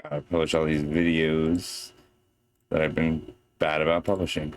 Gotta publish all these videos that I've been bad about publishing.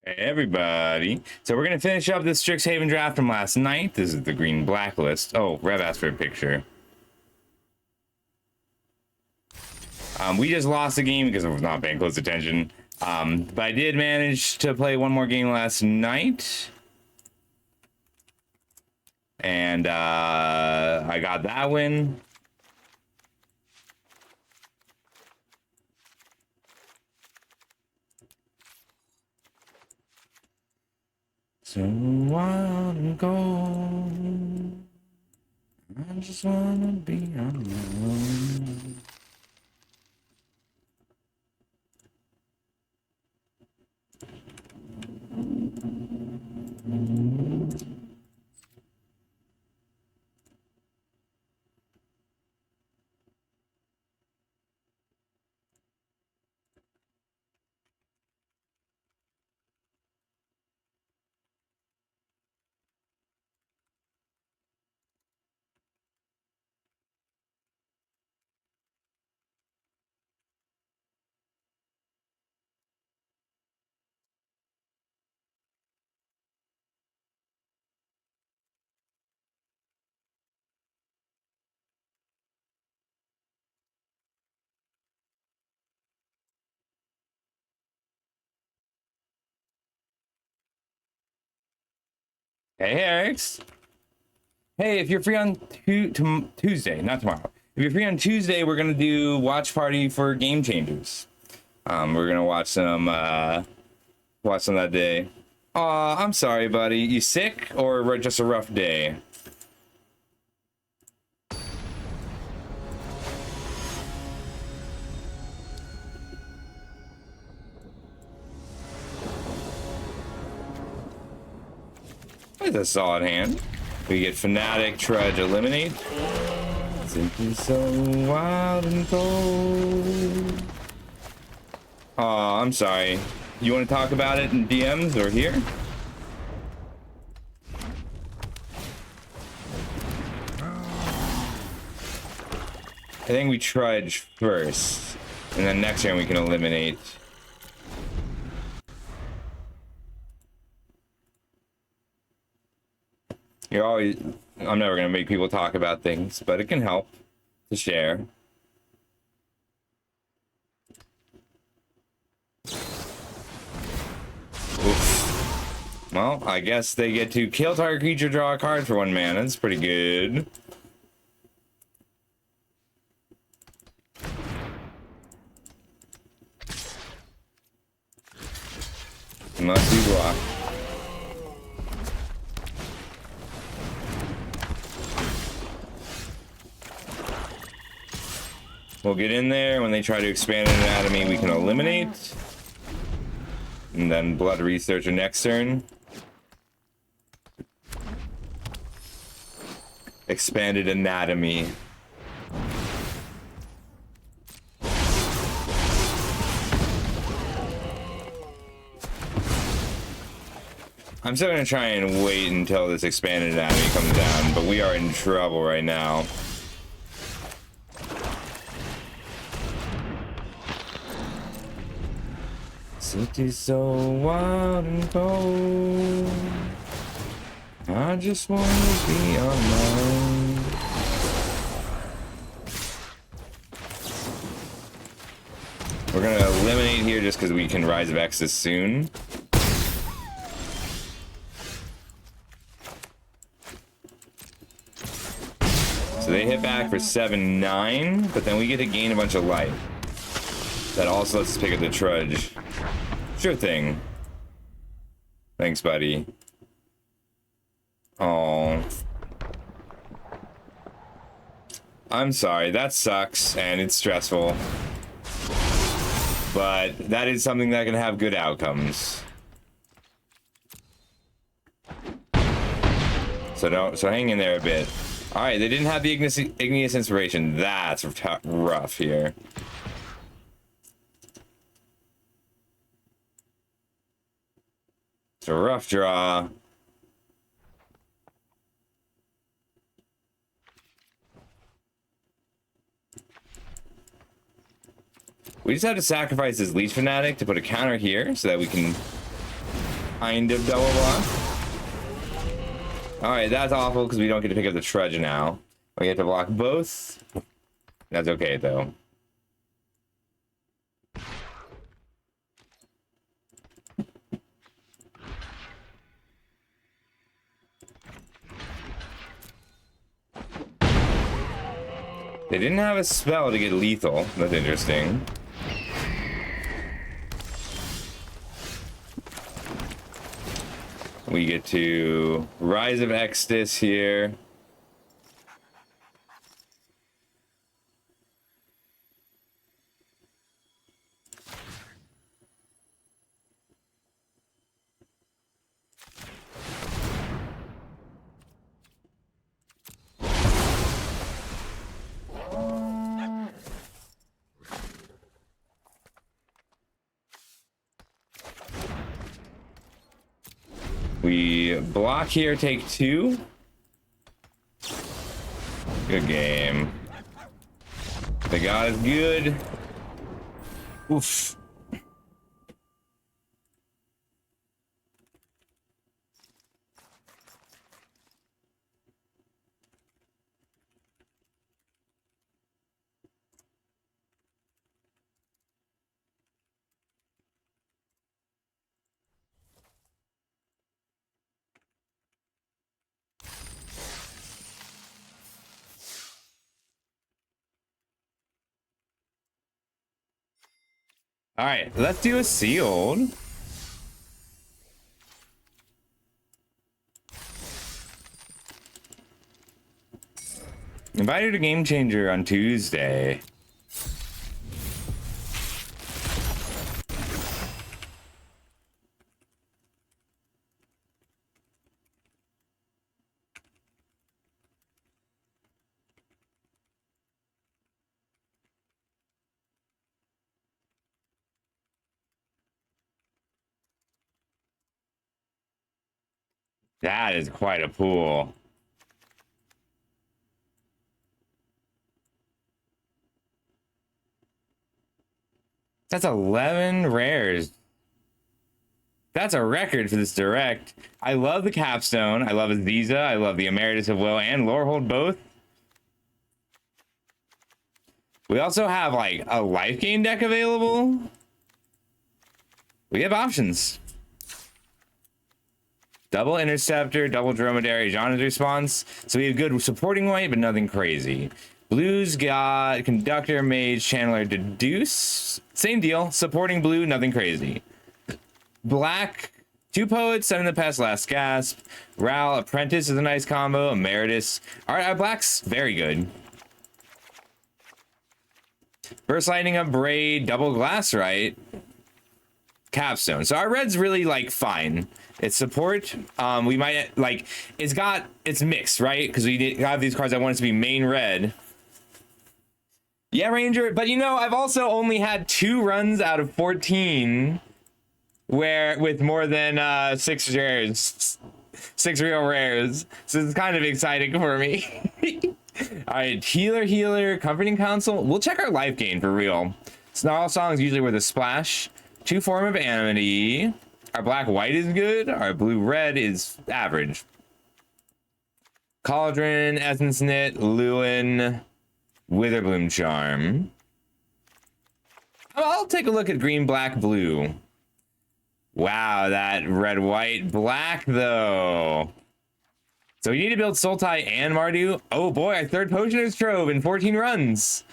Hey everybody. So we're gonna finish up this Strixhaven draft from last night. This is the green blacklist. Oh, Rev asked for a picture. We just lost the game because I was not paying close attention. But I did manage to play one more game last night. And I got that win. So wild and cold, I just wanna be alone. Hey, Eric's. Hey, if you're free on Tuesday, not tomorrow. If you're free on Tuesday, we're gonna do watch party for Game Changers. We're gonna watch some that day. Aw, I'm sorry, buddy. You sick or just a rough day? It's a solid hand. We get Fanatic, Trudge, Eliminate. Simply so wild and cold. Aw, I'm sorry. You want to talk about it in DMs or here? I think we Trudge first, and then next turn we can Eliminate. You're always... I'm never gonna make people talk about things, but it can help to share. Oof. Well, I guess they get to kill target creature, draw a card for 1 mana. That's pretty good. Must be blocked. We'll get in there. When they try to expand an anatomy, we can Eliminate. And then Blood Researcher next turn. Expanded Anatomy. I'm still gonna try and wait until this Expanded Anatomy comes down, but we are in trouble right now. City's so wild and cold. I just want to be on my own. We're gonna Eliminate here just because we can Rise of Exodus soon. So they hit back for 7-9, but then we get to gain a bunch of life. That also lets us pick up the Trudge. Sure thing. Thanks, buddy. Oh. I'm sorry, that sucks, and it's stressful. But that is something that can have good outcomes. So hang in there a bit. Alright, they didn't have the Igneous Inspiration. That's rough here. It's a rough draw. We just have to sacrifice this Leech Fanatic to put a counter here so that we can kind of double block. Alright, that's awful because we don't get to pick up the Trudge now. We have to block both. That's okay, though. They didn't have a spell to get lethal. That's interesting. We get to Rise of Exodus here. We block here, take 2. Good game. The god is good. Oof. All right, let's do a sealed. Invited to Game Changer on Tuesday. That is quite a pool. That's 11 rares. That's a record for this direct. I love the capstone. I love Aziza. I love the Emeritus of Woe and Lorehold both. We also have like a life gain deck available. We have options. Double Interceptor, double Dromedary, John's Response. So we have good supporting white, but nothing crazy. Blue's got Conductor, Mage, Channeler, Deduce. Same deal. Supporting blue, nothing crazy. Black, 2 Poets, 7 in the Past, Last Gasp. Ral, Apprentice is a nice combo. Emeritus. All right, our black's very good. Burst Lightning, a Braid, double Glassrite. Capstone. So our red's really like fine. It's support. We might like it's mixed, right? Because we have these cards. I want it to be main red. Yeah, Ranger. But you know, I've also only had 2 runs out of 14 where with more than 6 rares, 6 real rares. So it's kind of exciting for me. All right, healer, comforting counsel. We'll check our life gain for real. Snarl Song is usually worth a splash. 2 Form of Amity. Our black-white is good. Our blue-red is average. Cauldron, Essence Knit, Lewin, Witherbloom Charm. I'll take a look at green, black, blue. Wow, that red, white, black, though. So we need to build Sultai and Mardu. Oh boy, our 3rd Potioner's Trove in 14 runs.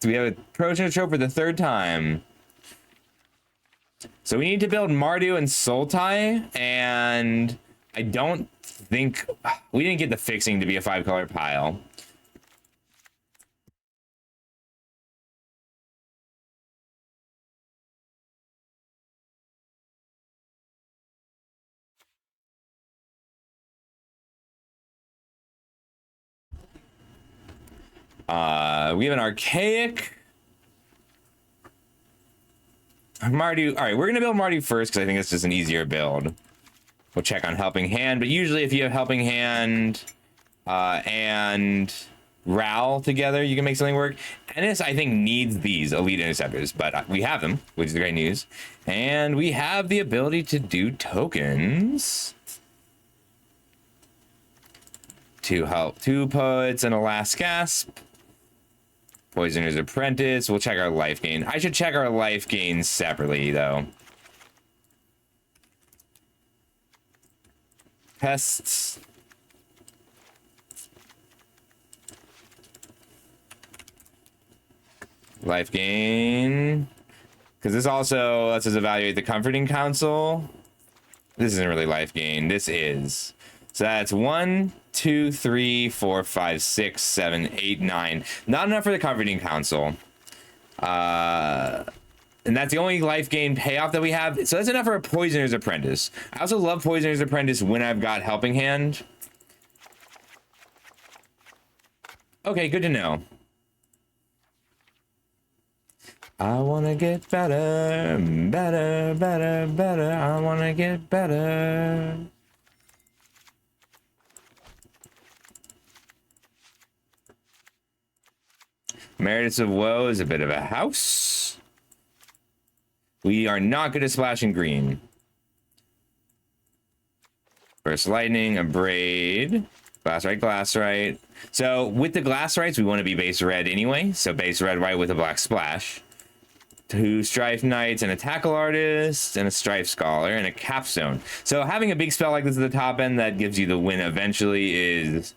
So we have a Potioner's Trove for the 3rd time. So we need to build Mardu and Sultai, and I don't think we didn't get the fixing to be a 5-color pile. We have an Archaic. Mardu. All right, we're gonna build Mardu first because I think it's just an easier build. We'll check on Helping Hand, but usually if you have Helping Hand and Ral together, you can make something work. Ennis, I think, needs these Elite Interceptors, but we have them, which is great news. And we have the ability to do tokens. 2 Poets and a Last Gasp. Poisoner's Apprentice. We'll check our life gain. I should check our life gain separately, though. Pests. Life gain. Because this also lets us evaluate the Comforting Council. This isn't really life gain. This is. So that's 1, 2, 3, 4, 5, 6, 7, 8, 9. Not enough for the Comforting Council. And that's the only life gain payoff that we have. So that's enough for a Poisoner's Apprentice. I also love Poisoner's Apprentice when I've got Helping Hand. Okay, good to know. I want to get better, better, better, better. I want to get better. Emeritus of Woe is a bit of a house. We are not good at splashing green. Burst Lightning, a Braid, Glassrite. So with the Glassrites, we want to be base red anyway. So base red white with a black splash. 2 Strife Knights and a Tackle Artist and a Strife Scholar and a Capstone. So having a big spell like this at the top end that gives you the win eventually is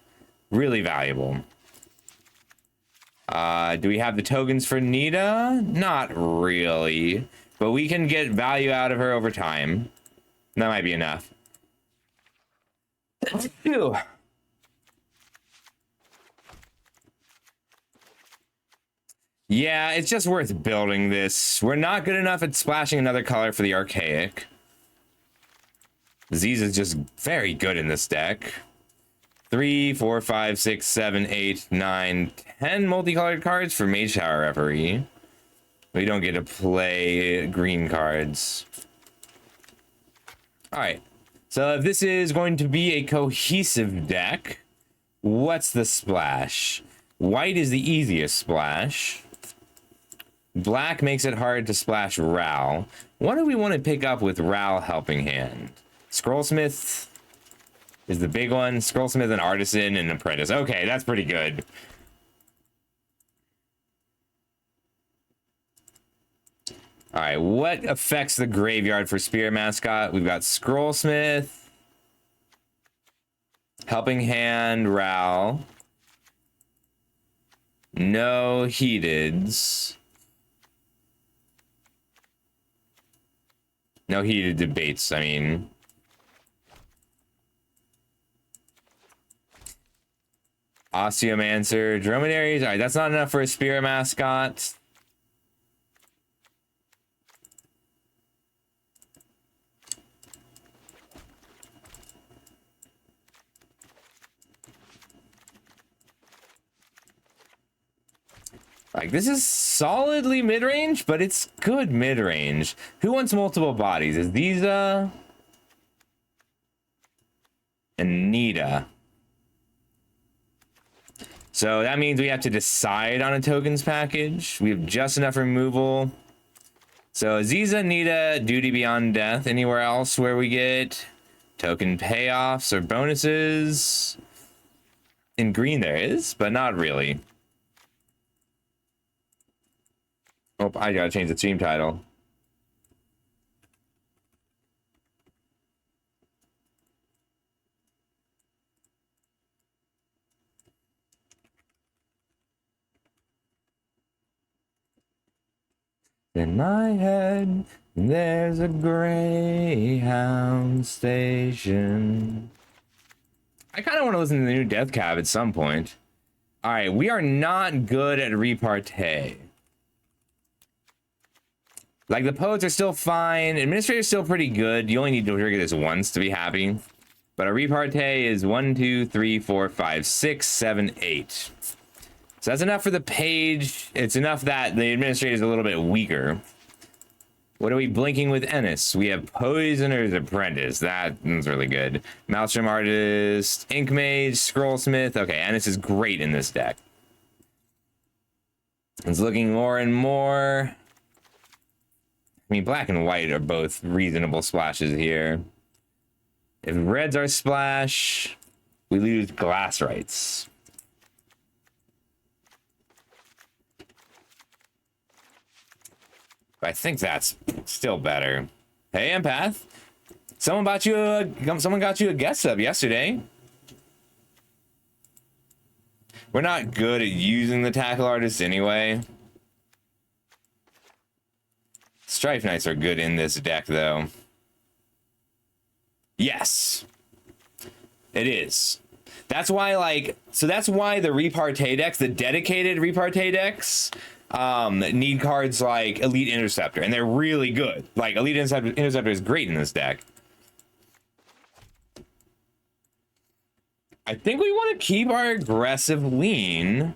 really valuable. Do we have the tokens for Nita? Not really. but we can get value out of her over time. That might be enough. Phew. Yeah, it's just worth building this. We're not good enough at splashing another color for the Archaic. Ziz is just very good in this deck. 3, 4, 5, 6, 7, 8, 9, 10 multicolored cards for Mage Tower Referee. We don't get to play green cards. Alright, so if this is going to be a cohesive deck, what's the splash? White is the easiest splash. Black makes it hard to splash Ral. What do we want to pick up with Ral Helping Hand? Scrollsmith is the big one. Scrollsmith, and Artisan, and Apprentice. Okay, that's pretty good. All right, what affects the graveyard for Spirit Mascot? We've got Scrollsmith, Helping Hand, Ral. No Heateds. No heated debates, I mean. Osteomancer, Dromedaries. All right, that's not enough for a Spirit Mascot. Like, this is solidly mid-range, but it's good mid-range. Who wants multiple bodies? Is these, and Nita. So that means we have to decide on a tokens package. We have just enough removal. So Aziza, Nita, Duty Beyond Death. Anywhere else where we get token payoffs or bonuses? In green there is, but not really. Oh, I gotta change the team title. In my head, there's a Greyhound station. I kind of want to listen to the new Death Cab at some point. All right, we are not good at repartee. Like, the poets are still fine. Administrator's still pretty good. You only need to trigger this once to be happy. But a repartee is 1, 2, 3, 4, 5, 6, 7, 8. So that's enough for the page. It's enough that the administrator is a little bit weaker. What are we blinking with Ennis? We have Poisoner's Apprentice. That one's really good. Maelstrom Artist, Ink Mage, Scrollsmith. Okay, Ennis is great in this deck. It's looking more and more. I mean, black and white are both reasonable splashes here. If red's our splash, we lose glass rights. But I think that's still better. Hey, Empath. Someone got you a guest sub yesterday. We're not good at using the tackle artist anyway. Strife Knights are good in this deck, though. Yes. It is. That's why, like, so that's why the repartee decks, the dedicated repartee decks, need cards like Elite Interceptor, and they're really good. Like, Elite Interceptor is great in this deck. I think we want to keep our aggressive lean.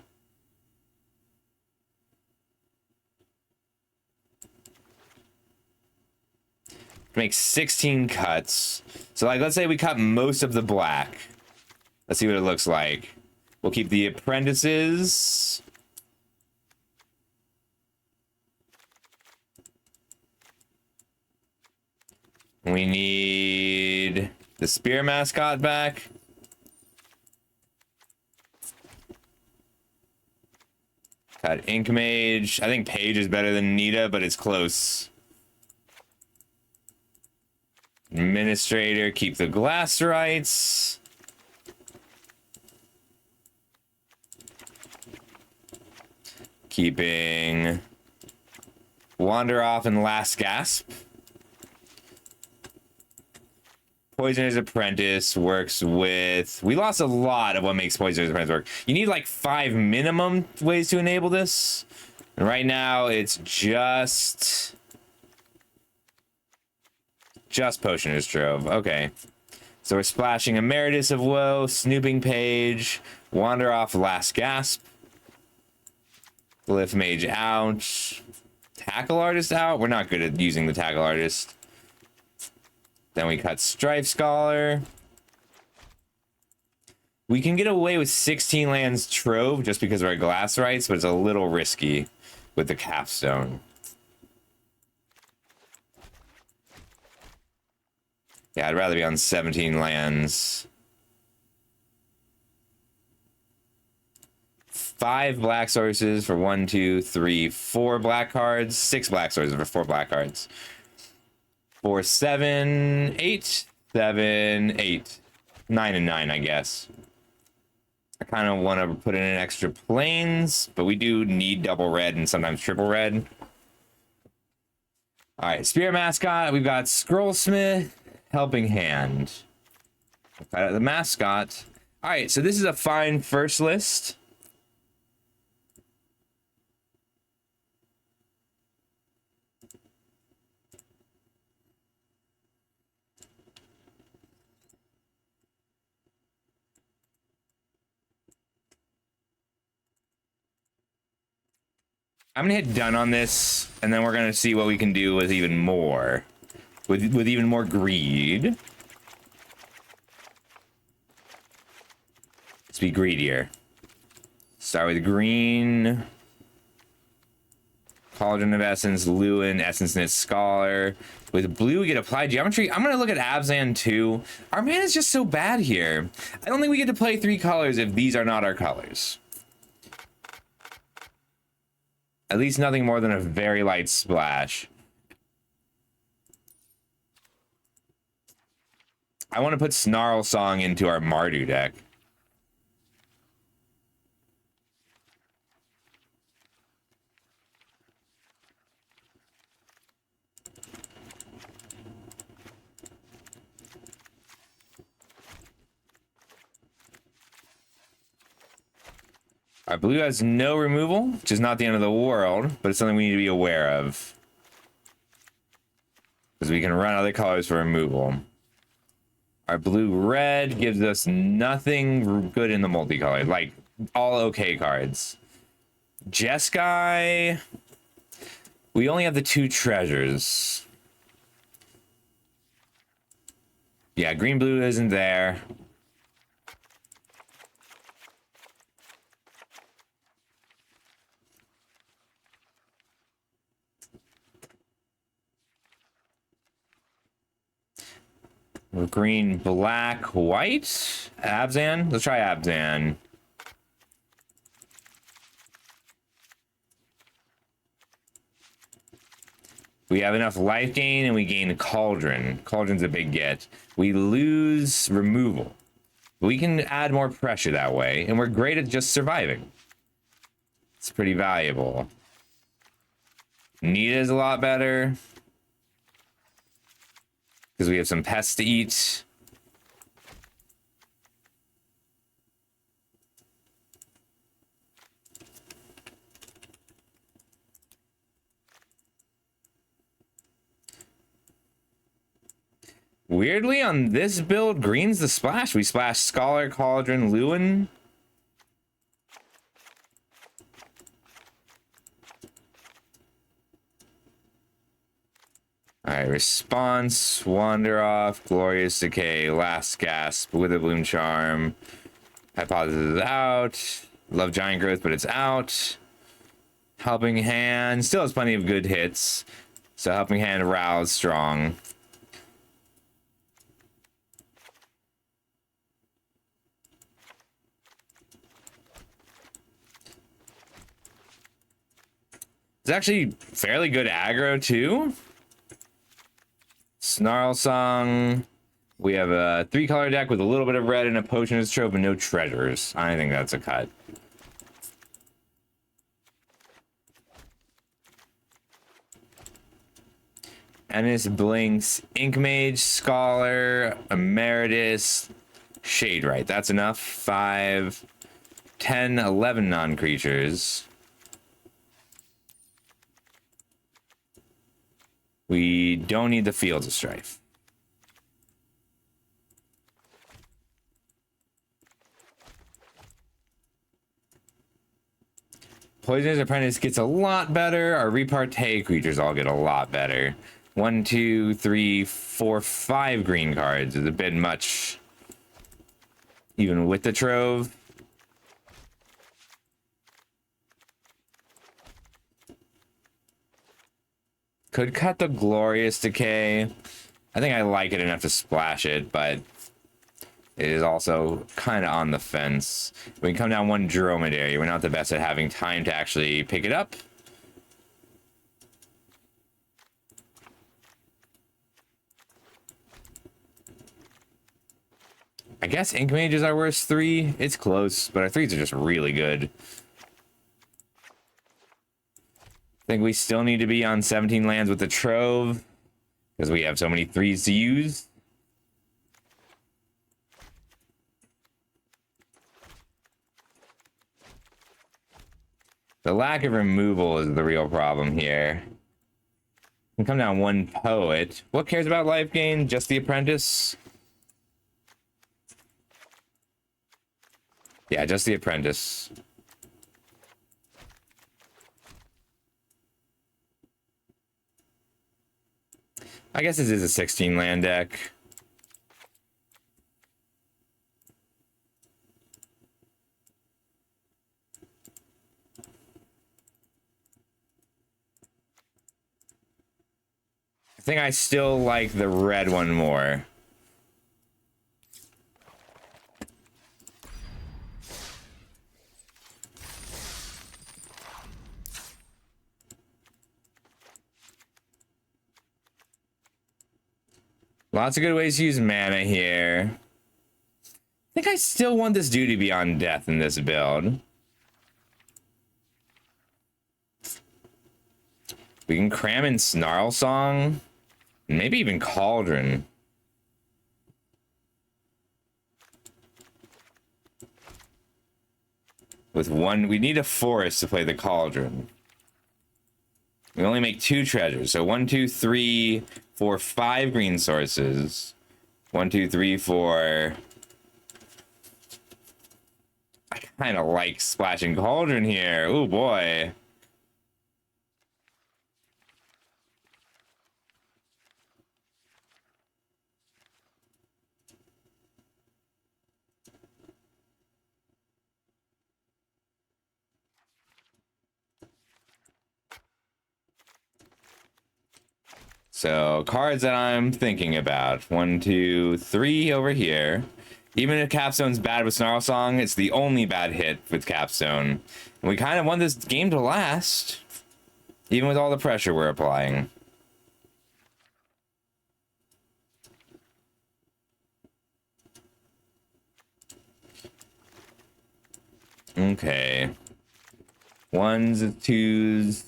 Make 16 cuts. So, like, let's say we cut most of the black. Let's see what it looks like. We'll keep the apprentices. We need the Spear Mascot back. Got Ink Mage. I think Page is better than Nita, but it's close. Administrator, keep the glass rights. Keeping Wander Off and Last Gasp. Poisoner's Apprentice works with... We lost a lot of what makes Poisoner's Apprentice work. You need like 5 minimum ways to enable this. And right now, it's just Potioner's Trove. Okay. So we're splashing Emeritus of Woe, Snooping Page, Wander Off, Last Gasp, Glyph Mage out, Tackle Artist out. We're not good at using the Tackle Artist. Then we cut Strife Scholar. We can get away with 16 lands Trove just because of our glass rights, but it's a little risky with the Capstone. Yeah, I'd rather be on 17 lands. 5 black sources for 1, 2, 3, 4 black cards. 6 black sources for 4 black cards. 4, 7, 8, 7, 8. 9 and 9, I guess. I kind of want to put in an extra planes, but we do need double red and sometimes triple red. All right, Spirit Mascot. We've got Scrollsmith, Helping Hand. The mascot. All right, so this is a fine first list. I'm gonna hit done on this, and then we're gonna see what we can do with even more, with even more greed. Let's be greedier. Start with green. Cauldron of Essence, Lewin, Essence Knit Scholar. With blue, we get Applied Geometry. I'm gonna look at Abzan too. Our man is just so bad here. I don't think we get to play 3 colors if these are not our colors. At least nothing more than a very light splash. I want to put Snarl Song into our Mardu deck. Our blue has no removal, which is not the end of the world, but it's something we need to be aware of. Because we can run other colors for removal. Our blue-red gives us nothing good in the multicolor, like all okay cards. Jeskai, we only have the 2 treasures. Yeah, green-blue isn't there. Green, black, white. Abzan. Let's try Abzan. We have enough life gain and we gain Cauldron. Cauldron's a big get. We lose removal. We can add more pressure that way, and we're great at just surviving. It's pretty valuable. Nita's a lot better. Because we have some pests to eat. Weirdly, on this build, green's the splash. We splash Scholar, Cauldron, Lewin. Alright, Response, Wander Off, Glorious Decay, Last Gasp, Witherbloom Charm. Hypothesis is out. Love Giant Growth, but it's out. Helping Hand still has plenty of good hits. So Helping Hand, Rouse, strong. It's actually fairly good aggro too. Snarl Song. We have a 3-color deck with a little bit of red and a Potioner's Trove and no treasures. I think that's a cut. Ennis, Blinks, Ink Mage, Scholar, Emeritus, Shade Right. That's enough. 5, 10, 11 non-creatures. We don't need the Fields of Strife. Poisoner's Apprentice gets a lot better. Our repartee creatures all get a lot better. 1, 2, 3, 4, 5 green cards is a bit much. Even with the Trove. Could cut the Glorious Decay. I think I like it enough to splash it, but it is also kind of on the fence. We can come down 1 Dromedary. We're not the best at having time to actually pick it up. I guess Ink Mage is our worst 3. It's close, but our 3s are just really good. I think we still need to be on 17 lands with the Trove, because we have so many 3s to use. The lack of removal is the real problem here. We can come down 1 Poet. What cares about life gain? Just the Apprentice? Yeah, just the Apprentice. I guess this is a 16 land deck. I think I still like the red one more. Lots of good ways to use mana here. I think I still want this Duty Beyond Death in this build. We can cram in Snarl Song, and maybe even Cauldron. With 1, we need a forest to play the Cauldron. We only make 2 treasures, so 1, 2, 3, 4, 5 green sources. 1, 2, 3, 4. I kind of like splashing Cauldron here. Oh boy. So, cards that I'm thinking about. 1, 2, 3 over here. Even if Capstone's bad with Snarl Song, it's the only bad hit with Capstone. And we kind of want this game to last, even with all the pressure we're applying. Okay. 1s, 2s,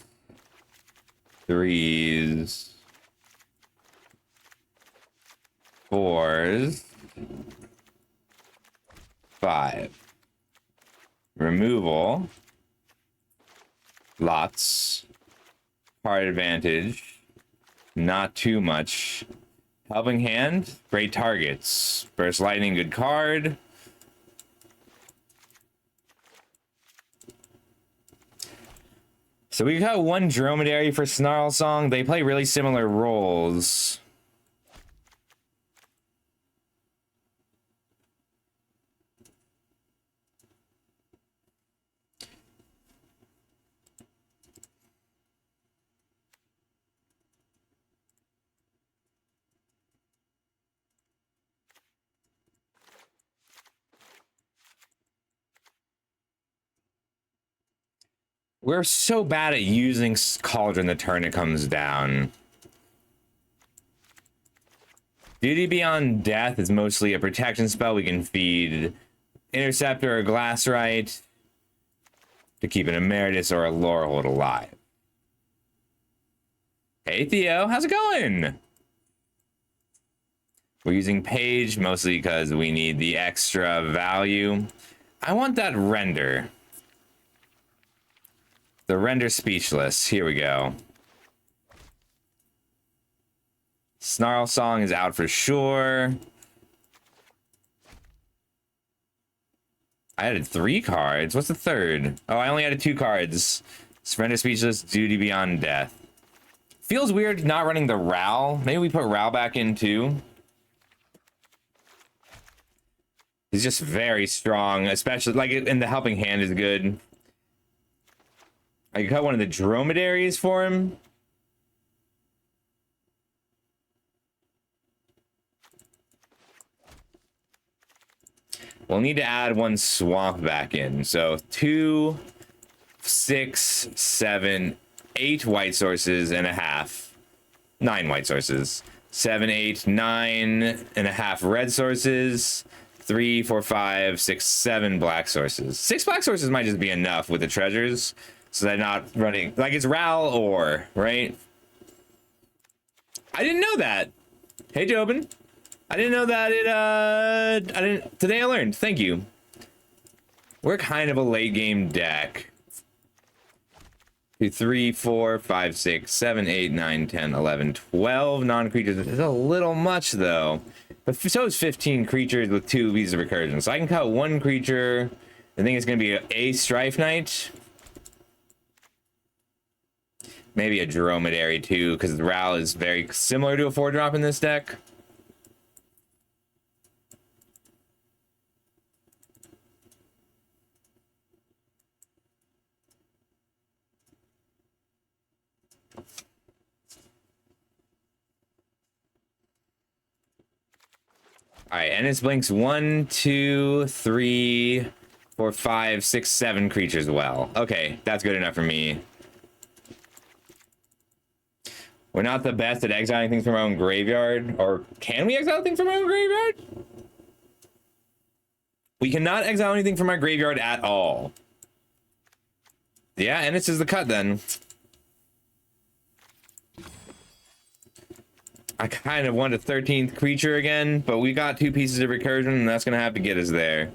3s. 4s, 5. Removal. Lots. Card advantage. Not too much. Helping Hand. Great targets. Burst Lightning, good card. So we got 1 Dromedary for Snarl Song. They play really similar roles. We're so bad at using Cauldron the turn it comes down. Duty Beyond Death is mostly a protection spell. We can feed Interceptor or Glassrite to keep an Emeritus or a Lorehold alive. Hey, Theo. How's it going? We're using page mostly because we need the extra value. I want that render. The render speechless. Here we go. Snarl Song is out for sure. I added 3 cards. What's the third? Oh, I only added 2 cards. Render speechless, duty beyond death. Feels weird not running the Ral. Maybe we put Ral back in too. He's just very strong, especially like in the helping hand is good. I could cut one of the dromedaries for him. We'll need to add 1 swamp back in. So 2, 6, 7, 8 white sources and a half. 9 white sources. 7, 8, 9 and a half red sources. 3, 4, 5, 6, 7 black sources. 6 black sources might just be enough with the treasures. So they're not running like it's Ral or right. I didn't know that. Hey Jobin. I didn't know that today I learned. Thank you. We're kind of a late game deck. 2, 3, 4, 5, 6, 7, 8, 9, 10, 11, 12 non-creatures. It's a little much though. But so is 15 creatures with 2 Visas of Recursion. So I can cut 1 creature. I think it's going to be a Strife Knight. Maybe a Dromedary too, because the Ral is very similar to a 4-drop in this deck. All right, and it blinks 1, 2, 3, 4, 5, 6, 7 creatures well. Okay, that's good enough for me. We're not the best at exiling things from our own graveyard. Or can we exile things from our own graveyard? We cannot exile anything from our graveyard at all. Yeah, and this is the cut then. I kind of want a 13th creature again, but we got 2 pieces of recursion, and that's going to have to get us there.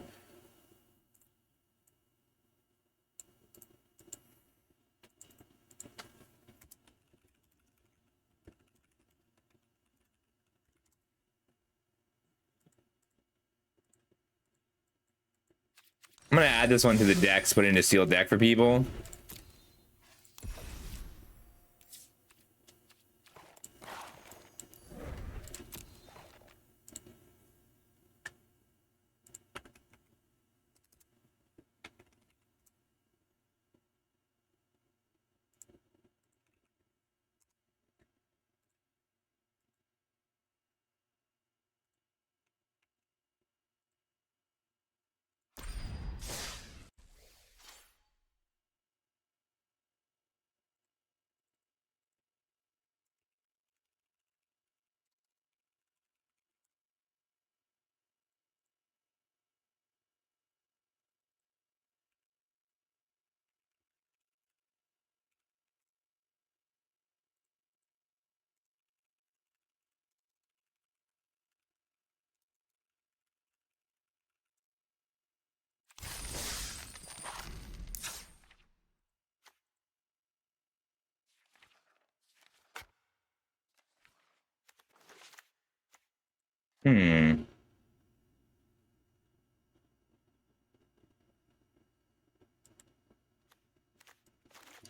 I'm going to add this one to the decks, put it into sealed deck for people.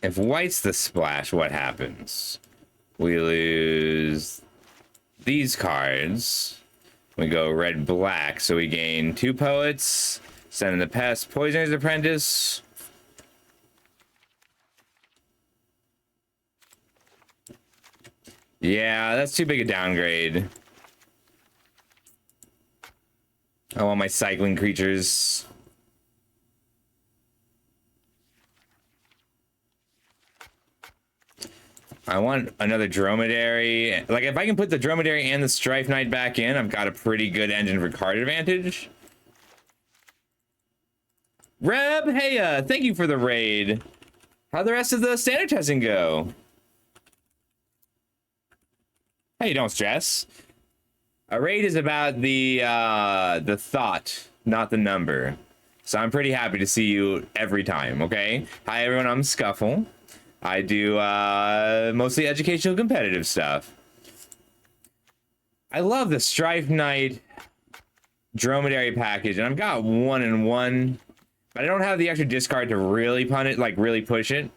If white's the splash, what happens? We lose these cards. We go red black, so we gain 2 poets, Send in the Pest, Poisoner's Apprentice. Yeah, that's too big a downgrade. I want my cycling creatures. I want another dromedary. Like, if I can put the dromedary and the Strife Knight back in, I've got a pretty good engine for card advantage. Reb, hey, thank you for the raid. How'd the rest of the standard testing go? Hey, don't stress. A raid is about the thought, not the number. So I'm pretty happy to see you every time, okay? Hi everyone, I'm Scuffle. I do mostly educational competitive stuff. I love the Strife Knight Dromedary package, and I've got 1 and 1, but I don't have the extra discard to really pun it, like really push it.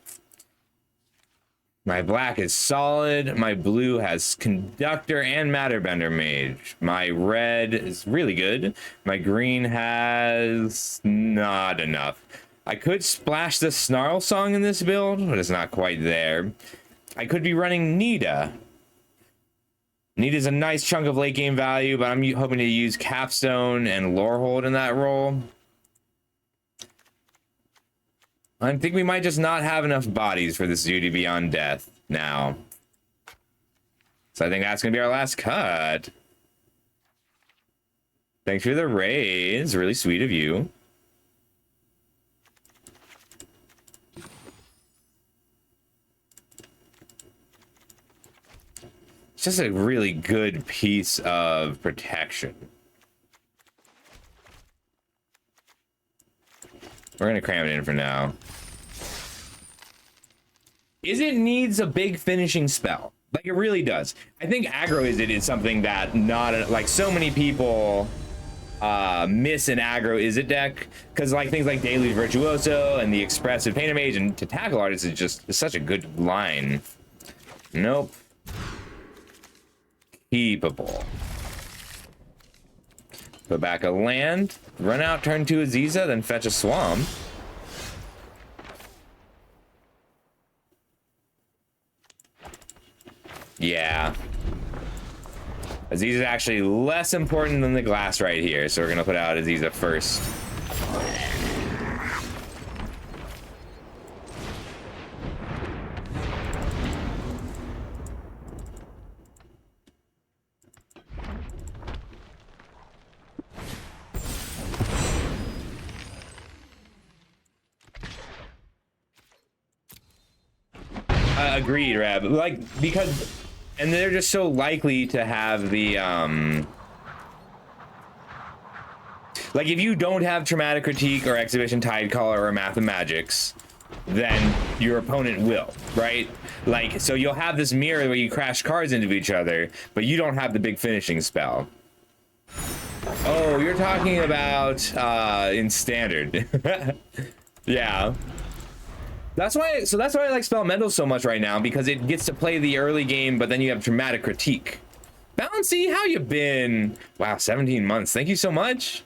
My black is solid. My blue has Conductor and Matterbender Mage. My red is really good. My green has not enough. I could splash the Snarl Song in this build, but it's not quite there. I could be running Nita. Nita's a nice chunk of late game value, but I'm hoping to use Capstone and Lorehold in that role. I think we might just not have enough bodies for this dude to be on death now. So I think that's going to be our last cut. Thanks for the raise. Really sweet of you. It's just a really good piece of protection. We're going to cram it in for now. It needs a big finishing spell. Like, it really does. I think aggro is something that not, like, so many people miss an aggro Izzet deck. Because, like, things like Deluge Virtuoso and the Expressive Painter Mage and Tentacle Artist is just such a good line. Nope. Keepable. Put back a land. Run out, turn 2 Aziza, then fetch a Swamp. Yeah. Aziza is actually less important than the glass right here, so we're gonna put out Aziza first. Agreed, Rab. Like, because, and they're just so likely to have the, like, if you don't have Traumatic Critique or Exhibition Tidecaller or Math of Magics, then your opponent will, right? Like, so you'll have this mirror where you crash cards into each other, but you don't have the big finishing spell. Oh, you're talking about, in Standard. Yeah. That's why I like Spellmental so much right now, because it gets to play the early game, but then you have Dramatic Critique. Bouncy, how you been? Wow, 17 months. Thank you so much.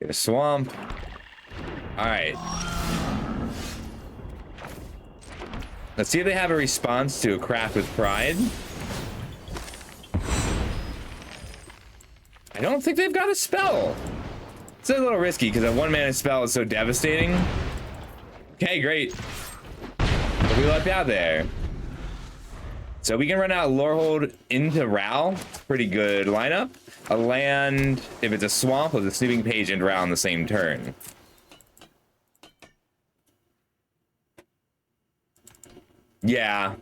Get a Swamp. All right. Let's see if they have a response to a Craft with Pride. I don't think they've got a spell. It's a little risky because a 1-mana spell is so devastating. Okay, great. But we lucked out there. So we can run out Lorehold into Ral. Pretty good lineup. A land, if it's a swamp, with a Snooping Page into Ral on the same turn. Yeah.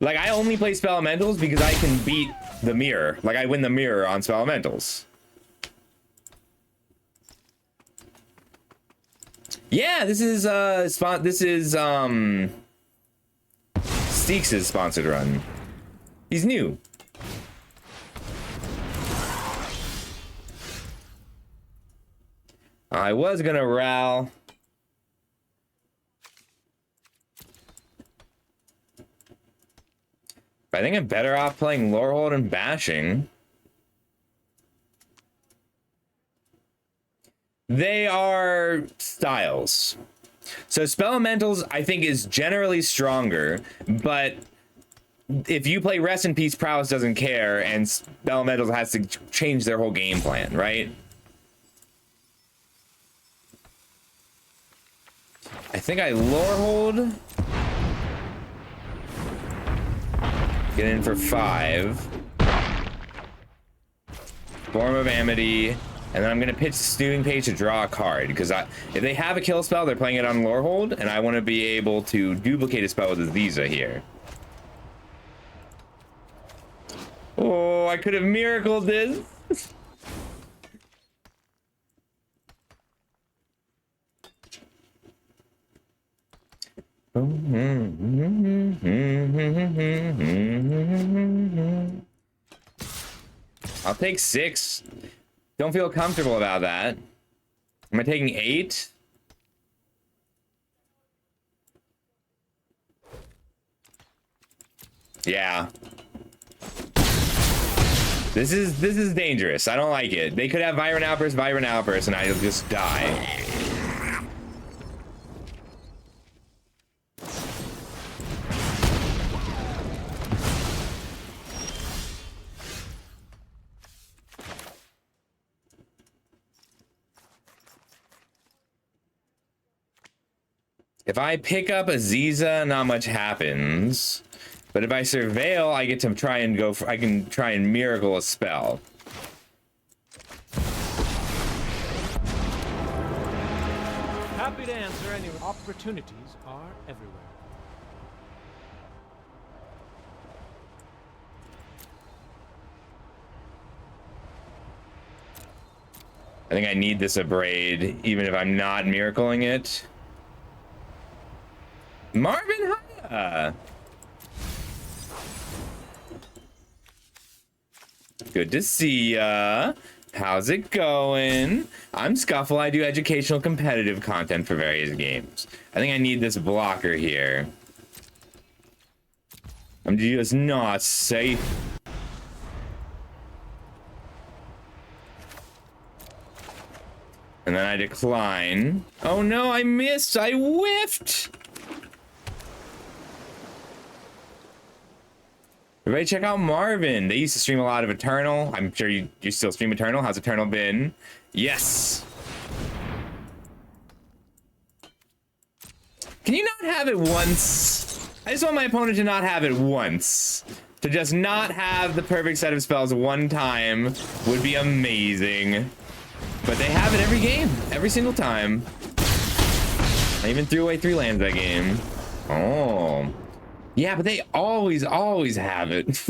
Like, I only play Spellmentals because I can beat the mirror. Like, I win the mirror on Spellmentals. Yeah, this is Steaks' sponsored run. He's new. I was gonna Ral. I think I'm better off playing Lorehold and Bashing. They are styles. So Spellmentals, I think, is generally stronger, but if you play Rest in Peace, Prowess doesn't care, and Spellmentals has to change their whole game plan, right? I think I Lorehold. Get in for 5. Form of Amity, and then I'm gonna pitch Stewing Page to draw a card, because if they have a kill spell, they're playing it on Lore Hold, and I want to be able to duplicate a spell with Aziza here. Oh, I could have miracled this. I'll take 6. Don't feel comfortable about that. Am I taking 8? Yeah. This is dangerous. I don't like it. They could have Vibrant Outburst, and I'll just die. If I pick up Aziza, not much happens. But if I surveil, I get to try and go for, I can try and miracle a spell. Happy to answer any opportunities are everywhere. I think I need this Abrade, even if I'm not miracling it. Marvin, hiya! Good to see ya. How's it going? I'm Scuffle. I do educational competitive content for various games. I think I need this blocker here. I'm just not safe. And then I decline. Oh no, I missed. I whiffed. Everybody check out Marvin. They used to stream a lot of Eternal. I'm sure you still stream Eternal. How's Eternal been? Yes. Can you not have it once? I just want my opponent to not have it once. To just not have the perfect set of spells one time would be amazing. But they have it every game, every single time. I even threw away 3 lands that game. Oh. Yeah, but they always have it.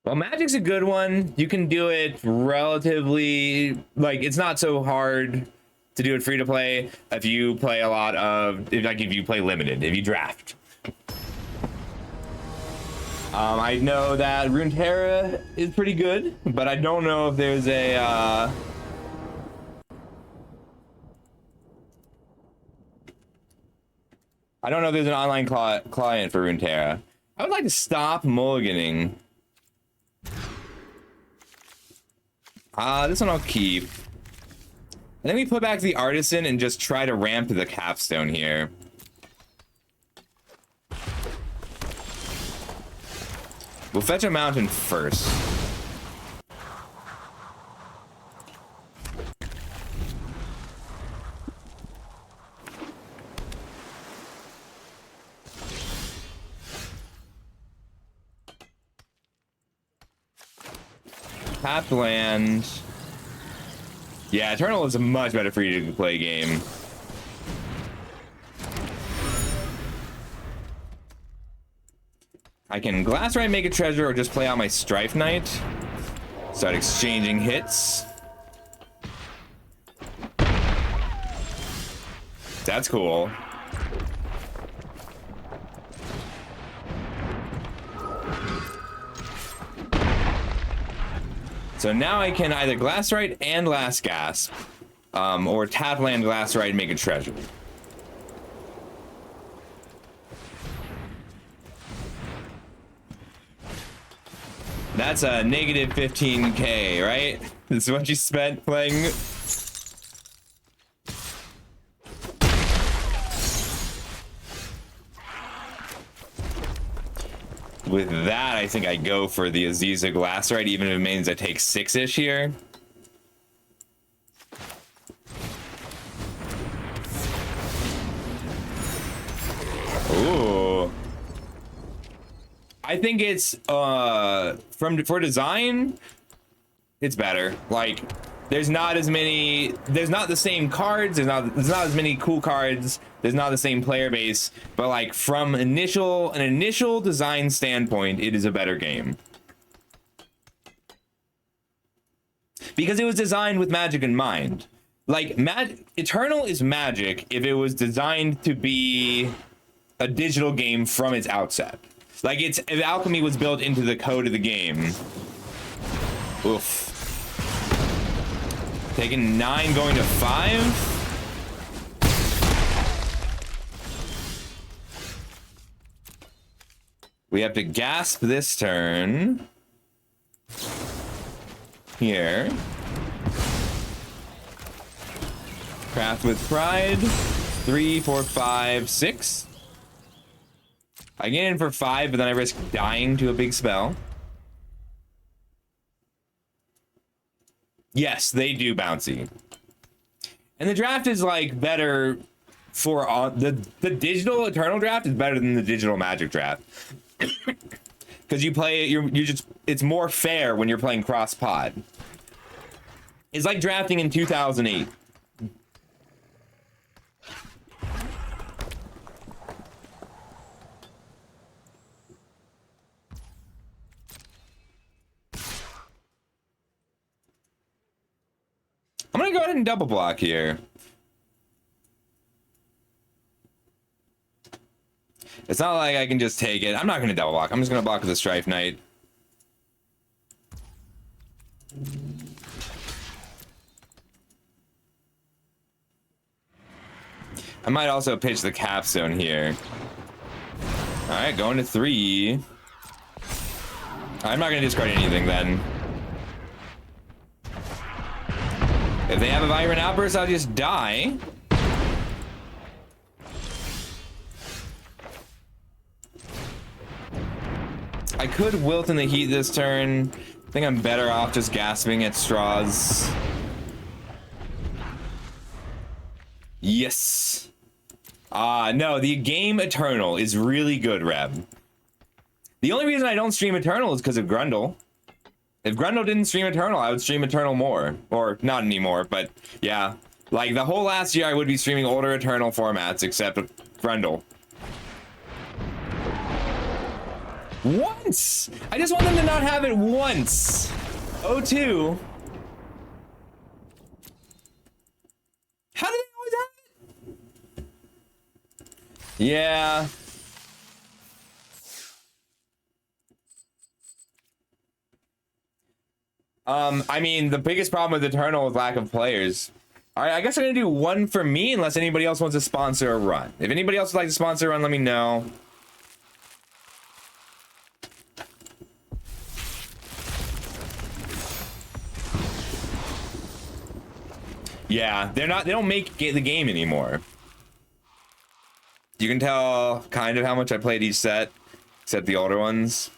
Well, Magic's a good one. You can do it relatively, like, it's not so hard to do it free to play if you play a lot of, if you play limited, if you draft. I know that Runeterra is pretty good, but I don't know if there's a, I don't know if there's an online client for Runeterra. I would like to stop mulliganing. This one I'll keep. And then we put back the Artisan and just try to ramp the capstone here. We'll fetch a mountain first. Tap land. Yeah, Eternal is a much better free-to-play game. I can Glassrite, make a treasure, or just play out my Strife Knight. Start exchanging hits. That's cool. So now I can either Glassrite and Last Gasp, or tap land Glassrite and make a treasure. That's a negative 15k, right? This is what you spent playing. with that, I think I go for the Aziza Glassrite, even if it means I take 6-ish here. Ooh. I think it's for design, it's better. Like, there's not the same cards, there's not as many cool cards, there's not the same player base, but like from an initial design standpoint, it is a better game. Because it was designed with Magic in mind. Like, Eternal is Magic if it was designed to be a digital game from its outset. Like, if alchemy was built into the code of the game. Oof. Taking 9, going to 5. We have to gasp this turn. Here. Craft with Pride. 3, 4, 5, 6. I get in for 5, but then I risk dying to a big spell. Yes, they do bouncy. And the draft is like better for the digital Eternal draft is better than the digital Magic draft. Because you play it, it's more fair when you're playing cross pod. It's like drafting in 2008. I'm gonna go ahead and double block here. It's not like I can just take it. I'm not gonna double block. I'm just gonna block with the Strife Knight. I might also pitch the Capstone here. Alright, going to 3. I'm not gonna discard anything then. If they have a Vibrant Outburst, I'll just die. I could Wilt in the Heat this turn. I think I'm better off just gasping at straws. Yes. No, the game Eternal is really good, Reb. The only reason I don't stream Eternal is because of Grundle. If Grundle didn't stream Eternal, I would stream Eternal more. Or, not anymore, but yeah. Like, the whole last year, I would be streaming older Eternal formats, except Grundle. Once! I just want them to not have it once! 0-2. How do they always have it? Yeah. I mean, the biggest problem with Eternal is lack of players. All right, I guess I'm gonna do one for me unless anybody else wants to sponsor a run. If anybody else would like to sponsor a run, let me know. Yeah, they don't make the game anymore. You can tell kind of how much I played each set, except the older ones.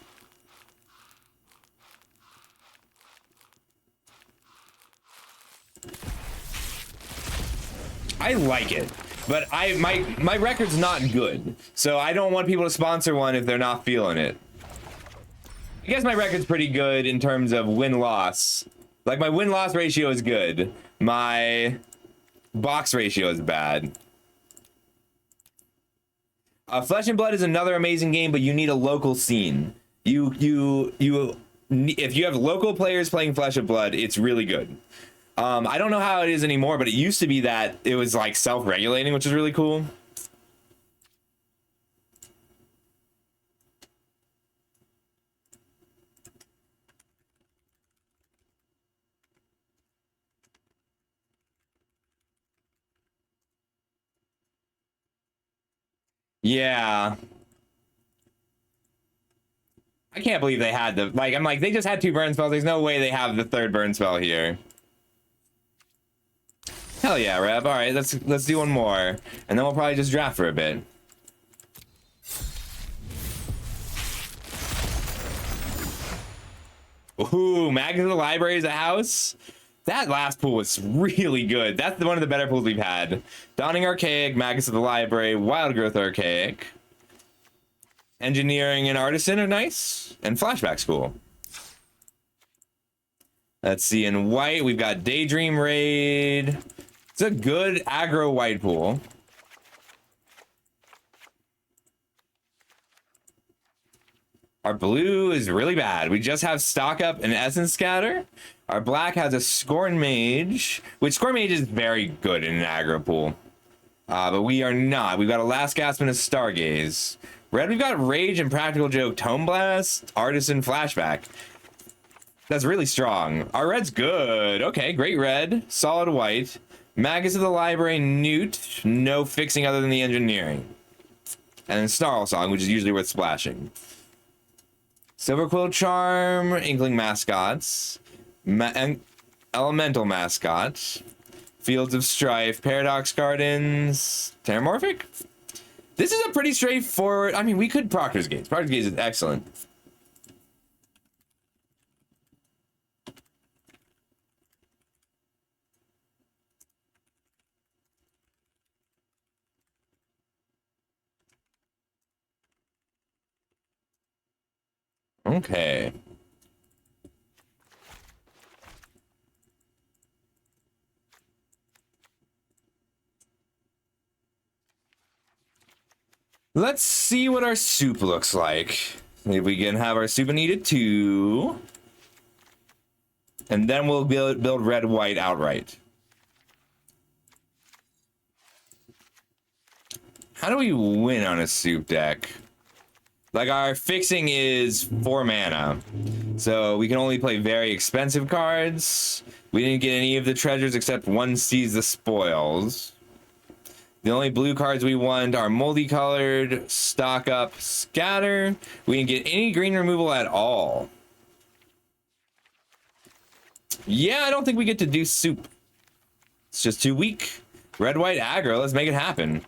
I like it, but my record's not good, so I don't want people to sponsor one if they're not feeling it. I guess my record's pretty good in terms of win-loss. Like, my win-loss ratio is good. My box ratio is bad. Flesh and Blood is another amazing game, but you need a local scene. If you have local players playing Flesh and Blood, it's really good. I don't know how it is anymore, but it used to be that it was like self-regulating, which is really cool. Yeah. I can't believe they had the, like, I'm like, they just had 2 burn spells. There's no way they have the 3rd burn spell here. Hell yeah, Reb. All right, let's do one more, and then we'll probably just draft for a bit. Ooh, Magnus of the Library is a house. That last pool was really good. That's one of the better pools we've had. Dawning Archaic, Magus of the Library, Wild Growth Archaic. Engineering and Artisan are nice. And Flashback's cool. Let's see, in white, we've got Daydream Raid. It's a good aggro white pool. Our blue is really bad. We just have Stock Up and Essence Scatter. Our black has a Scorn Mage, which Scorn Mage is very good in an aggro pool. But we are not. We've got a Last Gasp and a Stargaze. Red, we've got Rage and Practical Joke, Tome Blast, Artisan, Flashback. That's really strong. Our red's good. Okay, great red. Solid white. Magus of the Library, Newt. No fixing other than the engineering. And then Snarl Song, which is usually worth splashing. Silver Quill Charm, Inkling Mascots, Elemental Mascot, Fields of Strife, Paradox Gardens, Terramorphic. This is a pretty straightforward. I mean, we could Proctor's Gates. Proctor's Gates is excellent. Okay. Let's see what our soup looks like. If we can have our soup and eat it too. And then we'll build red-white outright. How do we win on a soup deck? Like, our fixing is 4 mana. So we can only play very expensive cards. We didn't get any of the treasures except one Seize the Spoils. The only blue cards we want are multicolored, Stock Up, Scatter. We didn't get any green removal at all. Yeah, I don't think we get to do soup. It's just too weak. Red-white aggro, let's make it happen.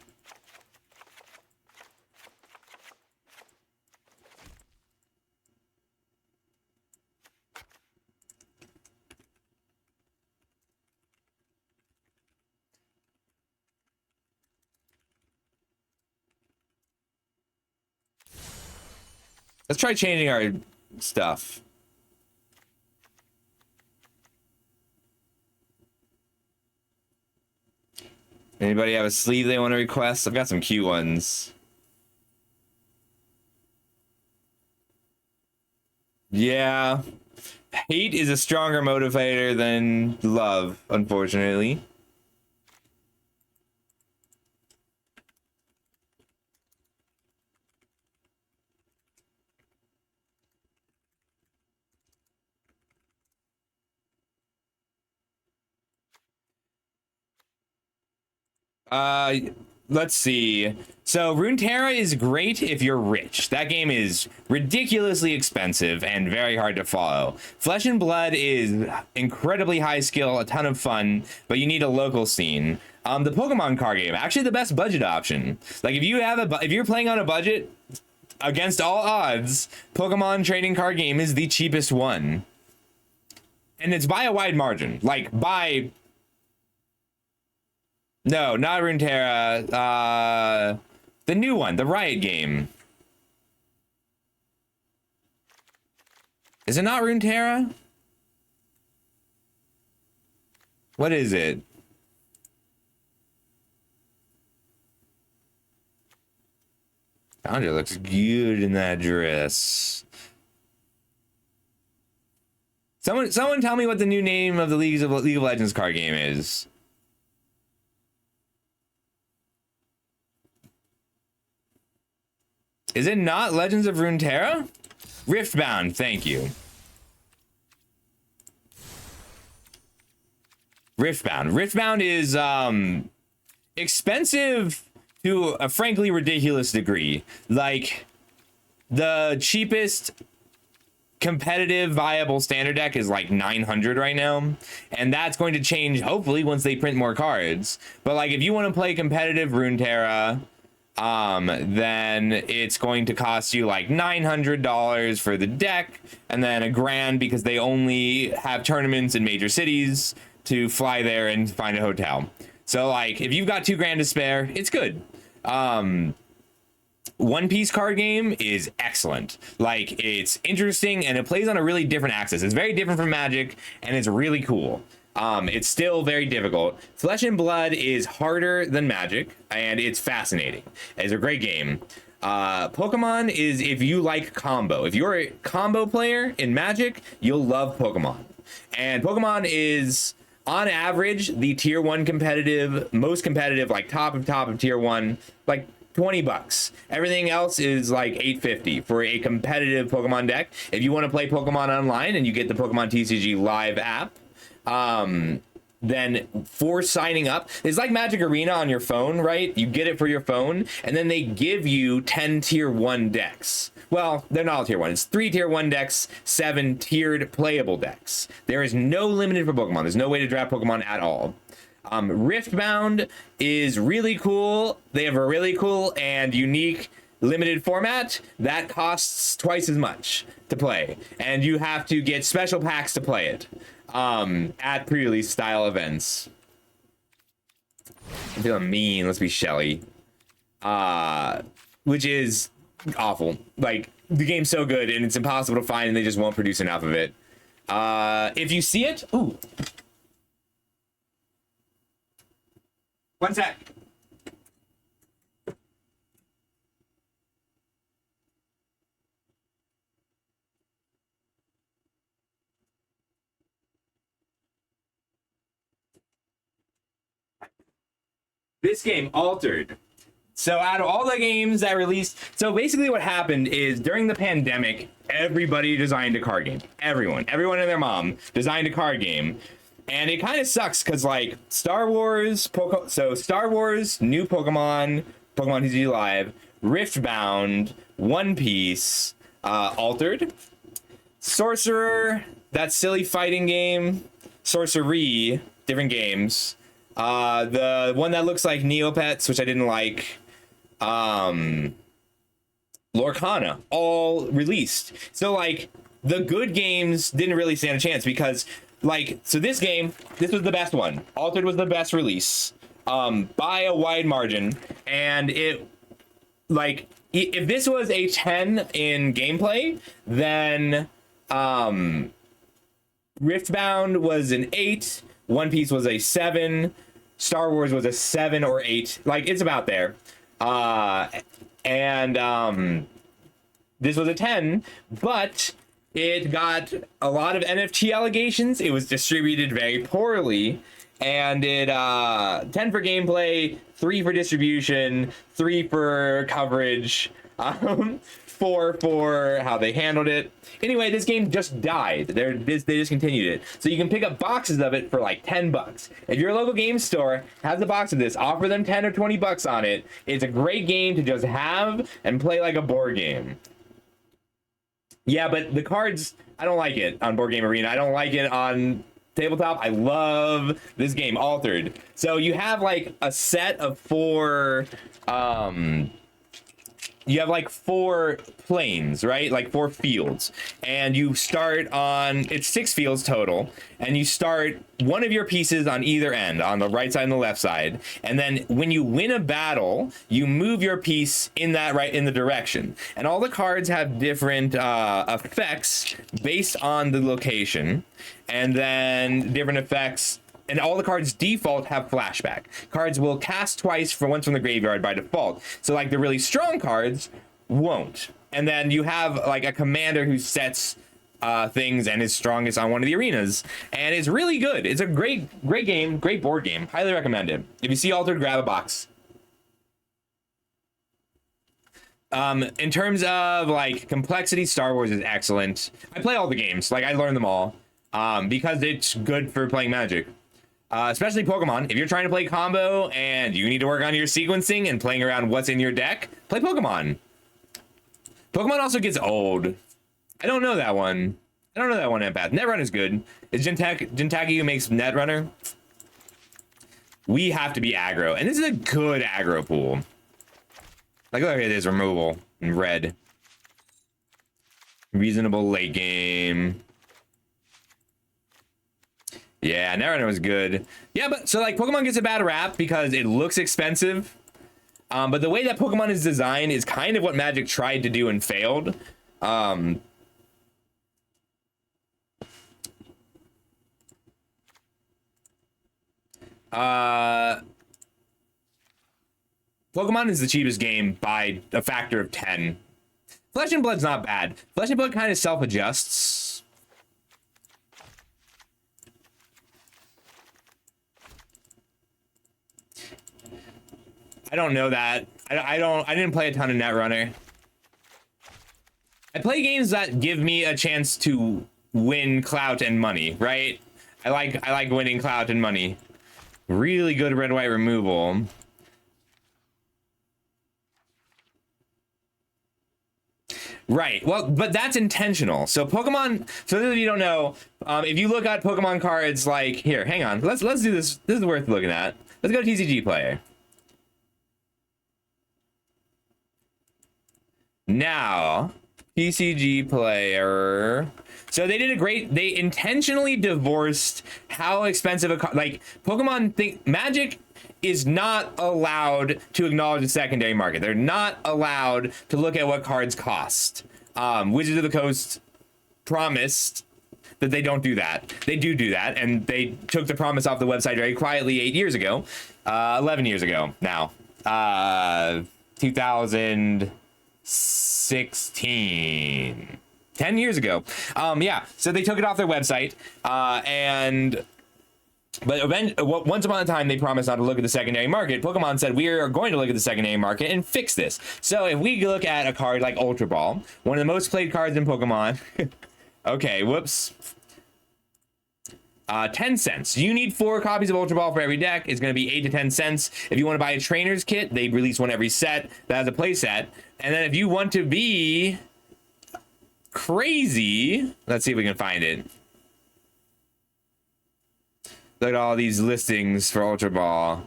Let's try changing our stuff. Anybody have a sleeve they want to request? I've got some cute ones. Yeah. Hate is a stronger motivator than love, unfortunately. Let's see. So Runeterra is great if you're rich. That game is ridiculously expensive and very hard to follow. Flesh and Blood is incredibly high skill, a ton of fun, but you need a local scene. The Pokemon card game, actually the best budget option. Like if you're playing on a budget, against all odds, Pokemon trading card game is the cheapest one. And it's by a wide margin. Like by... No, not Runeterra. The new one, the Riot game. Is it not Runeterra? What is it? Foundry looks good in that dress. Someone tell me what the new name of the League of Legends card game is. Is it not Legends of Runeterra? Riftbound, thank you. Riftbound. Riftbound is expensive to a frankly ridiculous degree. Like, the cheapest competitive viable standard deck is like 900 right now, and that's going to change hopefully once they print more cards. But like, if you want to play competitive Runeterra, then it's going to cost you like $900 for the deck, and then $1,000 because they only have tournaments in major cities to fly there and find a hotel. So like if you've got $2,000 to spare, it's good. One Piece card game is excellent. Like, it's interesting and it plays on a really different axis. It's very different from Magic and it's really cool. It's still very difficult. Flesh and Blood is harder than Magic and it's fascinating. It's a great game. Pokemon is if you like combo. If you're a combo player in Magic, you'll love Pokemon. And Pokemon is on average the tier 1 competitive, most competitive, like top of tier 1, like $20. Everything else is like $8.50 for a competitive Pokemon deck. If you want to play Pokemon online and you get the Pokemon TCG Live app, then for signing up, it's like Magic Arena on your phone, right? You get it for your phone, and then they give you 10 tier 1 decks. Well, they're not all tier 1. It's 3 tier 1 decks, 7 tiered playable decks. There is no limited for Pokemon. There's no way to draft Pokemon at all. Riftbound is really cool. They have a really cool and unique limited format that costs twice as much to play, and you have to get special packs to play it at pre-release style events. I'm feeling mean. Let's be Shelly. Which is awful. Like, the game's so good and it's impossible to find and they just won't produce enough of it. If you see it, ooh. One sec. This game altered. So out of all the games that released, so basically what happened is during the pandemic, everybody designed a card game. Everyone and their mom designed a card game. And it kind of sucks because like Star Wars, Star Wars, new Pokemon TCG Live, Riftbound, One Piece, Altered, Sorcerer, that silly fighting game, Sorcery, different games. The one that looks like Neopets, which I didn't like, Lorcana, all released. So like the good games didn't really stand a chance because like, so this game, this was the best one. Altered was the best release, by a wide margin. And it, like, if this was a 10 in gameplay, then, Riftbound was an 8, One Piece was a 7, Star Wars was a 7 or 8. Like, it's about there. This was a 10, but it got a lot of NFT allegations. It was distributed very poorly, and it 10 for gameplay, 3 for distribution, 3 for coverage, 4 for how they handled it. Anyway, this game just died. They discontinued it. So you can pick up boxes of it for like $10. If your local game store has a box of this, offer them 10 or $20 on it. It's a great game to just have and play like a board game. Yeah, but the cards, I don't like it on Board Game Arena. I don't like it on tabletop. I love this game, Altered. So you have like a set of 4, you have like 4 planes, right? Like 4 fields. And you start on, it's 6 fields total. And you start one of your pieces on either end, on the right side and the left side. And then when you win a battle, you move your piece in the direction. And all the cards have different effects based on the location. And then different effects. And all the cards default have flashback. Cards will cast twice for once from the graveyard by default. So like the really strong cards won't. And then you have like a commander who sets things and is strongest on one of the arenas. And it's really good. It's a great game, great board game. Highly recommend it. If you see Altered, grab a box. In terms of like complexity, Star Wars is excellent. I play all the games. Like I learn them all because it's good for playing Magic. Especially Pokemon. If you're trying to play combo and you need to work on your sequencing and playing around what's in your deck, play Pokemon. Pokemon also gets old. I don't know that one. I don't know that one Empath. Netrunner is good. Is Jintaki who makes Netrunner? We have to be aggro. And this is a good aggro pool. Like, look at this removal in red. Reasonable late game. Yeah, Naruto was good. Yeah, but so like Pokemon gets a bad rap because it looks expensive. But the way that Pokemon is designed is kind of what Magic tried to do and failed. Pokemon is the cheapest game by a factor of 10. Flesh and Blood's not bad. Flesh and Blood kind of self-adjusts. I don't know that. I didn't play a ton of Netrunner. I play games that give me a chance to win clout and money, right? I like winning clout and money. Really good red-white removal. Right. Well, but that's intentional. So Pokemon. So those of you who don't know, if you look at Pokemon cards, like here, hang on. Let's do this. This is worth looking at. Let's go to TCG Player. Now, TCG Player. So they did a great. They intentionally divorced how expensive a card. Like Pokemon think Magic is not allowed to acknowledge the secondary market. They're not allowed to look at what cards cost. Wizards of the Coast promised that they don't do that. They do that, and they took the promise off the website very quietly 8 years ago. 11 years ago now. 2016. 10 years ago. Yeah, so they took it off their website, but once upon a time, they promised not to look at the secondary market. Pokemon said, we are going to look at the secondary market and fix this. So if we look at a card like Ultra Ball, one of the most played cards in Pokemon. Okay, whoops. 10 cents. You need 4 copies of Ultra Ball for every deck. It's going to be 8 to 10 cents. If you want to buy a trainer's kit, they release one every set that has a play set. And then if you want to be crazy, let's see if we can find it. Look at all these listings for Ultra Ball.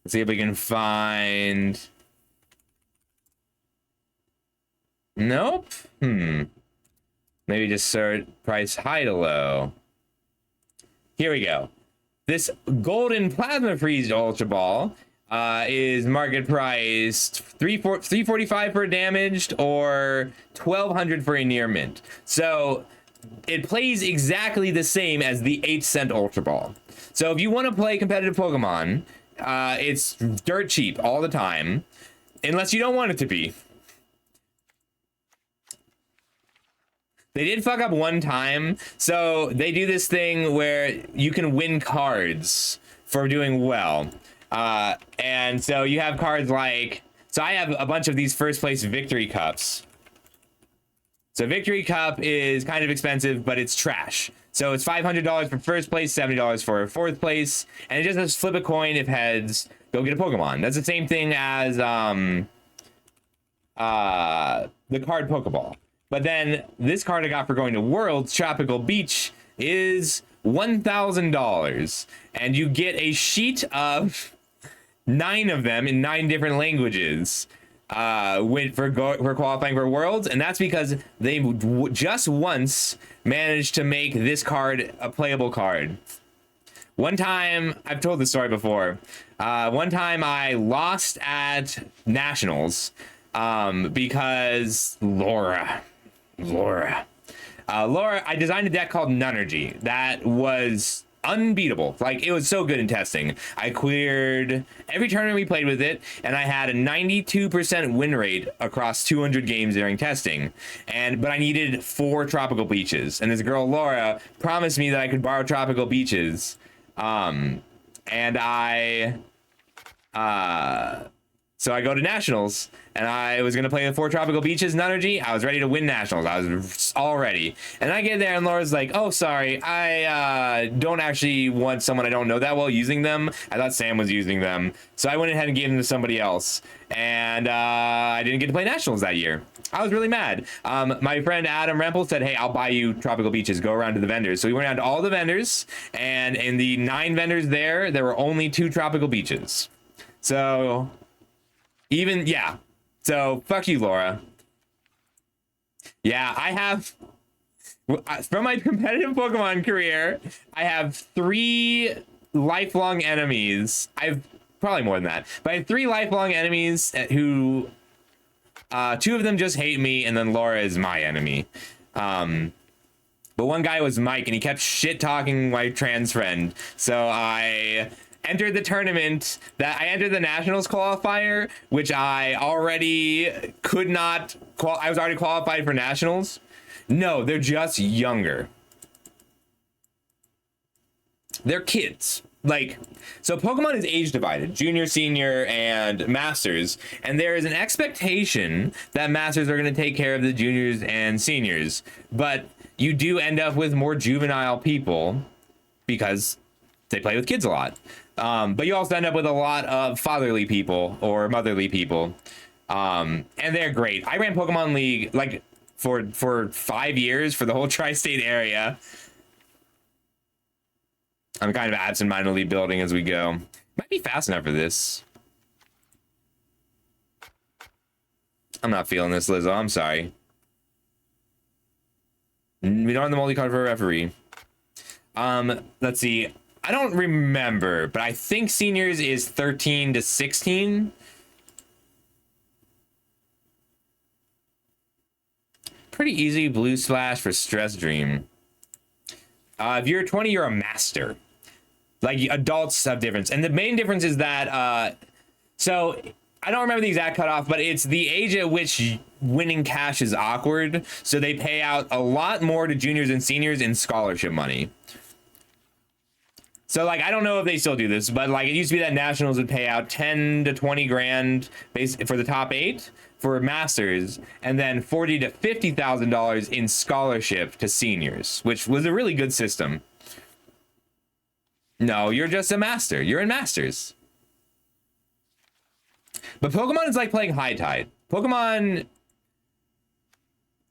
Let's see if we can find. Nope. Maybe just search price high to low. Here we go. This golden plasma freeze Ultra Ball is market priced $345 for damaged or $1,200 for a near mint. So it plays exactly the same as the 8-cent Ultra Ball. So if you want to play competitive Pokemon, it's dirt cheap all the time, unless you don't want it to be. They did fuck up one time, so they do this thing where you can win cards for doing well. And so you have cards like, so I have a bunch of these first place victory cups. So Victory Cup is kind of expensive, but it's trash. So it's $500 for first place, $70 for fourth place, and it just says flip a coin. If heads, go get a Pokemon. That's the same thing as the card Pokeball. But then this card I got for going to Worlds, Tropical Beach, is $1,000, and you get a sheet of 9 of them in 9 different languages. For qualifying for Worlds, and that's because they just once managed to make this card a playable card. One time, I've told this story before, one time I lost at Nationals because Laura, I designed a deck called Nunergy that was unbeatable. Like, it was so good in testing. I cleared every tournament we played with it, and I had a 92% win rate across 200 games during testing. But I needed 4 tropical beaches, and this girl Laura promised me that I could borrow tropical beaches. So I go to Nationals, and I was going to play the 4 tropical beaches in Nunergy. I was ready to win Nationals. I was all ready. And I get there, and Laura's like, oh, sorry, I don't actually want someone I don't know that well using them. I thought Sam was using them. So I went ahead and gave them to somebody else. And I didn't get to play Nationals that year. I was really mad. My friend Adam Rempel said, hey, I'll buy you tropical beaches. Go around to the vendors. So we went around to all the vendors, and in the 9 vendors there were only 2 tropical beaches. So... So fuck you, Laura. Yeah, I have, from my competitive Pokemon career, I have 3 lifelong enemies. I've probably more than that, but I have 3 lifelong enemies who, 2 of them just hate me, and then Laura is my enemy. But one guy was Mike, and he kept shit talking my trans friend. So I entered the tournament. I entered the Nationals qualifier, which I already could not. I was already qualified for Nationals. No, they're just younger. They're kids. Like, so Pokemon is age divided, junior, senior, and masters, and there is an expectation that masters are going to take care of the juniors and seniors, but you do end up with more juvenile people because they play with kids a lot. But you also end up with a lot of fatherly people or motherly people, and they're great. I ran Pokemon League like for 5 years for the whole tri-state area. I'm kind of absent-mindedly building as we go. Might be fast enough for this. I'm not feeling this, Lizzo. I'm sorry. We don't have the multi-card for a referee. Let's see. I don't remember, but I think seniors is 13 to 16. Pretty easy blue splash for Stress Dream. If you're 20, you're a master. Like, adults have difference. And the main difference is that, so I don't remember the exact cutoff, but it's the age at which winning cash is awkward. So they pay out a lot more to juniors and seniors in scholarship money. So, like, I don't know if they still do this, but, like, it used to be that Nationals would pay out 10 to 20 grand for the top 8 for masters, and then 40 to $50,000 in scholarship to seniors, which was a really good system. No, you're just a master. You're in masters. But Pokemon is like playing High Tide. Pokemon.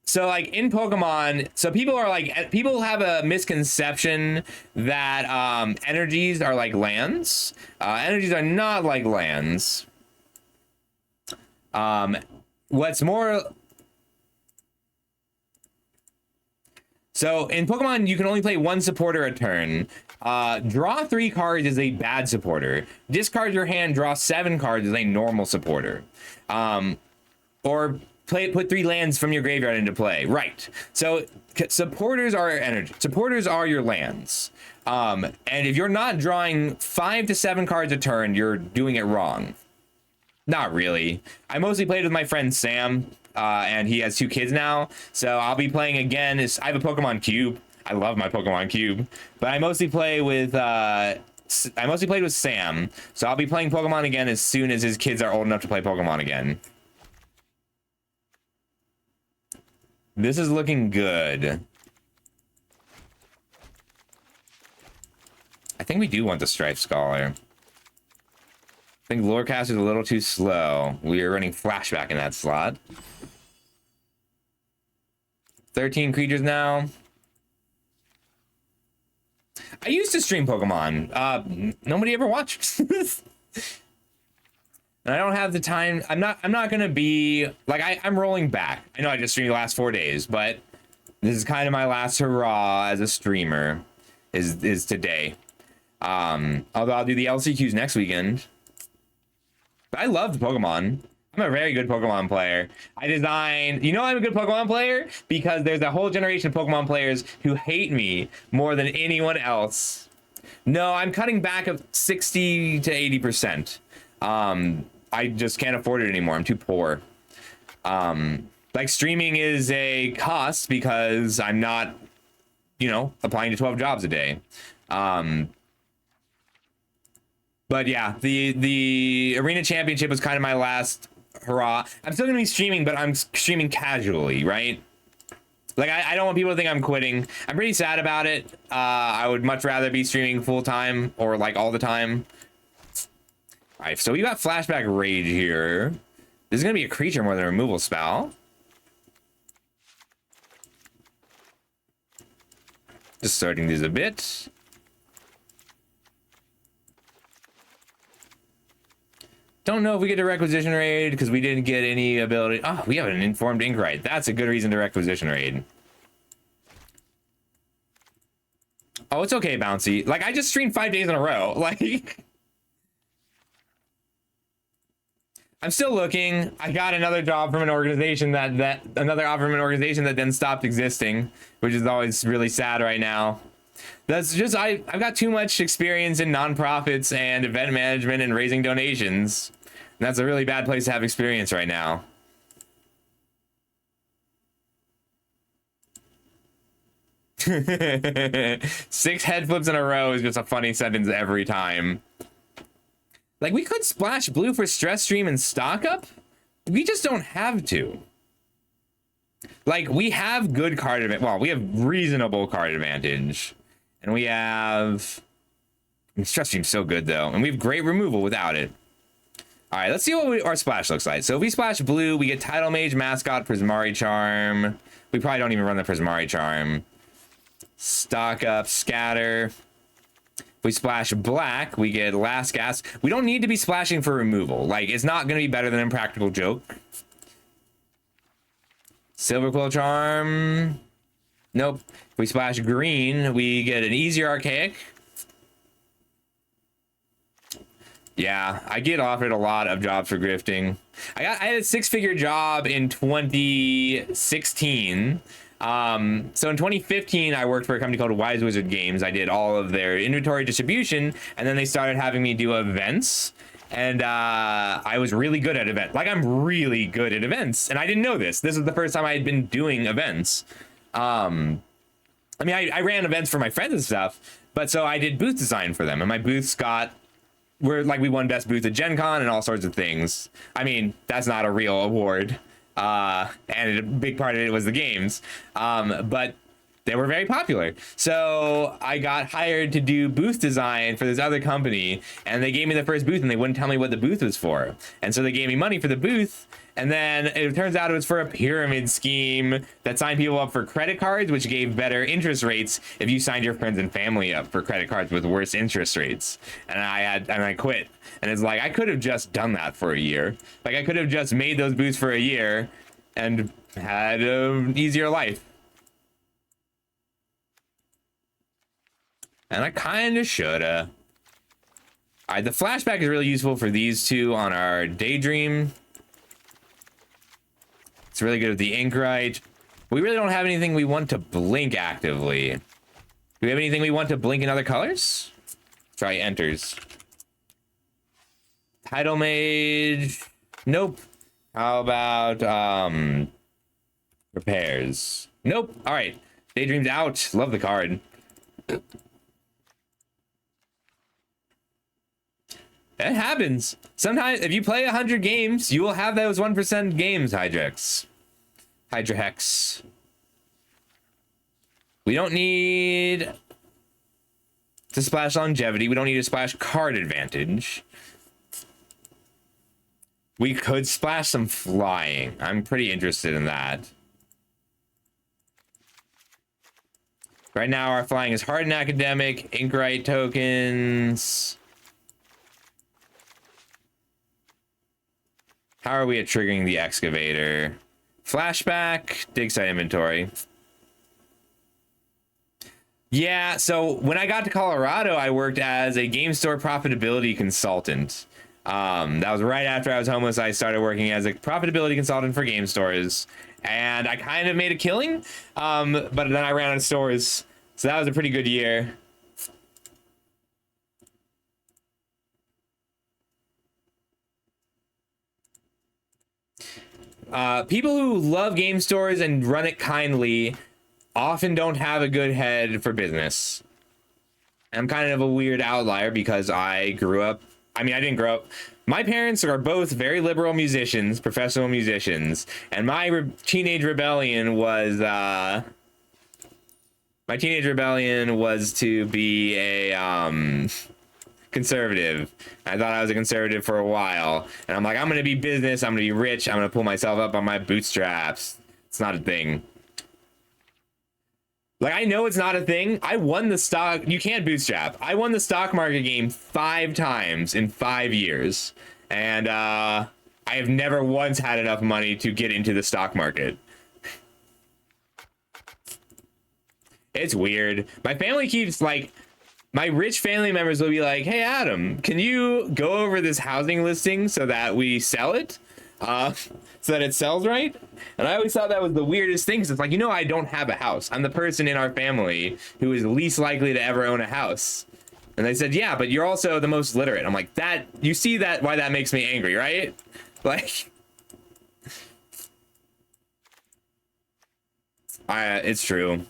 So like in Pokemon, so people have a misconception that energies are like lands. Energies are not like lands. What's more, so in Pokemon, you can only play 1 supporter a turn. Draw 3 cards is a bad supporter. Discard your hand, draw 7 cards is a normal supporter. Or put 3 lands from your graveyard into play. Right. So supporters are energy. Supporters are your lands. And if you're not drawing 5 to 7 cards a turn, you're doing it wrong. Not really. I mostly played with my friend Sam, and he has 2 kids now. So I'll be playing again. I have a Pokemon Cube. I love my Pokemon Cube, but I mostly play with I mostly played with Sam. So I'll be playing Pokemon again as soon as his kids are old enough to play Pokemon again. This is looking good. I think we do want the Strife Scholar. I think Lorecaster is a little too slow. We are running Flashback in that slot. 13 creatures now. I used to stream Pokemon. Nobody ever watched. And I don't have the time. I'm not gonna be like I'm rolling back. I know I just streamed the last 4 days, but this is kind of my last hurrah as a streamer. Is today. Although I'll do the LCQs next weekend. But I love Pokemon. I'm a very good Pokemon player. I'm a good Pokemon player because there's a whole generation of Pokemon players who hate me more than anyone else. No, I'm cutting back of 60 to 80%. I just can't afford it anymore. I'm too poor. Like streaming is a cost because I'm not, applying to 12 jobs a day. But yeah, the Arena Championship was kind of my last hurrah. I'm still gonna be streaming, but I'm streaming casually, right? Like I don't want people to think I'm quitting. I'm pretty sad about it. I would much rather be streaming full time or like all the time. All right, so we got Flashback Rage here. This is gonna be a creature more than a removal spell. Just sorting these a bit. Don't know if we get a requisition raid because we didn't get any ability. Oh, we have an informed ink right. That's a good reason to requisition raid. Oh, it's okay, Bouncy. Like, I just streamed 5 days in a row. Like, I'm still looking. I got another job from an organization another offer from an organization that then stopped existing, which is always really sad right now. That's just, I've got too much experience in nonprofits and event management and raising donations. And that's a really bad place to have experience right now. Six head flips in a row is just a funny sentence every time. Like, we could splash blue for stress stream and stock up. We just don't have to. Like, we have good card advantage. Well, we have reasonable card advantage. And we have... Stress stream's so good, though. And we have great removal without it. All right, let's see what our splash looks like. So if we splash blue, we get Tidal Mage, Mascot, Prismari Charm. We probably don't even run the Prismari Charm. Stock up, Scatter. If we splash black, we get Last Gas. We don't need to be splashing for removal. Like, it's not going to be better than Impractical Joke. Silver Quill Charm. Nope. If we splash green, we get an easier Archaic. Yeah, I get offered a lot of jobs for grifting. I had a 6-figure job in 2016. So in 2015, I worked for a company called Wise Wizard Games. I did all of their inventory distribution, and then they started having me do events. And I was really good at events. Like, I'm really good at events, and I didn't know this. This is the first time I had been doing events. I mean, I ran events for my friends and stuff, but so I did booth design for them, and my booths we won best booth at Gen Con and all sorts of things. I mean, that's not a real award. And a big part of it was the games. But they were very popular. So I got hired to do booth design for this other company, and they gave me the first booth and they wouldn't tell me what the booth was for. And so they gave me money for the booth. And then it turns out it was for a pyramid scheme that signed people up for credit cards, which gave better interest rates if you signed your friends and family up for credit cards with worse interest rates. And I quit. And it's like, I could have just done that for a year. Like, I could have just made those booths for a year and had an easier life. And I kind of shoulda. All right, the flashback is really useful for these two on our Daydream. It's really good with the Inkright. We really don't have anything we want to blink actively. Do we have anything we want to blink in other colors? Try Enters. Tidal Mage. Nope. How about Repairs? Nope. All right. Daydream's out. Love the card. That happens. Sometimes, if you play 100 games, you will have those 1% games, Hydrex. Hydrahex. We don't need to splash longevity. We don't need to splash card advantage. We could splash some flying. I'm pretty interested in that. Right now, our flying is hard and academic, Inkright tokens. How are we at triggering the excavator? Flashback, dig site inventory. Yeah, so when I got to Colorado, I worked as a game store profitability consultant. That was right after I was homeless. I started working as a profitability consultant for game stores, and I kind of made a killing, but then I ran out of stores, so that was a pretty good year. People who love game stores and run it kindly often don't have a good head for business. I'm kind of a weird outlier because I grew up, I mean, I didn't grow up. My parents are both very liberal musicians, professional musicians, and my teenage rebellion was, to be a, conservative. I thought I was a conservative for a while, and I'm like, I'm gonna be business, I'm gonna be rich, I'm gonna pull myself up on my bootstraps. It's not a thing. Like, I know it's not a thing. I won the stock, you can't bootstrap. I won the stock market game 5 times in 5 years, And I have never once had enough money to get into the stock market. It's weird. My family keeps like, my rich family members will be like, hey, Adam, can you go over this housing listing so that we sell it? So that it sells right? And I always thought that was the weirdest thing. 'Cause it's like, you know, I don't have a house. I'm the person in our family who is least likely to ever own a house. And they said, yeah, but you're also the most literate. I'm like, that, you see that, why that makes me angry, right? Like, it's true.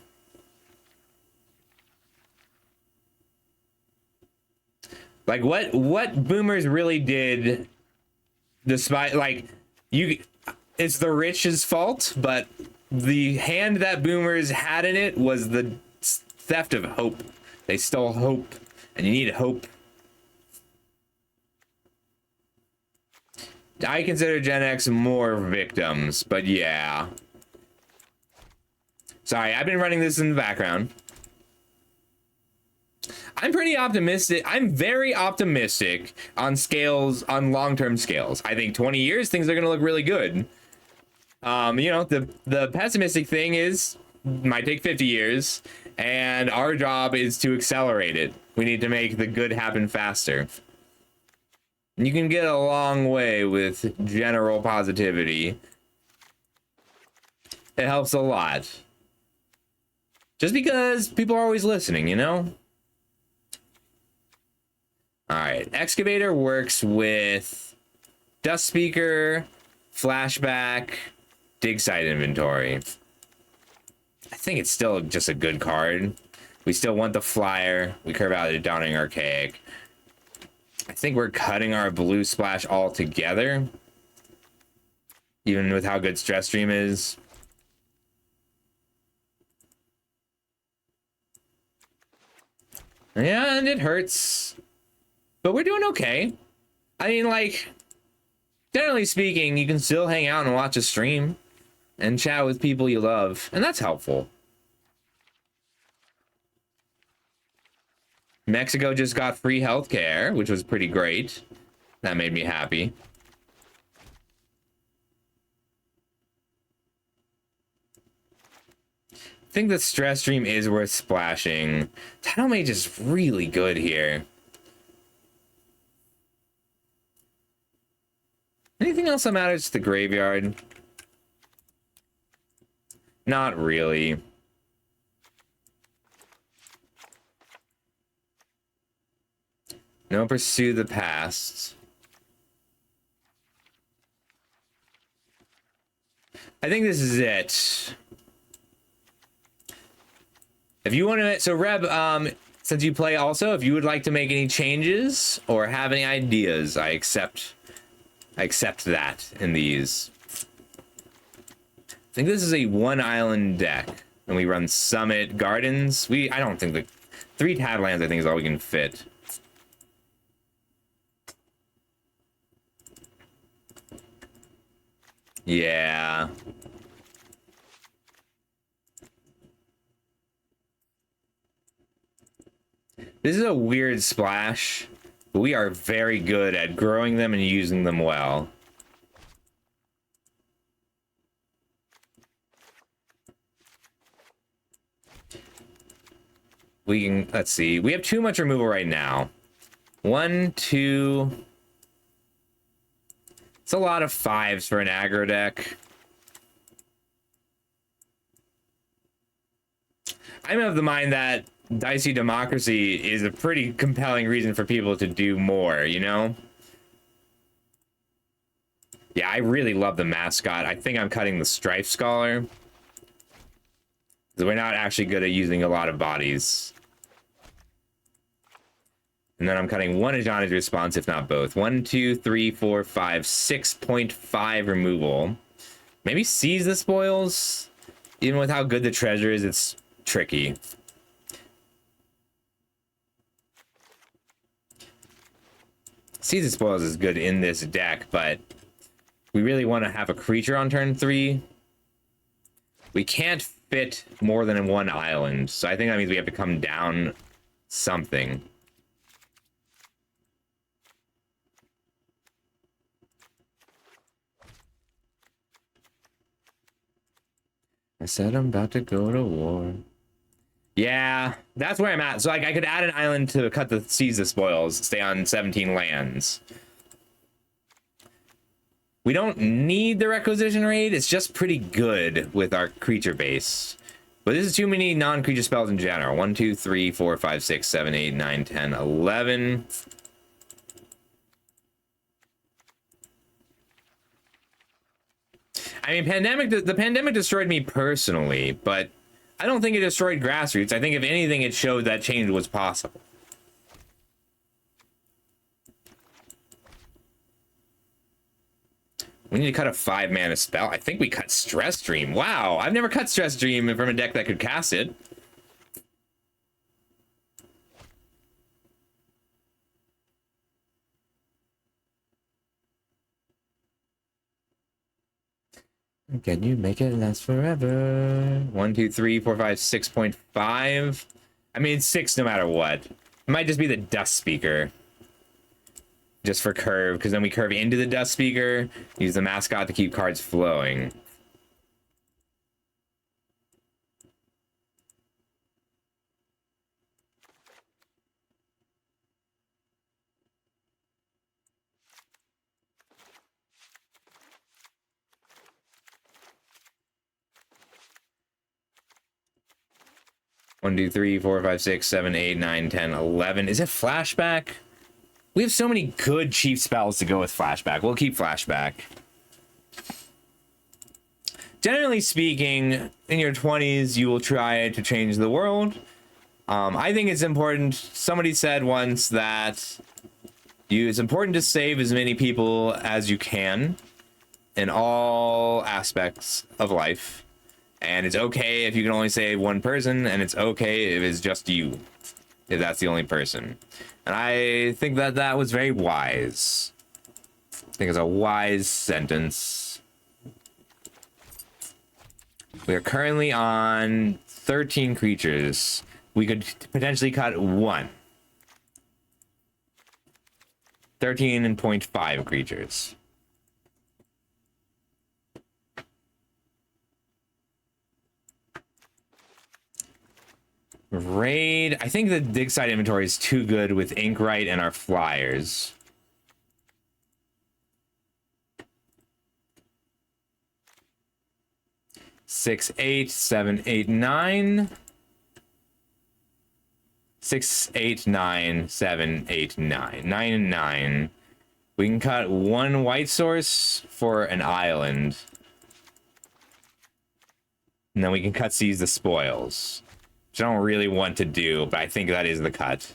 Like, what boomers really did, despite, like, it's the rich's fault, but the hand that boomers had in it was the theft of hope. They stole hope, and you need hope. I consider Gen X more victims, but yeah. Sorry, I've been running this in the background. I'm pretty optimistic. I'm very optimistic on scales, on long-term scales. I think 20 years, things are going to look really good. You know, the pessimistic thing is, might take 50 years, and our job is to accelerate it. We need to make the good happen faster. You can get a long way with general positivity. It helps a lot. Just because people are always listening, you know? Alright, Excavator works with Dust Speaker, Flashback, Dig Site Inventory. I think it's still just a good card. We still want the Flyer. We curve out the Dawning Archaic. I think we're cutting our Blue Splash altogether. Even with how good Stress Stream is. Yeah, and it hurts. But we're doing okay. I mean, like, generally speaking, you can still hang out and watch a stream and chat with people you love, and that's helpful. Mexico just got free healthcare, which was pretty great. That made me happy. I think the Stress Stream is worth splashing. Tidal Mage is really good here. Anything else that matters to the graveyard? Not really. No Pursue the Past. I think this is it. If you want to, so Reb, since you play also, if you would like to make any changes or have any ideas, I accept that in these. I think this is a one island deck, and we run Summit Gardens. I don't think the 3 Tadlands I think is all we can fit. Yeah. This is a weird splash, but we are very good at growing them and using them well. We can, let's see, we have too much removal right now. 1, 2. It's a lot of 5s for an aggro deck. I'm of the mind that Dicey Democracy is a pretty compelling reason for people to do more, you know? Yeah, I really love the mascot. I think I'm cutting the Strife Scholar. Because we're not actually good at using a lot of bodies. And then I'm cutting 1 Ajani's response, if not both. 1, 2, 3, 4, 5, 6.5 removal. Maybe seize the spoils? Even with how good the treasure is, it's tricky. Seize the spoils is good in this deck, but we really want to have a creature on turn 3. We can't fit more than 1 island, so I think that means we have to come down something. I said I'm about to go to war. Yeah, that's where I'm at. So like I could add an island to seize the spoils, stay on 17 lands. We don't need the requisition raid. It's just pretty good with our creature base. But this is too many non-creature spells in general. 1, 2, 3, 4, 5, 6, 7, 8, 9, 10, 11. I mean, the pandemic destroyed me personally, but I don't think it destroyed grassroots. I think if anything, it showed that change was possible. We need to cut a 5-mana spell. I think we cut Stress Dream. Wow, I've never cut Stress Dream from a deck that could cast it. Can you make it last forever? 1, 2, 3, 4, 5, 6.5. I mean, it's 6 no matter what. It might just be the Dust Speaker. Just for curve, because then we curve into the Dust Speaker, use the mascot to keep cards flowing. One, 2, 3, 4, 5, 6, 7, 8, 9, 10, 11. Is it flashback? We have so many good chief spells to go with flashback. We'll keep flashback. Generally speaking, in your 20s, you will try to change the world. I think it's important. Somebody said once that it's important to save as many people as you can in all aspects of life. And it's okay if you can only save one person, and it's okay if it's just you, if that's the only person. And I think that that was very wise. I think it's a wise sentence. We are currently on 13 creatures. We could potentially cut 1. 13.5 creatures. Raid. I think the dig site inventory is too good with Inkwright and our flyers. Six, 8, 7, 8, 9. 6, 8, 9, 7, 8, 9. 9 and 9. We can cut 1 white source for an island. And then we can cut seize the spoils. Which I don't really want to do, but I think that is the cut.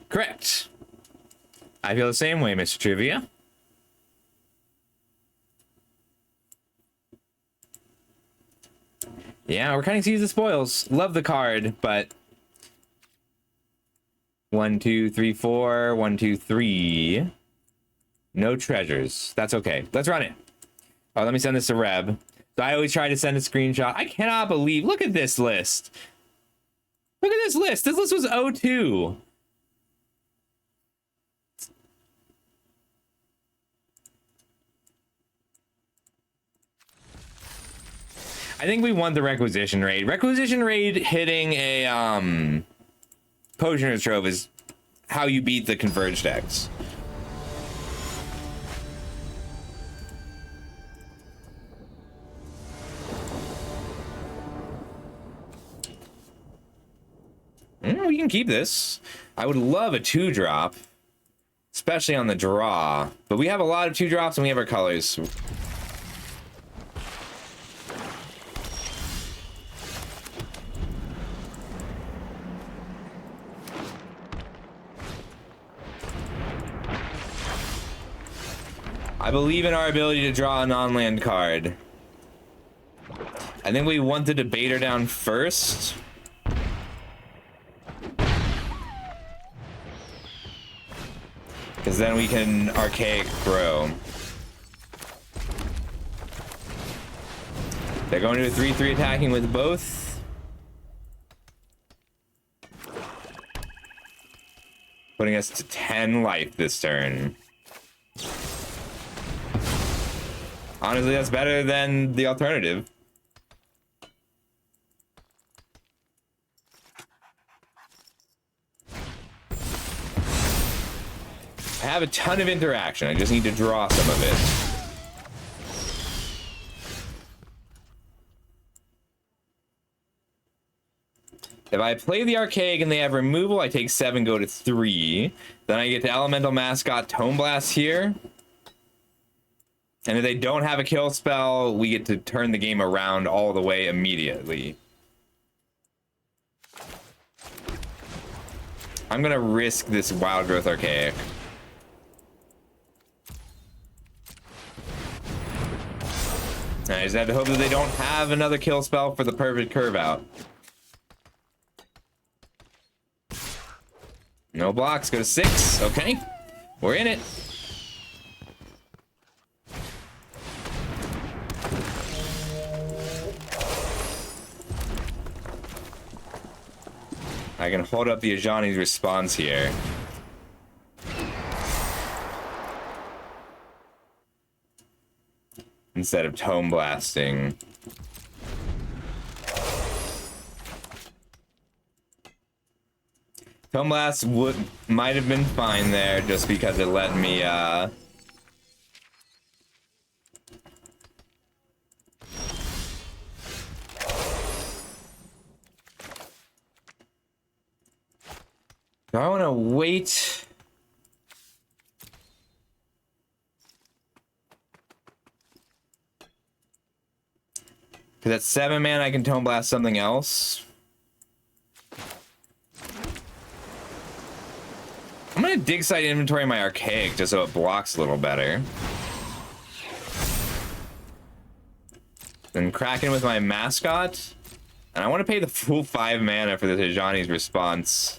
Correct. I feel the same way, Mr. Trivia. Yeah, we're cutting seize the spoils. Love the card, but 1, 2, 3, 4. 1, 2, 3. No treasures. That's okay. Let's run it. Oh, let me send this to Reb. So I always try to send a screenshot. I cannot believe. Look at this list. Look at this list. This list was 02. I think we won the requisition raid. Requisition raid hitting a Potioner's Trove is how you beat the converged decks. We can keep this. I would love a 2-drop, especially on the draw. But we have a lot of 2-drops and we have our colors. I believe in our ability to draw a non-land card. I think we want the debater down first. Because then we can Archaic Throw. They're going to a 3/3 attacking with both. Putting us to 10 life this turn. Honestly, that's better than the alternative. I have a ton of interaction. I just need to draw some of it. If I play the Archaic and they have removal, I take 7, go to 3. Then I get the Elemental Mascot Tome Blast here. And if they don't have a kill spell, we get to turn the game around all the way immediately. I'm gonna risk this Wild Growth Archaic. I just have to hope that they don't have another kill spell for the perfect curve out. No blocks, go to 6. Okay, we're in it. I can hold up the Ajani's response here. Instead of Tome Blasting. Tome Blast might have been fine there just because it let me do I want to wait? Because at 7 mana I can Tome Blast something else. I'm gonna dig site inventory my Archaic just so it blocks a little better. Then crack in with my Mascot. And I want to pay the full 5 mana for the Ajani's response.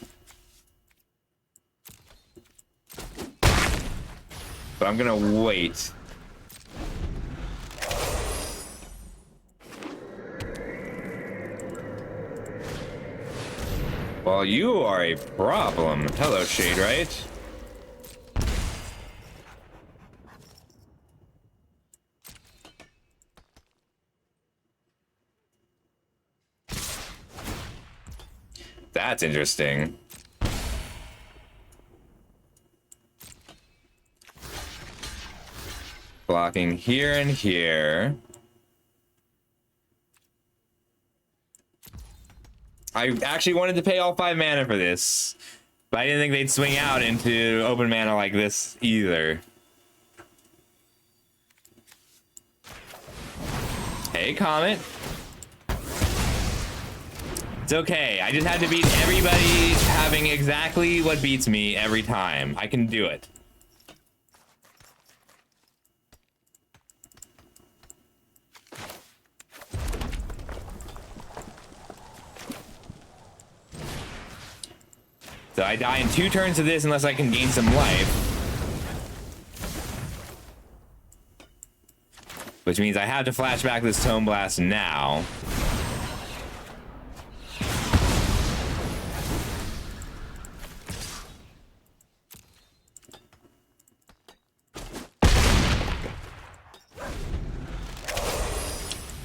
But I'm gonna wait. Well, you are a problem. Hello, Shade, right? That's interesting. Blocking here and here. I actually wanted to pay all 5 mana for this, but I didn't think they'd swing out into open mana like this either. Hey, Comet. It's okay. I just had to beat everybody having exactly what beats me every time. I can do it. So I die in 2 turns to this unless I can gain some life. Which means I have to flash back this Tome Blast now.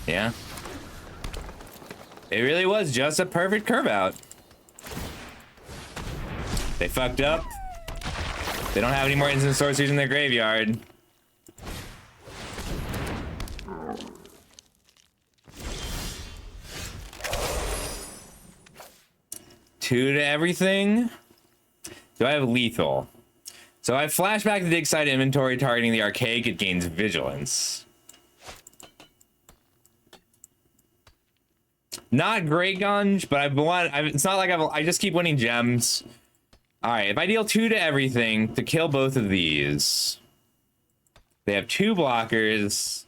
Yeah. It really was just a perfect curve out. They fucked up. They don't have any more instant sorceries in their graveyard. Two to everything. Do I have lethal? So I flash back to dig site inventory targeting the Archaic. It gains vigilance. Not great Gunge, but it's not like I just keep winning gems. All right, if I deal 2 to everything to kill both of these, they have 2 blockers.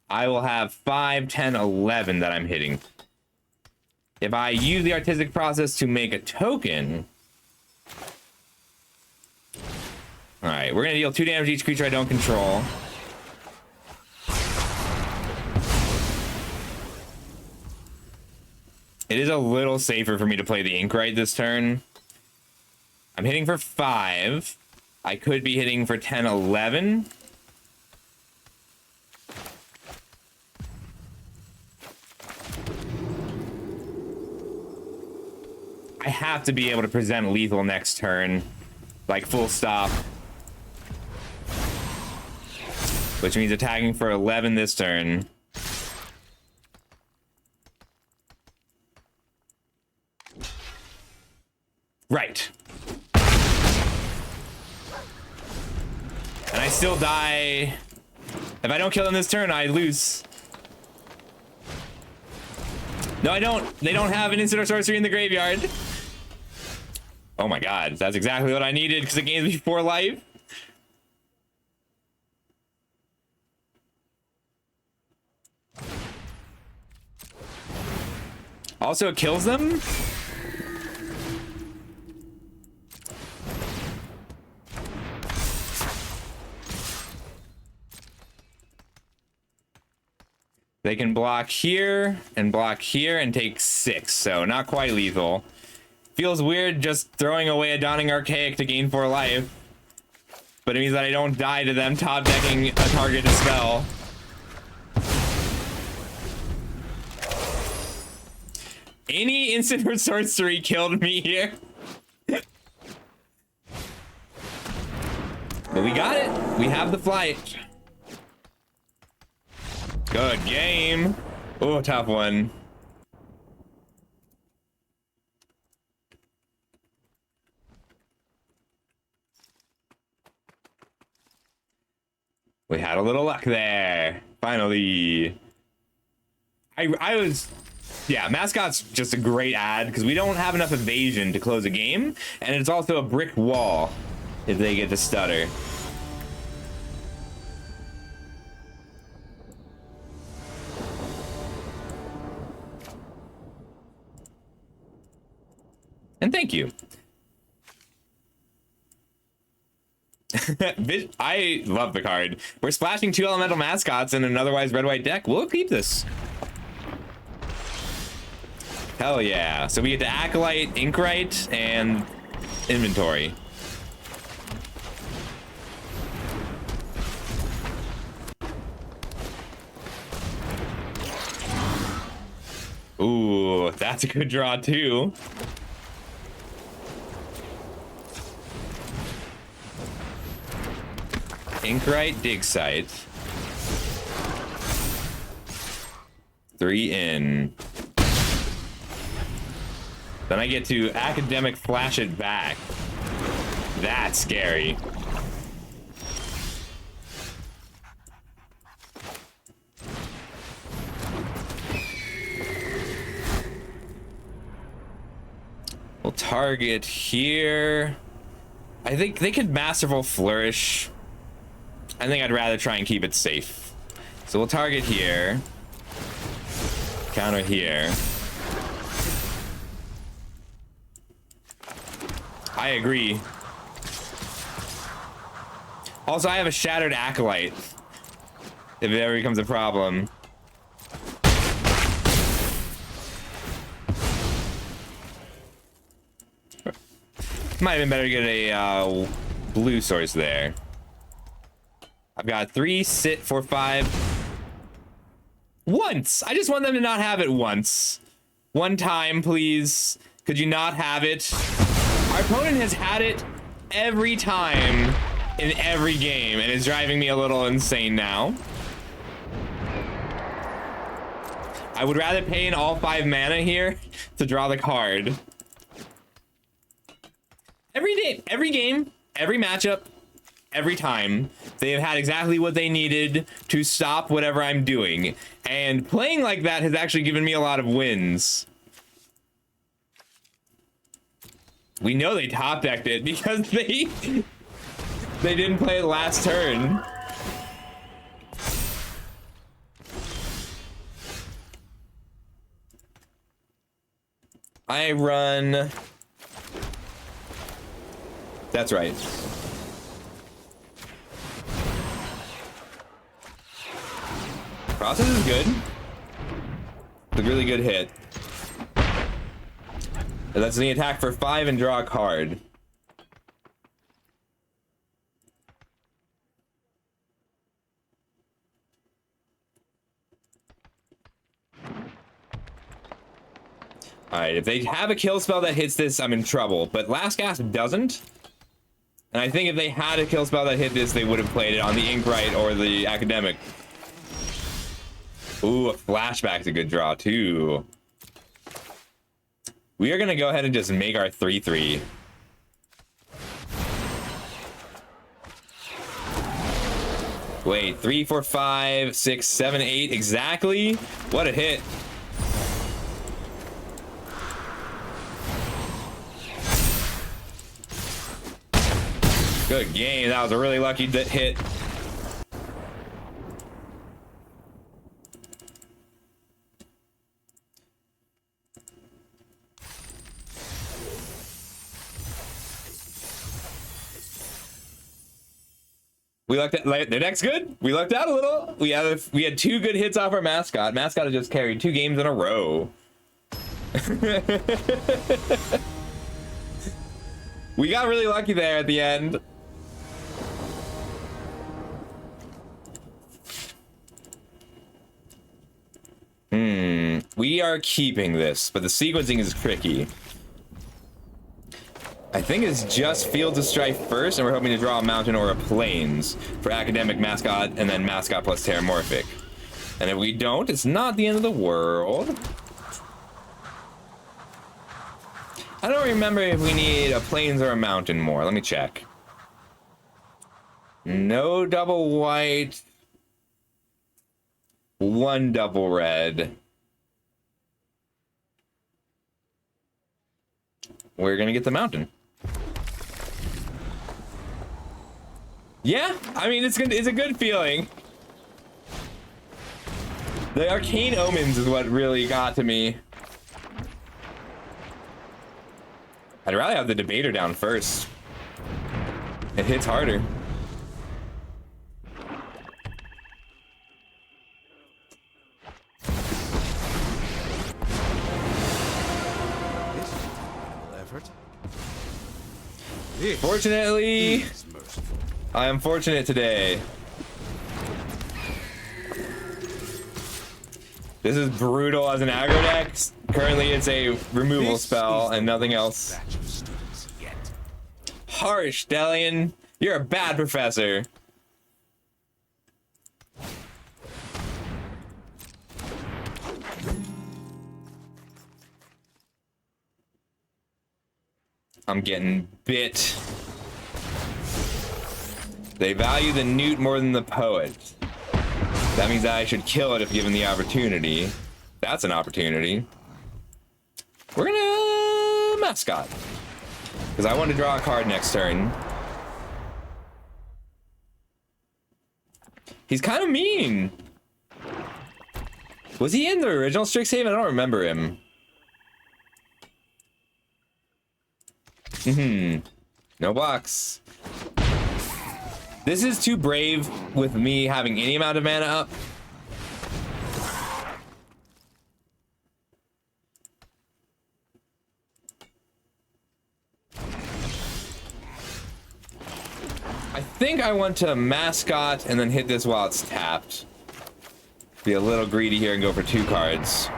I will have 5, 10, 11 that I'm hitting. If I use the artistic process to make a token. All right, we're gonna deal 2 damage to each creature I don't control. It is a little safer for me to play the Inkrite this turn. I'm hitting for 5. I could be hitting for 10, 11. I have to be able to present lethal next turn. Like, full stop. Which means attacking for 11 this turn. Right. And I still die. If I don't kill him this turn, I lose. No, I don't. They don't have an instant or sorcery in the graveyard. Oh my god, that's exactly what I needed because it gains me 4 life. Also, it kills them. They can block here and take 6, so not quite lethal. Feels weird just throwing away a Dawning Archaic to gain 4 life. But it means that I don't die to them top decking a targeted spell. Any instant or sorcery killed me here. But we got it. We have the flight. Good game. Oh, tough one. We had a little luck there. Finally. I was... Yeah, Mascot's just a great ad because we don't have enough evasion to close a game. And it's also a brick wall if they get to stutter. And thank you. I love the card. We're splashing 2 elemental mascots in an otherwise red-white deck. We'll keep this. Hell yeah. So we get to Acolyte, Inkwrite, and Inventory. Ooh, that's a good draw too. Inkwrite, Dig Site. 3 in. Then I get to Academic Flash it back. That's scary. We'll target here. I think they could Masterful Flourish. I think I'd rather try and keep it safe. So we'll target here. Counter here. I agree. Also, I have a Shattered Acolyte. If it ever becomes a problem. Might have been better to get a blue source there. I've got 3, sit for 5. Once! I just want them to not have it once. One time, please. Could you not have it? Our opponent has had it every time in every game, and it's driving me a little insane now. I would rather pay in all 5 mana here to draw the card. Every day, every game, every matchup, every time, they have had exactly what they needed to stop whatever I'm doing. And playing like that has actually given me a lot of wins. We know they top decked it because they didn't play it last turn. I run... That's right. Process is good. It's a really good hit. And that's the attack for 5 and draw a card. All right, if they have a kill spell that hits this, I'm in trouble. But Last Gasp doesn't. And I think if they had a kill spell that hit this, they would have played it on the Inkwright or the Academic. Ooh, a Flashback's a good draw, too. We are going to go ahead and just make our 3-3. Wait, 3, 4, 5, 6, 7, 8, exactly? What a hit. Good game. That was a really lucky hit. We lucked out. The deck's good. We lucked out a little. We had 2 good hits off our mascot. Mascot has just carried 2 games in a row. We got really lucky there at the end. We are keeping this, but the sequencing is tricky. I think it's just Fields of Strife first, and we're hoping to draw a mountain or a plains for Academic, Mascot, and then Mascot plus Terramorphic. And if we don't, it's not the end of the world. I don't remember if we need a plains or a mountain more. Let me check. No double white. 1 double red. We're gonna get the mountain. Yeah, I mean it's a good feeling. The Arcane Omens is what really got to me. I'd rather have the Debater down first. It hits harder. Fortunately, I am fortunate today. This is brutal as an aggro deck. Currently, it's a removal spell and nothing else. Harsh, Delian. You're a bad professor. I'm getting bit. They value the newt more than the poet. That means that I should kill it if given the opportunity. That's an opportunity. We're gonna mascot. Because I want to draw a card next turn. He's kind of mean. Was he in the original Strixhaven? I don't remember him. No blocks. This is too brave with me having any amount of mana up. I think I want to mascot and then hit this while it's tapped. Be a little greedy here and go for 2 cards.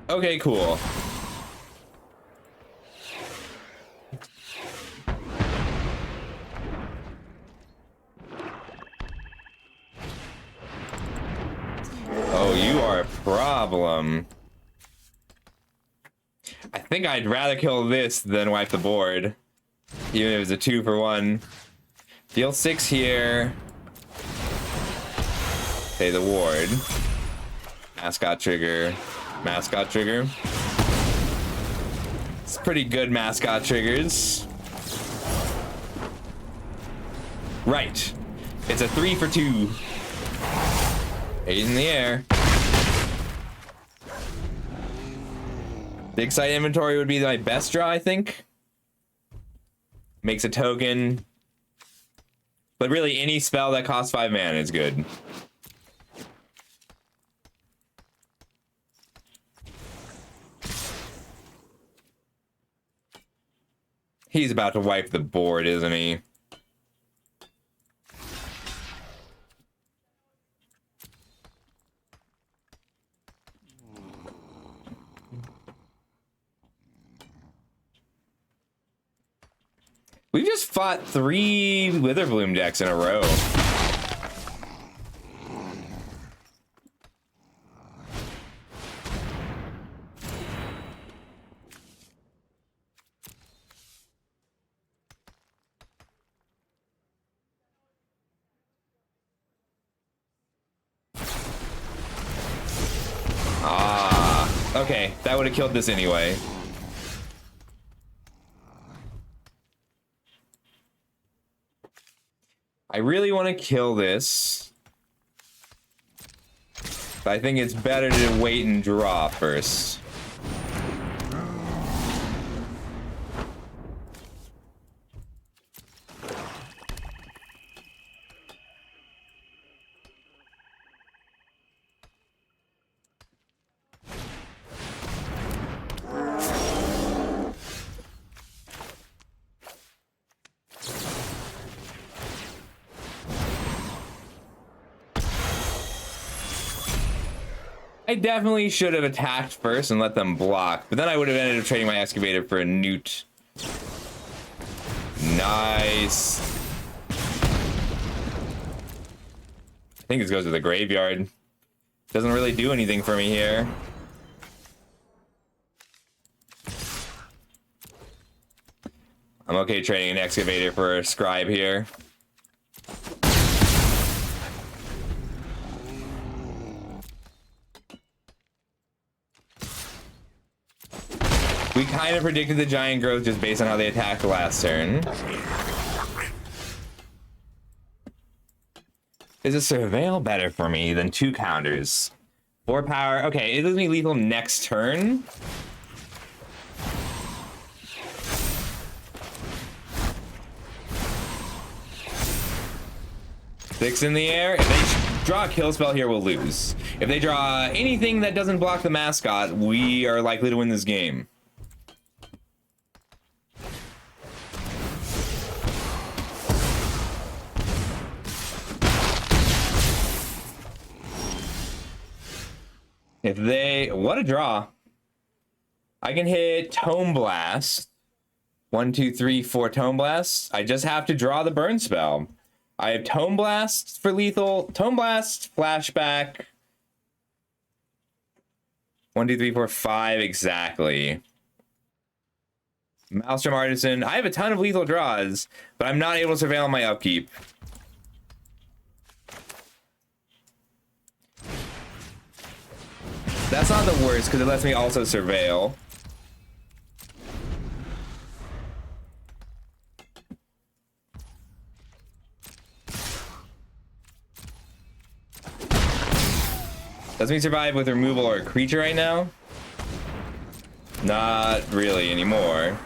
Okay, cool. Oh, you are a problem. I think I'd rather kill this than wipe the board. Even if it's a 2-for-1. Deal 6 here. Pay the ward. Mascot trigger. Mascot trigger. It's pretty good mascot triggers. Right. It's a 3-for-2. 8 in the air. Big Sight Inventory would be my best draw, I think. Makes a token. But really, any spell that costs 5 mana is good. He's about to wipe the board, isn't he? We've just fought 3 Witherbloom decks in a row. Okay, that would have killed this anyway. I really want to kill this, but I think it's better to wait and draw first. I definitely should have attacked first and let them block, but then I would have ended up trading my excavator for a newt. Nice. I think this goes to the graveyard. Doesn't really do anything for me here. I'm okay trading an excavator for a scribe here. We kind of predicted the giant growth just based on how they attacked last turn. Is a surveil better for me than 2 counters? 4 power. Okay, it gives me lethal next turn. Six in the air. If they draw a kill spell here, we'll lose. If they draw anything that doesn't block the mascot, we are likely to win this game. If they... What a draw. I can hit Tome Blast. 1, 2, 3, 4 Tome Blasts. I just have to draw the burn spell. I have Tome Blast for lethal. Tome Blast, Flashback. 1, 2, 3, 4, 5 exactly. Maelstrom Artisan. I have a ton of lethal draws, but I'm not able to surveil on my upkeep. That's not the worst, because it lets me also surveil. Does me survive with removal or a creature right now? Not really anymore.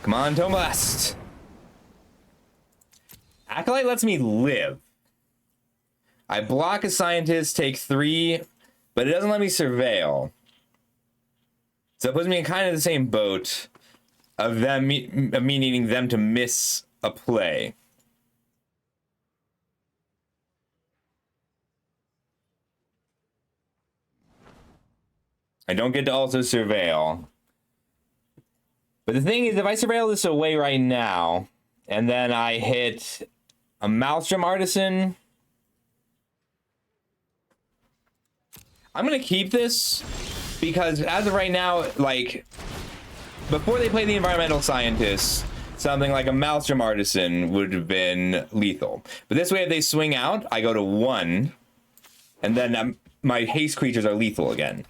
Come on, Tome Blast. Acolyte lets me live. I block a scientist, take 3, but it doesn't let me surveil. So it puts me in kind of the same boat of them, me needing them to miss a play. I don't get to also surveil. But the thing is, if I surveil this away right now, and then I hit a Maelstrom Artisan, I'm gonna keep this because as of right now, like, before they play the environmental scientists, something like a Maelstrom Artisan would have been lethal. But this way, if they swing out, I go to 1, and then my haste creatures are lethal again.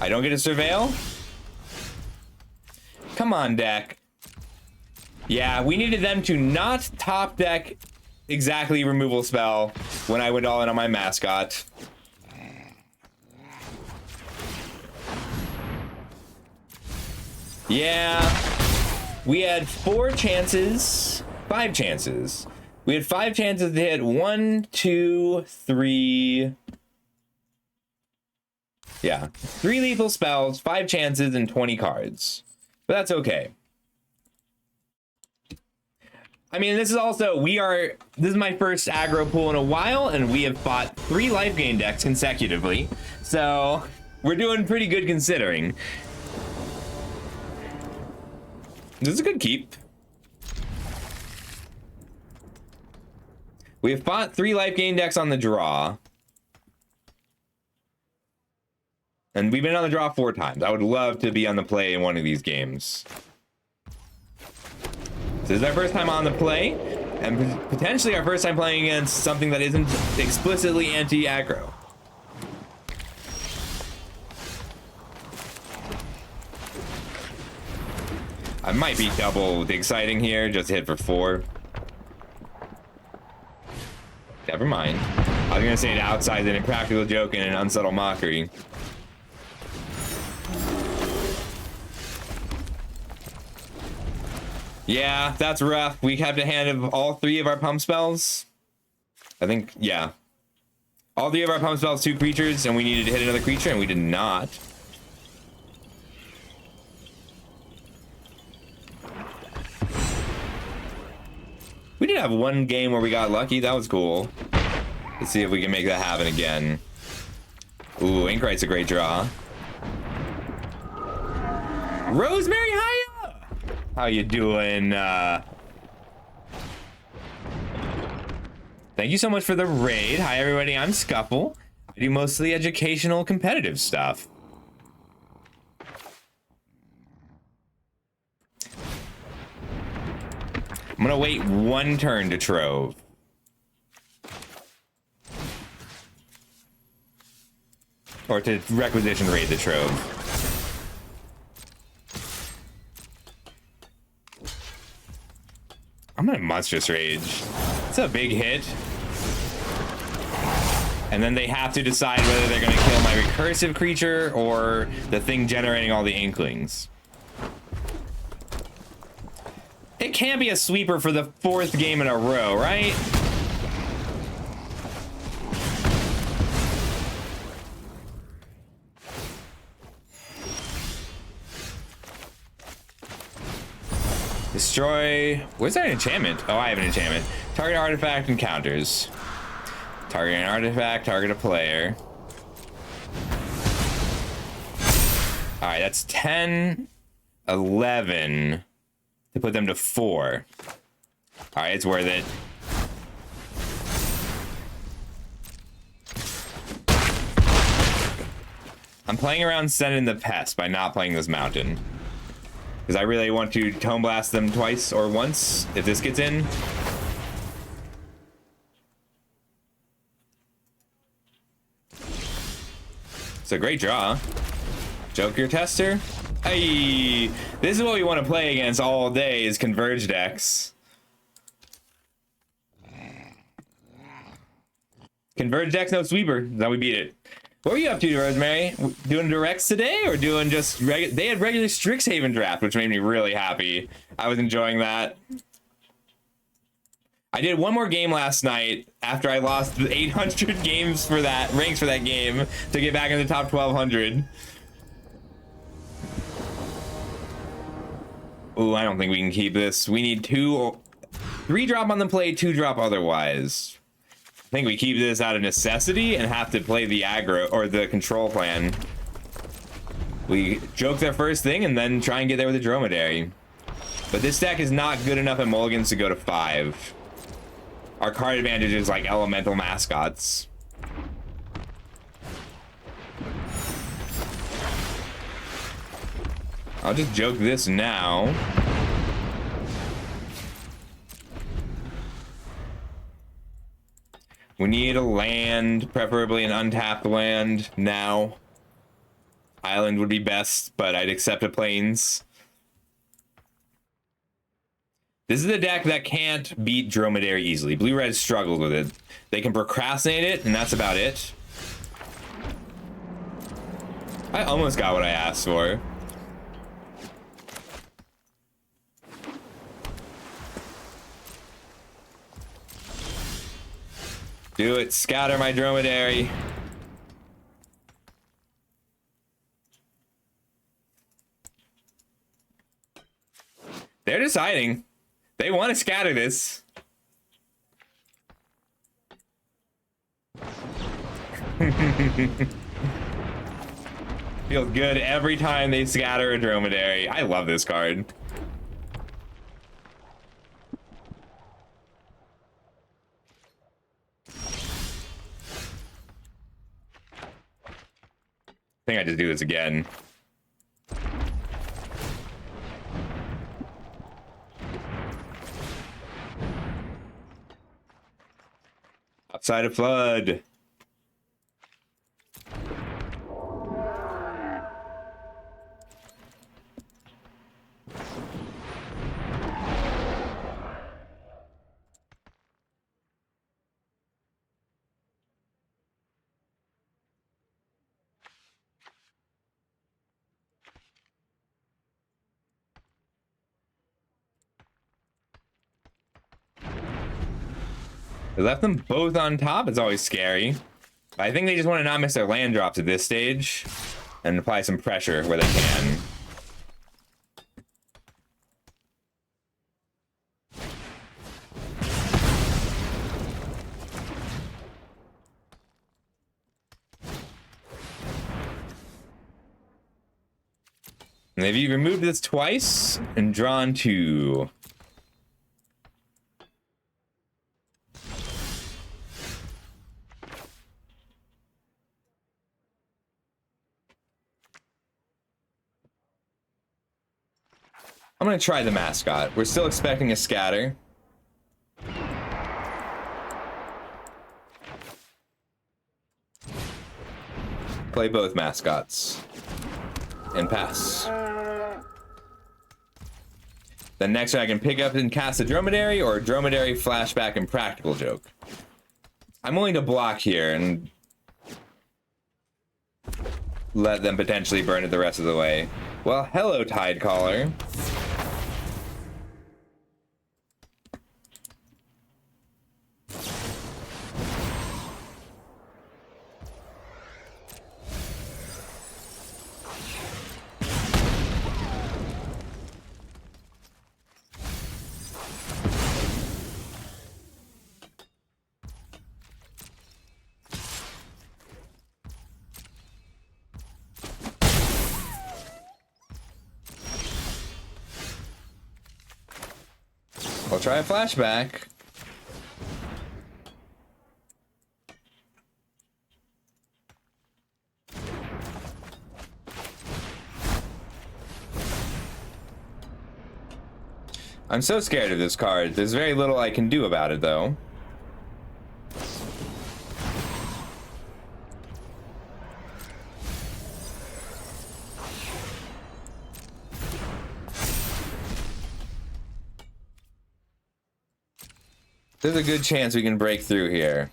I don't get to surveil? Come on, deck. Yeah, we needed them to not top deck exactly removal spell when I went all in on my mascot. Yeah. We had 5 chances. We had 5 chances to hit 1, 2, 3. Yeah, 3 lethal spells, 5 chances, and 20 cards. But that's okay. I mean, this is also, this is my first aggro pool in a while, and we have fought 3 life gain decks consecutively. So, we're doing pretty good considering. This is a good keep. We have fought 3 life gain decks on the draw. And we've been on the draw 4 times. I would love to be on the play in one of these games. This is our first time on the play, and potentially our first time playing against something that isn't explicitly anti-aggro. I might be double exciting here, just hit for 4. Never mind. I was gonna say it outside an impractical joke and an unsubtle mockery. Yeah, that's rough. We have to hand all 3 of our pump spells. I think, yeah. All 3 of our pump spells, 2 creatures, and we needed to hit another creature, and we did not. We did have 1 game where we got lucky. That was cool. Let's see if we can make that happen again. Ooh, Inkright's a great draw. Rosemary, hiya! How you doing? Thank you so much for the raid. Hi, everybody. I'm Scuffle. I do mostly educational, competitive stuff. I'm gonna wait 1 turn to Trove. Or to requisition raid the Trove. I'm gonna Monstrous Rage. It's a big hit. And then they have to decide whether they're gonna kill my recursive creature or the thing generating all the Inklings. It can't be a sweeper for the 4th game in a row, right? Destroy. Where's that enchantment? Oh, I have an enchantment. Target artifact and counters. Target an artifact, target a player. Alright, that's 10, 11 to put them to 4. Alright, it's worth it. I'm playing around sending the pest by not playing this mountain. Because I really want to Tome Blast them twice or once if this gets in. It's a great draw. Joker Tester. Hey, this is what we want to play against all day is Converge decks. Converge decks, no sweeper. Now we beat it. What were you up to, Rosemary? Doing directs today or doing just they had regular Strixhaven draft, which made me really happy. I was enjoying that. I did 1 more game last night after I lost 800 games for that ranks for that game to get back in the top 1200. Ooh, I don't think we can keep this. We need 3 drop on the play, 2 drop otherwise. I think we keep this out of necessity and have to play the aggro or the control plan. We joke their first thing and then try and get there with a dromedary. But this deck is not good enough at mulligans to go to 5. Our card advantage is like elemental mascots. I'll just joke this now. We need a land, preferably an untapped land now. Island would be best, but I'd accept a plains. This is a deck that can't beat Dromedary easily. Blue-Red struggled with it. They can procrastinate it, and that's about it. I almost got what I asked for. Do it. Scatter my dromedary. They're deciding. They want to scatter this. Feels good every time they scatter a dromedary. I love this card. I think I just do this again. Outside of flood. They left them both on top. It's always scary. I think they just want to not miss their land drops at this stage and apply some pressure where they can. And they've removed this twice and drawn 2. I'm gonna try the mascot. We're still expecting a scatter. Play both mascots. And pass. Then next I can pick up and cast a dromedary or a dromedary flashback and practical joke. I'm willing to block here and let them potentially burn it the rest of the way. Well, hello, Tide Caller. I'll try a flashback. I'm so scared of this card. There's very little I can do about it, though. There's a good chance we can break through here.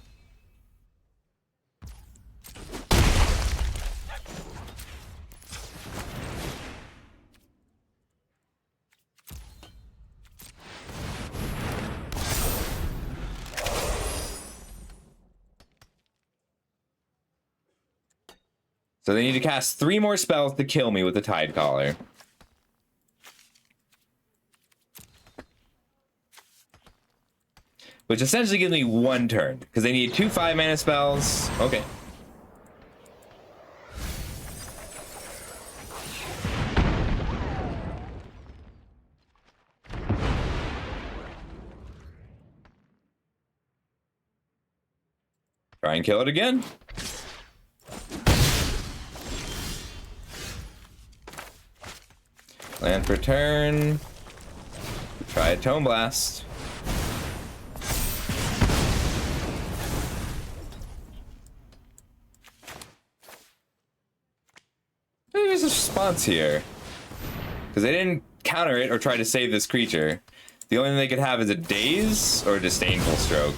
So they need to cast 3 more spells to kill me with the Tide Caller. Which essentially gives me 1 turn, because they need 2 5-mana spells. Okay. Try and kill it again. Land for turn. Try a Tome Blast. There's a response here. Because they didn't counter it or try to save this creature. The only thing they could have is a Daze or a Disdainful Stroke.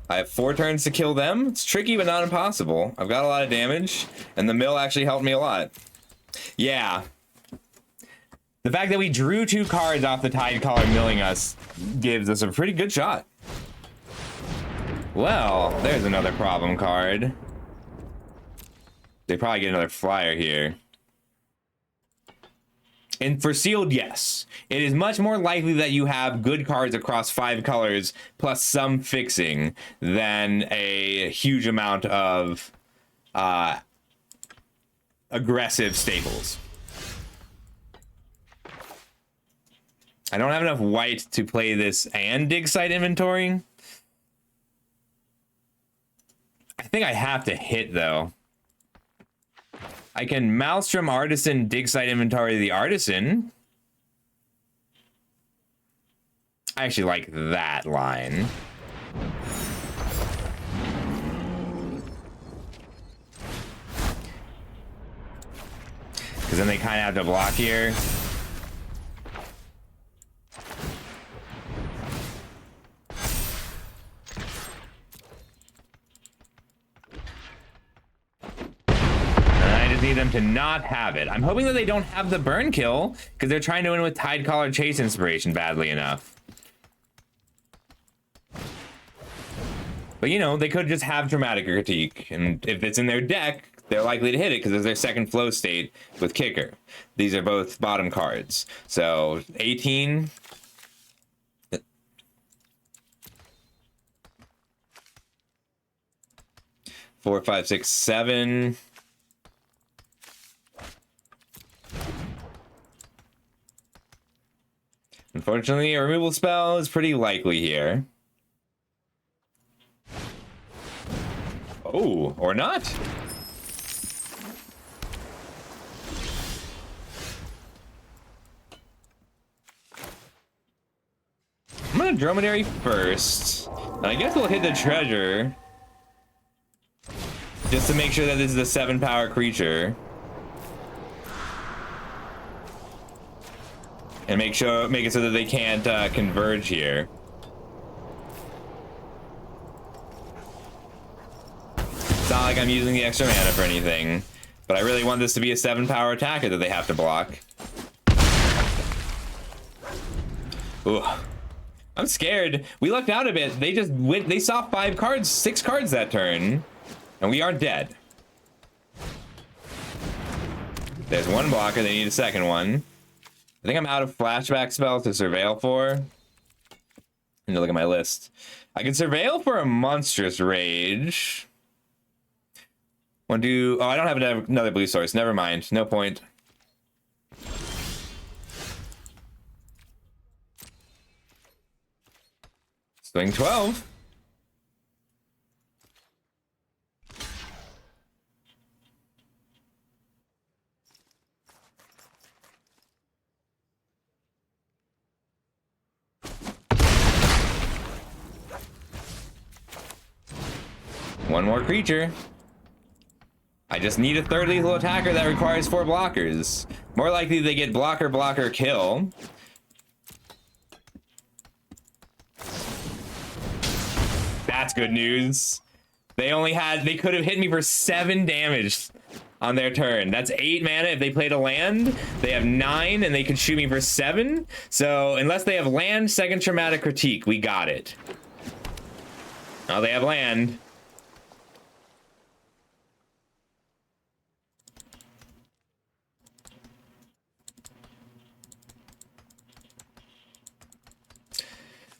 I have 4 turns to kill them. It's tricky, but not impossible. I've got a lot of damage, and the mill actually helped me a lot. Yeah. The fact that we drew 2 cards off the Tide Caller milling us gives us a pretty good shot. Well, there's another problem card. They probably get another flyer here. And for sealed, yes. It is much more likely that you have good cards across 5 colors plus some fixing than a huge amount of aggressive staples. I don't have enough white to play this and dig site inventory. I think I have to hit, though. I can Maelstrom Artisan, dig site inventory the Artisan. I actually like that line. Because then they kind of have to block here. Need them to not have it. I'm hoping that they don't have the burn kill because they're trying to win with Tide Caller Chase Inspiration badly enough. But you know, they could just have Dramatic Critique, and if it's in their deck, they're likely to hit it because it's their second flow state with Kicker. These are both bottom cards. So 18. 4, 5, 6, 7. Unfortunately, a removal spell is pretty likely here. Oh, or not. I'm gonna Dromedary first. And I guess we'll hit the treasure. Just to make sure that this is a 7-power creature. And make it so that they can't converge here. It's not like I'm using the extra mana for anything, but I really want this to be a 7-power attacker that they have to block. Ooh. I'm scared. We lucked out a bit. They saw 5 cards, 6 cards that turn, and we aren't dead. There's one blocker, they need a second one. I think I'm out of flashback spells to surveil for. I need to look at my list. I can surveil for a monstrous rage. Want to do... Oh, I don't have another blue source. Never mind. No point. Swing 12. One more creature. I just need a 3rd lethal attacker that requires 4 blockers. More likely they get blocker, blocker, kill. That's good news. They could have hit me for 7 damage on their turn. That's 8 mana. If they played a land, they have 9 and they could shoot me for 7. So unless they have land, second Traumatic Critique, we got it. Oh, they have land.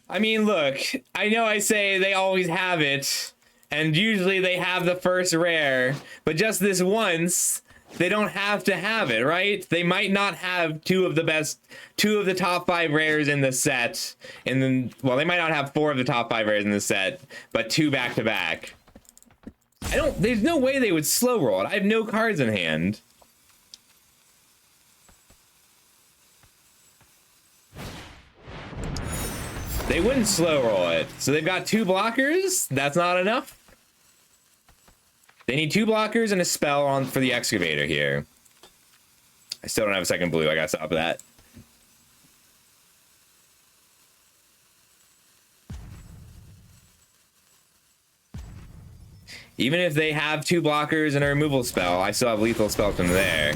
I mean, look, I know I say they always have it, and usually they have the first rare, but just this once, they don't have to have it, right? They might not have 2 of the top 5 rares in the set, and then, well, they might not have 4 of the top 5 rares in the set, but 2 back to back. There's no way they would slow roll it. I have no cards in hand. They wouldn't slow roll it. So they've got 2 blockers. That's not enough. They need 2 blockers and a spell for the excavator here. I still don't have a second blue. I gotta stop that. Even if they have 2 blockers and a removal spell, I still have lethal spell from there.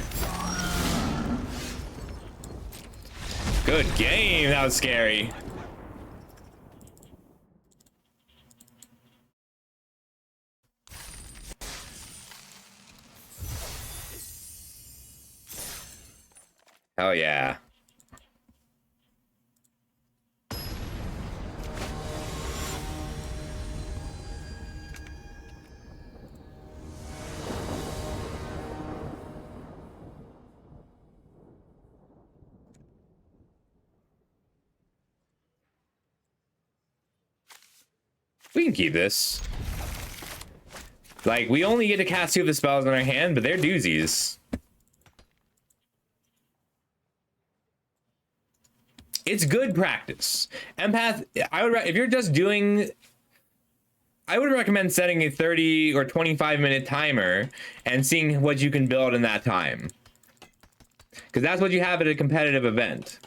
Good game. That was scary. Hell yeah. We can keep this. Like, we only get to cast 2 of the spells in our hand, but they're doozies. It's good practice. Empath, if you're just doing, I would recommend setting a 30 or 25-minute timer and seeing what you can build in that time. Because that's what you have at a competitive event.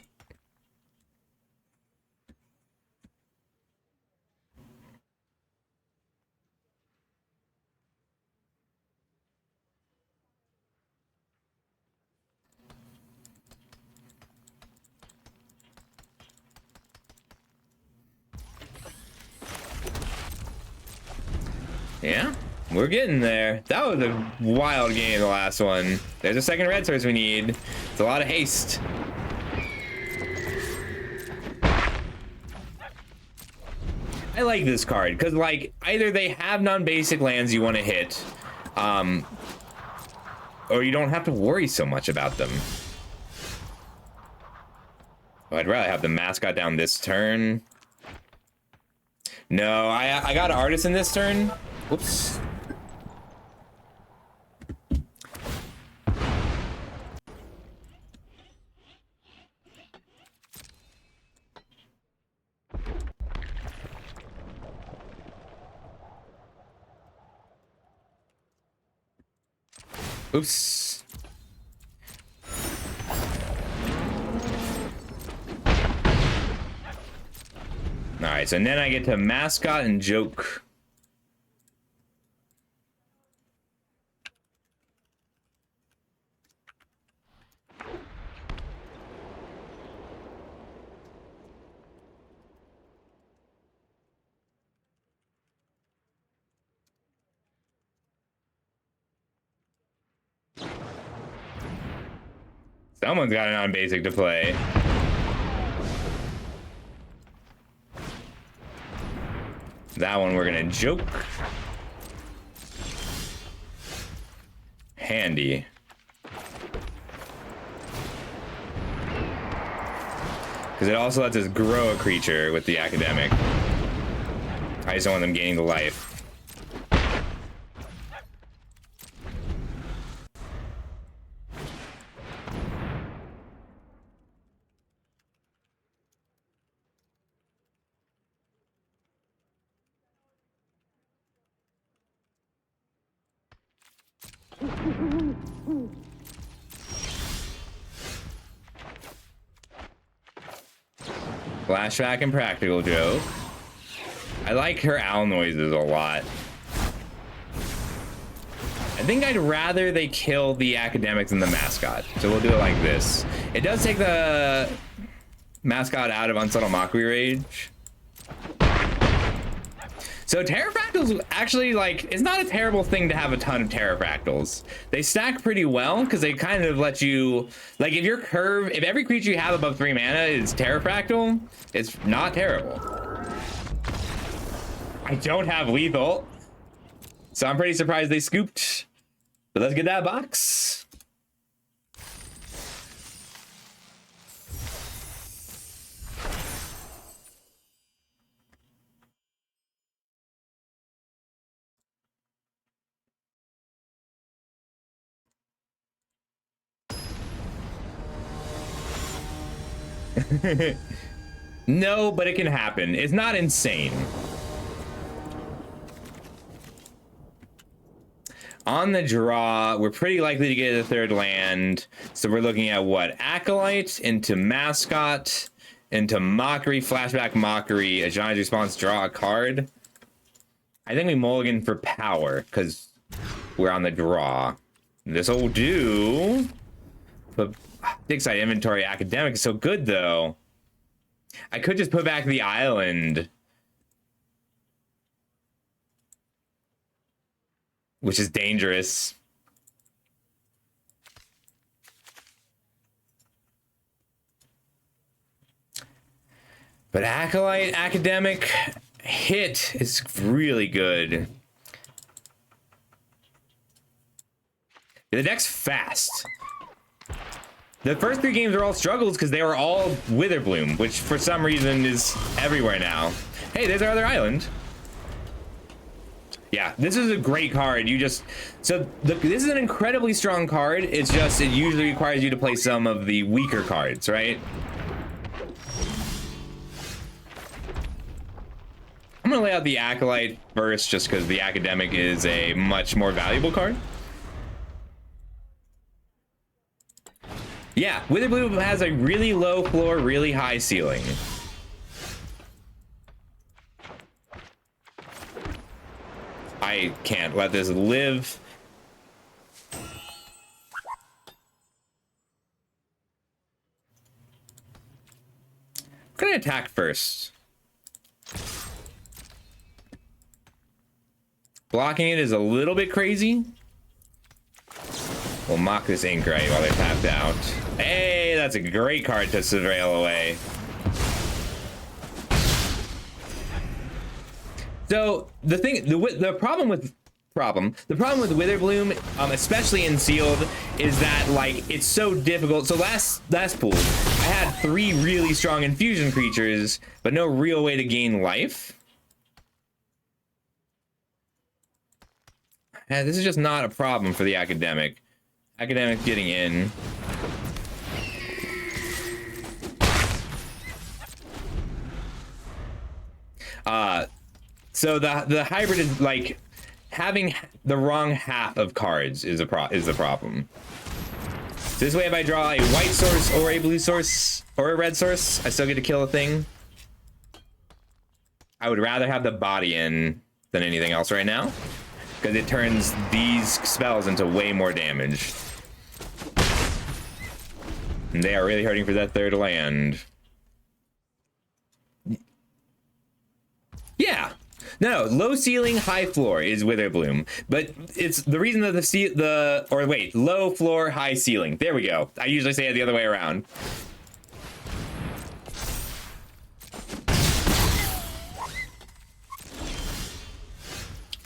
Yeah, we're getting there. That was a wild game, the last one. There's a second red source we need. It's a lot of haste. I like this card because, like, either they have non-basic lands you want to hit, or you don't have to worry so much about them. Oh, I'd rather have the mascot down this turn. No, I got Artisan this turn. Whoops. Oops. All right, so then I get to mascot and joke. Someone's got a non-basic to play. That one we're gonna joke. Handy. Because it also lets us grow a creature with the academic. I just don't want them gaining the life. Flashback and practical joke. I like her owl noises a lot. I think I'd rather they kill the academics than the mascot. So we'll do it like this. It does take the mascot out of Unsubtle Mockery Rage. So Terrafractals actually, like, it's not a terrible thing to have a ton of Terrafractals. They stack pretty well because they kind of let you, like, if your curve, if every creature you have above 3 mana is Terrafractal, it's not terrible. I don't have lethal, so I'm pretty surprised they scooped. But let's get that box. No, but it can happen. It's not insane. On the draw, we're pretty likely to get a third land. So we're looking at what? Acolyte into Mascot into Mockery, Flashback Mockery, a Giant's Response, draw a card. I think we mulligan for power because we're on the draw. This will do. But Dig site inventory academic is so good though. I could just put back the island, which is dangerous. But Acolyte academic hit is really good. The deck's fast. The first 3 games are all struggles because they were all Witherbloom, which for some reason is everywhere now. Hey, there's our other island. Yeah, this is a great card. This is an incredibly strong card. It's just, it usually requires you to play some of the weaker cards, right? I'm gonna lay out the Acolyte first just because the Academic is a much more valuable card. Yeah, Witherbloom has a really low floor, really high ceiling. I can't let this live. I'm gonna attack first. Blocking it is a little bit crazy. We'll mock this Inkray while they're tapped out. Hey, that's a great card to surveil away. So the problem with Witherbloom, especially in sealed, is that like it's so difficult. So last pool, I had 3 really strong infusion creatures, but no real way to gain life. This is just not a problem for the Academic. Academic getting in. So the hybrid is like having the wrong half of cards is the problem. So this way, if I draw a white source or a blue source or a red source, I still get to kill a thing. I would rather have the body in than anything else right now, because it turns these spells into way more damage. And they are really hurting for that 3rd land. Yeah. No, low ceiling, high floor is Witherbloom. But it's the reason that low floor, high ceiling. There we go. I usually say it the other way around.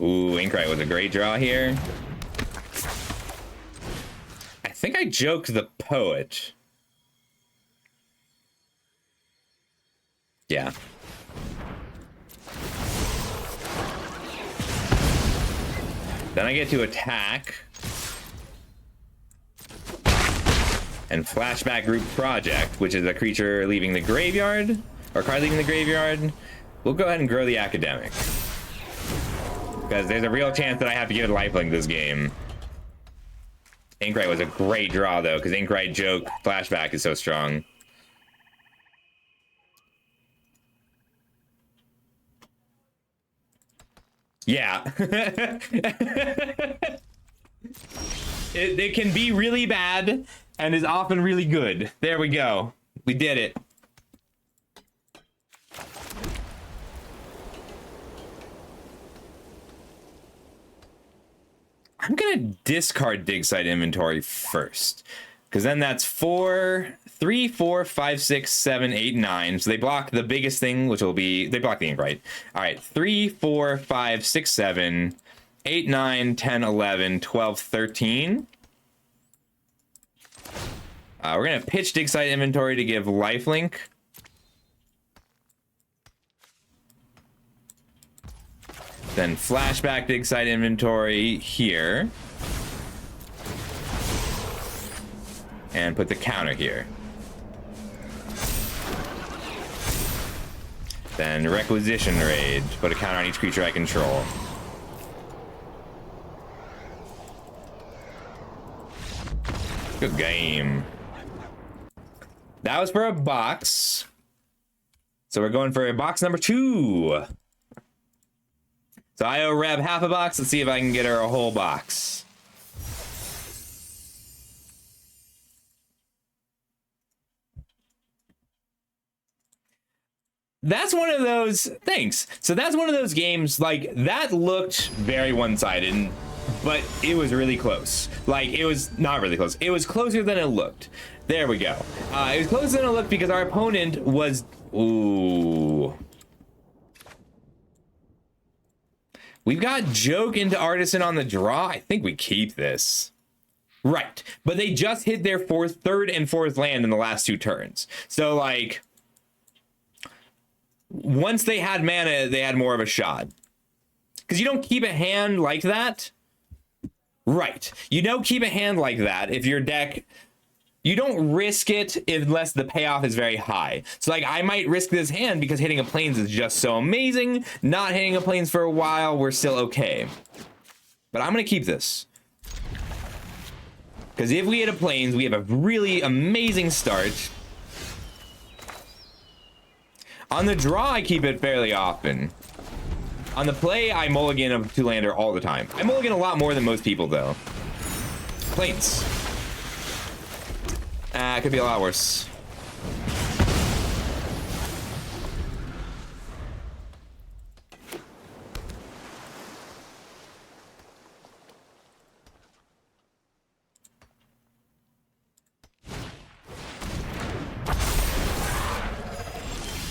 Ooh, Inkray was a great draw here. I think I joked the poet. Yeah. Then I get to attack and flashback group project, which is a creature leaving the graveyard or card leaving the graveyard. We'll go ahead and grow the Academic, because there's a real chance that I have to give it lifelink this game. Inkray was a great draw though, because Inkray joke flashback is so strong. Yeah. it can be really bad and is often really good. There we go. We did it. I'm gonna discard dig site inventory first, because then that's 3, 4, 5, 6, 7, 8, 9. So they block the biggest thing, which will be, they block the ink, right? All right, 3, 4, 5, 6, 7, 8, 9, 10, 11, 12, 13. We're gonna pitch dig site inventory to give lifelink. Then flashback dig site inventory here. And put the counter here. Then requisition raid. Put a counter on each creature I control. Good game. That was for a box. So we're going for a box number 2. So I owe Reb half a box. Let's see if I can get her a whole box. that's one of those thanks. So that's one of those games like that looked very one-sided, but it was really close. Like it was not really close. It was closer than it looked. There we go. It was closer than it looked because our opponent was ooh. We've got Joke into Artisan on the draw. I think we keep this. Right. But they just hit their third and fourth land in the last 2 turns. So like once they had mana, they had more of a shot. Because you don't keep a hand like that. Right. You don't keep a hand like that if your deck... You don't risk it unless the payoff is very high. So like I might risk this hand because hitting a plains is just so amazing. Not hitting a plains for a while, we're still okay. But I'm going to keep this. Because if we hit a plains, we have a really amazing start. On the draw, I keep it fairly often. On the play, I mulligan a 2-lander all the time. I mulligan a lot more than most people, though. Plains. It could be a lot worse.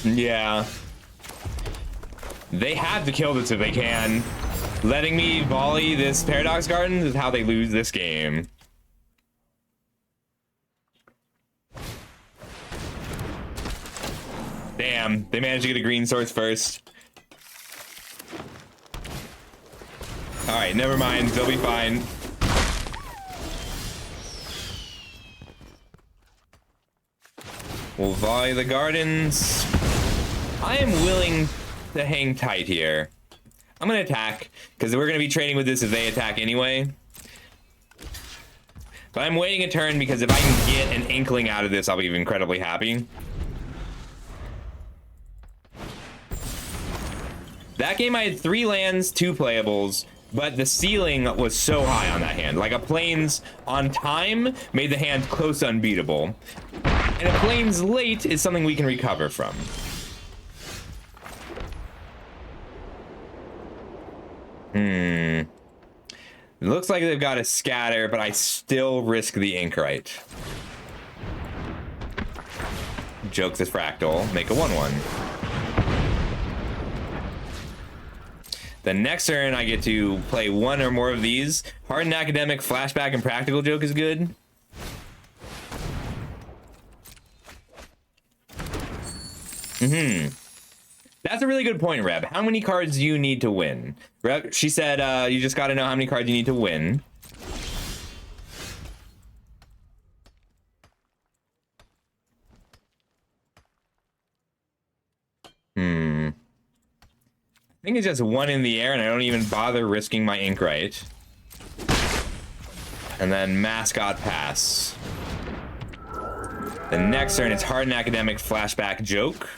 Yeah. They have to kill this if they can. Letting me volley this Paradox Garden is how they lose this game. Damn, they managed to get a green source first. Alright, never mind. They'll be fine. We'll volley the gardens. I am willing to hang tight here. I'm gonna attack, because we're gonna be trading with this if they attack anyway. But I'm waiting a turn because if I can get an inkling out of this, I'll be incredibly happy. That game I had 3 lands, 2 playables, but the ceiling was so high on that hand. Like a plains on time made the hand close to unbeatable. And a plains late is something we can recover from. It looks like they've got a scatter, but I still risk the Inkrite. Joke this fractal, make a 1/1. The next turn, I get to play 1 or more of these. Hardened Academic, Flashback, and Practical Joke is good. That's a really good point, Reb. How many cards do you need to win? Reb, she said you just got to know how many cards you need to win. I think it's just 1 in the air, and I don't even bother risking my Inkrite. And then Mascot Pass. The next turn, it's Hardened Academic, Flashback, Joke.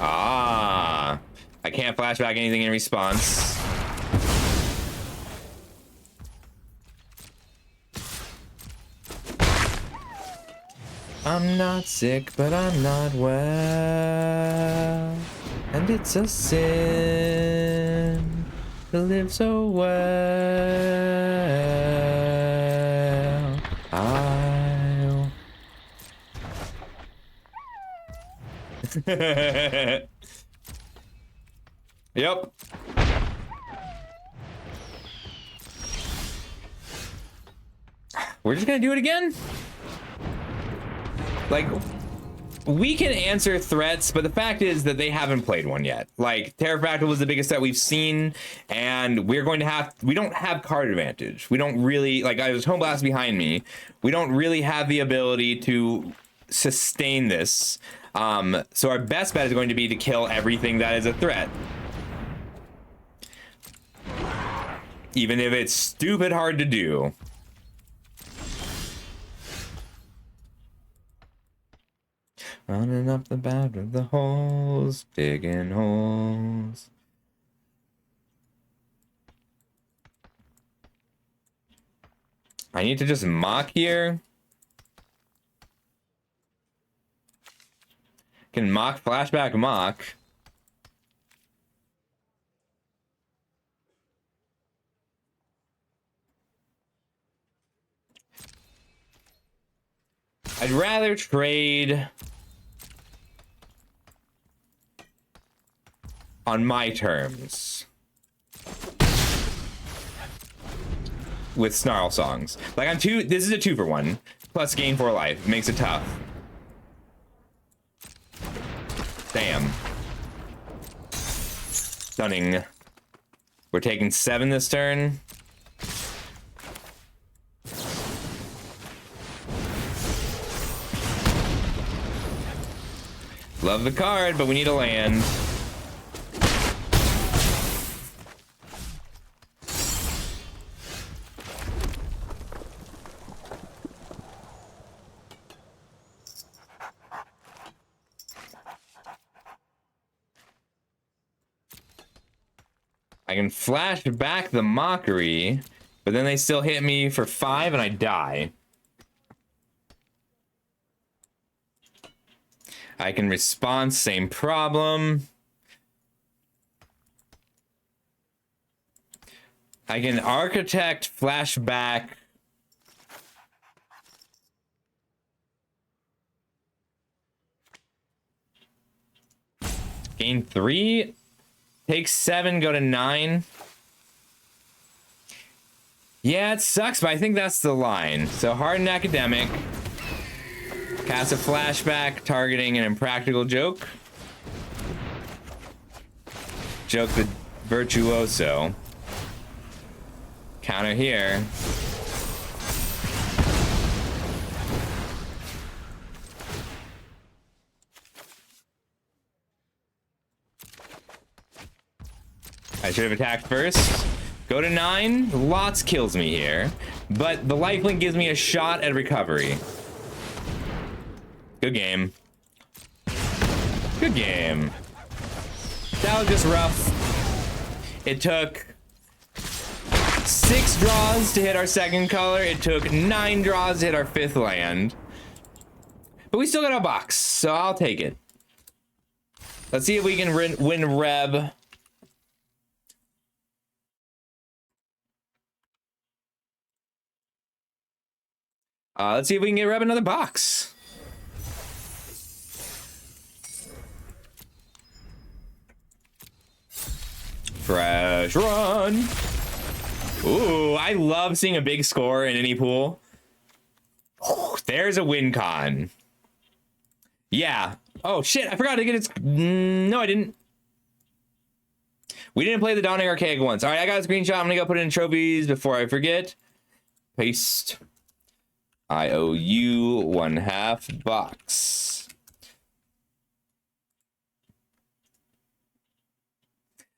Ah, I can't flashback anything in response. I'm not sick, but I'm not well, and it's a sin to live so well. Yep. We're just gonna do it again? Like, we can answer threats, but the fact is that they haven't played one yet. Like, Terrafractal was the biggest threat we've seen, and we're going to have... We don't have card advantage. We don't really... Like, I was Home Blast behind me. We don't really have the ability to sustain this. So our best bet is going to be to kill everything that is a threat. Even if it's stupid hard to do. Running up the bad of the holes, digging holes. I need to just mock here. Can mock, flashback, mock. I'd rather trade on my terms with Snarl songs. Like I'm two, this is a 2-for-1 plus gain 4 life. Makes it tough. Damn. Stunning. We're taking 7 this turn. Love the card, but we need a land. I can flash back the mockery, but then they still hit me for 5 and I die. I can respond, same problem. I can architect, flashback. Gain 3. Take 7, go to 9. Yeah, it sucks, but I think that's the line. So hardened academic. Cast a flashback, targeting an impractical joke. Joke the virtuoso. Counter here. I should have attacked first. Go to 9. Lots kills me here. But the lifelink gives me a shot at recovery. Good game. Good game. That was just rough. It took 6 draws to hit our second color. It took 9 draws to hit our 5th land. But we still got a box, so I'll take it. Let's see if we can win Reb. Let's see if we can get Reb another box. Fresh run. Ooh, I love seeing a big score in any pool. Oh, there's a win con. Yeah. Oh shit, I forgot to get its. No, I didn't. We didn't play the Dawning Archaic once. All right, I got a screenshot. I'm gonna go put it in trophies before I forget. Paste. I owe you 1/2 box.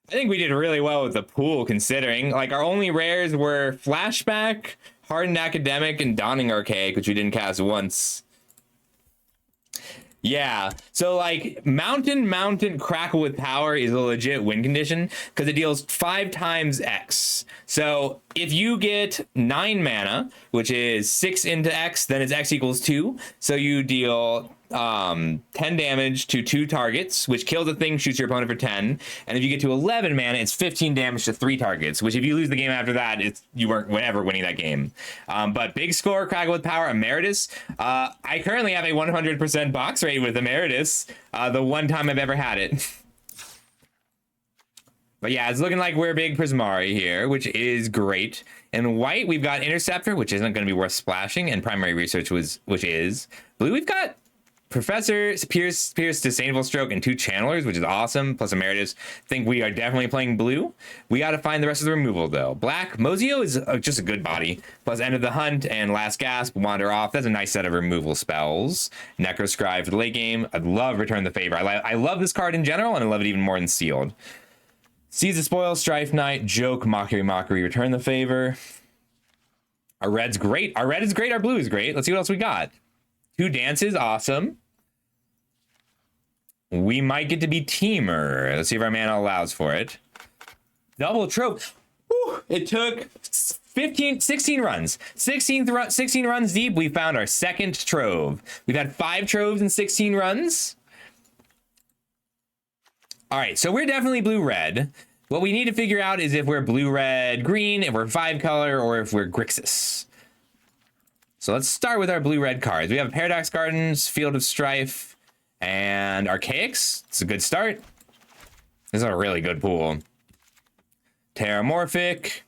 I think we did really well with the pool, considering like our only rares were Flashback, Hardened Academic, and Dawning Archaic, which we didn't cast once. Yeah, so like Mountain Crackle with Power is a legit win condition because it deals 5 times X. So if you get 9 mana, which is 6 into X, then it's X equals 2. So you deal 10 damage to 2 targets, which kills a thing, shoots your opponent for 10. And if you get to 11 mana, it's 15 damage to 3 targets, which if you lose the game after that, you weren't ever winning that game. But big score, Crackle with Power, Emeritus. I currently have a 100% box rate with Emeritus, the one time I've ever had it. But yeah, it's looking like we're big Prismari here, which is great. In white, we've got Interceptor, which isn't going to be worth splashing, and Primary Research, which is. Blue, we've got Professor Pierce Disdainful Stroke, and 2 Channelers, which is awesome, plus Emeritus. Think we are definitely playing blue. We got to find the rest of the removal, though. Black, Mozio is just a good body, plus End of the Hunt and Last Gasp, Wander Off. That's a nice set of removal spells. Necroscribe for the late game. I'd love Return the Favor. I love this card in general, and I love it even more in Sealed. Seize the Spoil, Strife Knight, Joke, Mockery, Return the Favor. Our red's great. Our red is great. Our blue is great. Let's see what else we got. 2 Dances, awesome. We might get to be Teamer. Let's see if our mana allows for it. Double Trove. Whew. It took 16 runs. 16 runs deep, we found our second Trove. We've had 5 Troves in 16 runs. All right, so we're definitely blue-red. What we need to figure out is if we're blue-red-green, if we're 5-color, or if we're Grixis. So let's start with our blue-red cards. We have Paradox Gardens, Field of Strife, and Archaics. It's a good start. This is a really good pool. Terramorphic.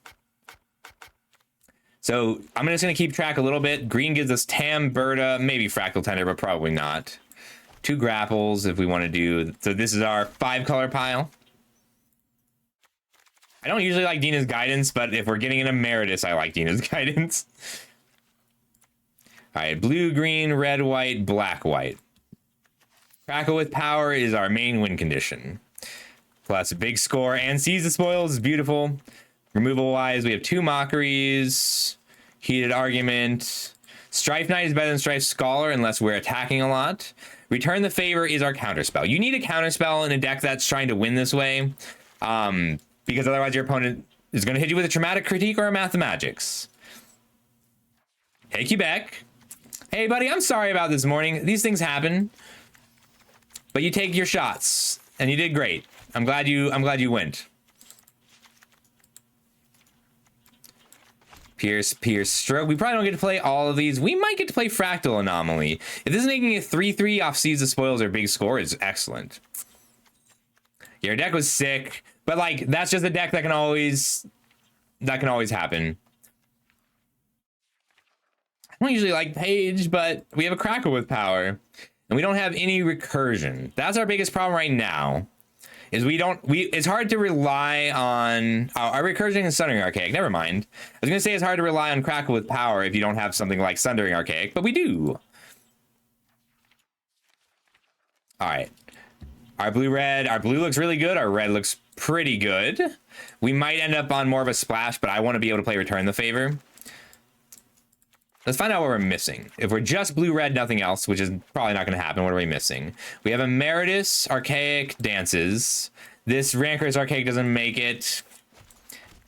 So I'm just going to keep track a little bit. Green gives us Tam, Berta, maybe Fractal Tender, but probably not. 2 Grapples if we want to do. So this is our 5-color pile. I don't usually like Dina's Guidance, but if we're getting an Emeritus, I like Dina's Guidance. All right, blue, green, red, white, black, white. Crackle with Power is our main win condition. Plus a big score and Seize the Spoils is beautiful. Removal wise, we have 2 Mockeries, Heated Argument. Strife Knight is better than Strife Scholar unless we're attacking a lot. Return the Favor is our counterspell. You need a counterspell in a deck that's trying to win this way, because otherwise your opponent is going to hit you with a Traumatic Critique or a Mathemagics. Take you back. Hey, buddy, I'm sorry about this morning. These things happen, but you take your shots, and you did great. I'm glad you went. Pierce, Stroke. We probably don't get to play all of these. We might get to play Fractal Anomaly. If this is making a 3/3 off Seize the Spoils or big score, it's excellent. Your deck was sick, but like that's just a deck that can always happen. I don't usually like Page, but we have a Crackle with Power, and we don't have any recursion. That's our biggest problem right now. Is it's hard to rely on our recursion and Sundering Archaic. Never mind. I was gonna say it's hard to rely on Crackle with Power if you don't have something like Sundering Archaic, but we do. All right. Our blue looks really good. Our red looks pretty good. We might end up on more of a splash, but I want to be able to play Return the Favor. Let's find out what we're missing. If we're just blue-red, nothing else, which is probably not going to happen, what are we missing? We have Emeritus, Archaic, Dances. This Rancorous Archaic doesn't make it.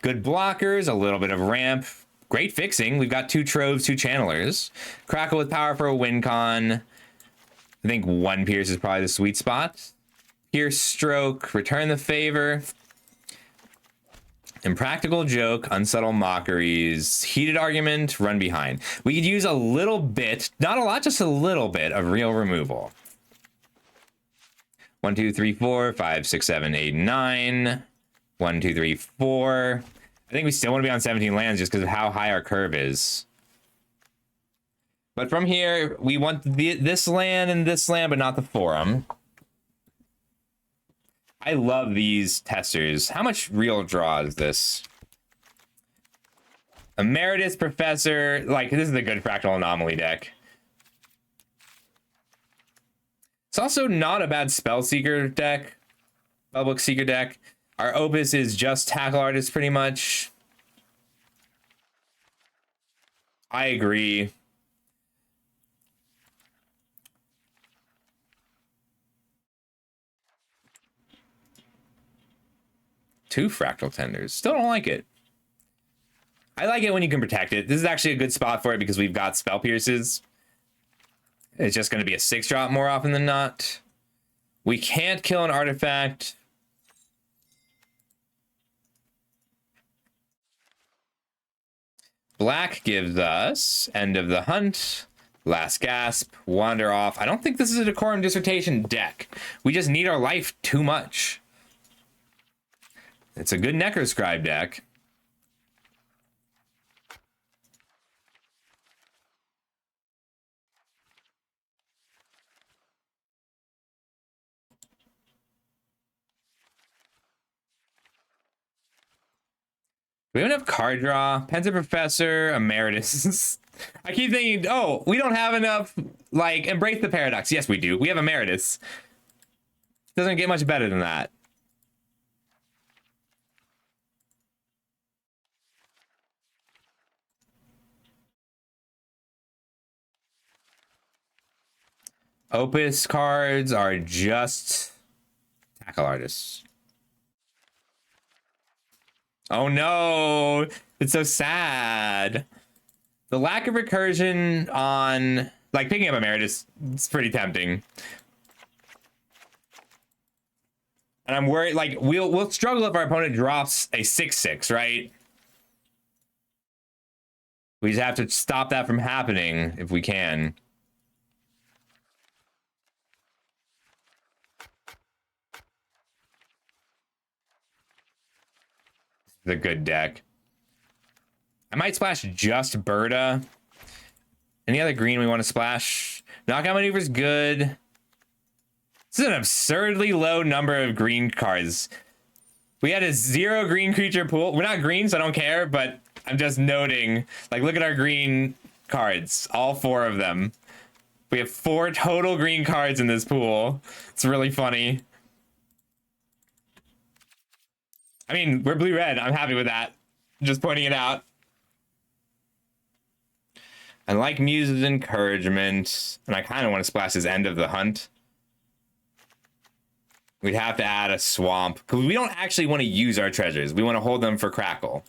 Good blockers, a little bit of ramp. Great fixing. We've got 2 Troves, 2 Channelers. Crackle with Power for a win con. I think 1 Pierce is probably the sweet spot. Pierce, Stroke, Return the Favor. Impractical Joke, Unsubtle Mockeries, Heated Argument, Run Behind. We could use a little bit, not a lot, just a little bit of real removal. 1, 2, 3, 4, 5, 6, 7, 8, 9. 1, 2, 3, 4. I think we still want to be on 17 lands just because of how high our curve is. But from here, we want this land and this land, but not the Forum. I love these testers. How much real draw is this? Emeritus Professor. Like, this is a good Fractal Anomaly deck. It's also not a bad Spell Seeker deck. Spellbook Seeker deck. Our Opus is just Tackle Artist, pretty much. I agree. Two Fractal Tenders. Still don't like it. I like it when you can protect it. This is actually a good spot for it because we've got Spell Pierces. It's just going to be a 6-drop more often than not. We can't kill an artifact. Black gives us End of the Hunt, Last Gasp, Wander Off. I don't think this is a Decorum Dissertation deck. We just need our life too much. It's a good Necroscribe deck. We don't have card draw. Pensive Professor, Emeritus. I keep thinking, oh, we don't have enough, like, Embrace the Paradox. Yes, we do. We have Emeritus. Doesn't get much better than that. Opus cards are just Tackle Artists. Oh no, it's so sad. The lack of recursion on, like, picking up Emeritus, it's pretty tempting. And I'm worried, like, we'll struggle if our opponent drops a 6/6, right? We just have to stop that from happening if we can. The good deck. I might splash just Berta. Any other green we want to splash? Knockout Maneuver is good. This is an absurdly low number of green cards. We had a 0 green creature pool. We're not green, so I don't care, but I'm just noting. Like, look at our green cards. All 4 of them. We have 4 total green cards in this pool. It's really funny. I mean, we're blue-red. I'm happy with that. Just pointing it out. I like Muse's Encouragement, and I kind of want to splash his End of the Hunt. We'd have to add a Swamp, because we don't actually want to use our treasures. We want to hold them for Crackle.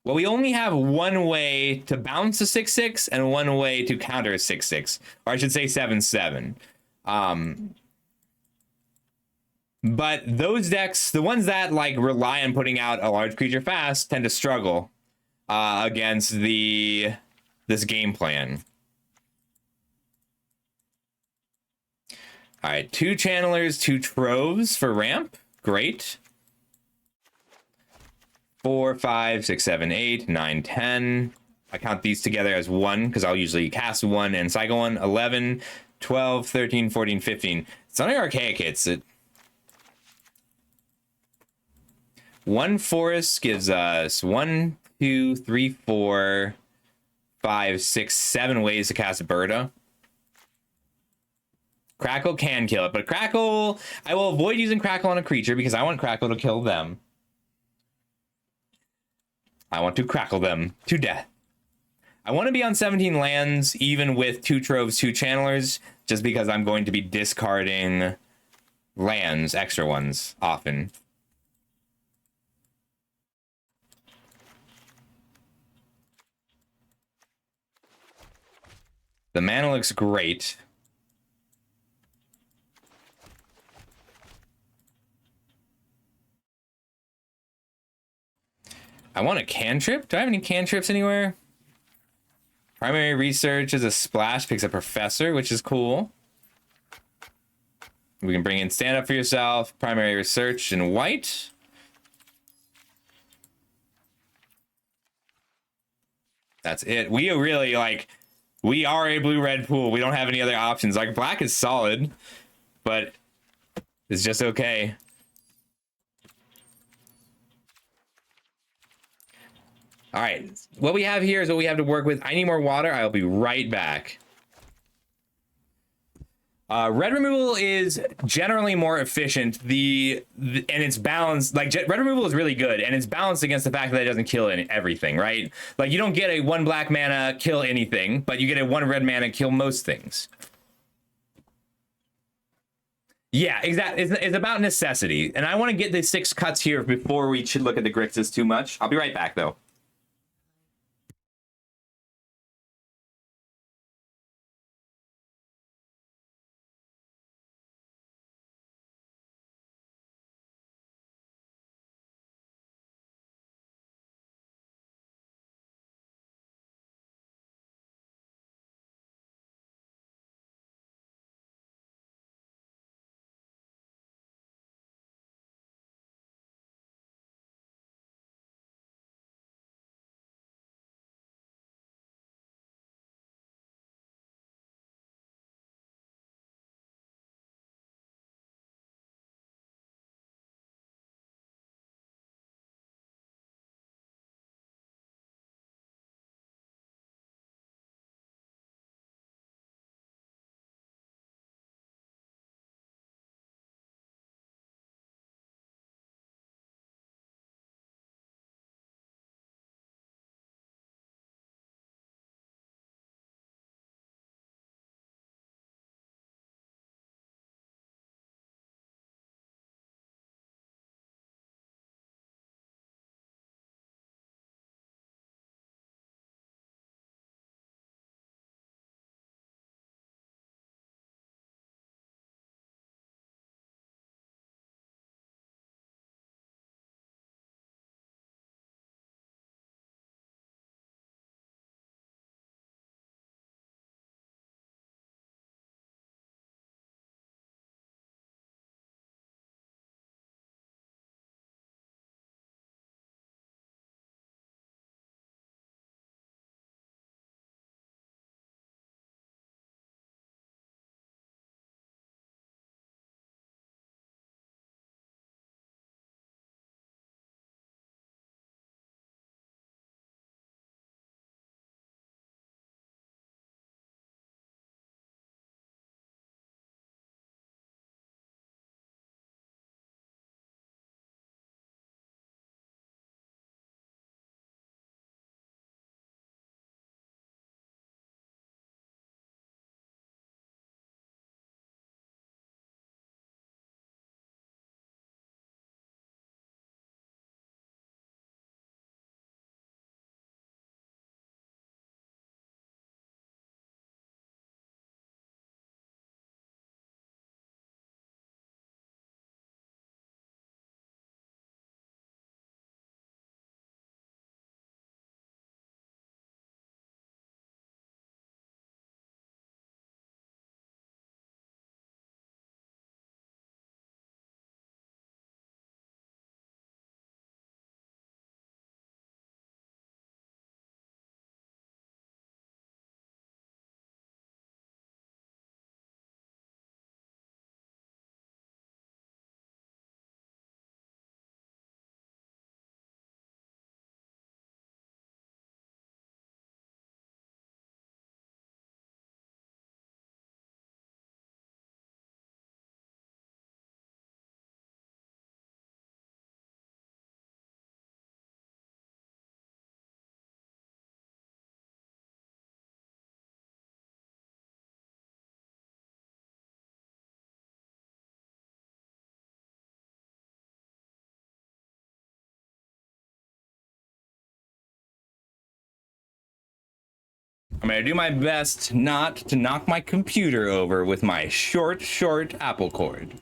Well, we only have one way to bounce a 6/6 and one way to counter a 6/6, or I should say 7/7. But those decks, the ones that like rely on putting out a large creature fast, tend to struggle against this game plan. All right, 2 channelers, 2 troves for ramp. Great. 4, 5, 6, 7, 8, 9, 10. I count these together as 1 because I'll usually cast 1 and cycle 1. 11, 12, 13, 14, 15. It's only Archaic hits. 1 forest gives us 1, 2, 3, 4, 5, 6, 7 ways to cast Berta. Crackle can kill it, but Crackle, I will avoid using Crackle on a creature because I want Crackle to kill them. I want to crackle them to death. I want to be on 17 lands, even with 2 troves, 2 channelers, just because I'm going to be discarding lands, extra ones, often. The mana looks great. I want a cantrip. Do I have any cantrips anywhere? Primary Research is a splash, picks a Professor, which is cool. We can bring in Stand Up For Yourself, Primary Research in white. That's it. We really, like, we are a blue-red pool. We don't have any other options. Like, black is solid, but it's just okay. All right, what we have here is what we have to work with. I need more water. I'll be right back. Red removal is generally more efficient. And it's balanced. Like red removal is really good, and it's balanced against the fact that it doesn't kill everything, right? Like you don't get a 1 black mana kill anything, but you get a 1 red mana kill most things. Yeah, exactly. It's about necessity, and I want to get the 6 cuts here before we should look at the Grixis too much. I'll be right back though. I'm gonna do my best not to knock my computer over with my short apple cord.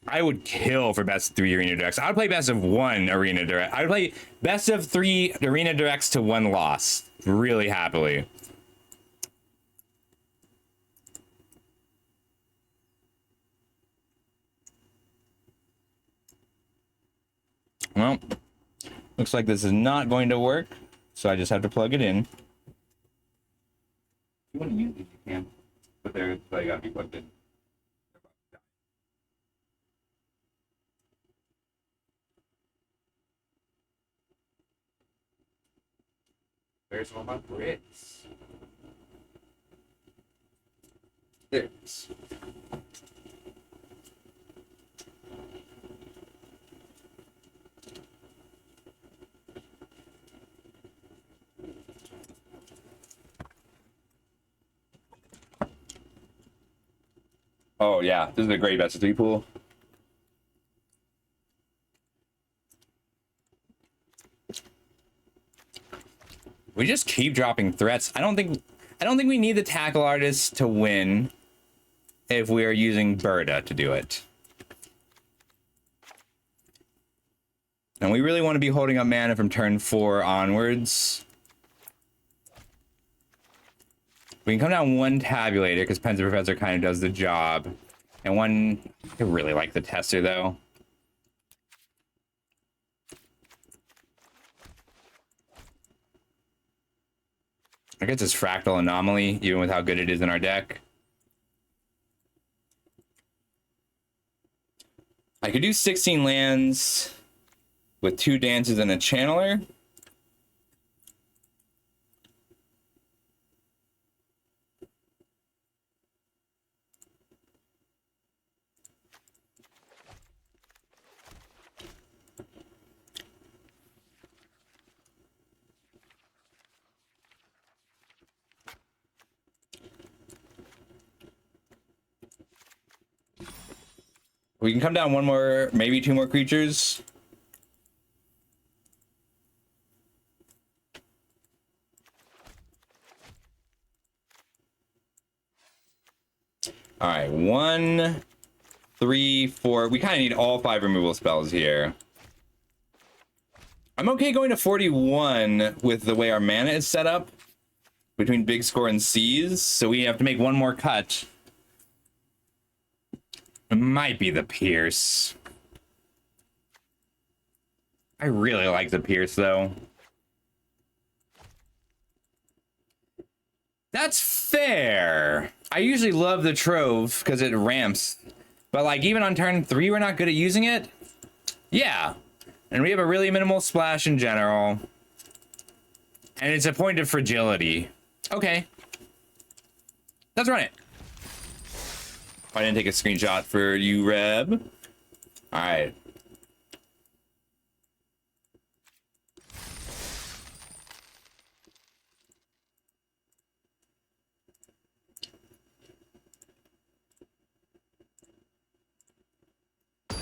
I would kill for best of 3 arena directs. I would play best of 1 arena direct. I would play best of 3 arena directs to 1 loss really happily. Well, looks like this is not going to work, so I just have to plug it in. If you want to use it, you can, but they gotta be plugged in. There's all my bricks. There it is. Oh yeah, this is a great best of 3 pool. We just keep dropping threats. I don't think we need the tackle artist to win if we are using Berta to do it. And we really want to be holding up mana from turn 4 onwards. We can come down 1 tabulator because Pen's Professor kind of does the job. And 1, I really like the tester though. I guess it's Fractal Anomaly, even with how good it is in our deck. I could do 16 lands with 2 dances and a channeler. We can come down 1 more, maybe 2 more creatures. All right, 1, 3, 4. We kind of need all 5 removal spells here. I'm okay going to 41 with the way our mana is set up between Big Score and C's, so we have to make 1 more cut. It might be the Pierce. I really like the Pierce, though. That's fair. I usually love the Trove because it ramps. But, like, even on turn 3, we're not good at using it? Yeah. And we have a really minimal splash in general. And it's a point of fragility. Okay. Let's run it. I didn't take a screenshot for you, Reb. All right.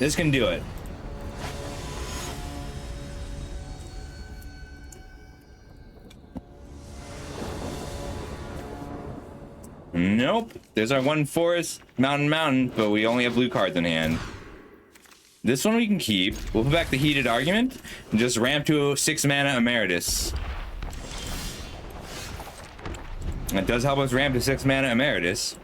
This can do it. Nope. There's our 1 forest, mountain, but we only have blue cards in hand. This one we can keep. We'll put back the Heated Argument and just ramp to 6 mana Emeritus. That does help us ramp to 6 mana Emeritus.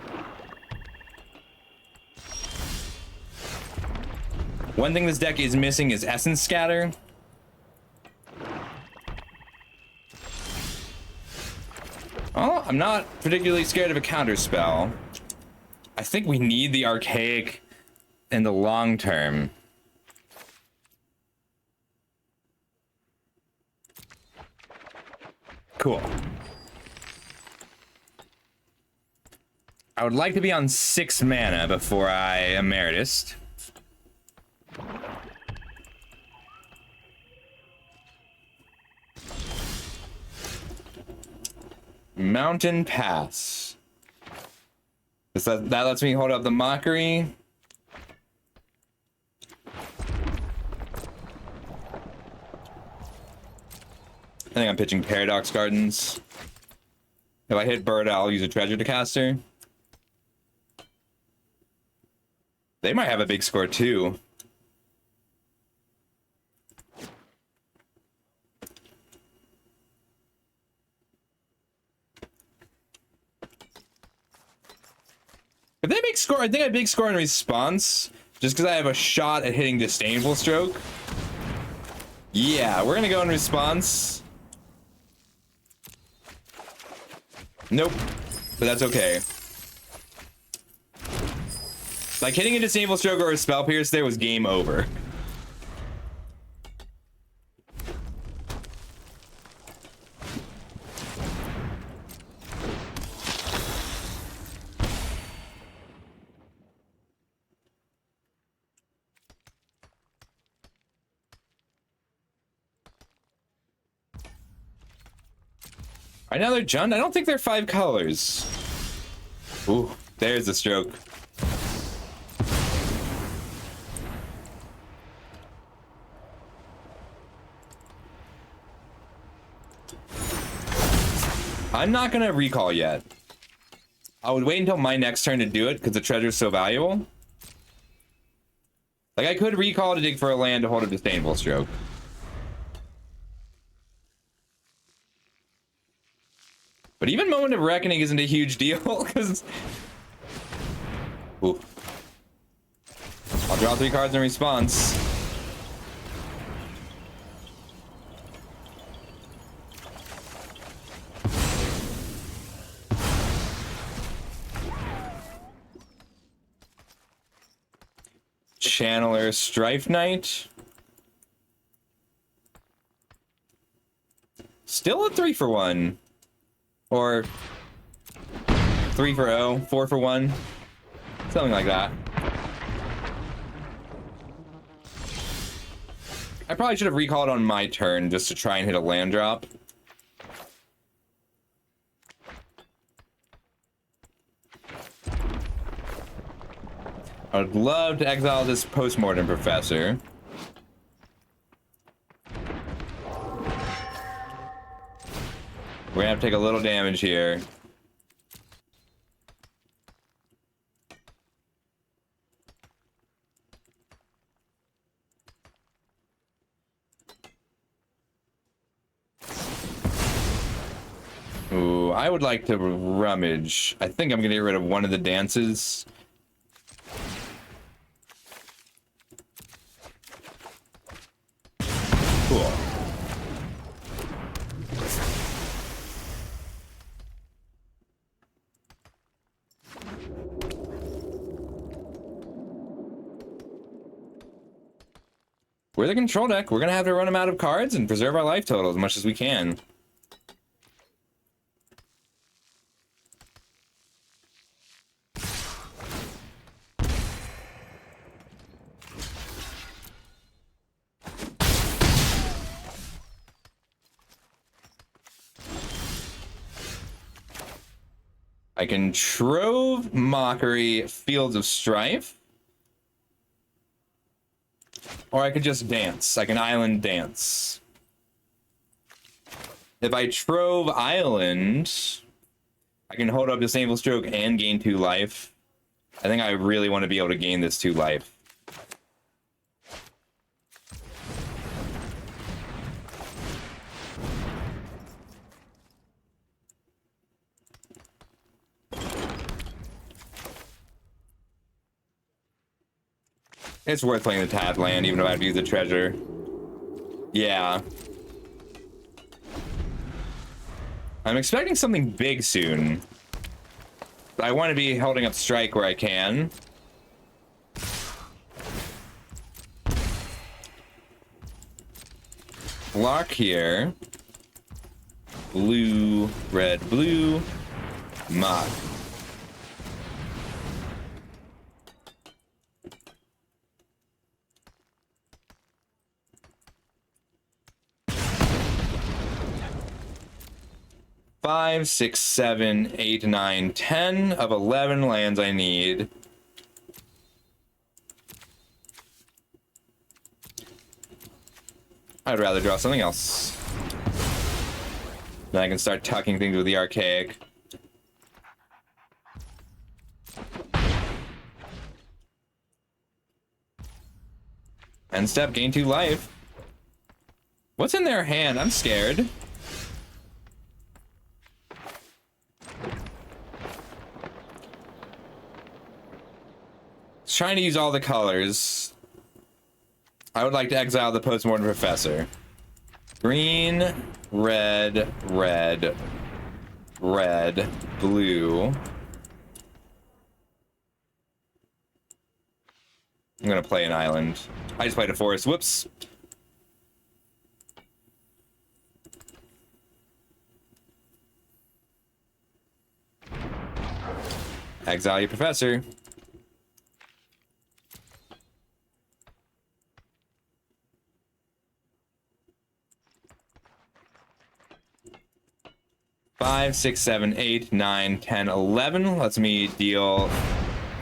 One thing this deck is missing is Essence Scatter. Oh, I'm not particularly scared of a counter spell. I think we need the Archaic in the long term. Cool. I would like to be on 6 mana before I Emeritus. Mountain Pass. That lets me hold up the Mockery. I think I'm pitching Paradox Gardens. If I hit Bird, I'll use a Treasure to caster. They might have a big score too. If they big score, I think I big score in response, just because I have a shot at hitting Disdainful Stroke. Yeah, we're gonna go in response. Nope, but that's okay. Like hitting a Disdainful Stroke or a Spell Pierce there was game over. Right now they're Jund. I don't think they're 5 colors. Ooh, there's the stroke. I'm not gonna recall yet. I would wait until my next turn to do it because the treasure's so valuable. Like I could recall to dig for a land to hold a Disdainful Stroke. But even Moment of Reckoning isn't a huge deal, because... Ooh. I'll draw 3 cards in response. Channeler Strife Knight. Still a 3 for 1. Or 3 for 0, 4 for 1, something like that. I probably should have recalled on my turn just to try and hit a land drop. I would love to exile this Postmortem Professor. We're gonna have to take a little damage here. Ooh, I would like to rummage. I think I'm gonna get rid of one of the dances. Cool. We're the control deck. We're gonna have to run them out of cards and preserve our life total as much as we can. I can Trove, Mockery, Fields of Strife. Or I could just dance. I can Island Dance. If I Trove Island, I can hold up Disdainful Stroke and gain 2 life. I think I really want to be able to gain this 2 life. It's worth playing the tap land, even if I have to use the treasure. Yeah. I'm expecting something big soon. But I want to be holding up strike where I can. Block here. Blue, red, blue. Mock. 5, 6, 7, 8, 9, 10 of 11 lands I need. I'd rather draw something else. Then I can start tucking things with the archaic. End step, gain 2 life. What's in their hand? I'm scared. It's trying to use all the colors. I would like to exile the Postmortem Professor. Green, red, red, red, blue. I'm gonna play an island. I just played a forest. Whoops. Exile your professor. Five, 6, 7, 8, 9, 10, 11. Lets me deal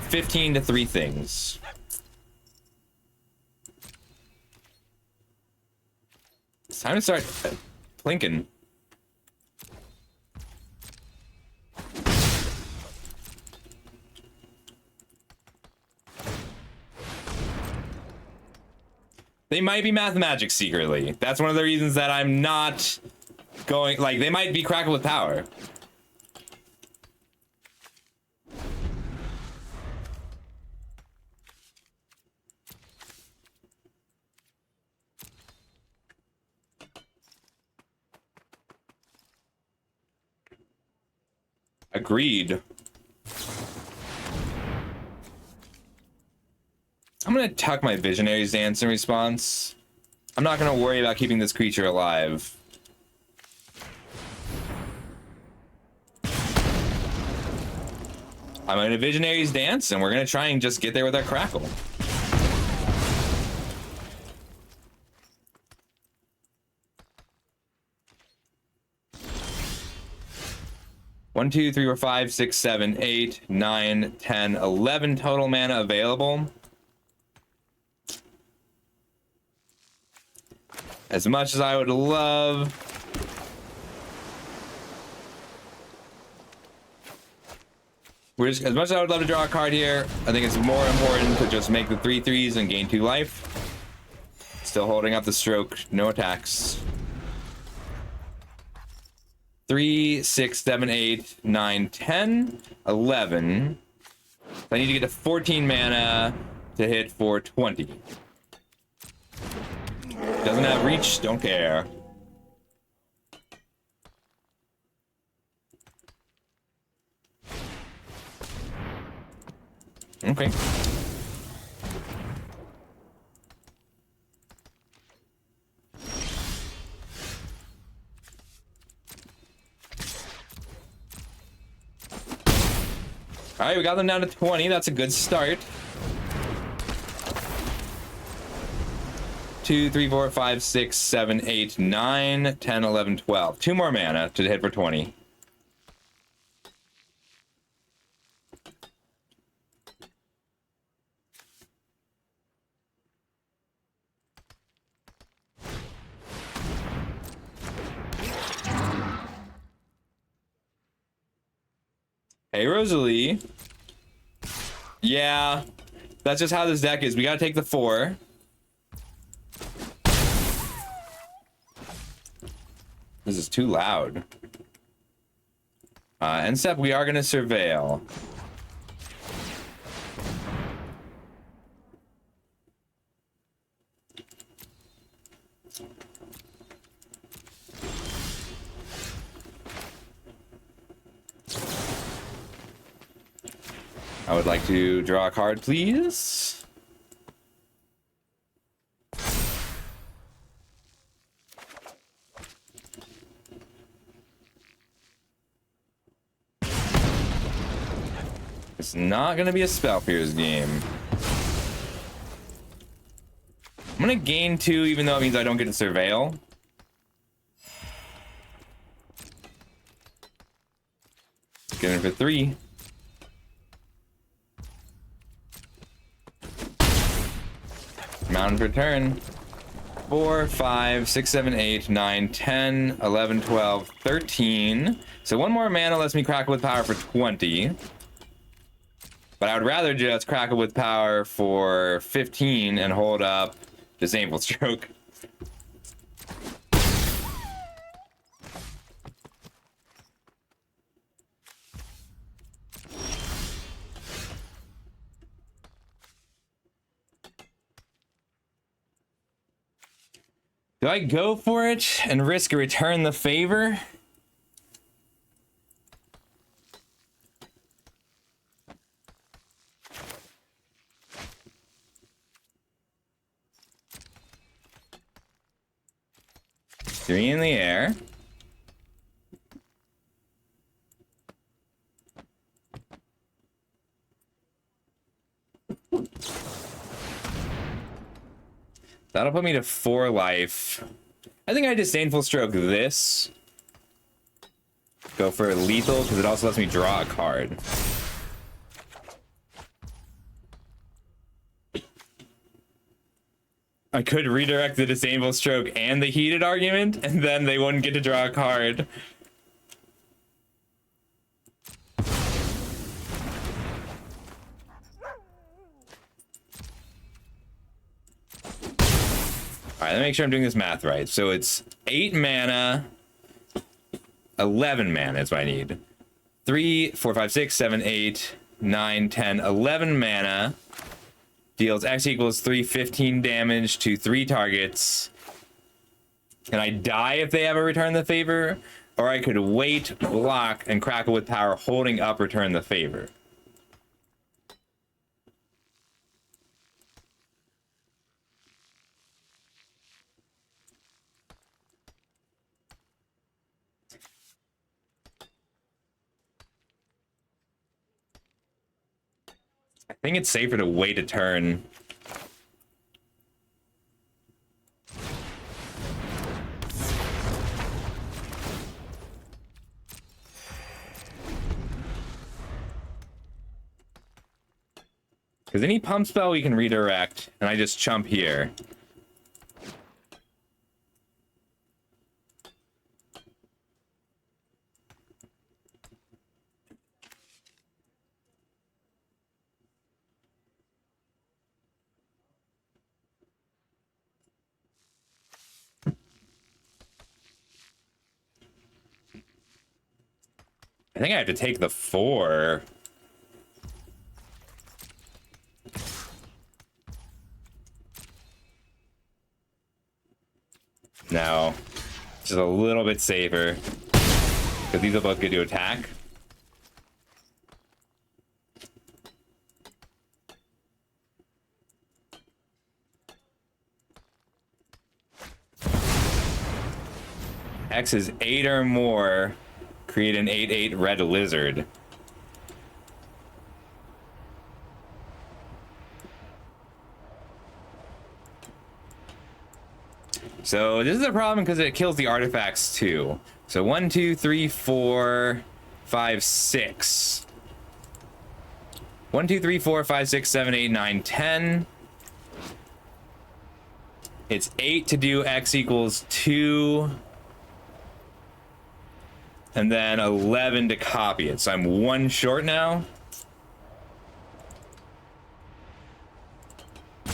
15 to 3 things. It's time to start plinking. They might be Math Magic secretly. That's one of the reasons that I'm not going, like, they might be Crackle with Power. Agreed. I'm gonna tuck my Visionary's Dance in response. I'm not gonna worry about keeping this creature alive. I'm gonna Visionary's Dance, and we're gonna try and just get there with our Crackle. One, 2, 3, 4, 5, 6, 7, 8, 9, 10, 11 total mana available. As much as I would love as much as I would love to draw a card here, I think it's more important to just make the 3/3s and gain 2 life. Still holding up the stroke, no attacks. 3, 6, 7, 8, 9, 10, 11. I need to get to 14 mana to hit for 20. Doesn't have reach, don't care. Okay. All right, we got them down to 20. That's a good start. 2, 3, 4, 5, 6, 7, 8, 9, 10, 11, 12. 2 more mana to hit for 20. Hey, Rosalie. Yeah, that's just how this deck is. We gotta take the 4. This is too loud. End step, we are gonna surveil. I would like to draw a card, please. It's not going to be a Spell Pierce game. I'm going to gain 2, even though it means I don't get to surveil. Get in for 3. Mountain for turn. 4, 5, 6, 7, 8, 9, 10, 11, 12, 13. So 1 more mana lets me Crackle with Power for 20. But I would rather just Crackle with Power for 15 and hold up Disdainful Stroke. Do I go for it and risk Return the Favor? Three in the air. That'll put me to 4 life. I think I Disdainful Stroke this. Go for lethal, because it also lets me draw a card. I could redirect the Disdainful Stroke and the Heated Argument, and then they wouldn't get to draw a card. Alright, let me make sure I'm doing this math right. So it's 8 mana, 11 mana is what I need. 3, 4, 5, 6, 7, 8, 9, 10, 11 mana. Deals X equals 3, 15 damage to 3 targets. And I die if they ever Return the Favor, or I could wait, block, and Crackle with Power, holding up Return the Favor. I think it's safer to wait a turn. Because any pump spell we can redirect, and I just chump here. I think I have to take the 4. No. Just a little bit safer. Because these will both get to attack. X is 8 or more. Create an 8/8 red lizard. So this is a problem because it kills the artifacts too. So 1, 2, 3, 4, 5, 6. 1, 2, 3, 4, 5, 6, 7, 8, 9, 10. It's 8 to do X equals 2. And then 11 to copy it. So I'm 1 short now.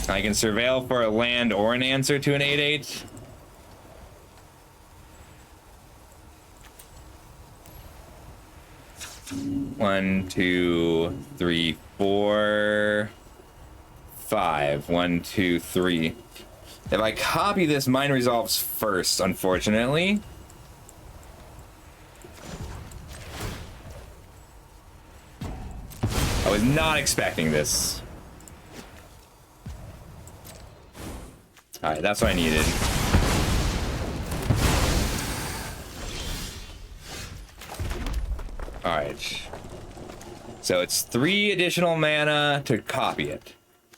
I can surveil for a land or an answer to an 8/8. One, 2, 3, 4, 5. 1, 2, 3. If I copy this, mine resolves first, unfortunately. I was not expecting this. Alright, that's what I needed. Alright. So it's 3 additional mana to copy it.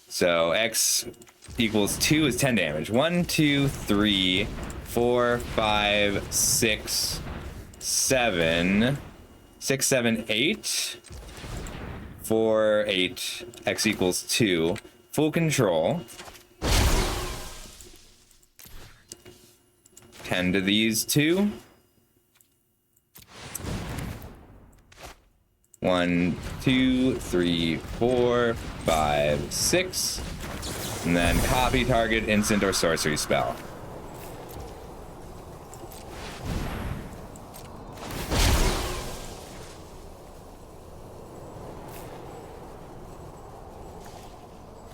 So X equals 2 is 10 damage. 1, 2, 3, 4, 5, 6, 7, 6, 7, 8. 4, 8. X equals 2. Full control. 10 to these two. 1, 2, 3, 4, 5, 6. And then copy target, instant, or sorcery spell.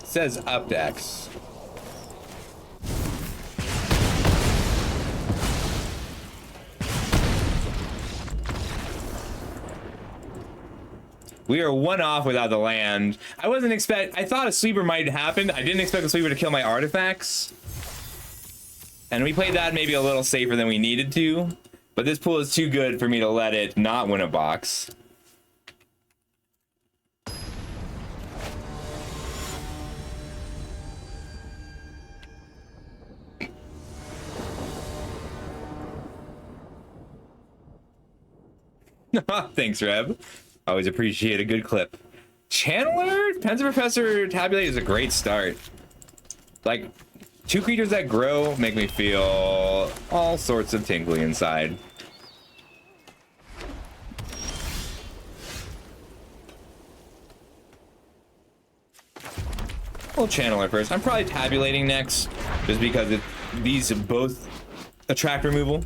It says up to X. We are one off without the land. I thought a sweeper might happen. I didn't expect the sweeper to kill my artifacts. And we played that maybe a little safer than we needed to. But this pool is too good for me to let it not win a box. Thanks, Reb. Always appreciate a good clip. Channeler? Pensive Professor Tabulate is a great start. Like, 2 creatures that grow make me feel all sorts of tingly inside. We'll Channeler first. I'm probably Tabulating next, just because these both attract removal.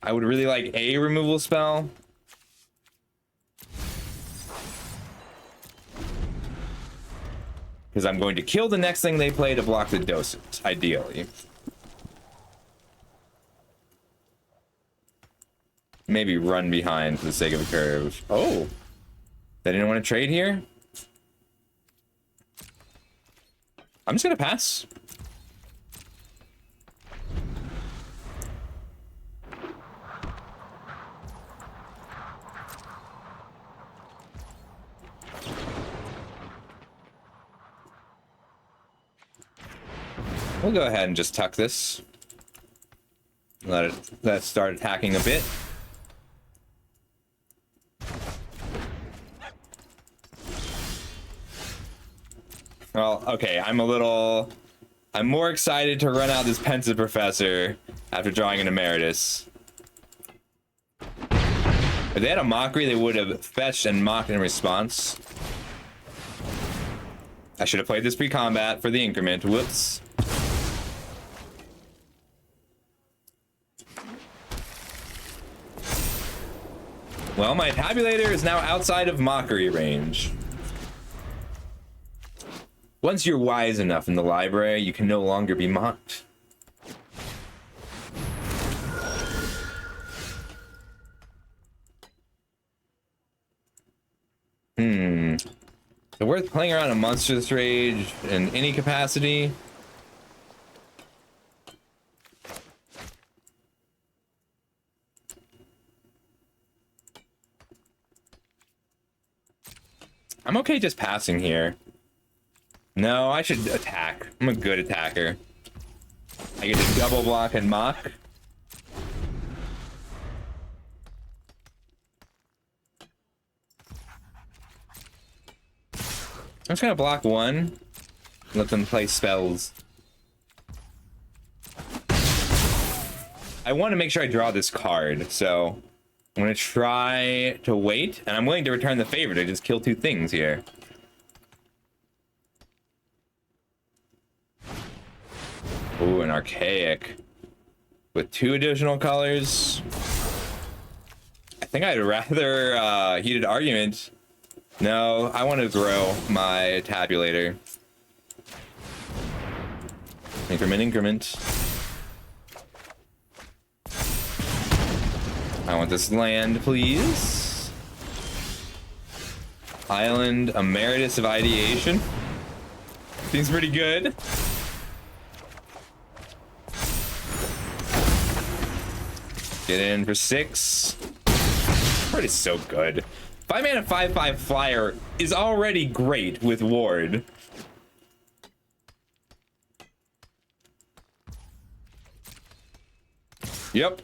I would really like a removal spell. Because I'm going to kill the next thing they play to block the docent, ideally. Maybe run behind for the sake of a curve. Oh, they didn't want to trade here? I'm just gonna pass. We'll go ahead and just tuck this. Let it start attacking a bit. Well, okay, I'm more excited to run out this Pensive Professor after drawing an Emeritus. If they had a Mockery, they would have fetched and mocked in response. I should have played this pre-combat for the increment. Whoops. Well, my Tabulator is now outside of Mockery range. Once you're wise enough in the library, you can no longer be mocked. Is it worth playing around a Monstrous Rage in any capacity? I'm okay just passing here. No, I should attack. I'm a good attacker. I get to double block and mock. I'm just gonna block one. Let them play spells. I want to make sure I draw this card, so I'm gonna try to wait, and I'm willing to return the favor to just kill 2 things here. Ooh, an Archaic with 2 additional colors. I think I'd rather Heated Argument. No, I want to grow my Tabulator. Increment. I want this land, please. Island Emeritus of Ideation. Seems pretty good. Get in for 6. Card is so good. 5-mana 5/5 flyer is already great with Ward. Yep.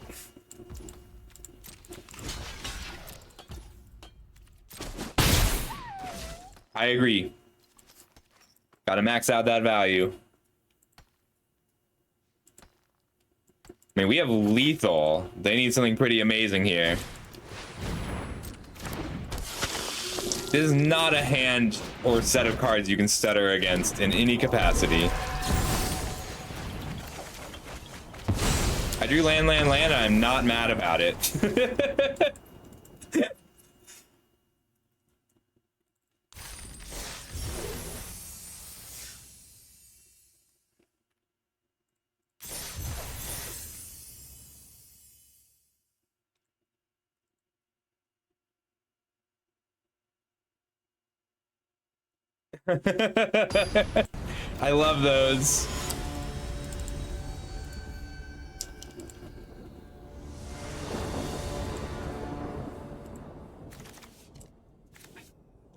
I agree. Gotta max out that value. I mean, we have lethal. They need something pretty amazing here. This is not a hand or set of cards you can stutter against in any capacity. I drew land. I'm not mad about it. I love those.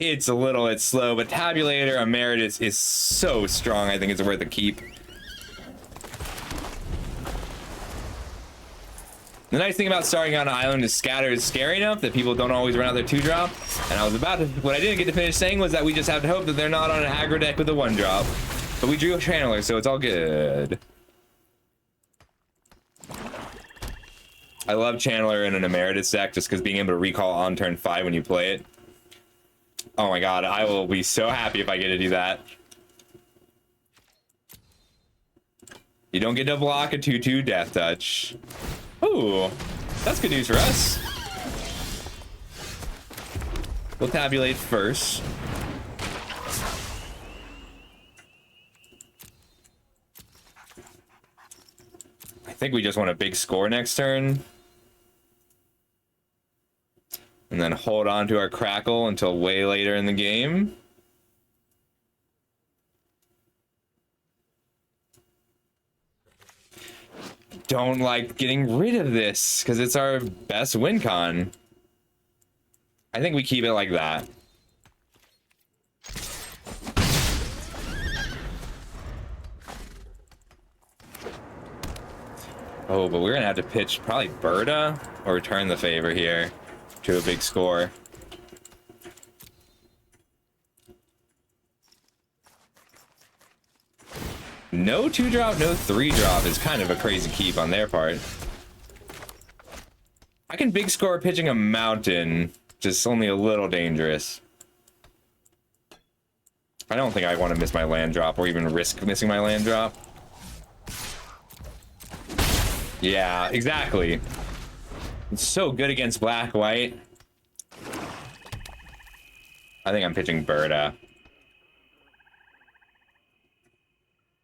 It's a little bit slow, but Tabulator Emeritus is so strong. I think it's worth a keep. The nice thing about starting on an island is Scatter is scary enough that people don't always run out their 2-drop. And I was about to, what I didn't get to finish saying was that we just have to hope that they're not on an aggro deck with a 1-drop. But we drew a Channeler, so it's all good. I love Channeler in an Emeritus deck just because being able to recall on turn 5 when you play it. Oh my god, I will be so happy if I get to do that. You don't get to block a 2/2 Death Touch. Ooh, that's good news for us. We'll tabulate first. I think we just want a big score next turn. And then hold on to our Crackle until way later in the game. Don't like getting rid of this because it's our best win con. I think we keep it like that. Oh, but we're gonna have to pitch probably Berta or return the favor here to a big score. No 2-drop, no 3-drop is kind of a crazy keep on their part. I can big score pitching a mountain, just only a little dangerous. I don't think I want to miss my land drop or even risk missing my land drop. Yeah, exactly. It's so good against black-white. I think I'm pitching Berta.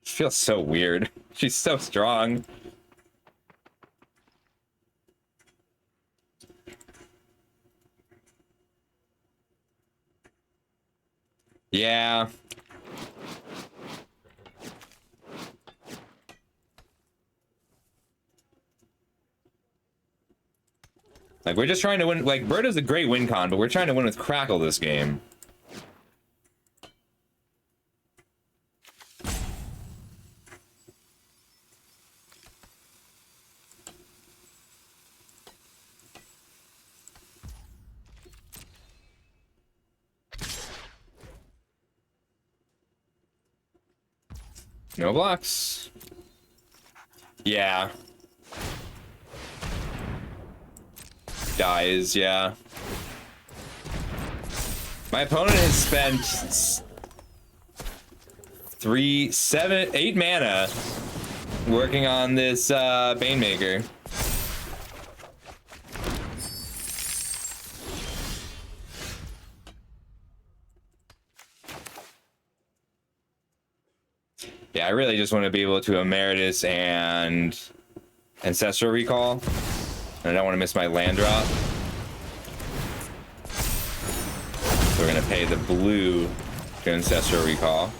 She feels so weird. She's so strong. Yeah. Like, we're just trying to win. Like, Berta's a great win con, but we're trying to win with Crackle this game. No blocks. Yeah. Dies, yeah. My opponent has spent 8 mana working on this Banemaker. Yeah, I really just want to be able to Emeritus and Ancestral Recall. And I don't want to miss my land drop. So we're going to pay the blue to Ancestral Recall.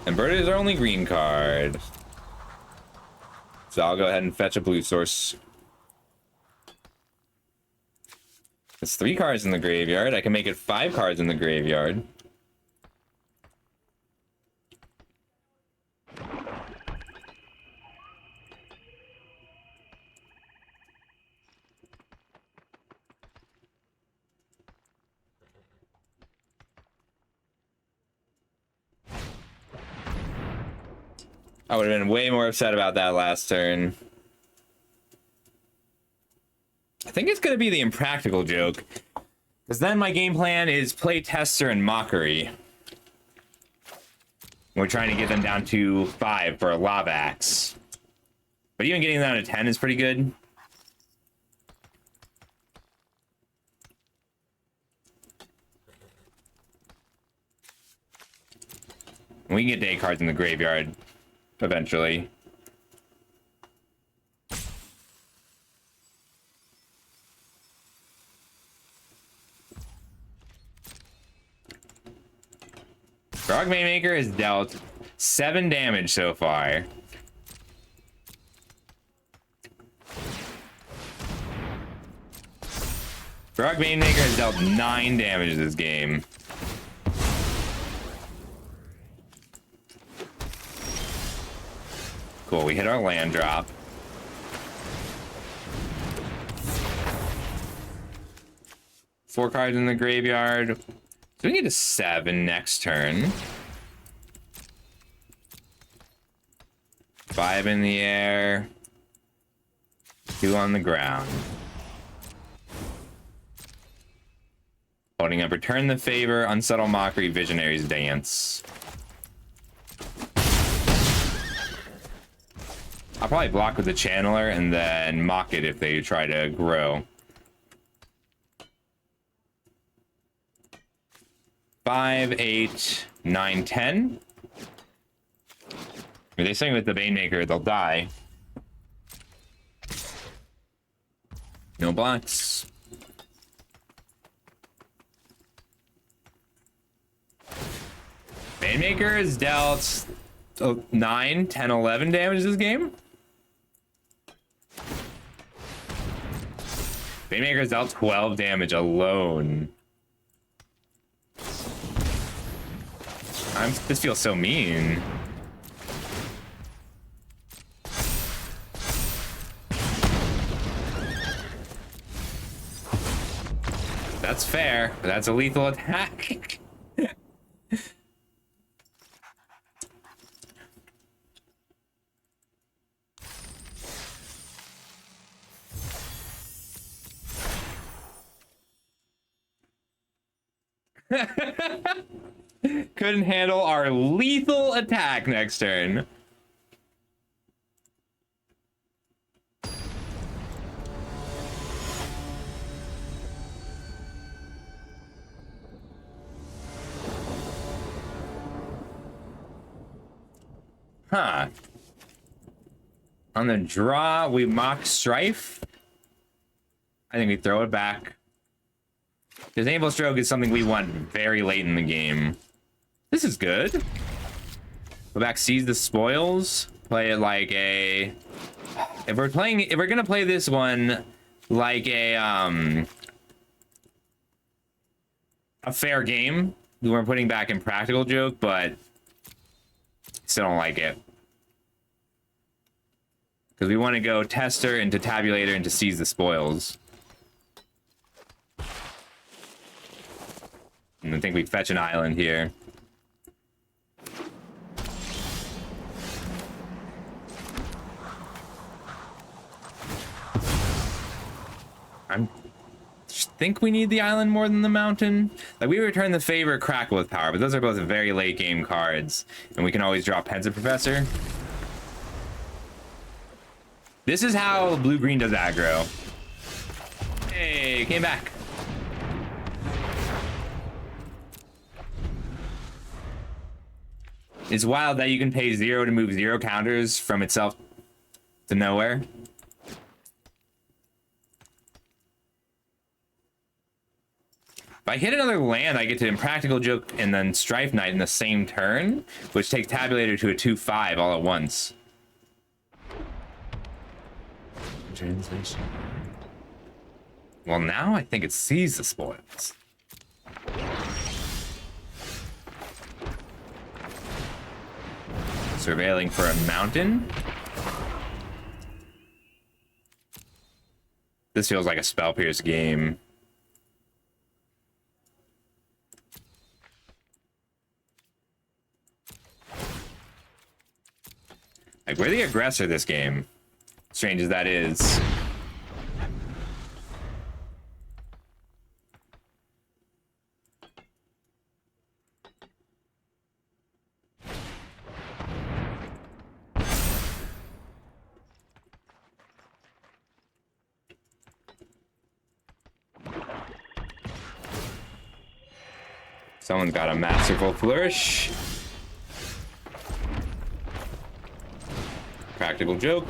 And Berta is our only green card. So I'll go ahead and fetch a blue source. It's 3 cards in the graveyard. I can make it 5 cards in the graveyard. I would have been way more upset about that last turn. I think it's going to be the Impractical Joke. Because then my game plan is play Tester and Mockery. We're trying to get them down to 5 for a Lava Axe. But even getting them down to 10 is pretty good. We can get day cards in the graveyard eventually. Frog Maker has dealt 7 damage so far. Frog Maker has dealt 9 damage this game. Cool, we hit our land drop. Four cards in the graveyard. So we get to 7 next turn. 5 in the air. 2 on the ground. Holding up Return the Favor, Unsettle Mockery, Visionary's Dance. I'll probably block with the Channeler and then mock it if they try to grow. 5, 8, 9, 10. Are they saying with the Banemaker they'll die? No blocks. Banemaker has dealt 9, 10, 11 damage this game. Banemaker has dealt 12 damage alone. This feels so mean. That's fair, but that's a lethal attack. Couldn't handle our lethal attack next turn. Huh. On the draw, we mock Strife. I think we throw it back. Because Naval Stroke is something we want very late in the game. This is good. Go back, Seize the Spoils. Play it like a... If we're gonna play this one like a fair game, we're putting back Impractical Joke, but still don't like it. Because we want to go Tester into Tabulator into Seize the Spoils. And I think we fetch an island here. I think we need the island more than the mountain. Like, we return the Favor, Crackle with Power, but those are both very late game cards. And we can always draw Pensive Professor. This is how blue-green does aggro. Hey, came back. It's wild that you can pay 0 to move 0 counters from itself to nowhere. If I hit another land, I get to Impractical Joke and then Strife Knight in the same turn, which takes Tabulator to a 2/5 all at once. translation. Well, now I think it sees the spoils. Surveilling for a mountain. This feels like a spell pierce game. Like, we're the aggressor this game. Strange as that is. Someone's got a masterful flourish. Practical joke.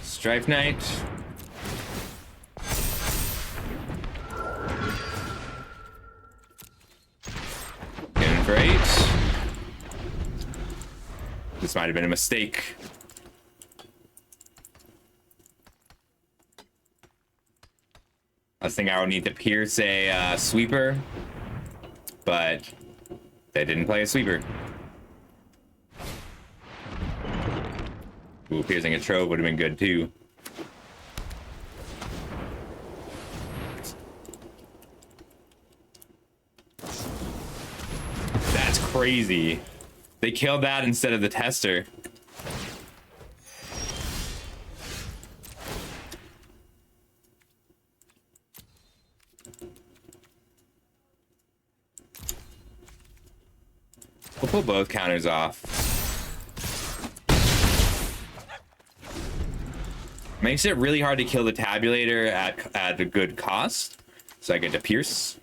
Strife Knight. In for 8. This might have been a mistake. I was thinking I would need to pierce a sweeper, but they didn't play a sweeper. Ooh, piercing a trove would have been good too. That's crazy. They killed that instead of the tester. We'll pull both counters off. Makes it really hard to kill the tabulator at a good cost. So I get to pierce.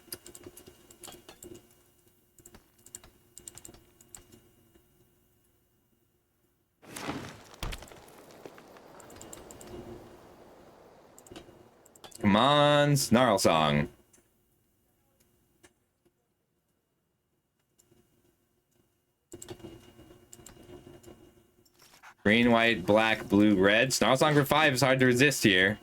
Come on, Snarl Song. Green, white, black, blue, red. Snarl Song for 5 is hard to resist here.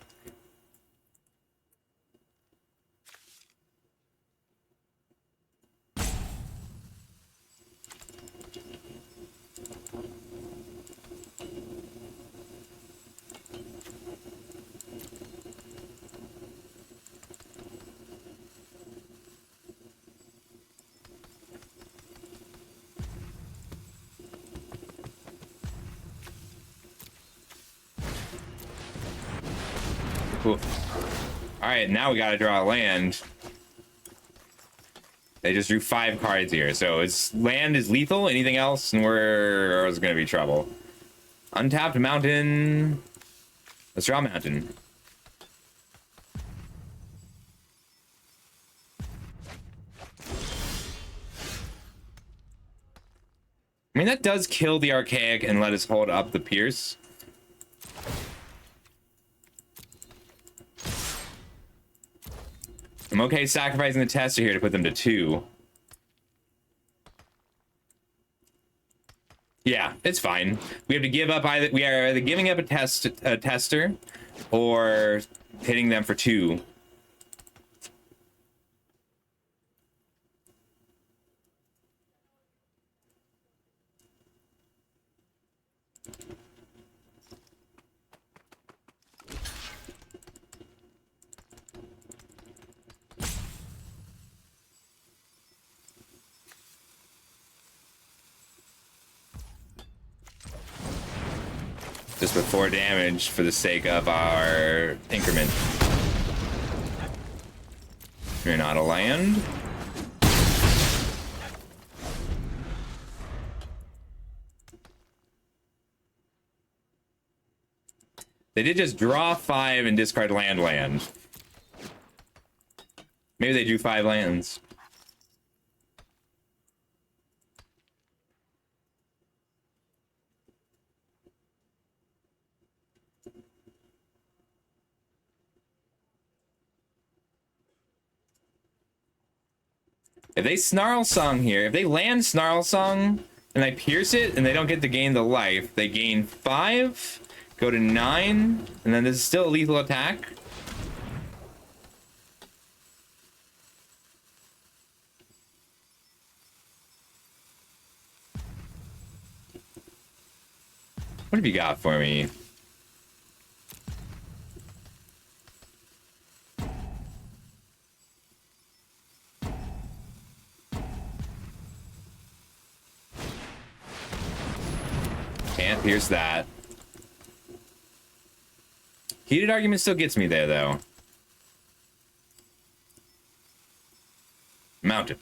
Cool. All right, now we gotta draw a land. They just drew 5 cards here, so it's land is lethal. Anything else, and there's gonna be trouble. Untapped mountain. Let's draw a mountain. I mean, that does kill the archaic and let us hold up the pierce. I'm okay sacrificing the tester here to put them to 2. Yeah, it's fine. We have to give up we are either giving up a tester or hitting them for 2. Just with 4 damage for the sake of our increment. You're not a land. They did just draw 5 and discard land. Maybe they drew 5 lands. If they Snarl Song here, if they land Snarl Song, and I pierce it, and they don't get to gain the life. They gain 5, go to 9, and then this is still a lethal attack. What have you got for me? Can't pierce that. Heated argument still gets me there, though. Mounted.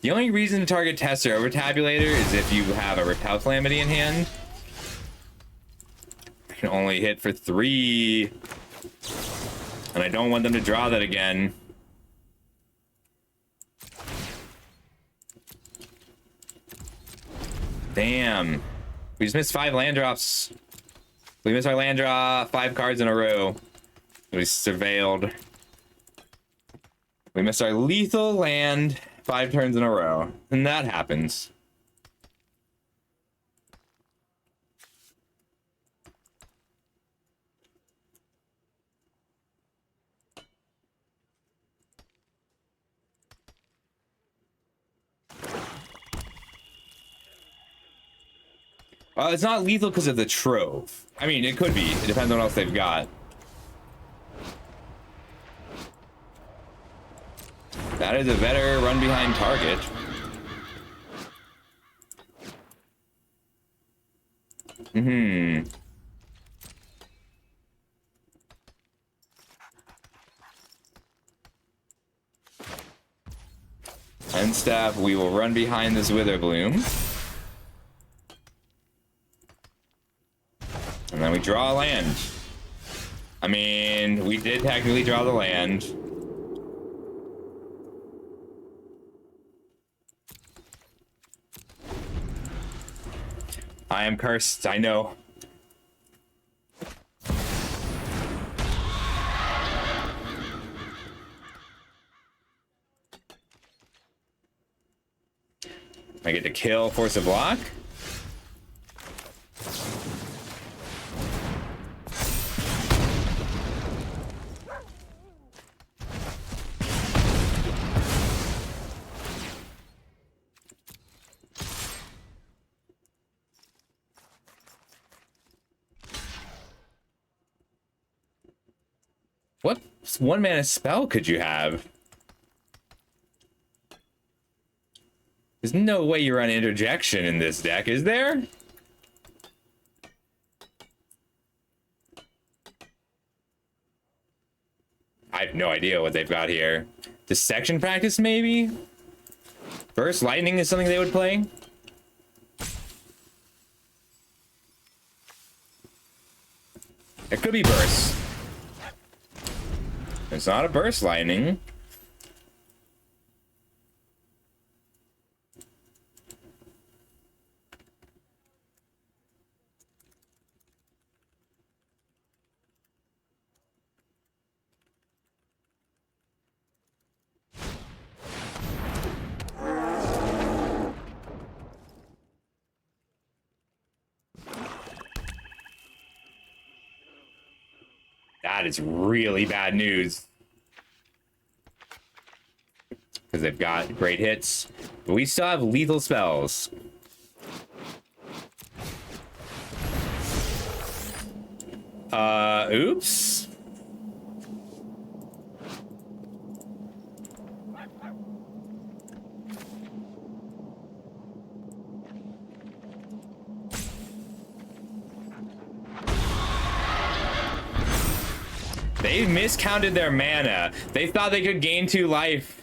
The only reason to target Tester over Tabulator is if you have a Repel Calamity in hand. I can only hit for 3. And I don't want them to draw that again. Damn. We just missed 5 land drops. We missed our land draw 5 cards in a row. We surveilled. We missed our lethal land 5 turns in a row. And that happens. It's not lethal because of the trove. I mean, it could be. It depends on what else they've got. That is a better run behind target. End step, we will run behind this Witherbloom. And then we draw a land. I mean, we did technically draw the land. I am cursed, I know. I get to kill, force a block. What 1-mana spell could you have? There's no way you run interjection in this deck, is there? I have no idea what they've got here. Dissection practice, maybe? Burst lightning is something they would play? It could be burst. It's not a burst lightning. That is really bad news. Because they've got great hits. But we still have lethal spells. Oops. They miscounted their mana. They thought they could gain 2 life.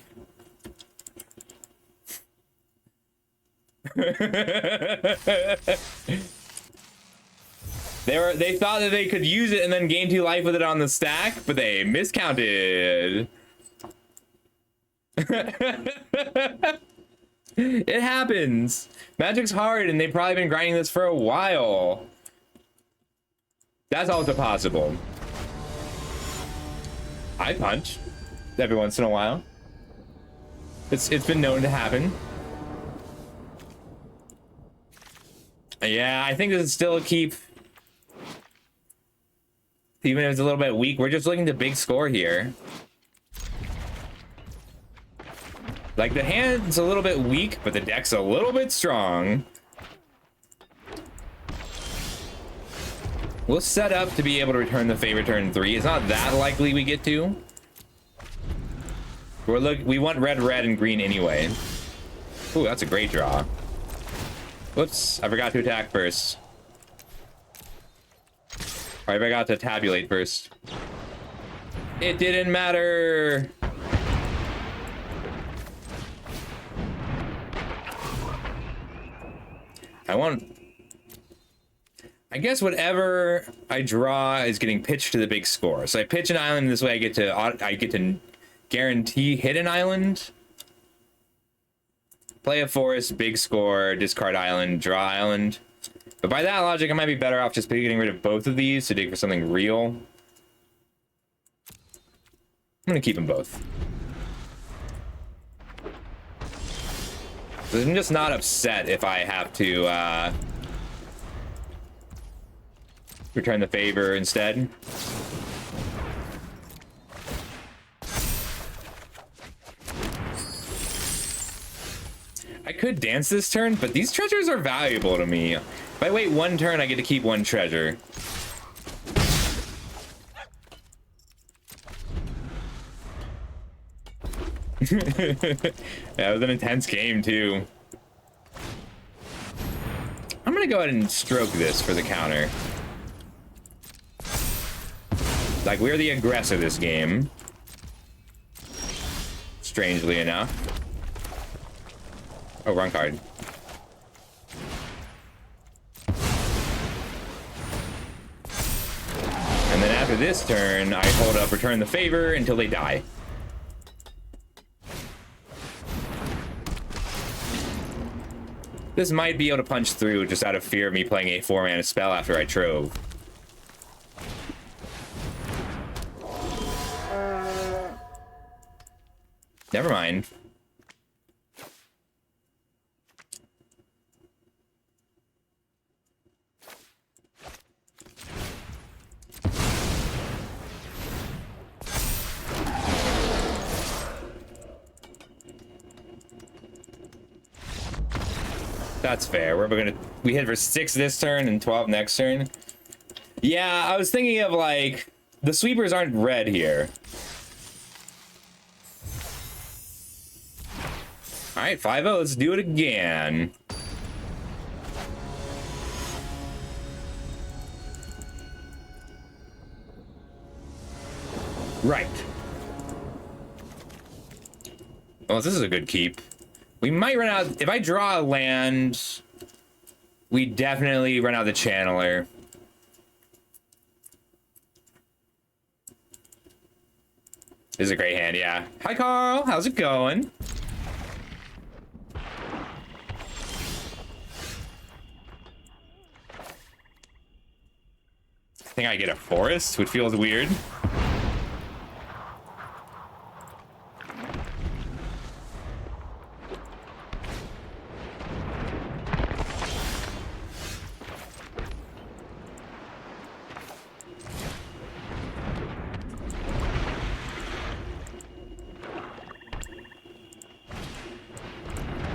They thought that they could use it and then gain 2 life with it on the stack, but they miscounted. It happens. Magic's hard, and they've probably been grinding this for a while. That's also possible. I punch every once in a while. It's been known to happen. Yeah, I think this is still a keep. Even if it's a little bit weak, we're just looking to big score here. Like, the hand's a little bit weak, but the deck's a little bit strong. We'll set up to be able to return the favor turn 3. It's not that likely we get to. We want red, red, and green anyway. Ooh, that's a great draw. Whoops, I forgot to attack first. Or I forgot to tabulate first. It didn't matter. I guess whatever I draw is getting pitched to the big score. So I pitch an island this way. I get to guarantee hit an island. Play a forest, big score, discard island, draw island. But by that logic, I might be better off just getting rid of both of these to dig for something real. I'm gonna keep them both. So I'm just not upset if I have to return the favor instead. I could dance this turn, but these treasures are valuable to me. If I wait one turn, I get to keep one treasure. That was an intense game, too. I'm gonna go ahead and stroke this for the counter. Like, we're the aggressor this game. Strangely enough. Oh, wrong card. And then after this turn, I hold up return the favor until they die. This might be able to punch through just out of fear of me playing a 4-mana spell after I trove. Never mind. That's fair. We hit for 6 this turn and 12 next turn. Yeah, I was thinking of, like, the sweepers aren't red here. All right, 5-0, let's do it again. Right. Well, this is a good keep. We might run out. If I draw a land, we definitely run out the channeler. This is a great hand, yeah. Hi, Carl. How's it going? I think I get a forest, which feels weird.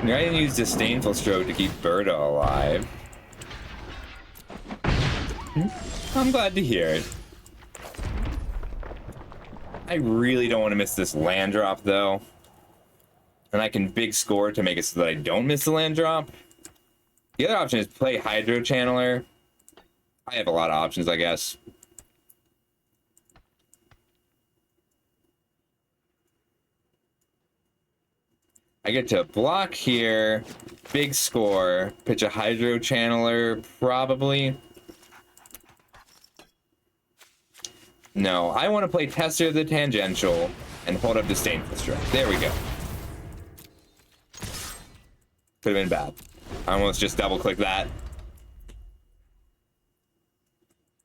I didn't use Disdainful Stroke to keep Berta alive. I'm glad to hear it. I really don't want to miss this land drop, though. And I can big score to make it so that I don't miss the land drop. The other option is play Hydro Channeler. I have a lot of options, I guess. I get to block here, big score, pitch a Hydro Channeler, probably. No, I want to play Tester of the Tangential and hold up Disdainful Stroke. There we go. Could have been bad. I almost just double-click that.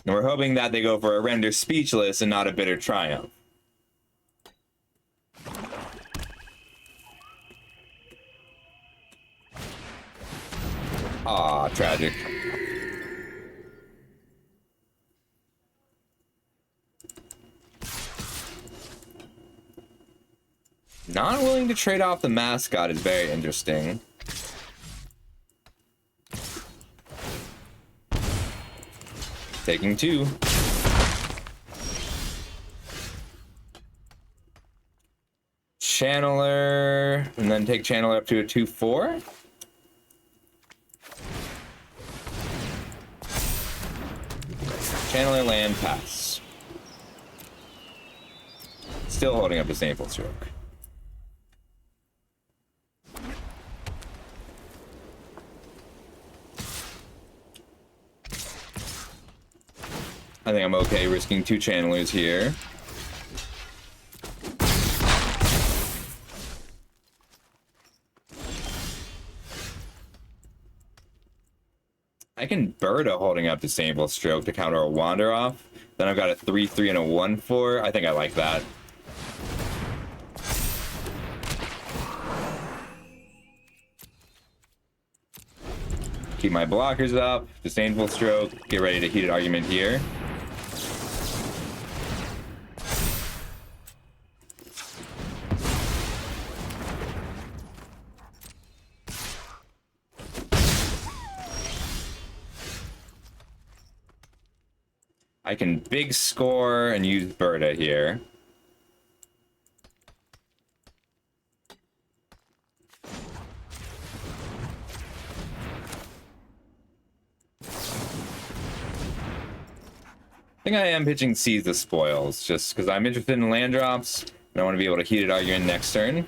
And we're hoping that they go for a Render Speechless and not a Bitter Triumph. Aw, tragic. Not willing to trade off the mascot is very interesting. Taking 2. Channeler, and then take Channeler up to a 2/4. Channeler land pass. Still holding up the Disdainful Stroke. I think I'm okay risking 2 Channelers here. I can Berta holding up Disdainful Stroke to counter a Wander off. Then I've got a 3/3 and a 1/4. I think I like that. Keep my blockers up. Disdainful Stroke. Get ready to heated argument here. I can big score and use Berta here. I think I am pitching Seize the Spoils, just because I'm interested in land drops, and I want to be able to heated argument next turn.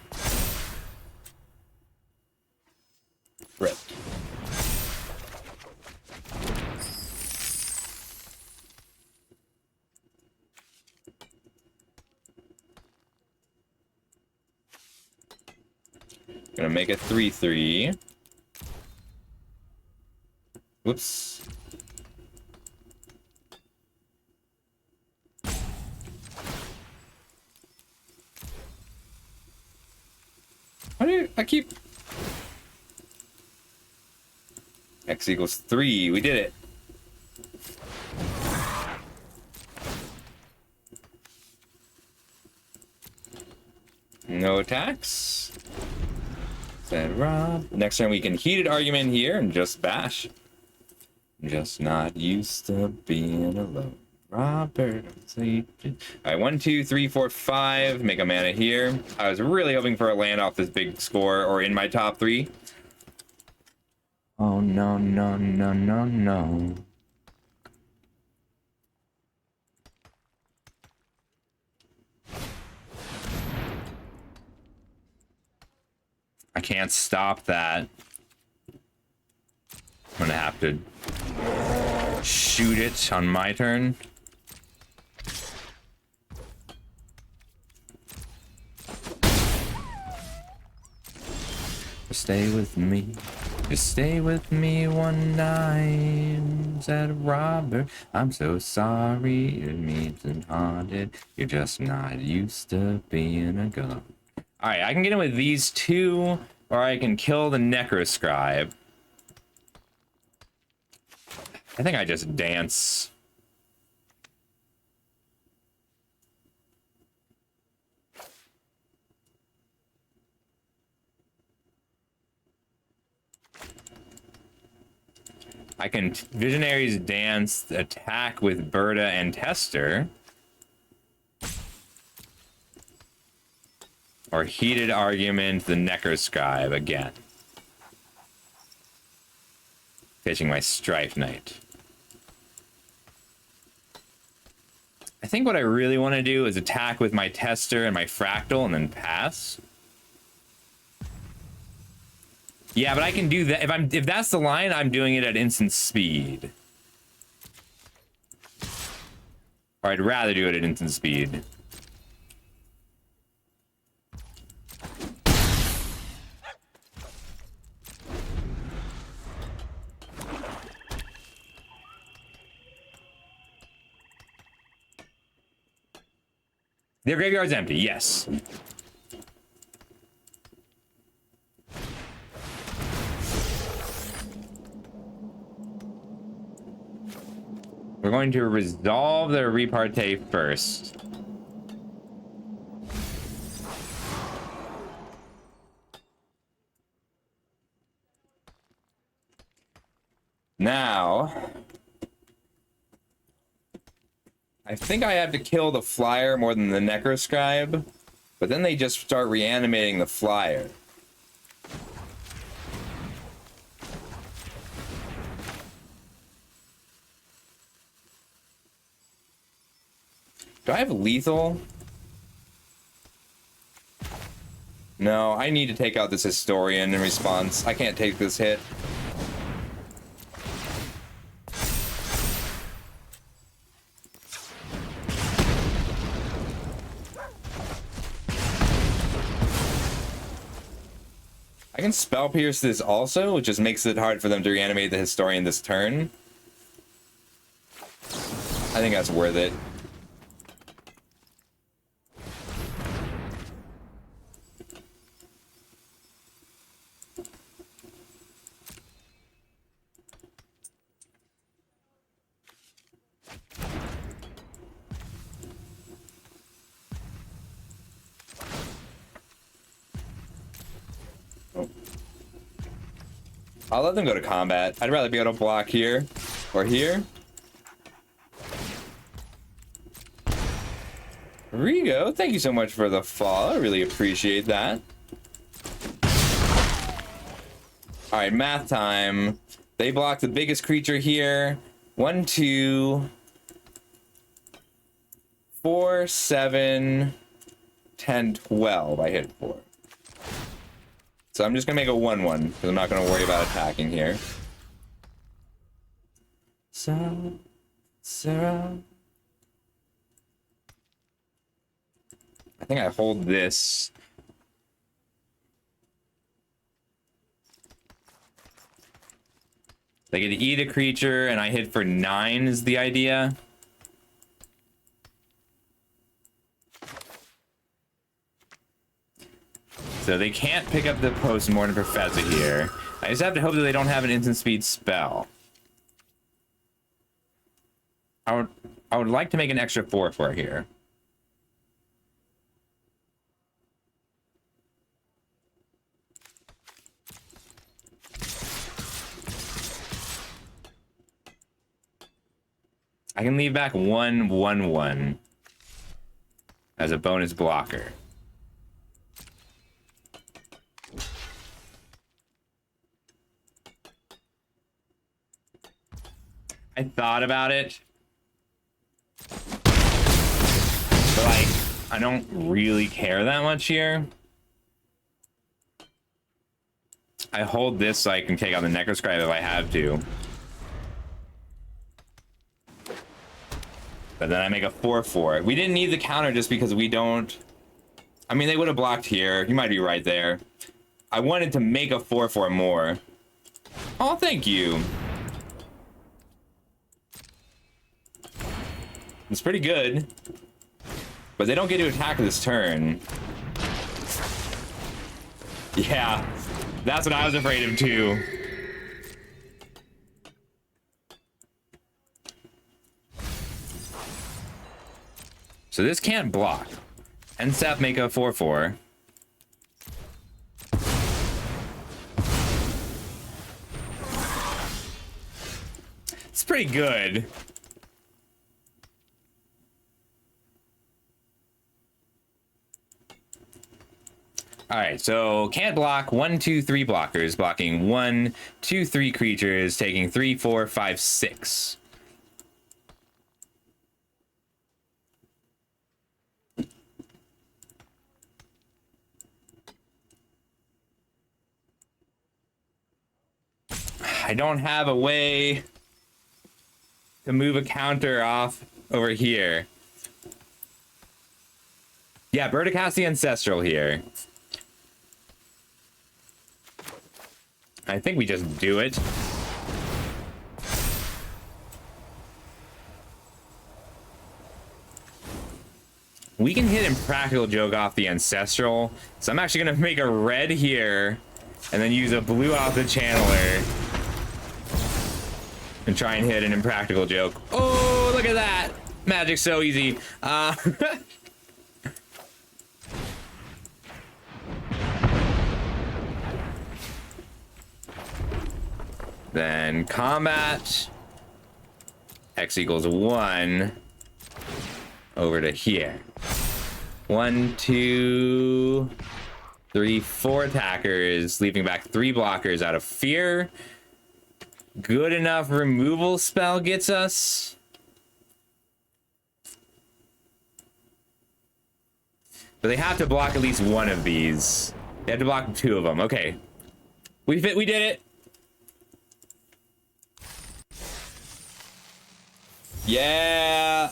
Rip. Gonna make a 3/3. Whoops. How do I keep X equals 3? We did it. No attacks. Said Rob. Next turn we can heated argument here and just bash. Just not used to being alone. Robert, alright, 1, 2, 3, 4, 5. Make a mana here. I was really hoping for a land off this big score or in my top 3. Oh no, no, no, no, no. I can't stop that. I'm gonna have to shoot it on my turn. Stay with me. Just stay with me one night, said Robert. I'm so sorry, it means and haunted. You're just not used to being a gun. Alright, I can get in with these 2, or I can kill the Necroscribe. I think I just dance. I can Visionaries Dance, attack with Berta and Tester. Or heated argument, the Necroscribe again. Pitching my Strife Knight. I think what I really want to do is attack with my Tester and my Fractal and then pass. Yeah, but I can do that. If that's the line, I'm doing it at instant speed. Or I'd rather do it at instant speed. Their graveyard's empty, yes. We're going to resolve the repartee first. Now, I think I have to kill the flyer more than the necroscribe, but then they just start reanimating the flyer. Do I have lethal? No, I need to take out this historian in response. I can't take this hit. I can spell pierce this also, which just makes it hard for them to reanimate the historian this turn. I think that's worth it. I'll let them go to combat. I'd rather be able to block here or here. Rigo, thank you so much for the follow. I really appreciate that. All right, math time. They block the biggest creature here. 1, 2, 4, 7, 10, 12. I hit 4. So I'm just gonna make a 1/1 because I'm not gonna worry about attacking here. Sarah. I think I hold this. They get to eat a creature and I hit for 9 is the idea. So they can't pick up the Postmortem Professor here. I just have to hope that they don't have an instant speed spell. I would like to make an extra 4/4 here. I can leave back 1/1/1 as a bonus blocker. I thought about it, but like, I don't really care that much here. I hold this so I can take out the necroscribe if I have to. But then I make a 4/4. We didn't need the counter just because we don't... I mean, they would have blocked here. You might be right there. I wanted to make a 4/4 more. Oh, thank you. It's pretty good. But they don't get to attack this turn. Yeah, that's what I was afraid of too. So this can't block. NSAP make a 4/4. It's pretty good. All right, so can't block 1, 2, 3 blockers, blocking 1, 2, 3 creatures, taking 3, 4, 5, 6. I don't have a way to move a counter off over here. Yeah, Verticast the Ancestral here. I think we just do it. We can hit Impractical Joke off the Ancestral. So I'm actually going to make a red here and then use a blue off the Channeler and try and hit an Impractical Joke. Oh, look at that. Magic's so easy. Then combat. X equals 1 over to here. 1, 2, 3, 4 attackers, leaving back 3 blockers out of fear. Good enough removal spell gets us. But they have to block at least one of these. They have to block 2 of them. Okay. We did it. Yeah.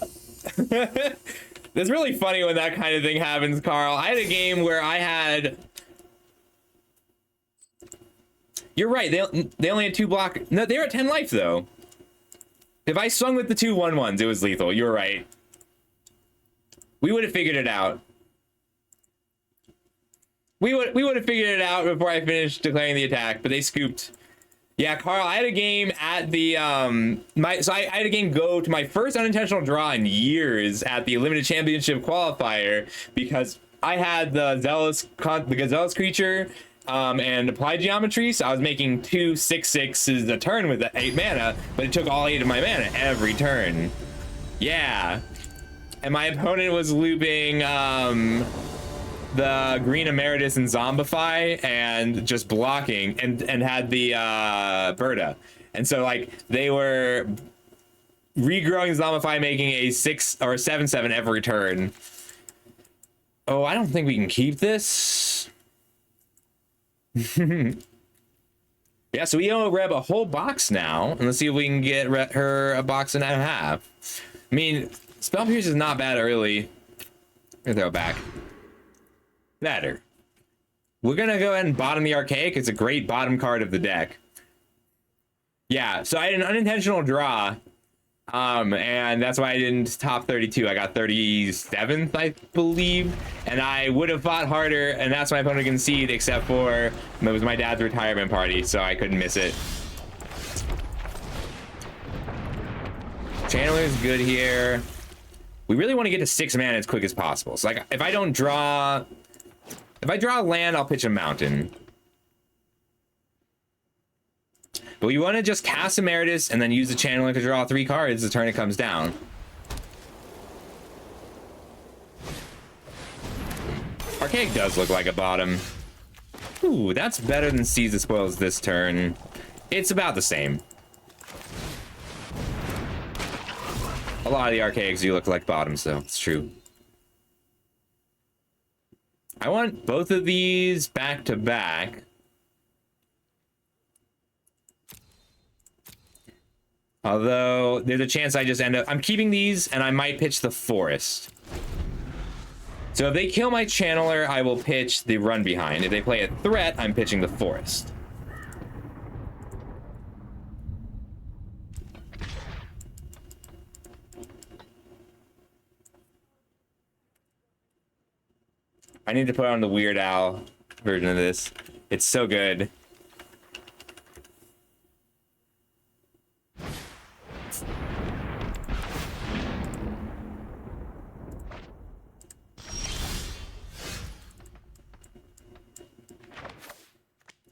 It's really funny when that kind of thing happens, Carl. I had a game where I had... You're right. They only had 2 block. No, they were at 10 life, though. If I swung with the 2 1/1s, it was lethal. You're right. We would have figured it out. We would have figured it out before I finished declaring the attack, but they scooped. Yeah, Carl, I had a game at the I had a game go to my first unintentional draw in years at the Limited Championship qualifier because I had the Gazellus creature and applied geometry, so I was making 2 6/6s a turn with the 8 mana, but it took all 8 of my mana every turn. Yeah. And my opponent was looping the green Emeritus and Zombify and just blocking and had the Berta. And so like they were regrowing Zombify, making a 6 or 7/7 every turn. Oh, I don't think we can keep this. Yeah, so we owe Reb a whole box now. And let's see if we can get her a box and a half. I mean, Spell Pierce is not bad early. Throw it back. Better. We're gonna go ahead and bottom the Archaic. It's a great bottom card of the deck. Yeah, so I had an unintentional draw. And that's why I didn't top 32. I got 37th, I believe. And I would have fought harder, and that's my opponent conceded, except for it was my dad's retirement party, so I couldn't miss it. Channeler's good here. We really want to get to 6 mana as quick as possible. So like if I draw a land, I'll pitch a mountain. But we want to just cast Emeritus and then use the Channeler to draw 3 cards the turn it comes down. Archaic does look like a bottom. Ooh, that's better than Seize the Spoils this turn. It's about the same. A lot of the Archaics do look like bottoms, though. It's true. I want both of these back to back. Although, there's a chance I just end up... I'm keeping these, and I might pitch the Forest. So if they kill my Channeler, I will pitch the Run Behind. If they play a threat, I'm pitching the Forest. I need to put on the Weird Al version of this. It's so good.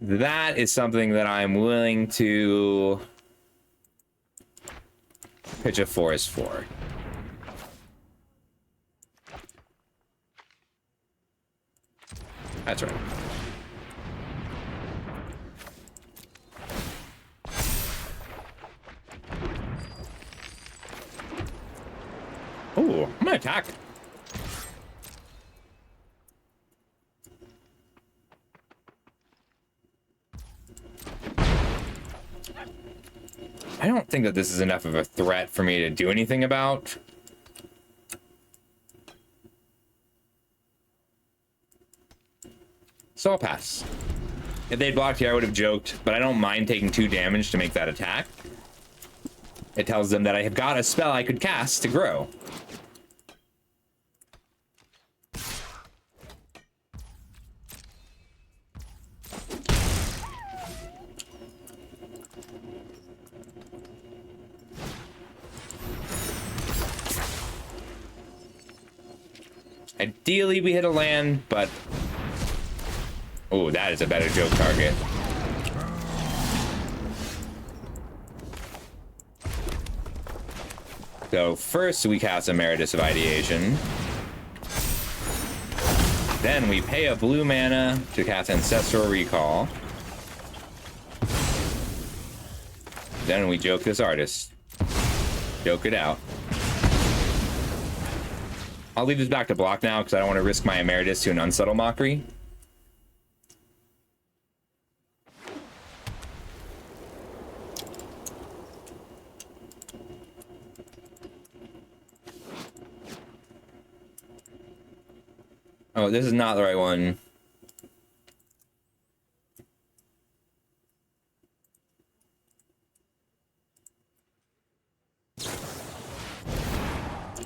That is something that I'm willing to pitch a Forest for. That's right. Oh, I'm gonna attack. I don't think that this is enough of a threat for me to do anything about. So I'll pass. If they'd blocked here, I would have joked, but I don't mind taking 2 damage to make that attack. It tells them that I have got a spell I could cast to grow. Ideally, we hit a land, but... Oh, that is a better joke target. So first we cast Emeritus of Ideation. Then we pay a blue mana to cast Ancestral Recall. Then we joke this artist. Joke it out. I'll leave this back to block now because I don't want to risk my Emeritus to an Unsubtle Mockery. Oh, this is not the right one.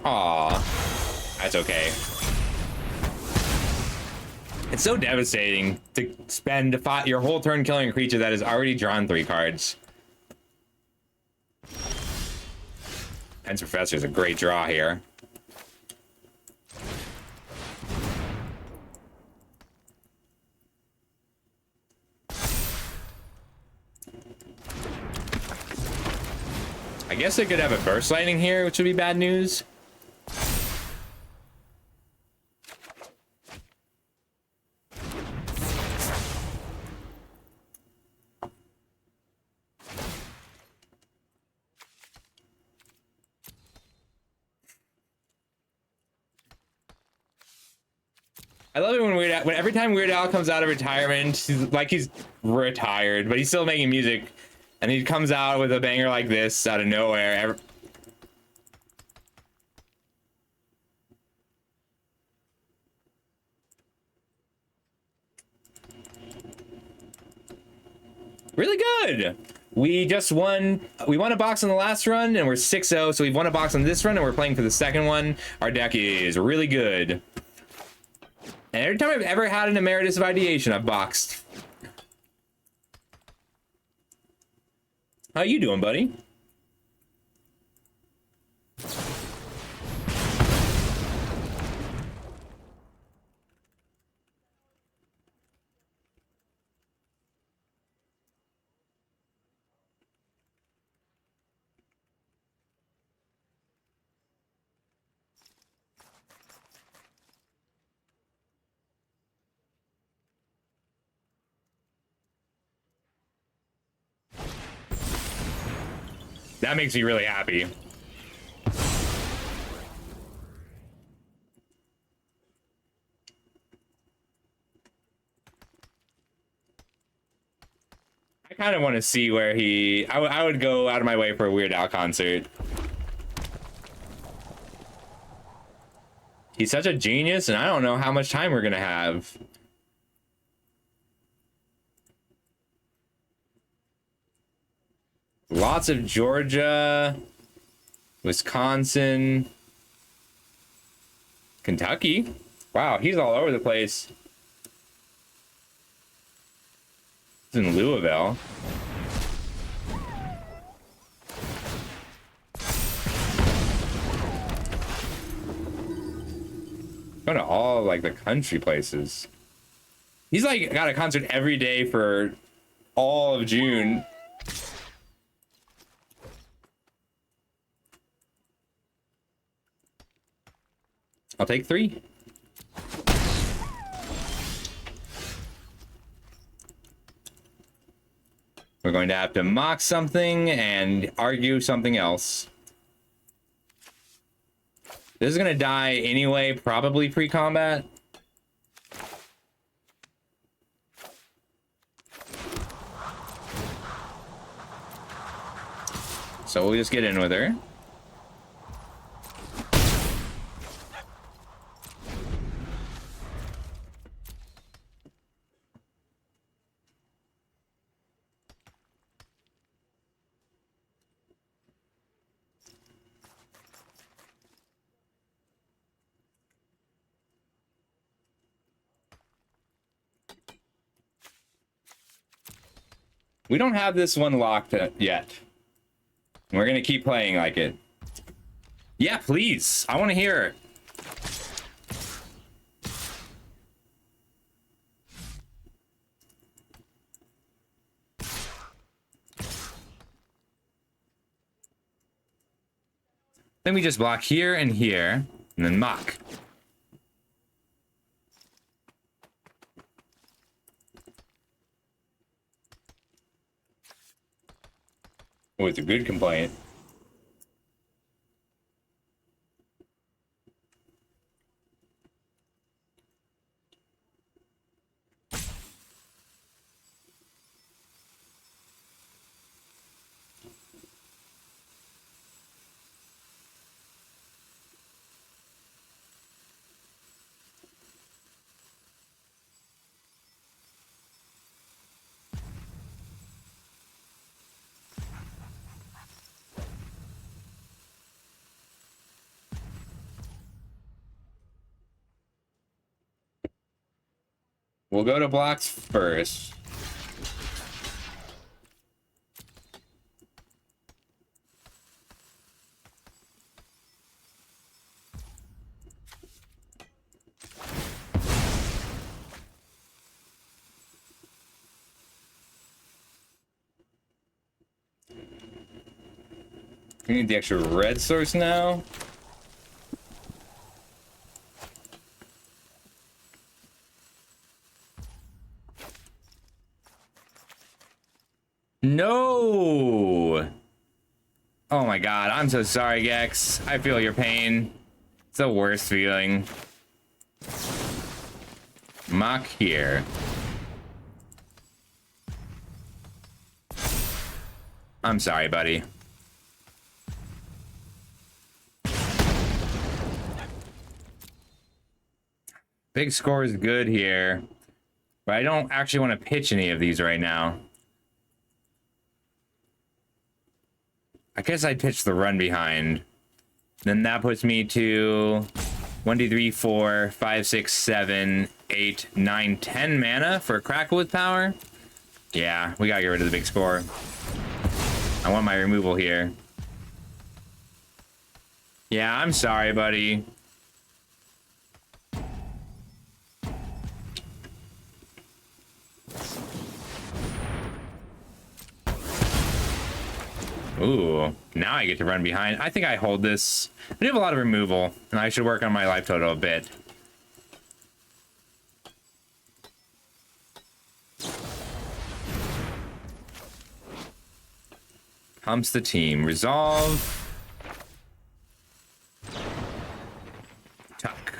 Aw, that's okay. It's so devastating to spend your whole turn killing a creature that has already drawn 3 cards. Pence Professor is a great draw here. I guess I could have a Burst Lightning here, which would be bad news. I love it when every time Weird Al comes out of retirement, he's retired, but he's still making music. And he comes out with a banger like this out of nowhere. Really good. We won a box on the last run and we're 6-0. So we've won a box on this run and we're playing for the second one. Our deck is really good. And every time I've ever had an Emeritus of Ideation, I've boxed. How you doing, buddy? That makes me really happy. I kind of want to see where I would go out of my way for a Weird Al concert. He's such a genius, and I don't know how much time we're gonna have. Lots of Georgia, Wisconsin, Kentucky. Wow, he's all over the place. He's in Louisville. Going to all like the country places. He's like got a concert every day for all of June. I'll take 3. We're going to have to mock something and argue something else. This is going to die anyway, probably pre-combat. So we'll just get in with her. We don't have this one locked yet. We're gonna keep playing like it. Yeah, please. I want to hear it. Then we just block here and here, and then mock. Oh, it's a good complaint. We'll go to blocks first. We need the extra red source now. No! Oh my god, I'm so sorry, Gex. I feel your pain. It's the worst feeling. Mock here. I'm sorry, buddy. Big score is good here, but I don't actually want to pitch any of these right now. I guess I'd pitch the run behind. Then that puts me to 1, 2, 3, 4, 5, 6, 7, 8, 9, 10 mana for Crackle with power. Yeah, we gotta get rid of the big score. I want my removal here. Yeah, I'm sorry, buddy. Ooh, now I get to run behind. I think I hold this. I do have a lot of removal, and I should work on my life total a bit. Humps the team. Resolve. Tuck.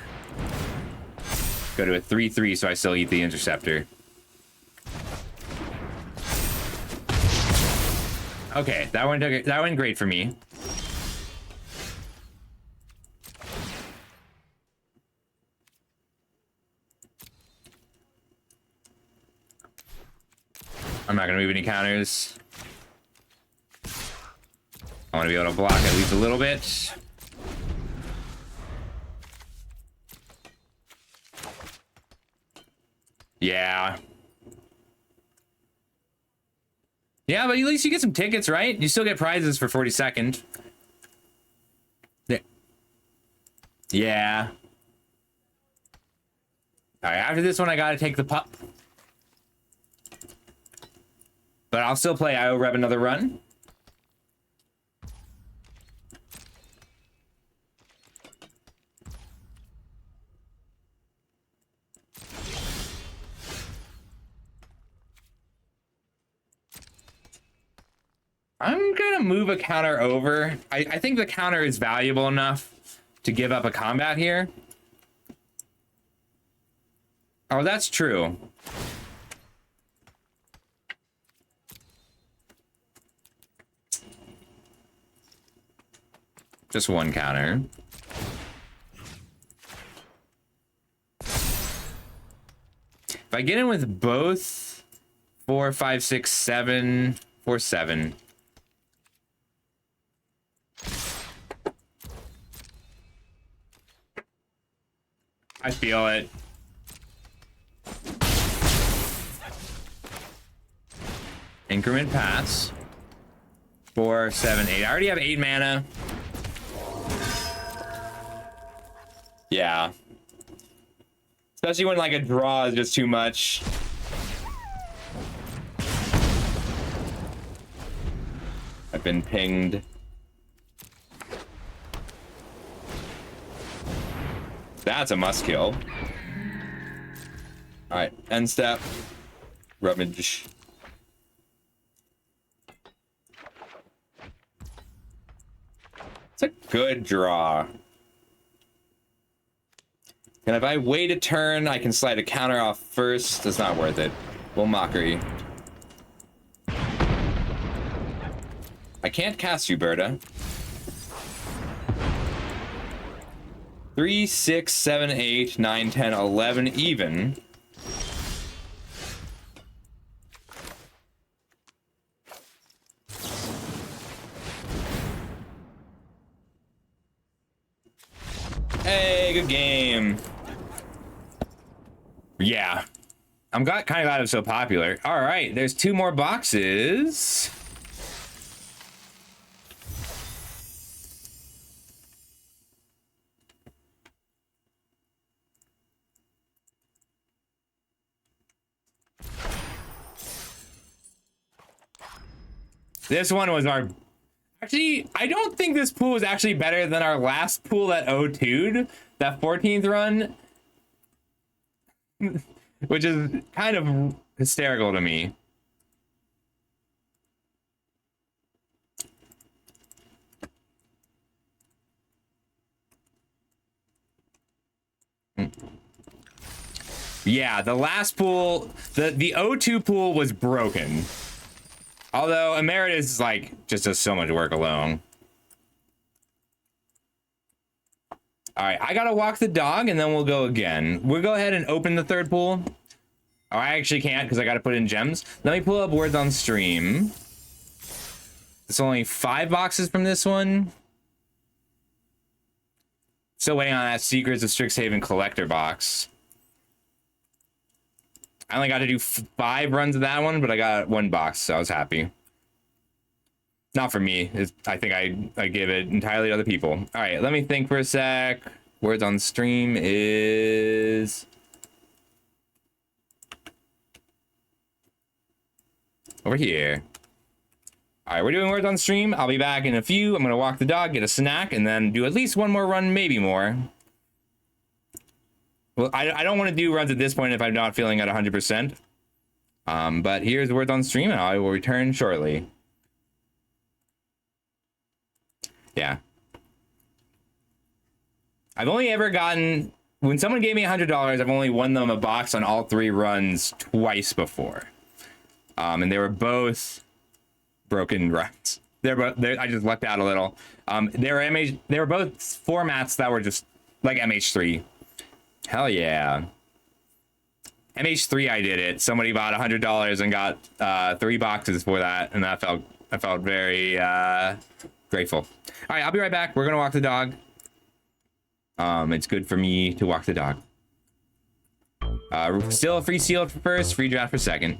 Go to a 3/3, so I still eat the interceptor. Okay, that went great for me. I'm not gonna move any counters. I want to be able to block at least a little bit. Yeah. Yeah, but at least you get some tickets, right? You still get prizes for 42nd. Yeah. All right, after this one, I gotta take the pup. But I'll still play IO Rev another run. I'm gonna move a counter over. I think the counter is valuable enough to give up a combat here. Oh, that's true. Just one counter. If I get in with both 4, 5, 6, 7, 4, 7. I feel it. Increment pass. 4, 7, 8. I already have 8 mana. Yeah. Especially when like a draw is just too much. I've been pinged. That's a must kill. All right, end step. Rummage. It's a good draw. And if I wait a turn, I can slide a counter off first. That's not worth it. We'll mockery. I can't cast you, Berta. 3, 6, 7, 8, 9, 10, 11, even. Hey, good game. Yeah. I'm kind of glad it's so popular. All right, there's 2 more boxes. This one was our... Actually, I don't think this pool was actually better than our last pool that O2'd, that 14th run. Which is kind of hysterical to me. Yeah, the last pool, the O2 pool was broken. Although Emeritus is like just does so much work alone. All right, I gotta walk the dog and then we'll go again. We'll go ahead and open the third pool. Oh, I actually can't because I gotta put in gems. Let me pull up words on stream. It's only 5 boxes from this one. Still waiting on that Secrets of Strixhaven collector box. I only got to do 5 runs of that one, but I got 1 box, so I was happy. Not for me. I think I give it entirely to other people. All right, let me think for a sec. Words on stream is... over here. All right, we're doing words on stream. I'll be back in a few. I'm going to walk the dog, get a snack, and then do at least 1 more run, maybe more. Well, I don't want to do runs at this point if I'm not feeling at 100%. But here's words on stream, and I will return shortly. Yeah. I've only ever gotten... when someone gave me $100, I've only won them a box on all 3 runs twice before. And they were both broken runs. I just lucked out a little. They were both formats that were just like MH3. Hell yeah. MH3 I did it. Somebody bought $100 and got 3 boxes for that, and I felt very grateful. All right, I'll be right back. We're gonna walk the dog. It's good for me to walk the dog. Still a free sealed for first, free draft for second.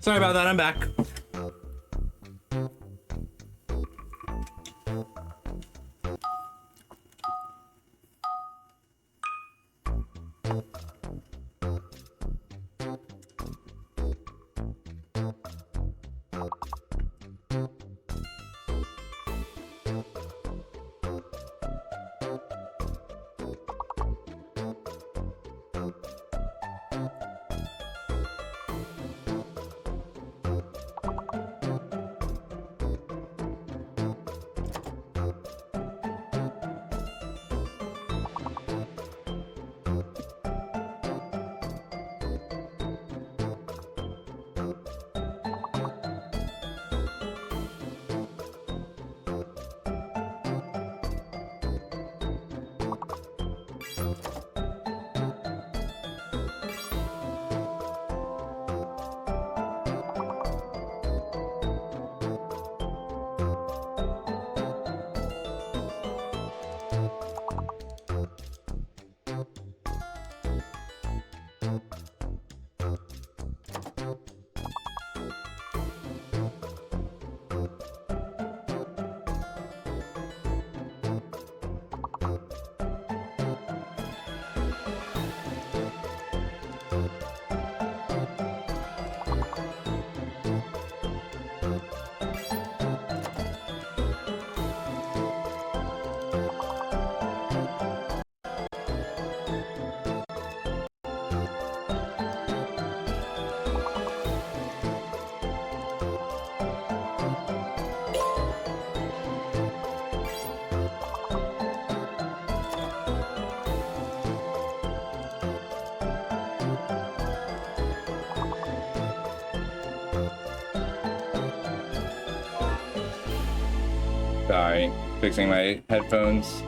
Sorry about that, I'm back. Sorry, fixing my headphones.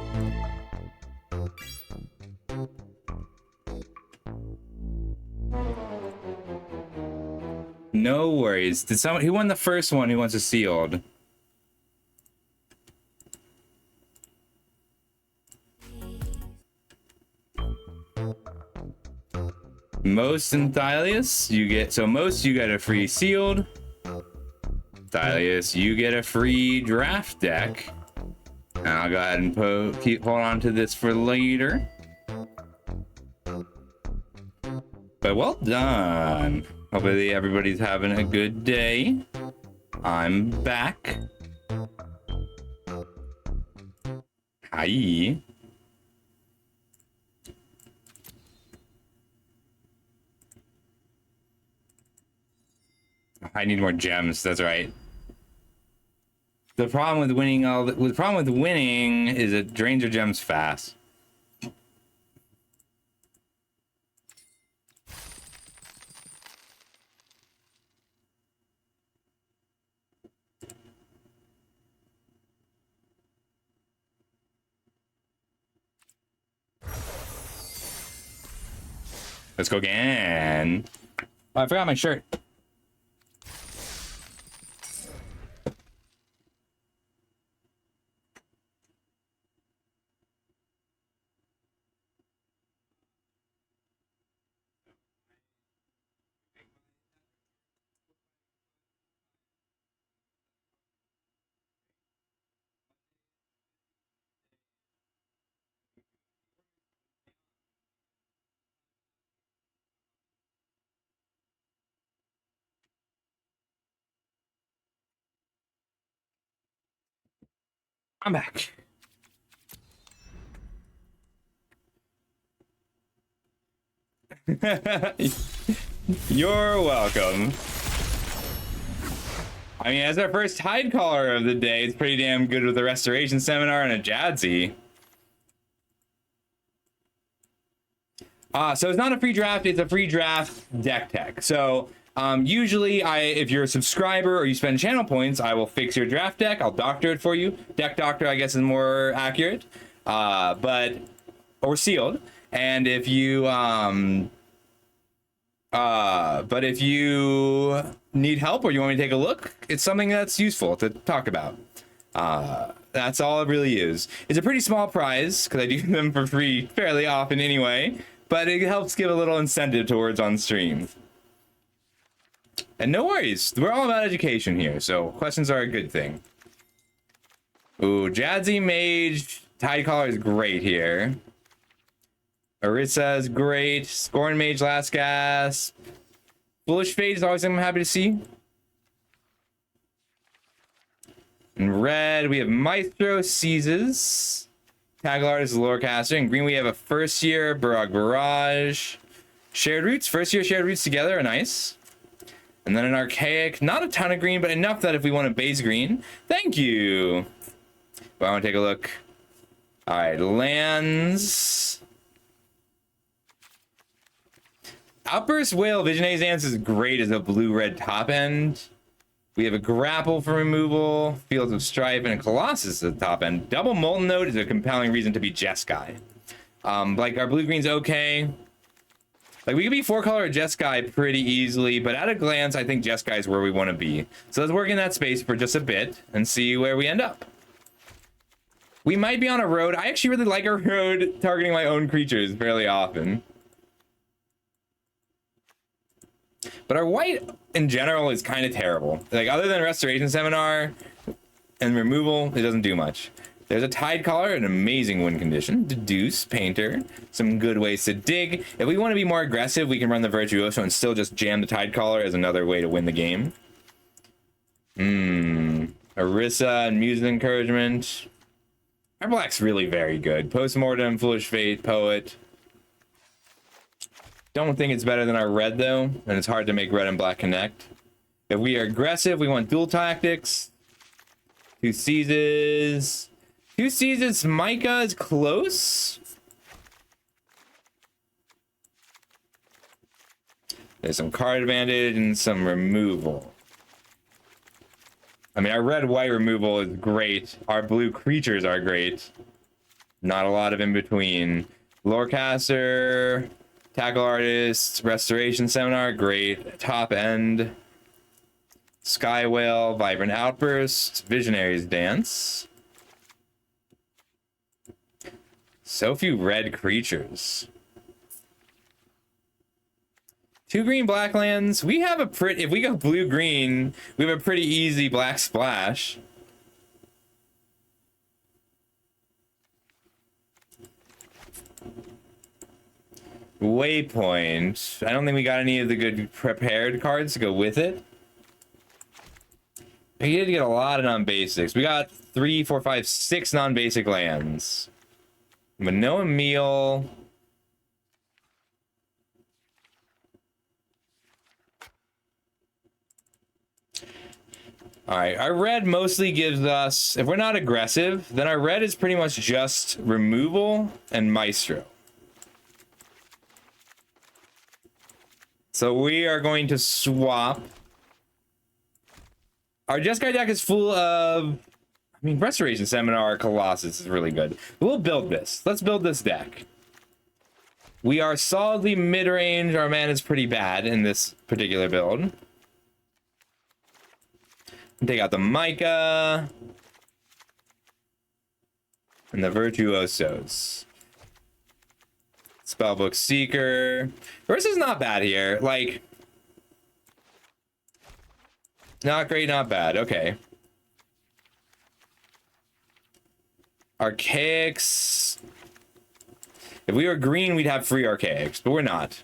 No worries. Did someone who won the first one? Who wants a sealed? Most and Thylius, you get most you get a free sealed. Thylius, you get a free draft deck. And I'll go ahead and hold on to this for later. But well done. Hopefully everybody's having a good day. I'm back. Hi. I need more gems. That's right. The problem with winning is it drains your gems fast. Let's go again. Oh, I forgot my shirt. I'm back. You're welcome. I mean, as our first Tide Caller of the day, it's pretty damn good with a Restoration Seminar and a Jadzi. So it's not a free draft, it's a free draft deck tech. So usually if you're a subscriber or you spend channel points, I will fix your draft deck. I'll doctor it for you. Deck doctor, I guess, is more accurate. Or sealed. And if you but if you need help or you want me to take a look, it's something that's useful to talk about. That's all it really is. It's a pretty small prize because I do them for free fairly often anyway, but it helps give a little incentive towards on stream. And no worries, we're all about education here, so questions are a good thing. Ooh, Jadzi Mage, Tidecaller is great here. Orisa is great. Scorn Mage, Last Gasp. Foolish Fate is always something I'm happy to see. In red, we have Maestro Seizes. Tag Artist, Lorecaster. In green, we have a first year Barrage Barrage. Shared Roots, first year Shared Roots together are nice. And then an Archaic, not a ton of green, but enough that if we want a base green, thank you. Well, I want to take a look. All right, lands. Outburst Whale, Visionary Dance is great as a blue-red top end. We have a Grapple for removal, Fields of Strife, and a Colossus at the top end. Double Molten Note is a compelling reason to be Jeskai. Like, our blue-green's okay. Like, we could be 4-color Jeskai pretty easily, but at a glance, I think Jeskai is where we want to be. So let's work in that space for just a bit and see where we end up. We might be on a road. I actually really like a road targeting my own creatures fairly often. But our white, in general, is kind of terrible. Like, other than Restoration Seminar and removal, it doesn't do much. There's a Tidecaller, an amazing win condition. Deduce, Painter, some good ways to dig. If we want to be more aggressive, we can run the Virtuoso and still just jam the Tidecaller as another way to win the game. Orisa and Muse of Encouragement. Our black's really very good. Postmortem, Foolish Fate, Poet. Don't think it's better than our red, though, and it's hard to make red and black connect. If we are aggressive, we want dual tactics. Two Seizes. Two Seizes, Micah is close. There's some card advantage and some removal. I mean, our red-white removal is great. Our blue creatures are great. Not a lot of in-between. Lorecaster, Tackle Artist, Restoration Seminar, great. Top End. Sky Whale, Vibrant Outburst, Visionary's Dance. So few red creatures. Two green black lands. We have a pretty, if we go blue green, we have a pretty easy black splash. Waypoint. I don't think we got any of the good prepared cards to go with it. We did get a lot of non-basics. We got 3, 4, 5, 6 non-basic lands. But no Emil. Alright, our red mostly gives us, if we're not aggressive, then our red is pretty much just removal and Maestro. So we are going to swap. Our Jeskai deck is full of, I mean, Restoration Seminar, Colossus is really good. We'll build this. Let's build this deck. We are solidly mid-range. Our mana is pretty bad in this particular build. Take out the Micah. And the Virtuosos. Spellbook Seeker. Versus not bad here. Like, not great, not bad. Okay. Archaics. If we were green, we'd have free Archaics, but we're not.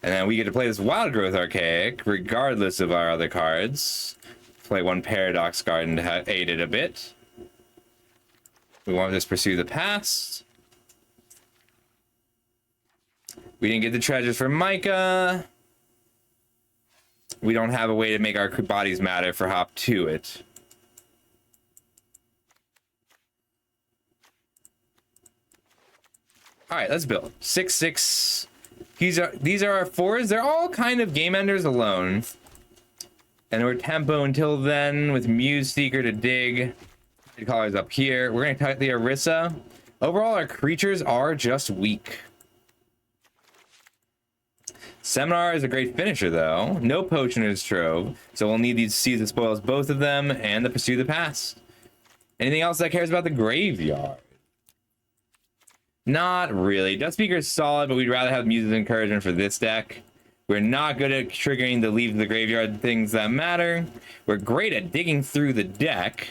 And then we get to play this Wild Growth Archaic, regardless of our other cards. Play one Paradox Garden to aid it a bit. We want to just pursue the past. We didn't get the treasures for Micah. We don't have a way to make our bodies matter for hop to it. All right, let's build. 6/6. These are our 4s. They're all kind of game enders alone. And we're tempo until then with Muse Seeker to dig. The colors up here. We're going to cut the Orisa. Overall, our creatures are just weak. Seminar is a great finisher, though. No potion in his trove, so we'll need these Seas that spoils both of them and the Pursue the Past. Anything else that cares about the graveyard? Not really. Dust Speaker is solid, but we'd rather have Muse's Encouragement for this deck. We're not good at triggering the Leave the Graveyard things that matter. We're great at digging through the deck,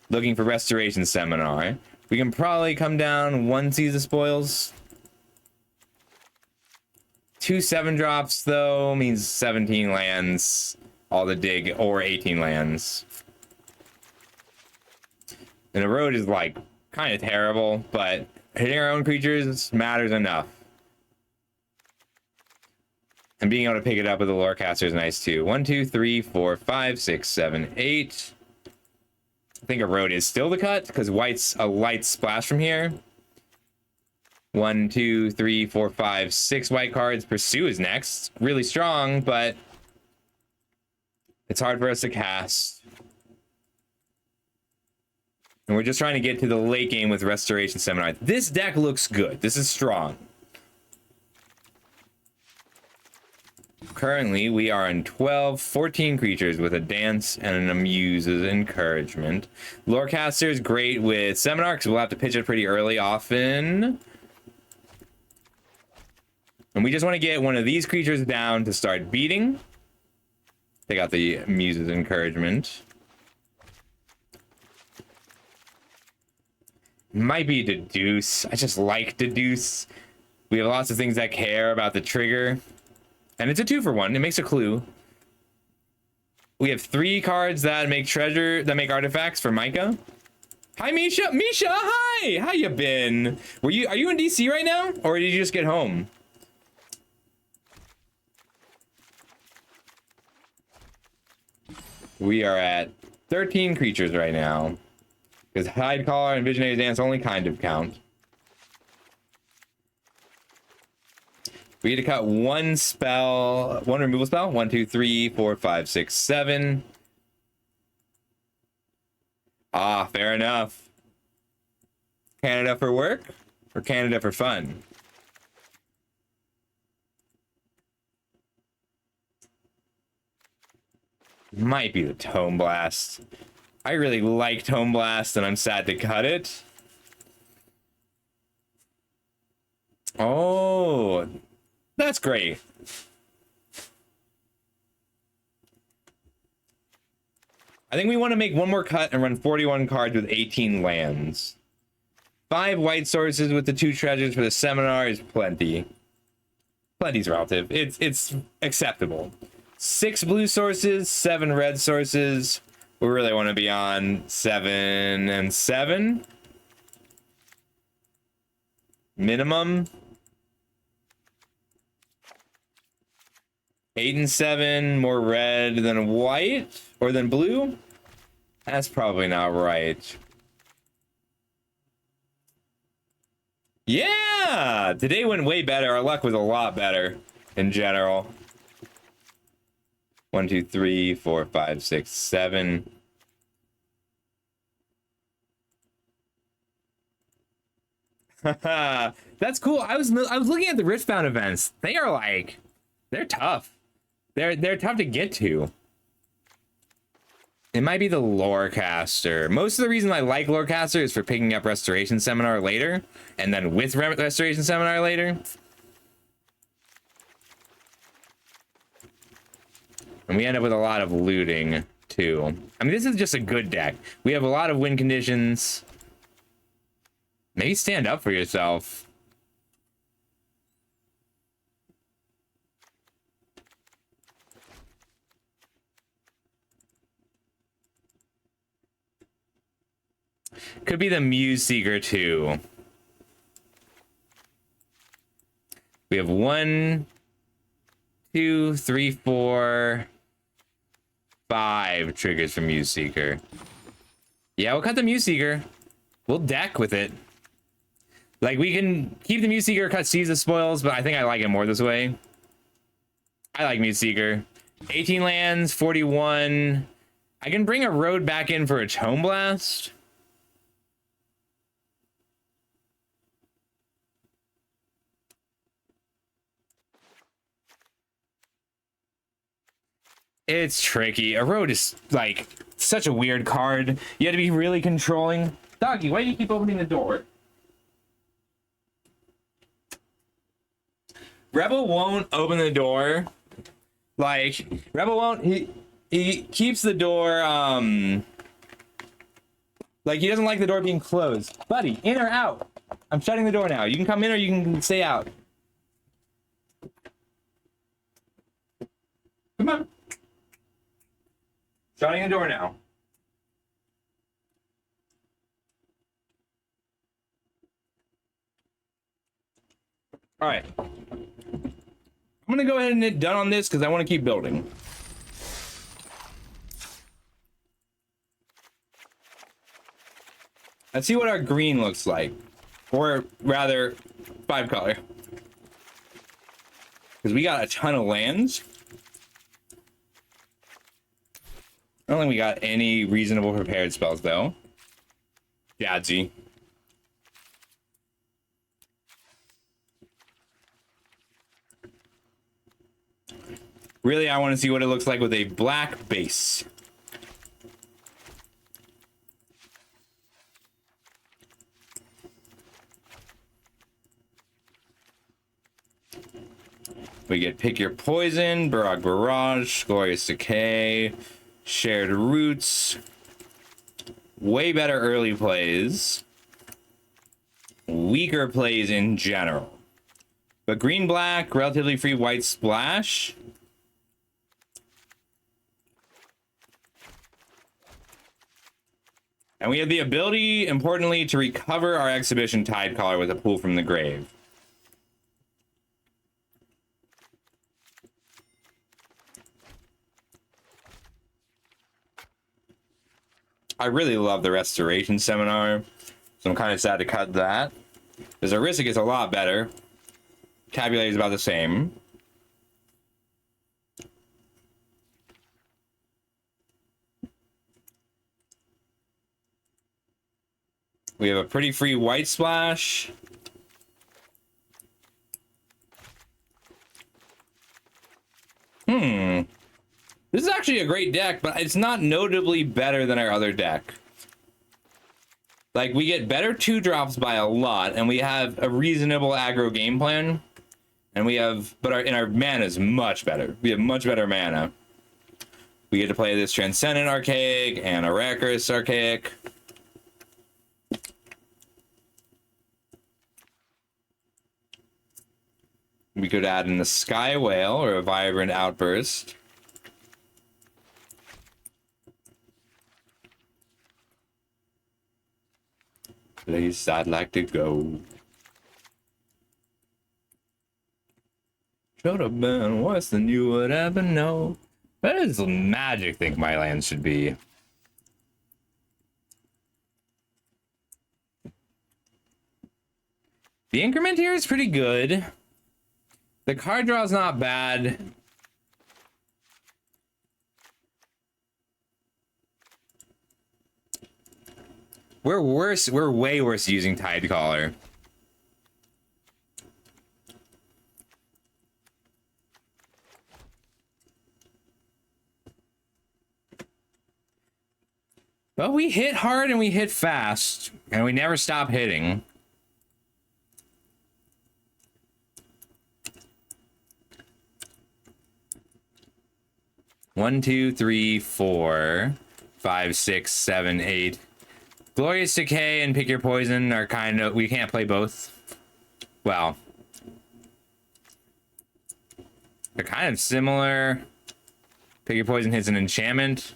looking for Restoration Seminar. We can probably come down one Seize the Spoils. 2 7-drops, though, means 17 lands, all the dig, or 18 lands. And the road is, like, kind of terrible, but hitting our own creatures matters enough. And being able to pick it up with the Lorecaster is nice too. 1, 2, 3, 4, 5, 6, 7, 8. I think a road is still the cut because white's a light splash from here. 1, 2, 3, 4, 5, 6 white cards. Pursue is next. Really strong, but it's hard for us to cast. And we're just trying to get to the late game with Restoration Seminar. This deck looks good. This is strong. Currently, we are in 14 creatures with a Dance and an Amuse's Encouragement. Lorecaster is great with Seminar because we'll have to pitch it pretty early often. And we just want to get one of these creatures down to start beating. They got the Amuse's Encouragement. Might be Deduce. I just like Deduce. We have lots of things that care about the trigger. And it's a 2-for-1. It makes a clue. We have 3 cards that make artifacts for Micah. Hi, Misha. Misha, hi. How you been? Are you in DC right now, or did you just get home? We are at 13 creatures right now, because Hide Caller and Visionary Dance only kind of count. We get to cut one removal spell. 1, 2, 3, 4, 5, 6, 7. Ah, fair enough. Canada for work or Canada for fun? Might be the Tome Blast. I really like Tome Blast, and I'm sad to cut it. Oh, that's great. I think we want to make one more cut and run 41 cards with 18 lands. 5 white sources with the 2 treasures for the Seminar is plenty. Plenty's relative. It's acceptable. 6 blue sources, 7 red sources. We really want to be on 7 and 7. Minimum. 8 and 7, more red than white or than blue. That's probably not right. Yeah, today went way better. Our luck was a lot better in general. 1, 2, 3, 4, 5, 6, 7. That's cool. I was looking at the Riftbound events. They are like, they're tough. They're tough to get to. It might be the Lorecaster. Most of the reason I like Lorecaster is for picking up Restoration Seminar later, and then with Restoration Seminar later. And we end up with a lot of looting, too. I mean, this is just a good deck. We have a lot of win conditions. Maybe stand up for yourself. Could be the Muse Seeker, too. We have 1, 2, 3, 4, 5 triggers for Muse Seeker. Yeah, we'll cut the Muse Seeker. We'll deck with it. Like, we can keep the Muse Seeker, cut Seize the Spoils, but I think I like it more this way. I like Muse Seeker. 18 lands, 41. I can bring a road back in for a Tome Blast. It's tricky. A road is, like, such a weird card. You have to be really controlling. Doggy, why do you keep opening the door? Rebel won't open the door. Like, Rebel won't, he keeps the door, like, he doesn't like the door being closed. Buddy, in or out? I'm shutting the door now. You can come in or you can stay out. Come on. Shutting the door now. All right. I'm gonna go ahead and hit done on this because I want to keep building. Let's see what our green looks like, or rather, 5-color. Because we got a ton of lands. I don't think we got any reasonable prepared spells though. Yahtzee. Really, I want to see what it looks like with a black base. We get Pick Your Poison, Barrage Barrage, Glorious Decay, Shared Roots. Way better early plays. Weaker plays in general. But green-black, relatively free white splash. And we have the ability, importantly, to recover our Exhibition Tidecaller with a Pool from the Grave. I really love the Restoration Seminar, so I'm kind of sad to cut that. Because Orisa gets a lot better. Vocabulary is about the same. We have a pretty free white splash. This is actually a great deck, but it's not notably better than our other deck. Like, we get better 2-drops by a lot, and we have a reasonable aggro game plan. And we have, but our mana is much better. We have much better mana. We get to play this Transcendent Archaic and a Reckless Archaic. We could add in the Sky Whale or a Vibrant Outburst. Place I'd like to go. Should have been worse than you would ever know. That is the magic think my land should be. The increment here is pretty good. The card draw is not bad. We're worse. We're way worse using Tidecaller. But we hit hard and we hit fast, and we never stop hitting. One, two, three, 4, 5, 6, 7, 8. Glorious Decay and Pick Your Poison are kind of... We can't play both. Well. They're kind of similar. Pick Your Poison hits an enchantment.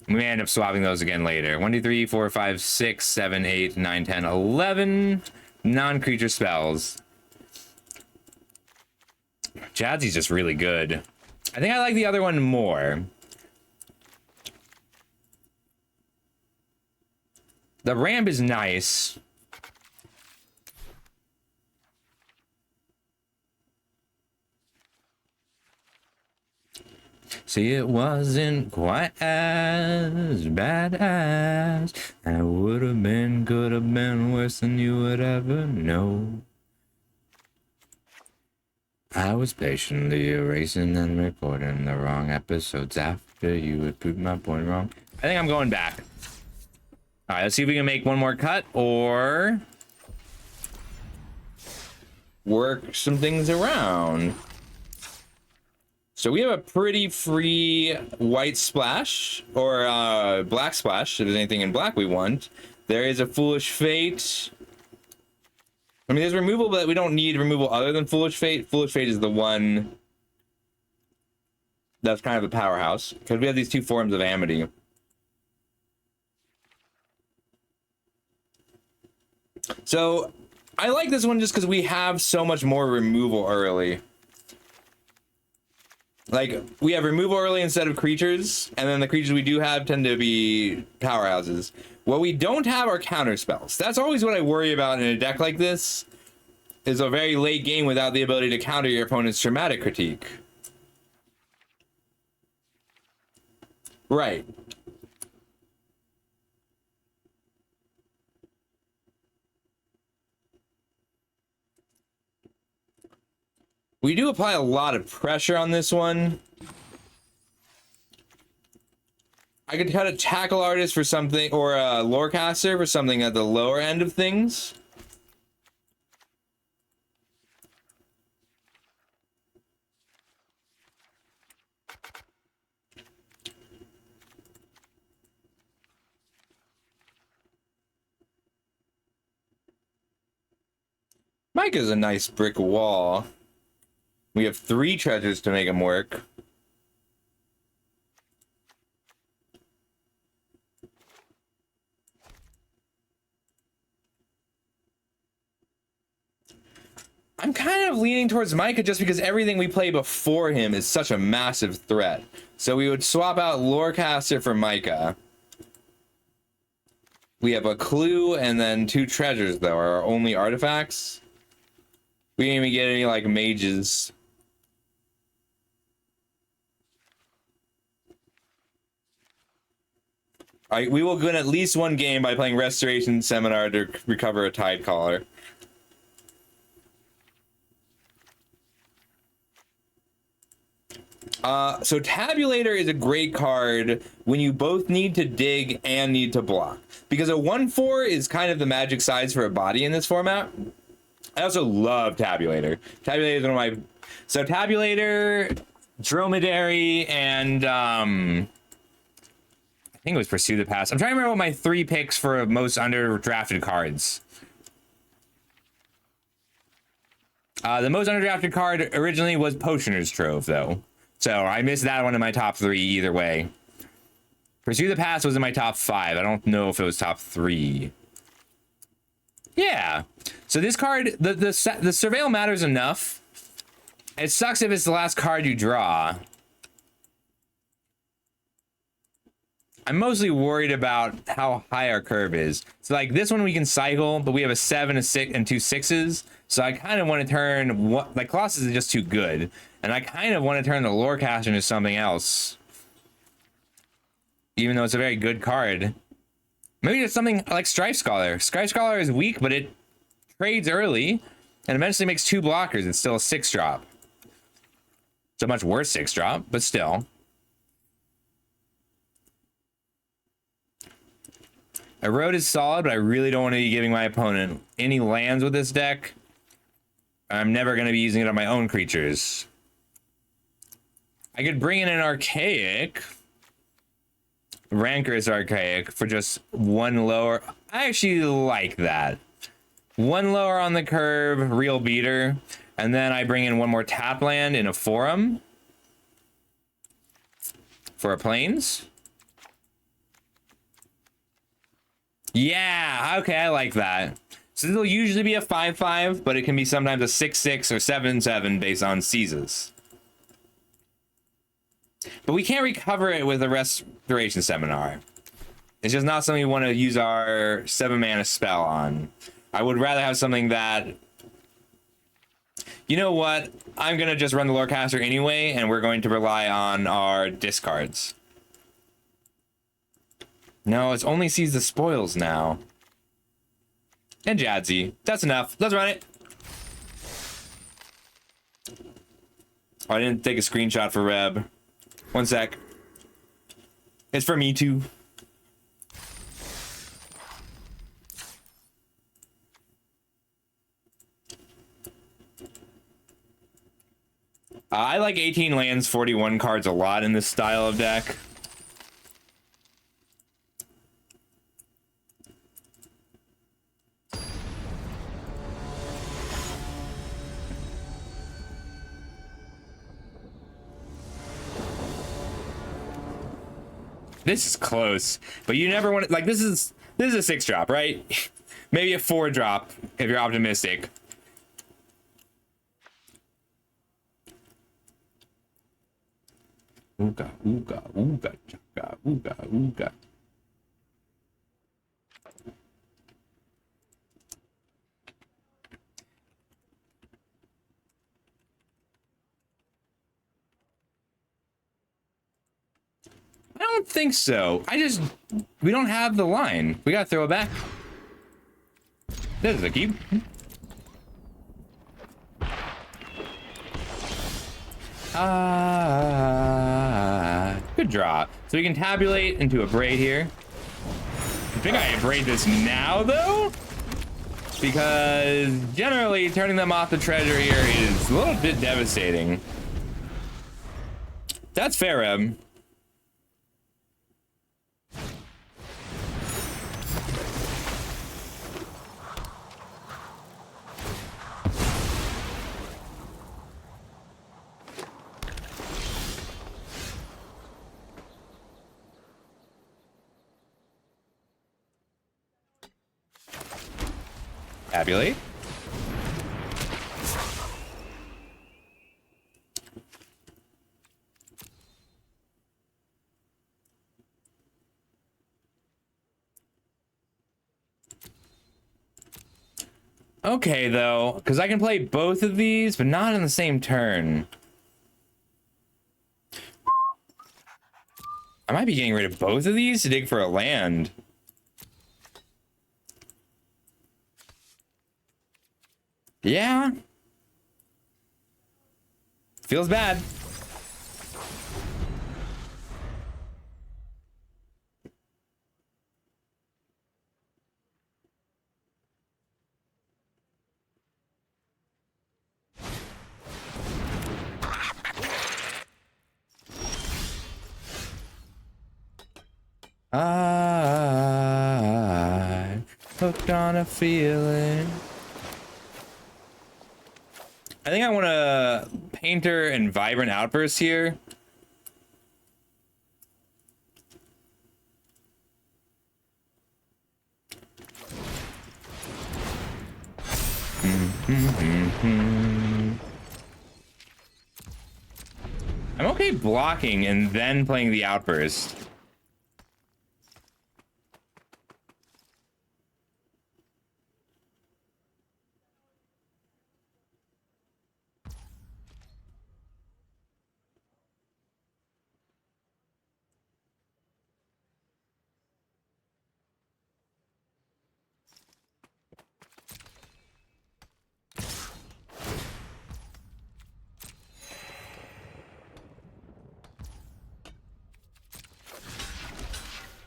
We may end up swapping those again later. 1, 2, 3, 4, 5, 6, 7, 8, 9, 10, 11 non-creature spells. Jadzy's just really good. I think I like the other one more. The ramp is nice. See, it wasn't quite as bad as I would have been, could have been worse than you would ever know. I was patiently erasing and recording the wrong episodes after you had proved my point wrong. I think I'm going back. All right, let's see if we can make one more cut, or... work some things around. So we have a pretty free white splash, or black splash, if there's anything in black we want. There is a Foolish Fate. I mean, there's removal, but we don't need removal other than Foolish Fate. Foolish Fate is the one that's kind of the powerhouse, because we have these two forms of Amity. So I like this one just because we have so much more removal early. Like, we have removal early instead of creatures, and then the creatures we do have tend to be powerhouses. What we don't have are counter spells. That's always what I worry about in a deck like this, is a very late game without the ability to counter your opponent's Traumatic Critique. Right. We do apply a lot of pressure on this one. I could cut a Tackle Artist for something, or a Lorecaster for something at the lower end of things. Micah's a nice brick wall. We have 3 treasures to make him work. I'm kind of leaning towards Micah just because everything we play before him is such a massive threat. So we would swap out Lorecaster for Micah. We have a Clue and then 2 treasures, though, are our only artifacts. We didn't even get any, like, mages. Alright, we will win at least one game by playing Restoration Seminar to recover a Tide Caller. So Tabulator is a great card when you both need to dig and need to block. Because a 1/4 is kind of the magic size for a body in this format. I also love Tabulator. Tabulator is one of my... So Tabulator, Dromedary, and I think it was Pursue the Past. I'm trying to remember what my 3 picks for most underdrafted cards. The most underdrafted card originally was Potioner's Trove, though. So I missed that one in my top 3 either way. Pursue the Past was in my top 5. I don't know if it was top 3. Yeah. So this card, the Surveil matters enough. It sucks if it's the last card you draw. I'm mostly worried about how high our curve is. So like this one we can cycle, but we have a 7, a 6, and 2 6s. So I kind of want to turn what, like Colossus is just too good, and I kind of want to turn the Lorecaster into something else. Even though it's a very good card. Maybe it's something like Strife Scholar. Strife Scholar is weak, but it trades early and eventually makes 2 blockers. It's still a 6-drop. It's a much worse 6-drop, but still. Erode is solid, but I really don't want to be giving my opponent any lands with this deck. I'm never going to be using it on my own creatures. I could bring in an Archaic. Rancorous Archaic for just 1 lower. I actually like that. 1 lower on the curve, real beater. And then I bring in 1 more tap land in a Forum. For a Plains. Yeah, okay, I like that. So this will usually be a 5/5, but it can be sometimes a 6/6 or 7/7 based on seizes. But we can't recover it with a Restoration Seminar. It's just not something we want to use our 7-mana spell on. I would rather have something that... You know what? I'm going to just run the Lorecaster anyway, and we're going to rely on our discards. No, it's only sees the spoils now. And Jadzi. That's enough. Let's run it. Oh, I didn't take a screenshot for Reb. 1 sec. It's for me too. I like 18 lands, 41 cards a lot in this style of deck. This is close, but you never want to, like, this is a 6 drop, right? Maybe a 4 drop if you're optimistic. Ooga, ooga, ooga, chaka, ooga, ooga. I don't think so. We don't have the line. We gotta throw it back. This is a keep. Good draw. So we can tabulate into a braid here. I think I braid this now though, because generally turning them off the treasure here is a little bit devastating. That's fair, Em. Tabulate. Okay, though, because I can play both of these, but not in the same turn. I might be getting rid of both of these to dig for a land. Yeah. Feels bad. I hooked on a feeling. I think I want a Painter and Vibrant Outburst here. I'm okay blocking and then playing the Outburst.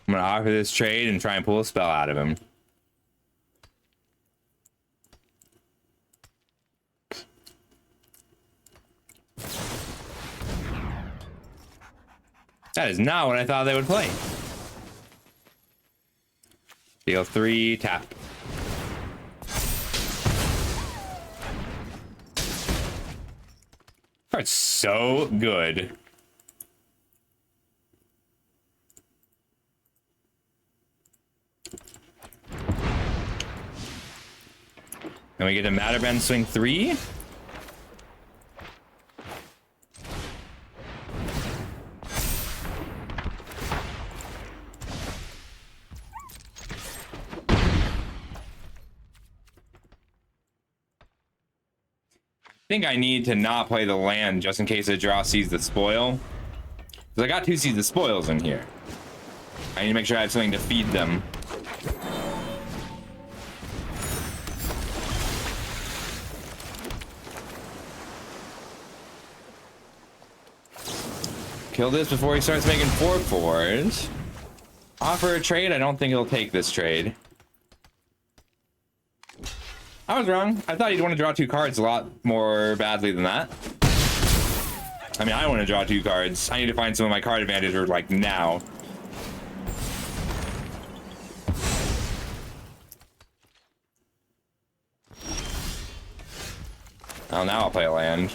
I'm gonna offer this trade and try and pull a spell out of him. That is not what I thought they would play. Deal 3, tap. Card's so good. And we get a Matterbend swing 3. I think I need to not play the land just in case the draw sees the spoil. Because I got 2 seeds of spoils in here. I need to make sure I have something to feed them. Kill this before he starts making 4/4s. Offer a trade. I don't think he'll take this trade. I was wrong. I thought he'd want to draw 2 cards a lot more badly than that. I mean, I want to draw 2 cards. I need to find some of my card advantage or like now. Oh, now I'll play a land.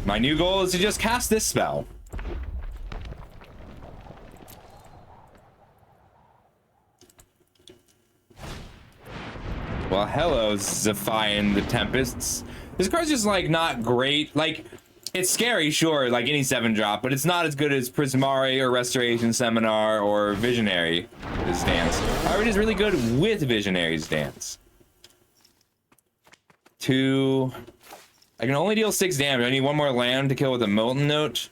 My new goal is to just cast this spell. Well, hello, Zephian the Tempests. This card's just like not great. Like, it's scary, sure, like any 7-drop, but it's not as good as Prismari or Restoration Seminar or Visionary Stance. However, it is really good with Visionary's Dance. 2. I can only deal 6 damage. I need 1 more land to kill with a Molten Note.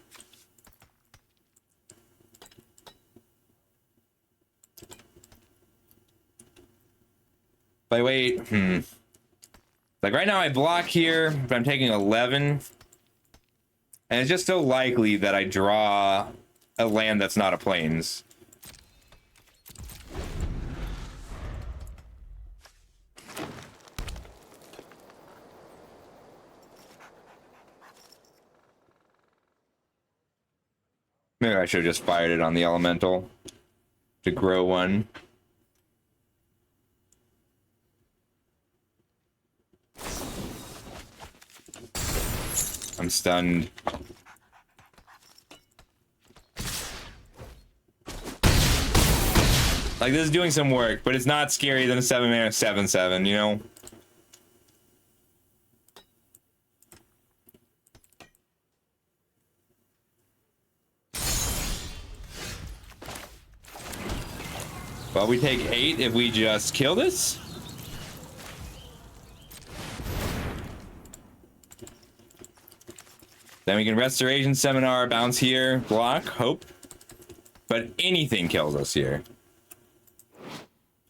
But wait, like right now I block here, but I'm taking 11. And it's just so likely that I draw a land that's not a plains. Maybe I should have just fired it on the elemental to grow one. I'm stunned. Like, this is doing some work, but it's not scarier than a 7-mana 7/7, you know? Well, we take 8 if we just kill this. Then we can Restoration Seminar, bounce here, block, hope. But anything kills us here.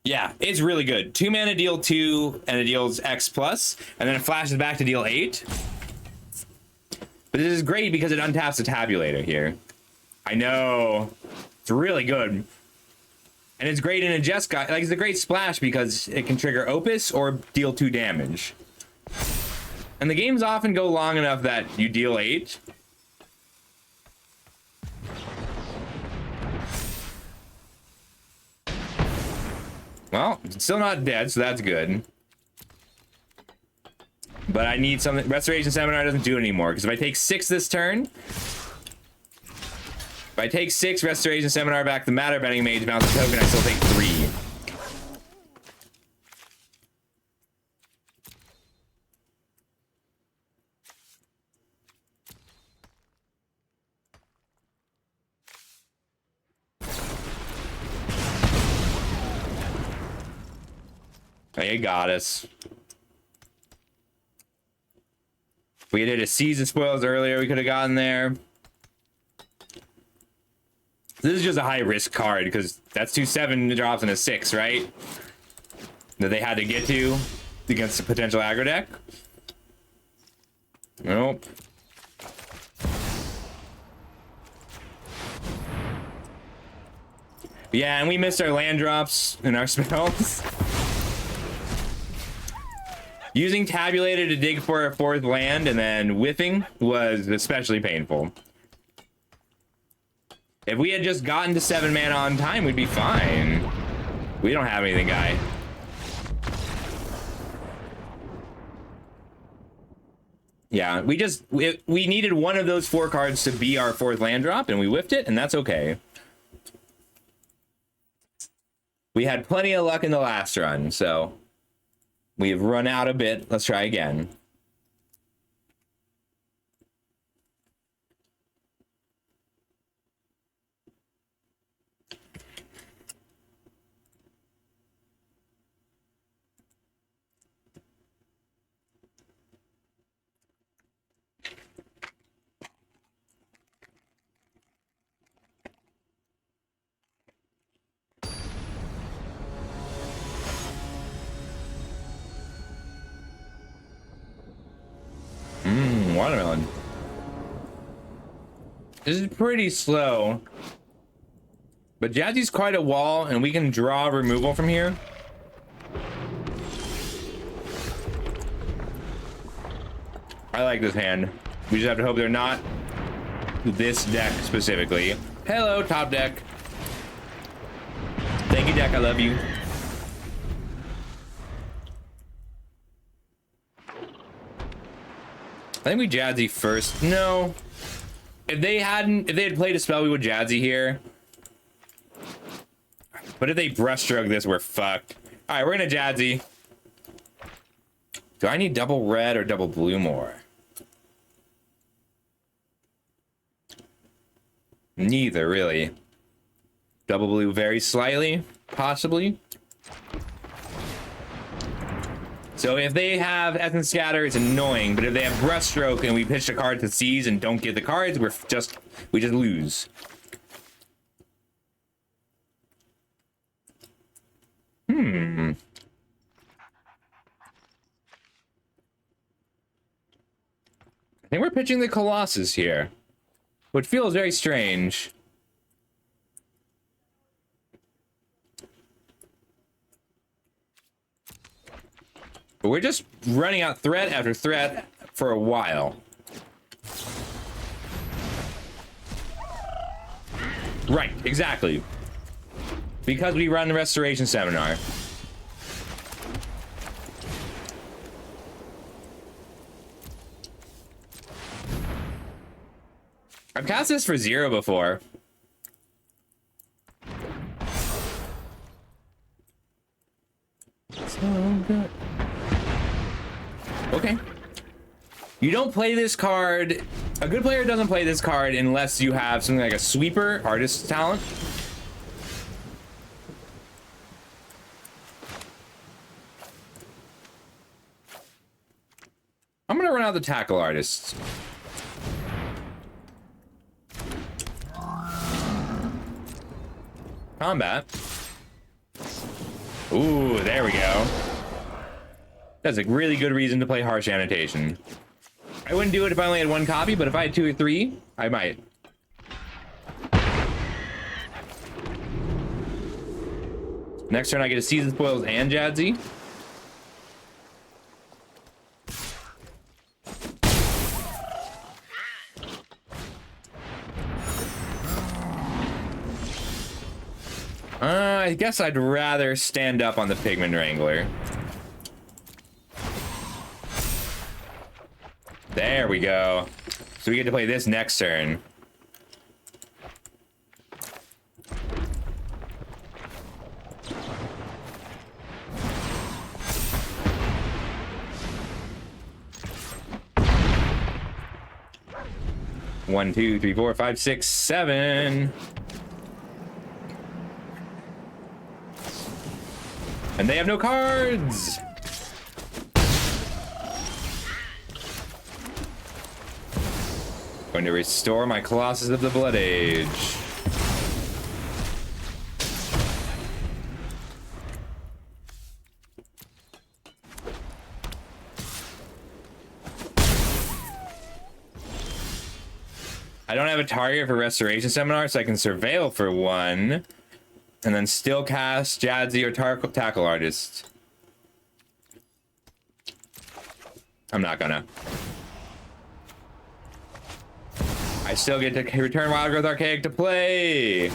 Yeah, it's really good. 2 mana deal 2, and it deals X plus, and then it flashes back to deal 8. But this is great because it untaps the Tabulator here. I know. It's really good. And it's great in a Jeskai. Like, it's a great splash because it can trigger Opus or deal 2 damage. And the games often go long enough that you deal 8. Well, it's still not dead, so that's good. But I need something. Restoration Seminar doesn't do it anymore, because if I take 6 this turn, if I take 6 Restoration Seminar back the Matter Bending Mage, bounce a token, I still take 3. Hey, got us. If we did a Season Spoils earlier, we could have gotten there. This is just a high risk card because that's 2 7-drops and a 6, right? That they had to get to against a potential aggro deck. Nope. Yeah, and we missed our land drops and our spells. Using Tabulator to dig for a 4th land and then whiffing was especially painful. If we had just gotten to 7 mana on time, we'd be fine. We don't have anything, guy. Yeah, we needed one of those 4 cards to be our 4th land drop, and we whiffed it, and that's okay. We had plenty of luck in the last run, so we've run out a bit. Let's try again. Watermelon. This is pretty slow. But Jazzy's quite a wall, and we can draw removal from here. I like this hand. We just have to hope they're not this deck specifically. Hello, top deck. Thank you, deck. I love you. I think we Jadzi first. No. If they had played a spell, we would Jadzi here. But if they brushstroke this, we're fucked. All right, we're gonna Jadzi. Do I need double red or double blue more? Neither, really. Double blue very slightly, possibly. So if they have Essence Scatter, it's annoying. But if they have Brushstroke and we pitch a card to seize and don't get the cards, we just lose. I think we're pitching the Colossus here, which feels very strange. But we're just running out threat after threat for a while. Right, exactly. Because we run the Restoration Seminar. I've cast this for 0 before. So good. Okay. You don't play this card. A good player doesn't play this card unless you have something like a sweeper, artist talent. I'm gonna run out the tackle artists. Combat. Ooh, there we go. That's a really good reason to play Harsh Annotation. I wouldn't do it if I only had 1 copy, but if I had 2 or 3, I might. Next turn I get a Season Spoils and Jadzi. I guess I'd rather stand up on the Pigment Wrangler. There we go. So we get to play this next turn. One, two, three, four, five, six, seven. And they have no cards! Going to restore my Colossus of the Blood Age. I don't have a target for Restoration Seminar, so I can Surveil for 1. And then still cast Jadzi or Tackle Artist. I'm not gonna. I still get to return Wild Growth Archaic to play. It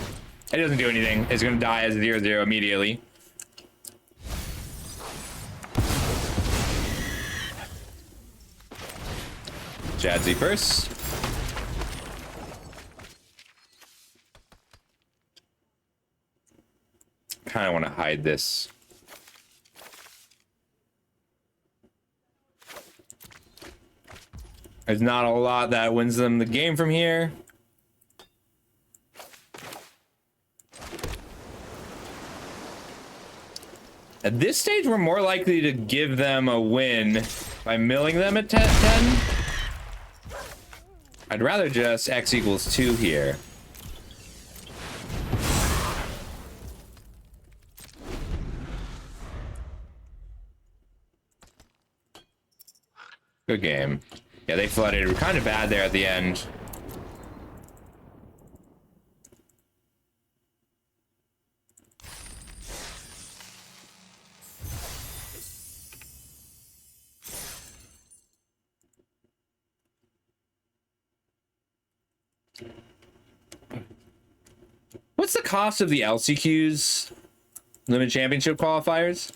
doesn't do anything. It's gonna die as 0/0 immediately. Jadzi first. Kind of want to hide this. There's not a lot that wins them the game from here. At this stage, we're more likely to give them a win by milling them at 10. I'd rather just X equals 2 here. Good game. Yeah, they flooded. We're kind of bad there at the end. What's the cost of the LCQs? Limited Championship qualifiers?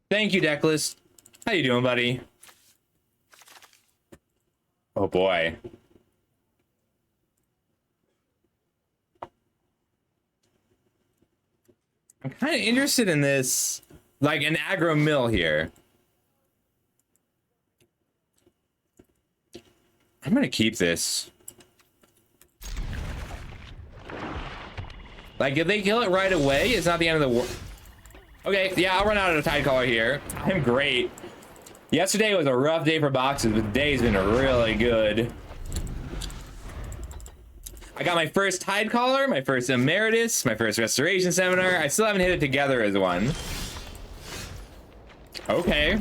Thank you, Decklist. How you doing, buddy? Oh boy. I'm kind of interested in this, like an aggro mill here. I'm gonna keep this. Like, if they kill it right away, it's not the end of the world. Okay, yeah, I'll run out of a tide collar here. I'm great. Yesterday was a rough day for boxes, but today's been really good. I got my first tide collar, my first emeritus, my first restoration seminar. I still haven't hit it together as one. Okay.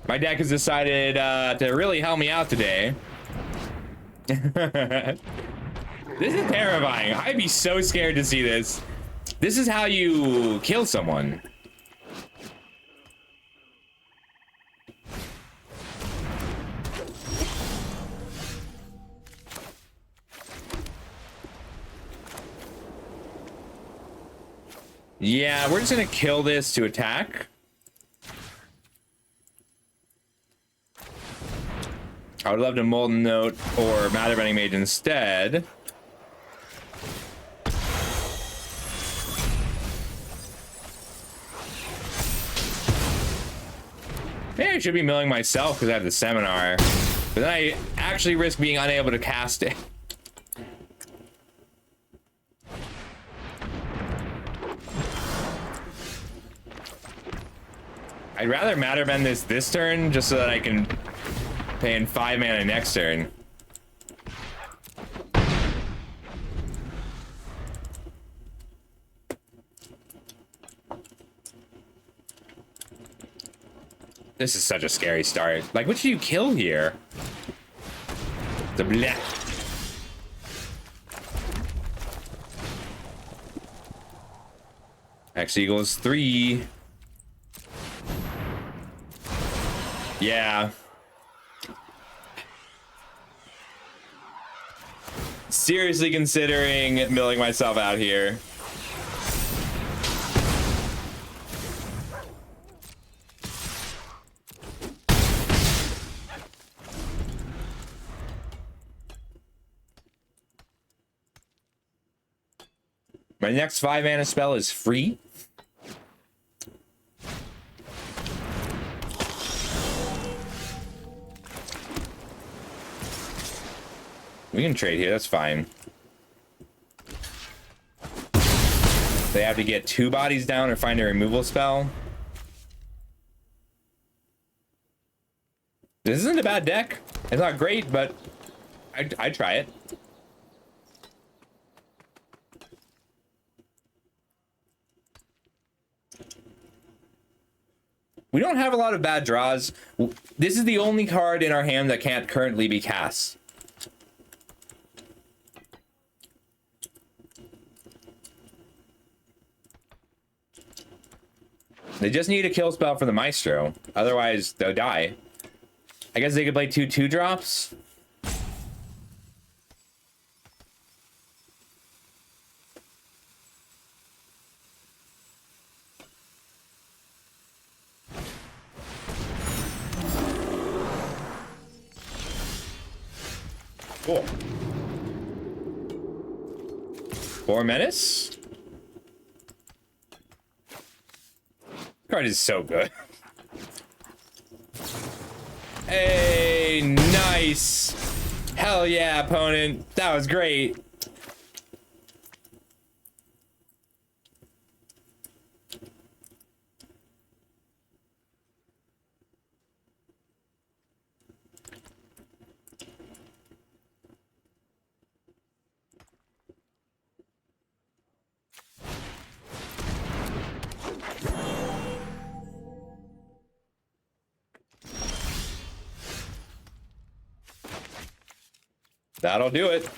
My deck has decided to really help me out today. This is terrifying. I'd be so scared to see this. This is how you kill someone. Yeah, we're just gonna kill this to attack. I would love to Molten Note or Matter Bending Mage instead. Maybe I should be milling myself because I have the seminar. But then I actually risk being unable to cast it. I'd rather Matter Bend this turn just so that I can pay in 5 mana next turn. This is such a scary start. Like, what should you kill here? The bleh. X equals 3. Yeah. Seriously considering milling myself out here. My next 5 mana spell is free. We can trade here, that's fine. They have to get 2 bodies down or find a removal spell. This isn't a bad deck. It's not great, but I'd try it. We don't have a lot of bad draws. This is the only card in our hand that can't currently be cast. They just need a kill spell for the Maestro. Otherwise, they'll die. I guess they could play 2 2-drops. Cool. 4 menace. Card is so good. Hey, nice. Hell yeah, opponent. That was great. That'll do it.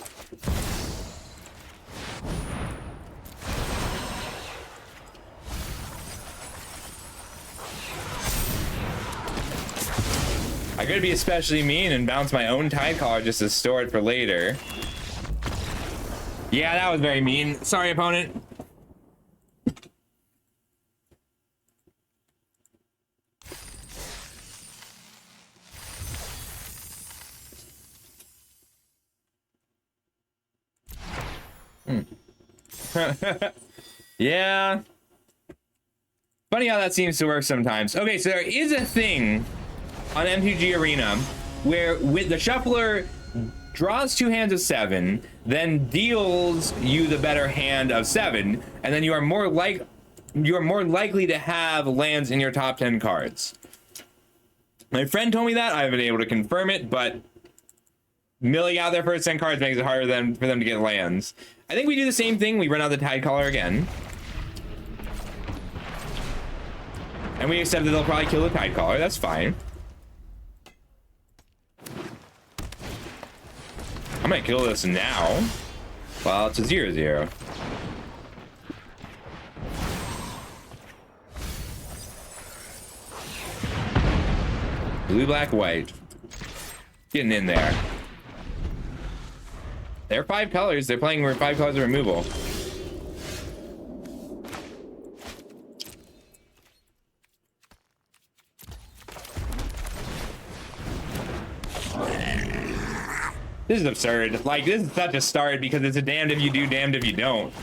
I could be especially mean and bounce my own tide collar just to store it for later. Yeah, that was very mean. Sorry, opponent. Yeah. Funny how that seems to work sometimes. Okay, so there is a thing on M2G Arena where with the shuffler draws 2 hands of 7, then deals you the better hand of 7, and then you are more likely to have lands in your top 10 cards. My friend told me that. I haven't been able to confirm it, but milling out their first 10 cards makes it harder for them to get lands. I think we do the same thing. We run out the tide collar again. And we accept that they'll probably kill the tide collar. That's fine. I'm gonna kill this now. Well, it's a 0/0. Blue, black, white. Getting in there. They're 5 colors. They're playing with 5 colors of removal. This is absurd. Like, this is such a start because it's a damned if you do, damned if you don't.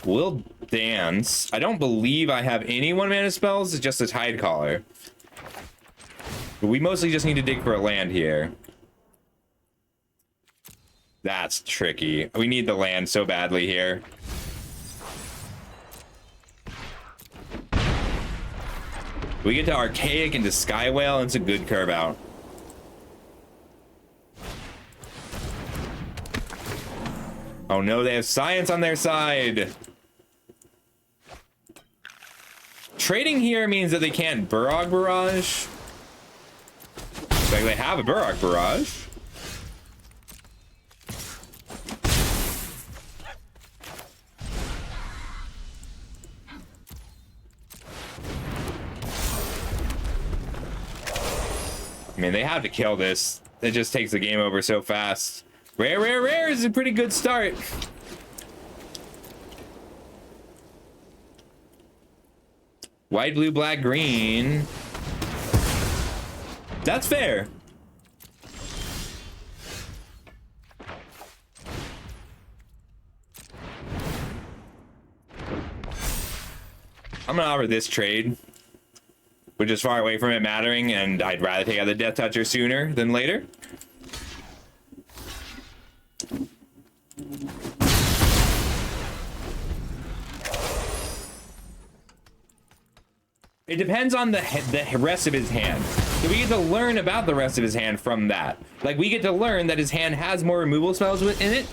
We'll dance. I don't believe I have any 1-mana spells. It's just a tide collar. But we mostly just need to dig for a land here. That's tricky. We need the land so badly here. We get to Archaic into Skywhale, and it's a good curve out. Oh no, they have science on their side. Trading here means that they can't Burrog Barrage. Looks like they have a Burrog Barrage. I mean, they have to kill this. It just takes the game over so fast. Rare, rare, rare is a pretty good start. White, blue, black, green. That's fair. I'm gonna offer this trade, which is far away from it mattering, and I'd rather take out the Death Toucher sooner than later. It depends on the rest of his hand. So we get to learn about the rest of his hand from that. Like, we get to learn that his hand has more removal spells in it.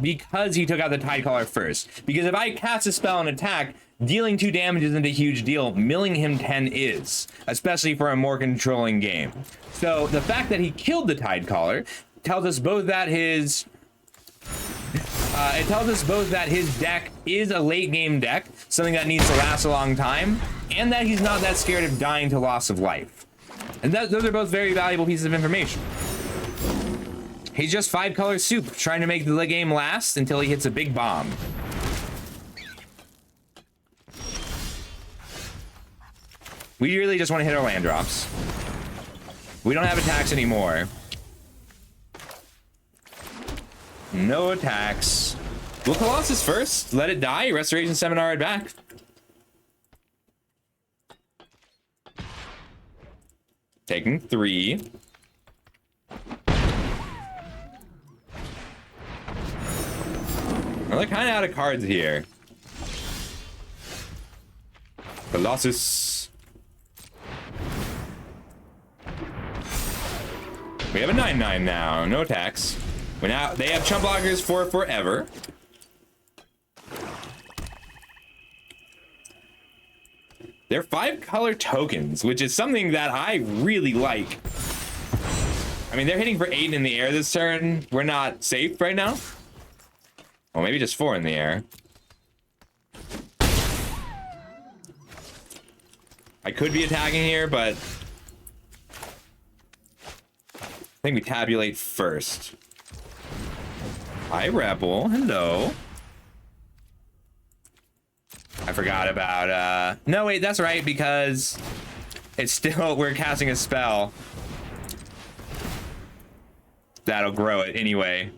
Because he took out the Tide Collar first. Because if I cast a spell and attack, dealing 2 damage isn't a huge deal. Milling him 10 is, especially for a more controlling game. So the fact that he killed the Tide Collar tells us both that his deck is a late game deck, something that needs to last a long time, and that he's not that scared of dying to loss of life. And those are both very valuable pieces of information. He's just 5-color soup, trying to make the game last until he hits a big bomb. We really just want to hit our land drops. We don't have attacks anymore. No attacks. We'll Colossus first. Let it die. Restoration Seminar it back. Taking 3. Well, they're kind of out of cards here. Colossus. We have a 9/9 now. No attacks. They have chump blockers for forever. They're 5-color tokens, which is something that I really like. I mean, they're hitting for 8 in the air this turn. We're not safe right now. Well, maybe just 4 in the air. I could be attacking here, but I think we tabulate first. Hi, Rebel. Hello. I forgot about, no, wait, that's right, because it's still, we're casting a spell. That'll grow it anyway.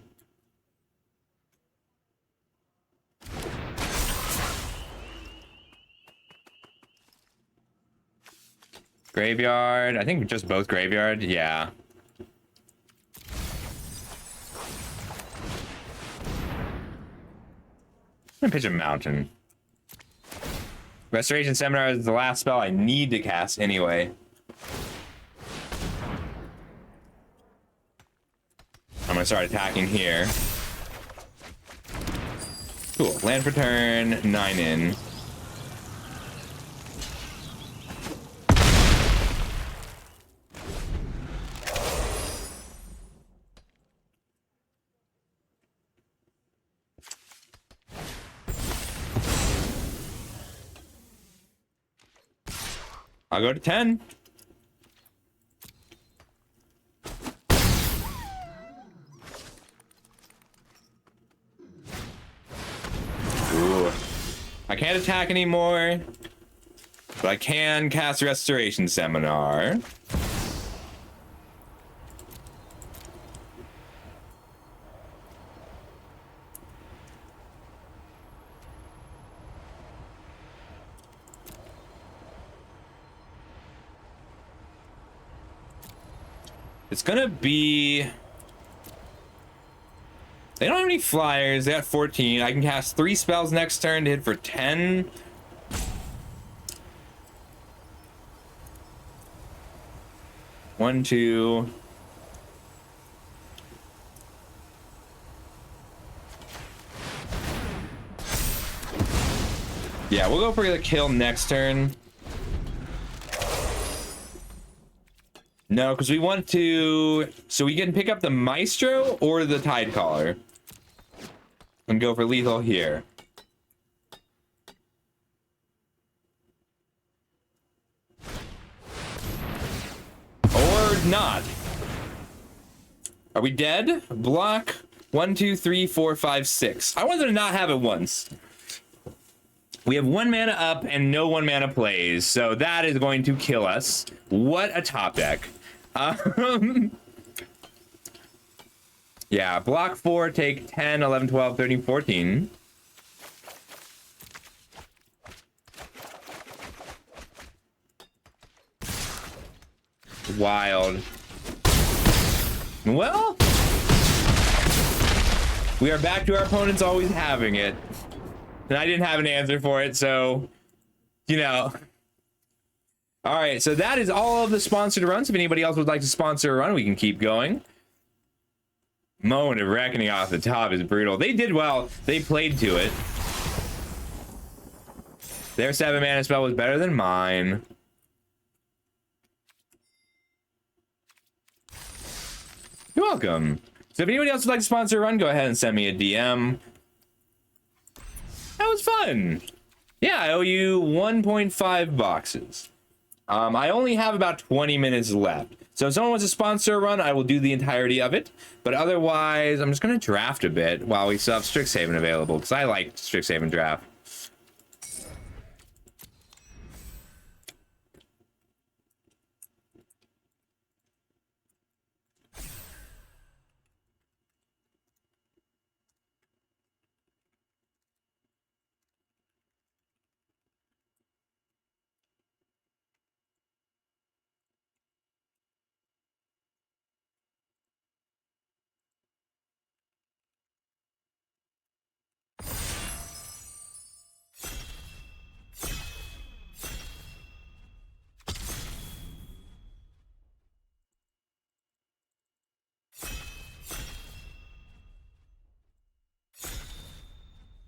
Graveyard. I think just both graveyard. Yeah. I'm gonna pitch a mountain. Restoration Seminar is the last spell I need to cast anyway. I'm gonna start attacking here. Cool. Land for turn, 9 in. I'll go to 10. Ooh. I can't attack anymore, but I can cast Restoration Seminar. It's gonna be... They don't have any flyers. They got 14. I can cast 3 spells next turn to hit for 10. One, two. Yeah, we'll go for the kill next turn. No, because we want to... So we can pick up the Maestro or the Tidecaller. And go for lethal here. Or not. Are we dead? Block. 1, 2, 3, 4, 5, 6. I wanted to not have it once. We have 1 mana up and no 1 mana plays, so that is going to kill us. What a top deck. Yeah, block 4, take 10, 11, 12, 13, 14. Wild. Well, we are back to our opponents always having it. And I didn't have an answer for it, so, you know. All right, so that is all of the sponsored runs. If anybody else would like to sponsor a run, we can keep going. Moment of Reckoning off the top is brutal. They did well. They played to it. Their 7 mana spell was better than mine. You're welcome. So if anybody else would like to sponsor a run, go ahead and send me a DM. That was fun. Yeah, I owe you 1.5 boxes. I only have about 20 minutes left. So if someone wants to sponsor a run, I will do the entirety of it. But otherwise, I'm just going to draft a bit while we still have Strixhaven available, because I like Strixhaven draft.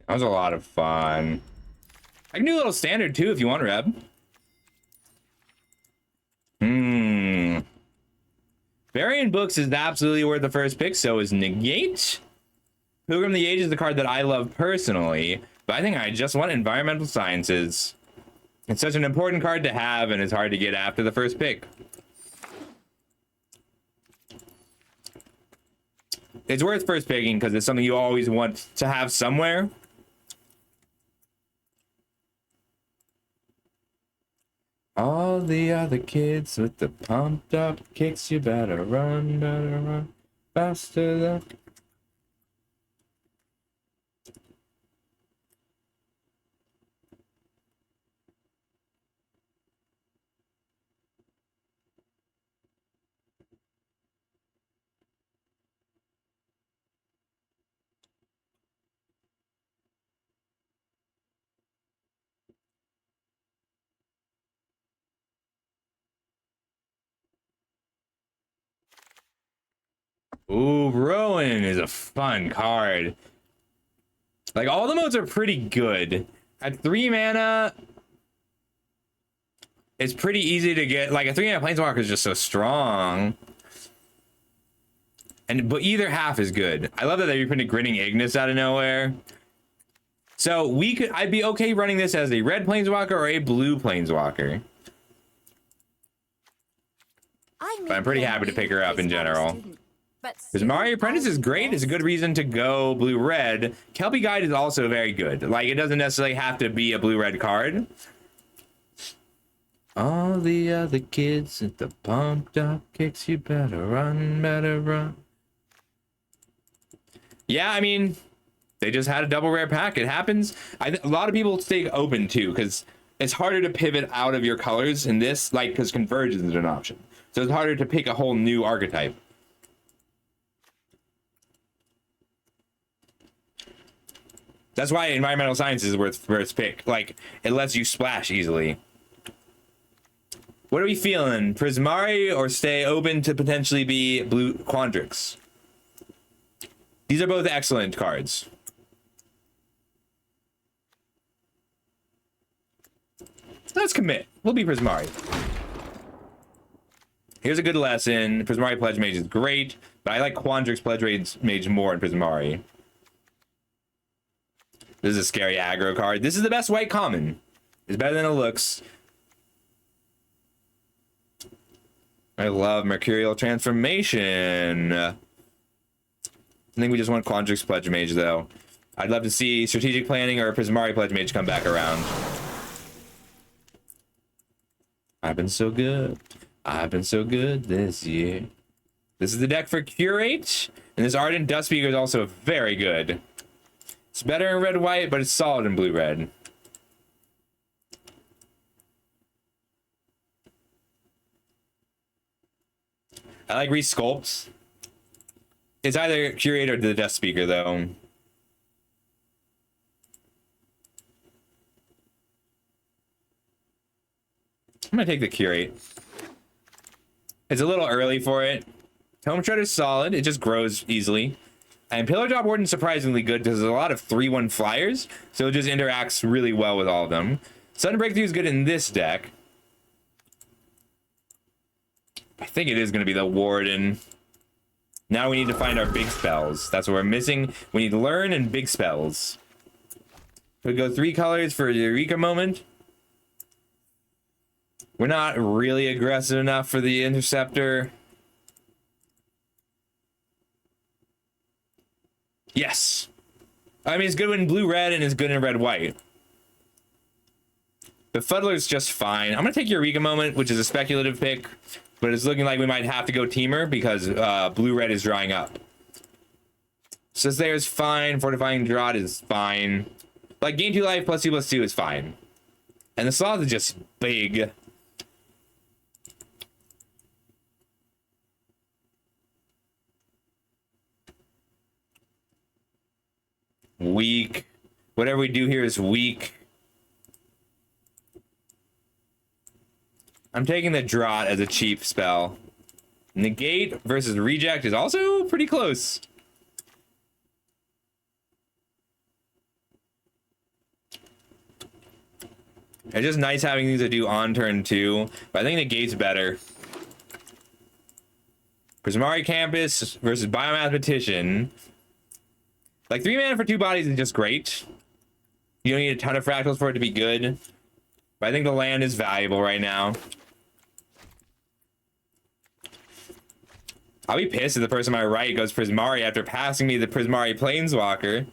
That was a lot of fun. I can do a little standard too if you want, Reb. Variant Books is absolutely worth the first pick. So is Negate. Pilgrim the Age is the card that I love personally, but I think I just want Environmental Sciences. It's such an important card to have, and it's hard to get after the first pick. It's worth first picking because it's something you always want to have somewhere. All the other kids with the pumped up kicks, you better run faster than... Ooh, Rowan is a fun card. Like, all the modes are pretty good. At 3 mana, it's pretty easy to get. Like, a 3 mana Planeswalker is just so strong. But either half is good. I love that you're putting Grinning Ignis out of nowhere. So I'd be okay running this as a red Planeswalker or a blue Planeswalker. But I'm pretty happy to pick her up in general. Because Mario Apprentice is great. It's a good reason to go blue-red. Kelpie Guide is also very good. Like, it doesn't necessarily have to be a blue-red card. All the other kids at the pumped up kicks, you better run, better run. Yeah, I mean, they just had a double rare pack. It happens. A lot of people stay open, too, because it's harder to pivot out of your colors in this, like, because Convergence is an option. So it's harder to pick a whole new archetype. That's why Environmental Science is worth first pick. Like, it lets you splash easily. What are we feeling? Prismari or stay open to potentially be blue Quandrix? These are both excellent cards. Let's commit. We'll be Prismari. Here's a good lesson. Prismari Pledge Mage is great, but I like Quandrix Pledge Mage more in Prismari. This is a scary aggro card. This is the best white common. It's better than it looks. I love Mercurial Transformation. I think we just want Quandrix Pledge Mage, though. I'd love to see Strategic Planning or Prismari Pledge Mage come back around. I've been so good. I've been so good this year. This is the deck for Curate. And this Ardent Dustspeaker is also very good. It's better in red-white, but it's solid in blue-red. I like Resculpt. It's either Curate or the Dustspeaker, though. I'm gonna take the Curate. It's a little early for it. Tome Shred is solid. It just grows easily. And Pillar Drop Warden's surprisingly good because there's a lot of 3/1 flyers, so it just interacts really well with all of them. Sudden Breakthrough is good in this deck. I think it is going to be the Warden. Now we need to find our big spells. That's what we're missing. We need Learn and big spells. Could go 3 colors for a Eureka moment. We're not really aggressive enough for the Interceptor. Yes. I mean, it's good in blue-red and it's good in red-white. But Fuddler's just fine. I'm going to take Eureka Moment, which is a speculative pick. But it's looking like we might have to go Teamer because blue-red is drying up. Sisleyer is fine. Fortifying Draught is fine. Like, gain 2 life plus 2/2 is fine. And the Sloth is just big. Weak. Whatever we do here is weak. I'm taking the Draught as a cheap spell. Negate versus Reject is also pretty close. It's just nice having these to do on turn 2, but I think Negate's better. Prismari Campus versus Biomathematician. Like 3 mana for 2 bodies is just great. You don't need a ton of fractals for it to be good. But I think the land is valuable right now. I'll be pissed if the person on my right goes Prismari after passing me the Prismari Planeswalker.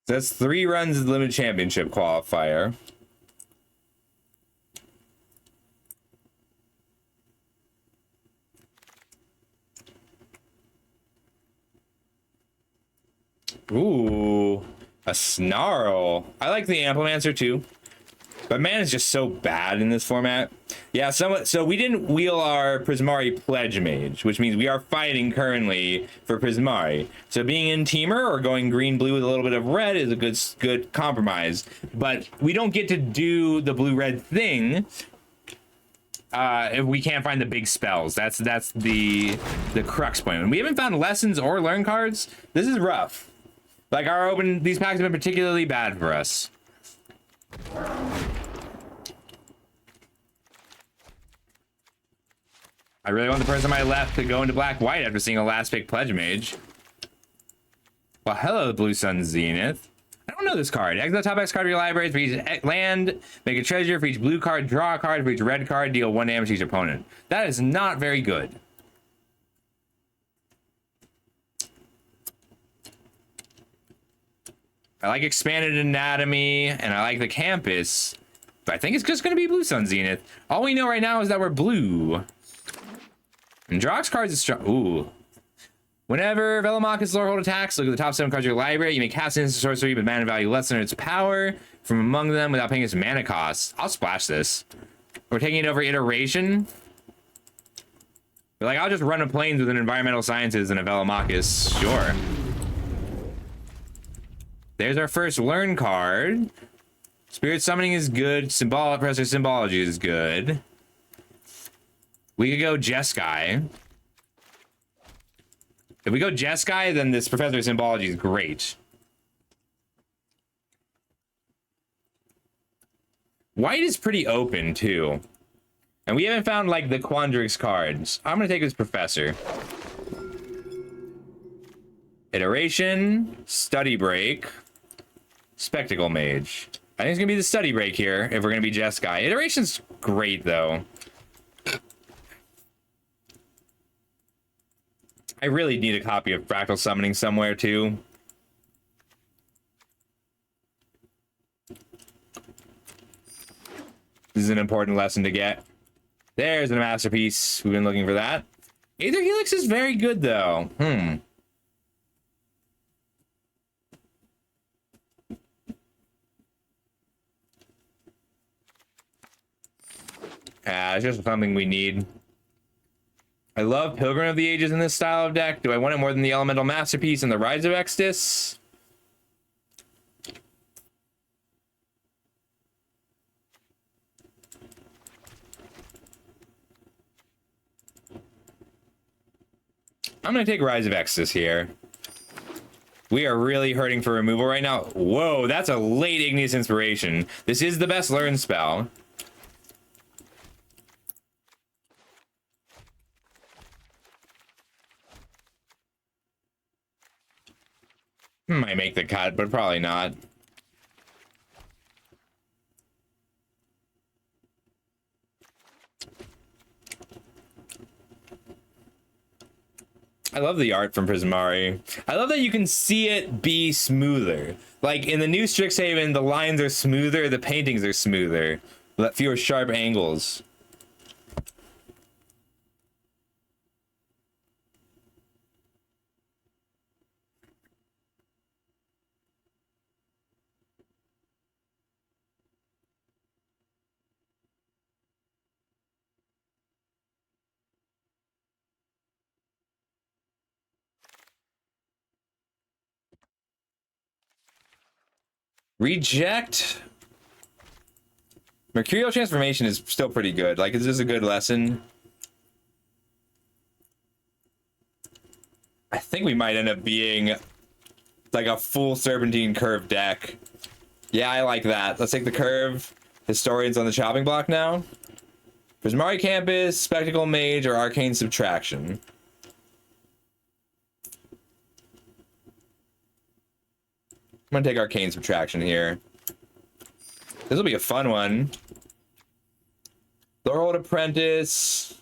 So that's 3 runs of the limited championship qualifier. Ooh, a Snarl. I like the Amplimancer too. But man is just so bad in this format. Yeah, so we didn't wheel our Prismari Pledge Mage, which means we are fighting currently for Prismari. So being in Teamer or going green-blue with a little bit of red is a good compromise. But we don't get to do the blue-red thing if we can't find the big spells. That's the crux point. And we haven't found lessons or learn cards. This is rough. Like these packs have been particularly bad for us. I really want the person on my left to go into black-white after seeing a last pick Pledge Mage. Well, hello, Blue Sun Zenith. I don't know this card. Exile top X card of your library for each land, make a treasure for each blue card, draw a card for each red card, deal 1 damage to each opponent. That is not very good. I like Expanded Anatomy, and I like the Campus, but I think it's just going to be Blue Sun Zenith. All we know right now is that we're blue. And Drox cards is strong. Ooh. Whenever Velomachus Lorehold attacks, look at the top 7 cards of your library. You may cast an instant sorcery with mana value less than its power from among them without paying its mana cost. I'll splash this. We're taking it over Iteration. But like, I'll just run a Plains with an Environmental Sciences and a Velomachus. Sure. There's our first learn card. Spirit Summoning is good. Professor Symbology is good. We could go Jeskai. If we go Jeskai, then this Professor Symbology is great. White is pretty open, too. And we haven't found, like, the Quandrix cards. I'm going to take this Professor. Iteration. Study Break. Spectacle Mage. I think it's going to be the Study Break here, if we're going to be Jeskai. Iteration's great, though. I really need a copy of Fractal Summoning somewhere, too. This is an important lesson to get. There's a masterpiece. We've been looking for that. Aether Helix is very good, though. It's just something we need. I love Pilgrim of the Ages in this style of deck. Do I want it more than the Elemental Masterpiece and the Rise of Extus? I'm going to take Rise of Extus here. We are really hurting for removal right now. Whoa, that's a late Igneous Inspiration. This is the best learn spell. Might make the cut, but probably not. I love the art from Prismari. I love that you can see it be smoother. Like in the new Strixhaven, the lines are smoother, the paintings are smoother, with fewer sharp angles. Reject. Mercurial transformation is still pretty good. Like, it's just a good lesson. I think we might end up being like a full serpentine curve deck. Yeah, I like that. Let's take the curve. Historians on the chopping block now. Prismari Campus, Spectacle Mage, or Arcane Subtraction. I'm gonna take Arcane Subtraction here. This will be a fun one. Thorold Apprentice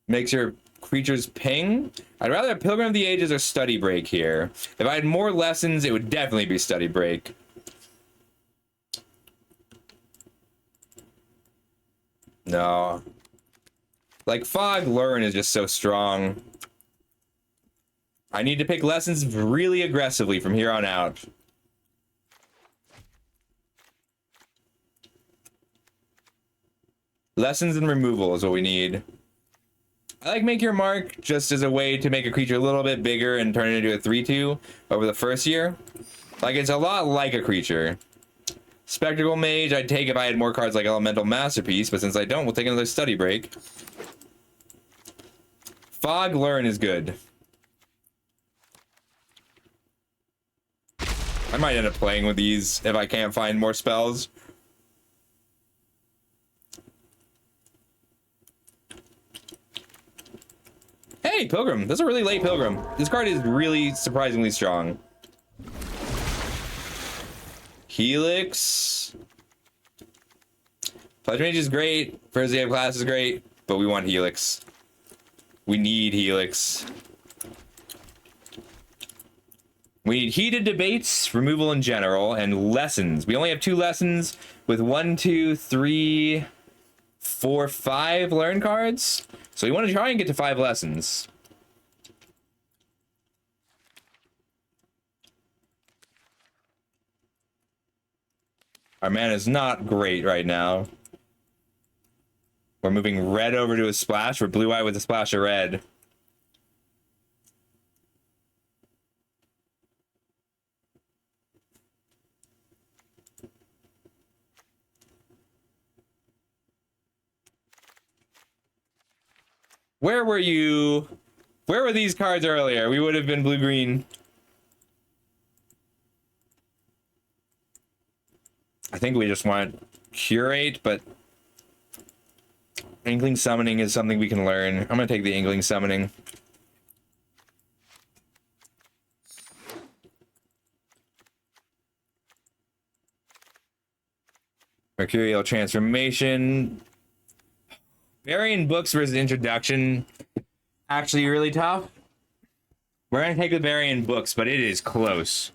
makes your creatures ping. I'd rather have Pilgrim of the Ages or Study Break here. If I had more lessons, it would definitely be Study Break. No. Like, Fog Learn is just so strong. I need to pick lessons really aggressively from here on out. Lessons and removal is what we need. I like Make Your Mark just as a way to make a creature a little bit bigger and turn it into a 3/2 over the first year. Like, it's a lot like a creature. Spectacle Mage I'd take if I had more cards like Elemental Masterpiece, but since I don't, we'll take another Study Break. Fog Learn is good. I might end up playing with these if I can't find more spells. Hey, Pilgrim. That's a really late Pilgrim. This card is really surprisingly strong. Helix. Pledge Mage is great. First day of class is great, but we want Helix. We need Helix. We need heated debates, removal in general, and lessons. We only have 2 lessons with 1, 2, 3, 4, 5 learn cards. So we want to try and get to 5 lessons. Our mana is not great right now. We're moving red over to a splash. We're blue-eye with a splash of red. Where were you? Where were these cards earlier? We would have been blue-green. I think we just want Curate, but Inkling Summoning is something we can learn. I'm going to take the Inkling Summoning. Mercurial Transformation. Variant books versus introduction. Actually really tough. We're going to take the variant books, but it is close.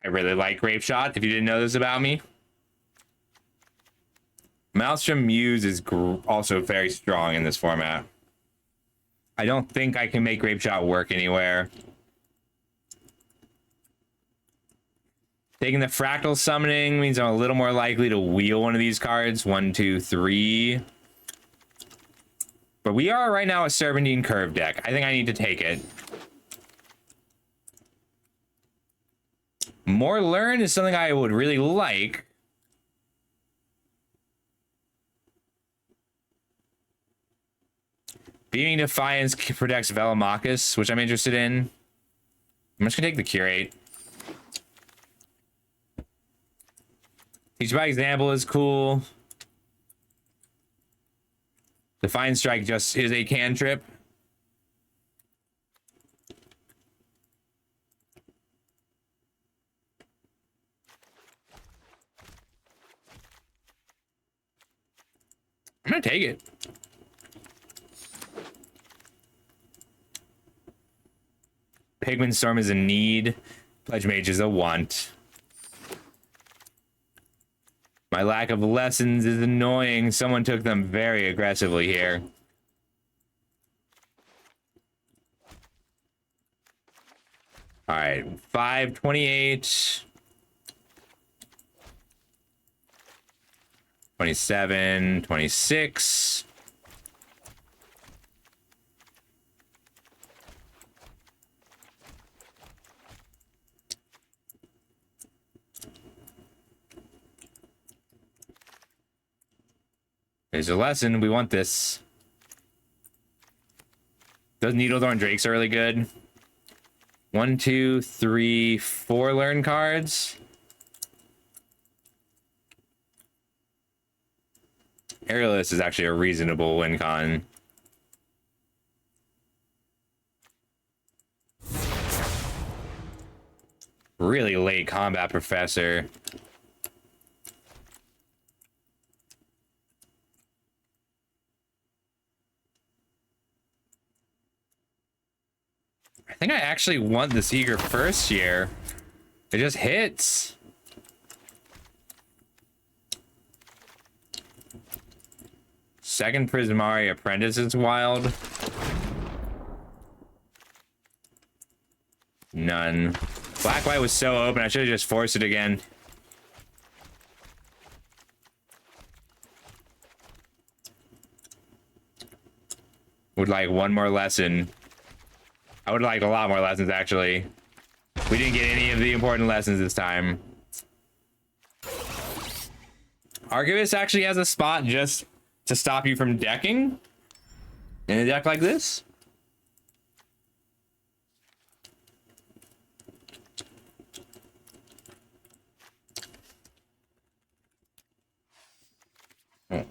I really like Grape Shot, if you didn't know this about me. Maelstrom Muse is also very strong in this format. I don't think I can make Grape Shot work anywhere. Taking the Fractal Summoning means I'm a little more likely to wheel one of these cards. 1, 2, 3. But we are right now a Serpentine Curve deck. I think I need to take it. More Learn is something I would really like. Beaming Defiance protects Velomachus, which I'm interested in. I'm just gonna take the Curate. Teach by example is cool. Define strike just is a cantrip. I'm gonna take it. Pigment Storm is a need. Pledge Mage is a want. My lack of lessons is annoying. Someone took them very aggressively here. All right, 528. 27, 26. There's a lesson. We want this. Those Needlethorn Drakes are really good. 1, 2, 3, 4 learn cards. Aerialist is actually a reasonable win con. Really late combat professor. I think I actually want the Seeger first year. It just hits. Second Prismari Apprentice is wild. None. Black White was so open, I should have just forced it again. Would like one more lesson. I would like a lot more lessons, actually. We didn't get any of the important lessons this time. Archivist actually has a spot just to stop you from decking in a deck like this. Oh.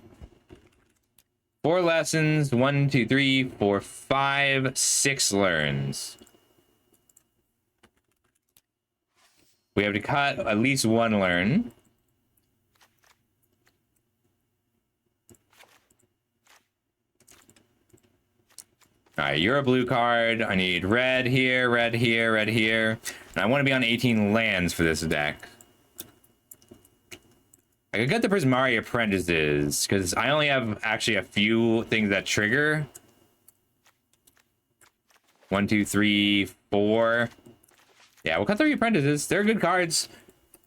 4 lessons, 1, 2, 3, 4, 5, 6 learns. We have to cut at least 1 learn. All right, you're a blue card. I need red here, red here, red here. And I want to be on 18 lands for this deck. I could get the Prismari Apprentices, because I only have actually a few things that trigger. 1, 2, 3, 4. Yeah, we'll cut the Apprentices. They're good cards.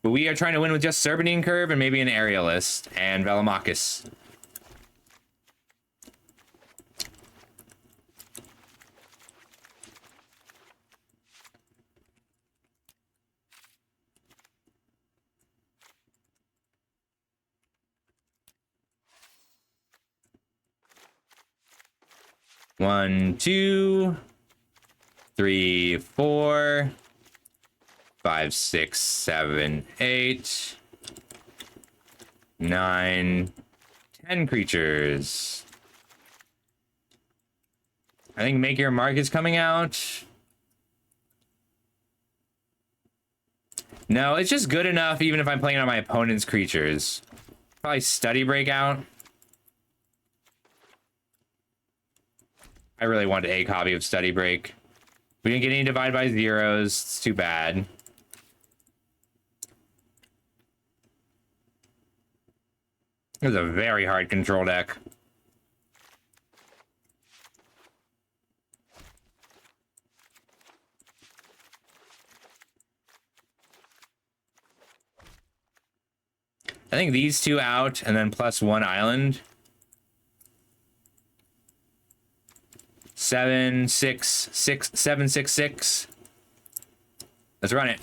But we are trying to win with just Serpentine Curve and maybe an Aerialist and Velomachus. One, 2, 3, 4, 5, 6, 7, 8, 9, 10 creatures. I think Make Your Mark is coming out. No, it's just good enough even if I'm playing on my opponent's creatures. Probably Study Breakout. I really wanted a copy of Study Break. We didn't get any Divide by Zeros. It's too bad. It was a very hard control deck. I think these 2 out and then plus 1 island. 7, 6, 6, 7, 6, 6. Let's run it.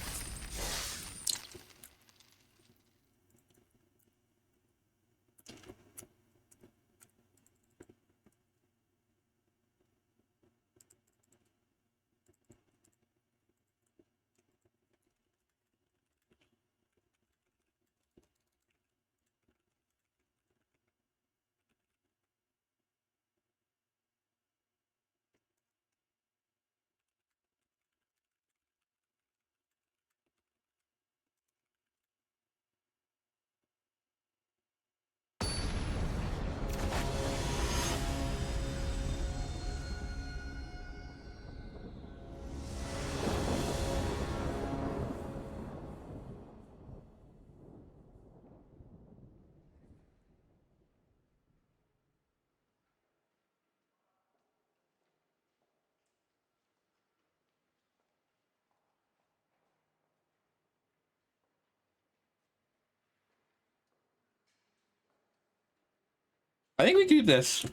I think we keep this.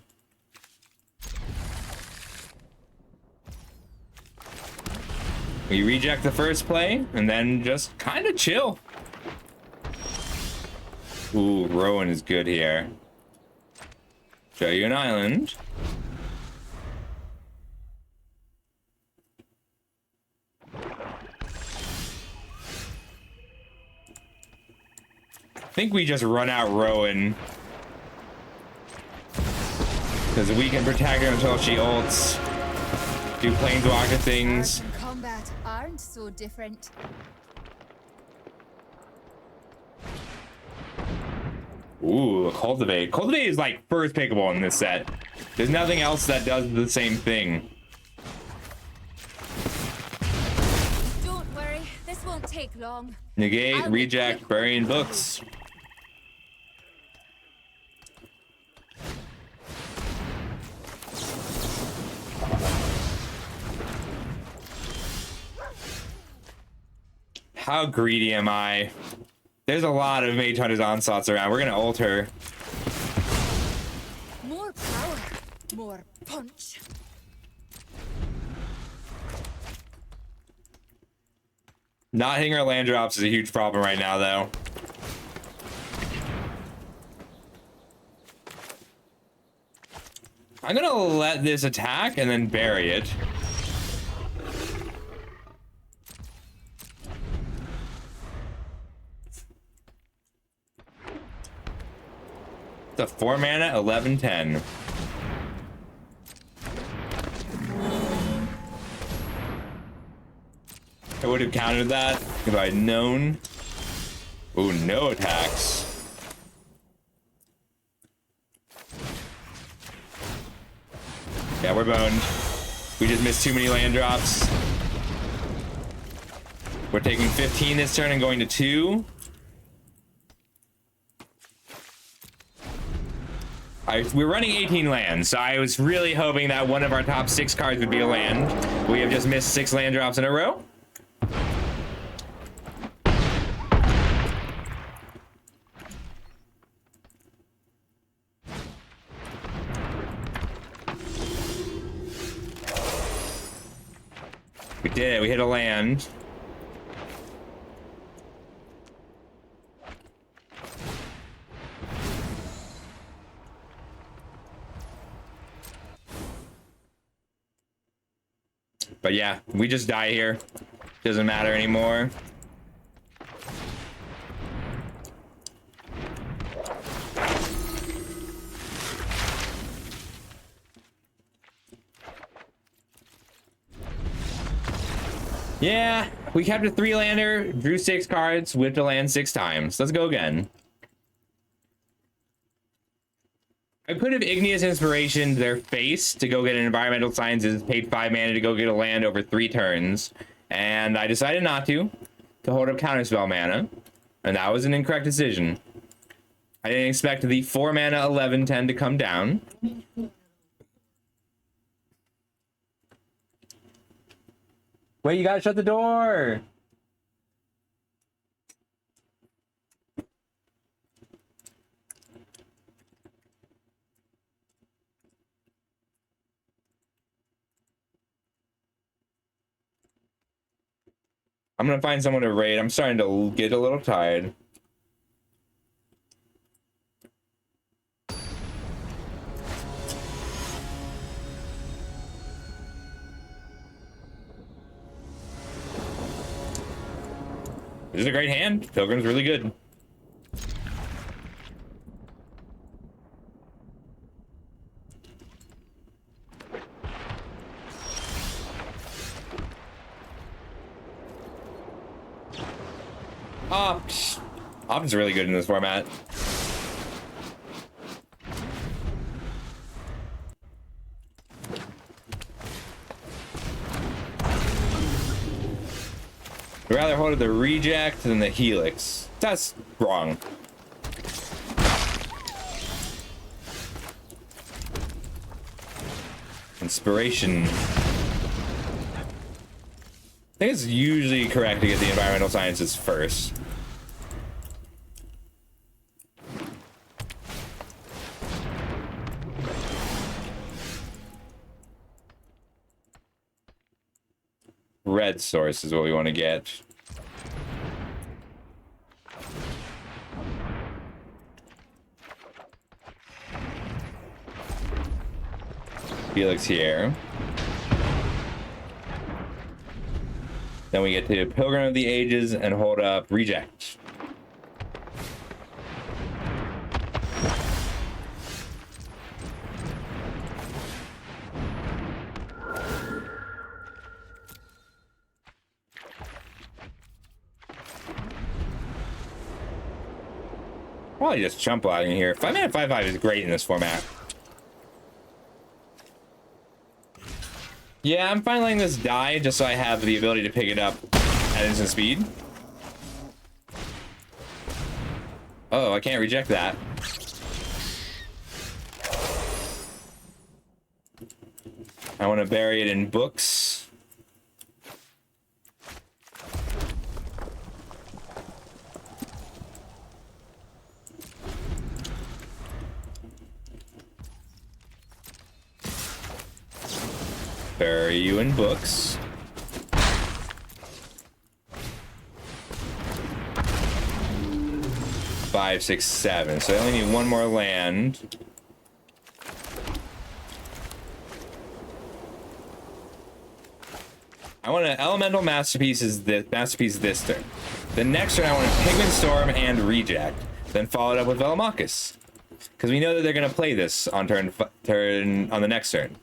We reject the first play and then just kind of chill. Ooh, Rowan is good here. Show you an island. I think we just run out Rowan. Because we can protect her until she ults. Do planeswalker things. Art and combat aren't so different. Ooh, cultivate. Cultivate is like first pickable in this set. There's nothing else that does the same thing. Don't worry, this won't take long. Negate, reject, burying books. How greedy am I? There's a lot of Mage Hunter's Onslots around. We're gonna ult her. More power, more punch. Not hitting our land drops is a huge problem right now, though. I'm gonna let this attack and then bury it. It's a 4 mana, 11/10. I would have countered that if I'd known. Ooh, no attacks. Yeah, we're boned. We just missed too many land drops. We're taking 15 this turn and going to 2. We're running 18 lands, so I was really hoping that one of our top 6 cards would be a land. We have just missed 6 land drops in a row. We did it. We hit a land. But yeah, we just die here. Doesn't matter anymore. Yeah, we kept a 3-lander, drew 6 cards, whipped a land 6 times. Let's go again. I could have Igneous Inspiration their face to go get an Environmental Sciences, paid 5 mana to go get a land over 3 turns, and I decided not to hold up Counterspell mana, and that was an incorrect decision. I didn't expect the 4 mana 11/10 to come down. Wait, you gotta shut the door! I'm gonna find someone to raid. I'm starting to get a little tired. This is a great hand. Pilgrim's really good. Op's really good in this format. I'd rather hold the reject than the helix. That's wrong. Inspiration. I think it's usually correct to get the Environmental Sciences first. red source is what we want to get. Felix here. Then we get to Pilgrim of the Ages and hold up Reject. Probably just jump logging here. 5-mana 5/5 is great in this format. Yeah, I'm fine letting this die just so I have the ability to pick it up at instant speed. Oh, I can't reject that. I want to bury it in books. Bury you in books. Five, 6, 7. So I only need one more land. I want an elemental masterpiece this turn. The next turn I want a Pigment Storm and Reject. Then follow it up with Velomachus. Because we know that they're gonna play this on turn on the next turn.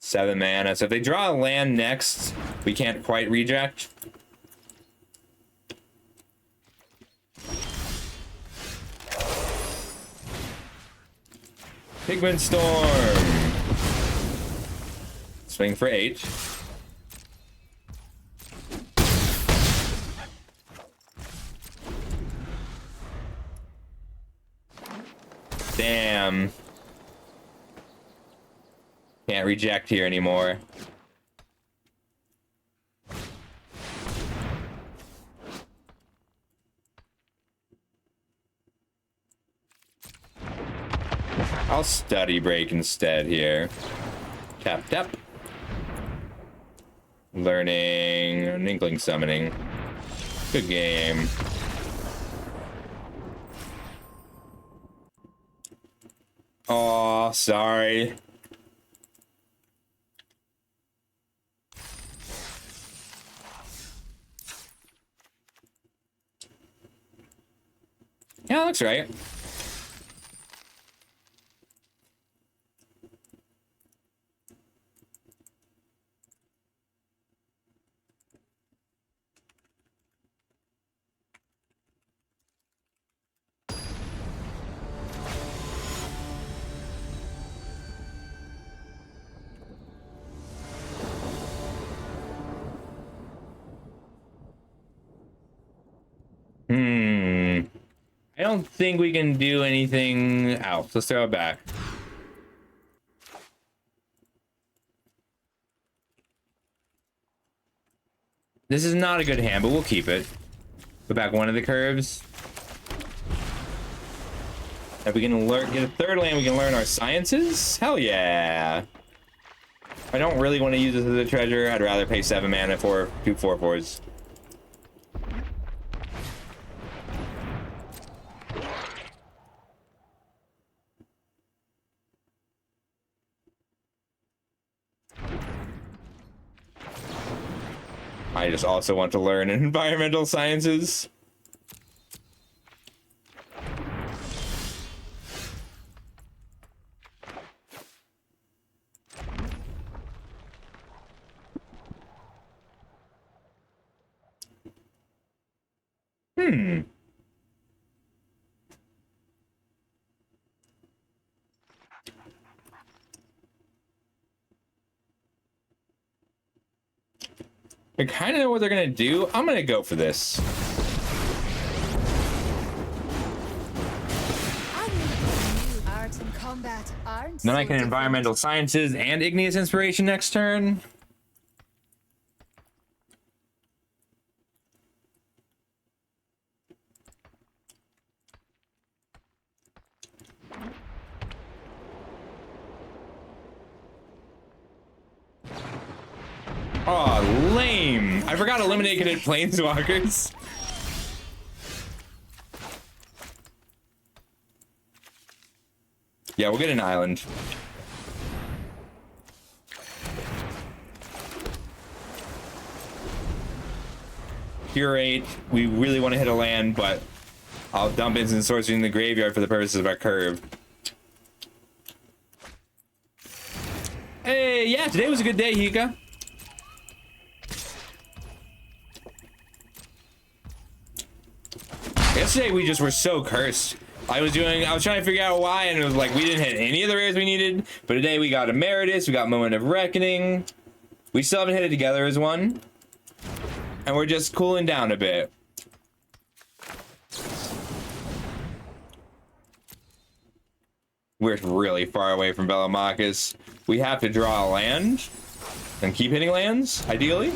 Seven mana. So if they draw a land next, we can't quite reject. Pigment Storm. Swing for 8. Damn. Can't reject here anymore. I'll study break instead here. Tap, tap. Learning, an Inkling Summoning. Good game. Oh, sorry. Yeah, looks right. I don't think we can do anything else. Let's throw it back. This is not a good hand, but we'll keep it. Go back one of the curves. If we can get a third land, we can learn our sciences. Hell yeah. I don't really want to use this as a treasure. I'd rather pay 7 mana for 2 4/4s. I just also want to learn environmental sciences. I kind of know what they're gonna do. I'm gonna go for this. Then I can environmental sciences and igneous inspiration next turn. Oh, lame. I forgot eliminated planeswalkers. Yeah, we'll get an island. Curate. We really want to hit a land, but I'll dump instant sorcery in the graveyard for the purposes of our curve. Hey, yeah, today was a good day, Hika. Yesterday we just were so cursed. I was trying to figure out why, and it was like we didn't hit any of the rares we needed. But today we got Emeritus, we got Moment of Reckoning. We still haven't hit it together as one. And we're just cooling down a bit. We're really far away from Velomachus. We have to draw a land and keep hitting lands, ideally.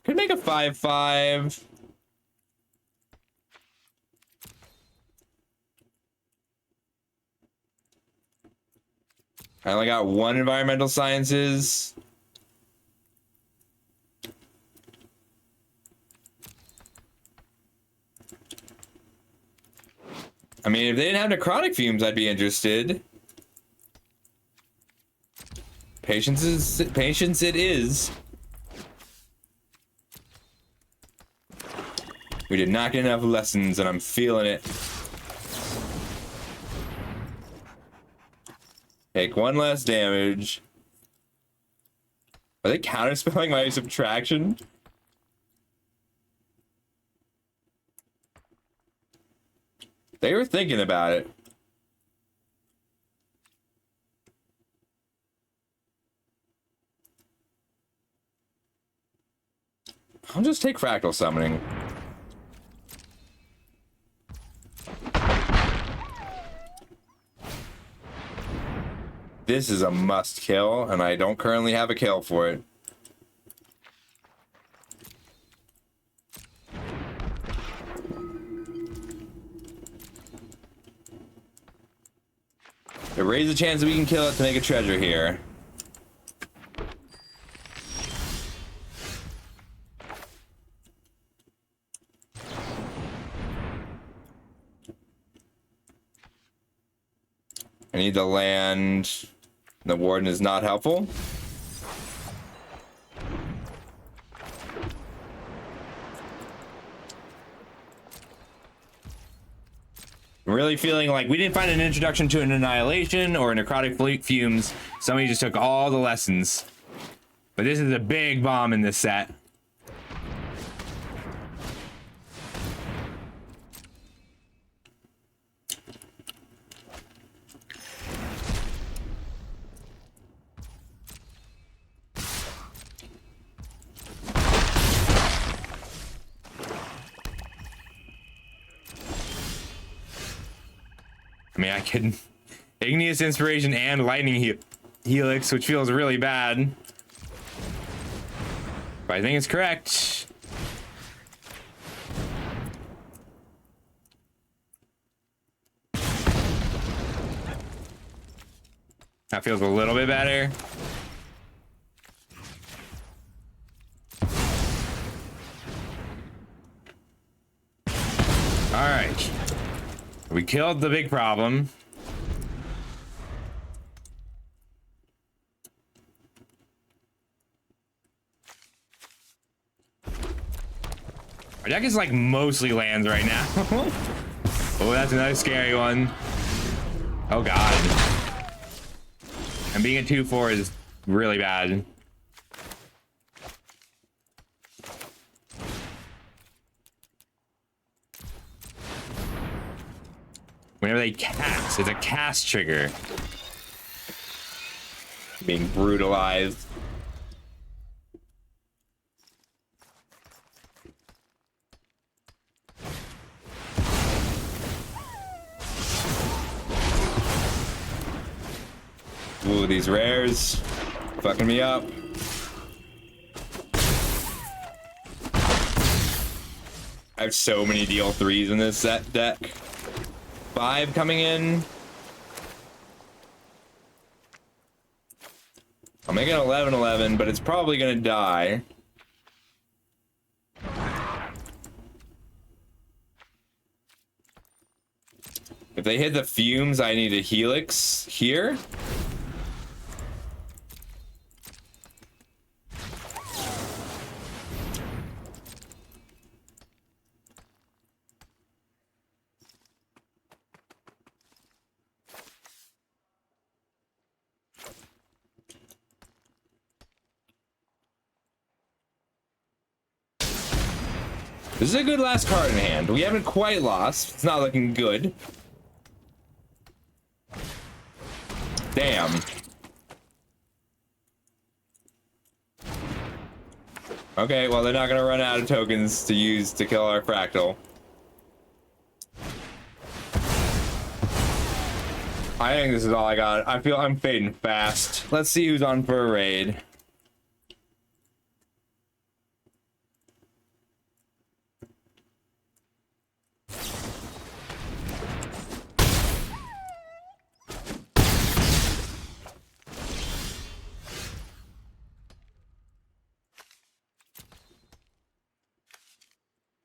Could make a 5/5. I only got one environmental sciences. I mean, if they didn't have necrotic fumes, I'd be interested. Patience it is. We did not get enough lessons, and I'm feeling it. Take one less damage. Are they counterspelling my subtraction? They were thinking about it. I'll just take fractal summoning. This is a must kill, and I don't currently have a kill for it. It raises the chance that we can kill it to make a treasure here. I need the land. The warden is not helpful. I'm really feeling like we didn't find an introduction to an annihilation or a necrotic fumes. Somebody just took all the lessons. But this is a big bomb in this set. I mean, I can Igneous Inspiration and Lightning Helix, which feels really bad. But I think it's correct. That feels a little bit better. All right. We killed the big problem. Our deck is like mostly lands right now. Oh, that's another scary one. Oh god. And being a 2/4 is really bad. Whenever they cast, it's a cast trigger. Being brutalized. Ooh, these rares fucking me up. I have so many deal 3s in this set deck. 5 coming in. I'll make it 11-11, but it's probably gonna die. If they hit the fumes, I need a helix here. This is a good last card in hand. We haven't quite lost. It's not looking good. Damn. Okay, well, they're not gonna run out of tokens to use to kill our fractal. I think this is all I got. I feel I'm fading fast. Let's see who's on for a raid.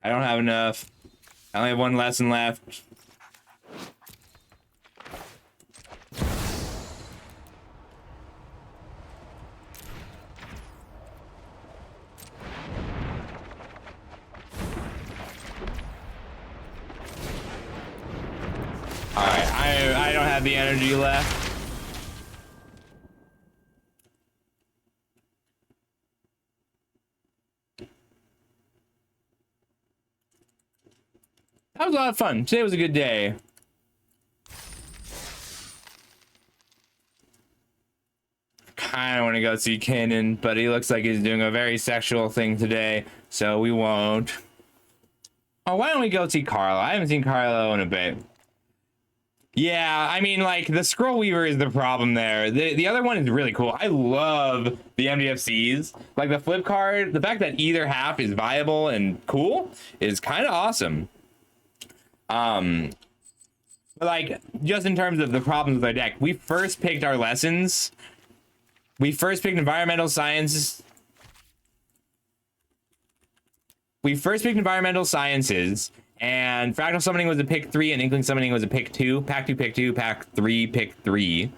I don't have enough. I only have one lesson left. Alright, I don't have the energy left. That was a lot of fun. Today was a good day. Kinda want to go see Kanan, but he looks like he's doing a very sexual thing today, so we won't. Oh, why don't we go see Carlo? I haven't seen Carlo in a bit. Yeah, I mean, like, the Scroll Weaver is the problem there. The other one is really cool. I love the MDFCs. Like, the flip card, the fact that either half is viable and cool is kind of awesome. But like, just in terms of the problems with our deck, we first picked our lessons. We first picked environmental sciences. We first picked environmental sciences, and fractal summoning was a pick 3, and inkling summoning was a pick 2. Pack 2, pick 2, pack 3, pick 3.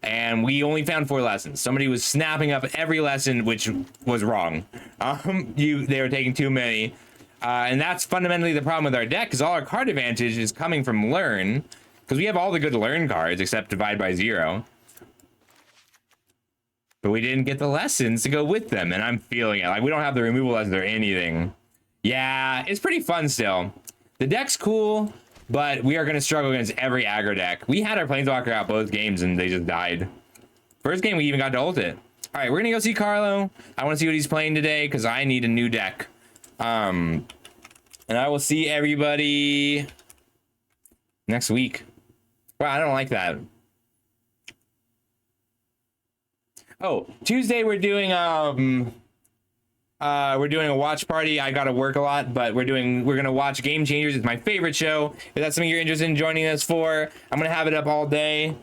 And we only found 4 lessons. Somebody was snapping up every lesson, which was wrong. They were taking too many. And that's fundamentally the problem with our deck, because all our card advantage is coming from learn, because we have all the good learn cards except divide by 0. But we didn't get the lessons to go with them, and I'm feeling it. Like, we don't have the removal lessons or anything. Yeah, it's pretty fun still. The deck's cool, but we are going to struggle against every aggro deck. We had our Planeswalker out both games, and they just died. First game, we even got to ult it. All right, we're going to go see Carlo. I want to see what he's playing today, because I need a new deck. And I will see everybody next week. Wow, I don't like that. Oh, Tuesday we're doing a watch party. I gotta work a lot, but we're gonna watch Game Changers. It's my favorite show. If that's something you're interested in joining us for, I'm gonna have it up all day.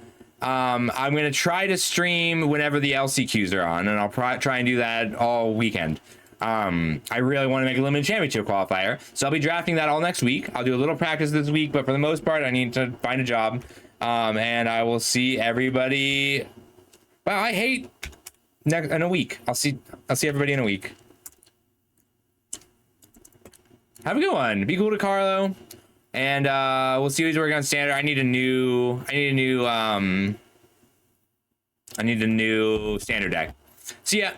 I'm gonna try to stream whenever the LCQs are on, and I'll try and do that all weekend. I really want to make a limited championship qualifier, so I'll be drafting that all next week. I'll do a little practice this week, but for the most part, I need to find a job. And I will see everybody. Wow, I hate in a week. I'll see everybody in a week. Have a good one. Be cool to Carlo, and we'll see who's working on standard. I need a new standard deck. See ya.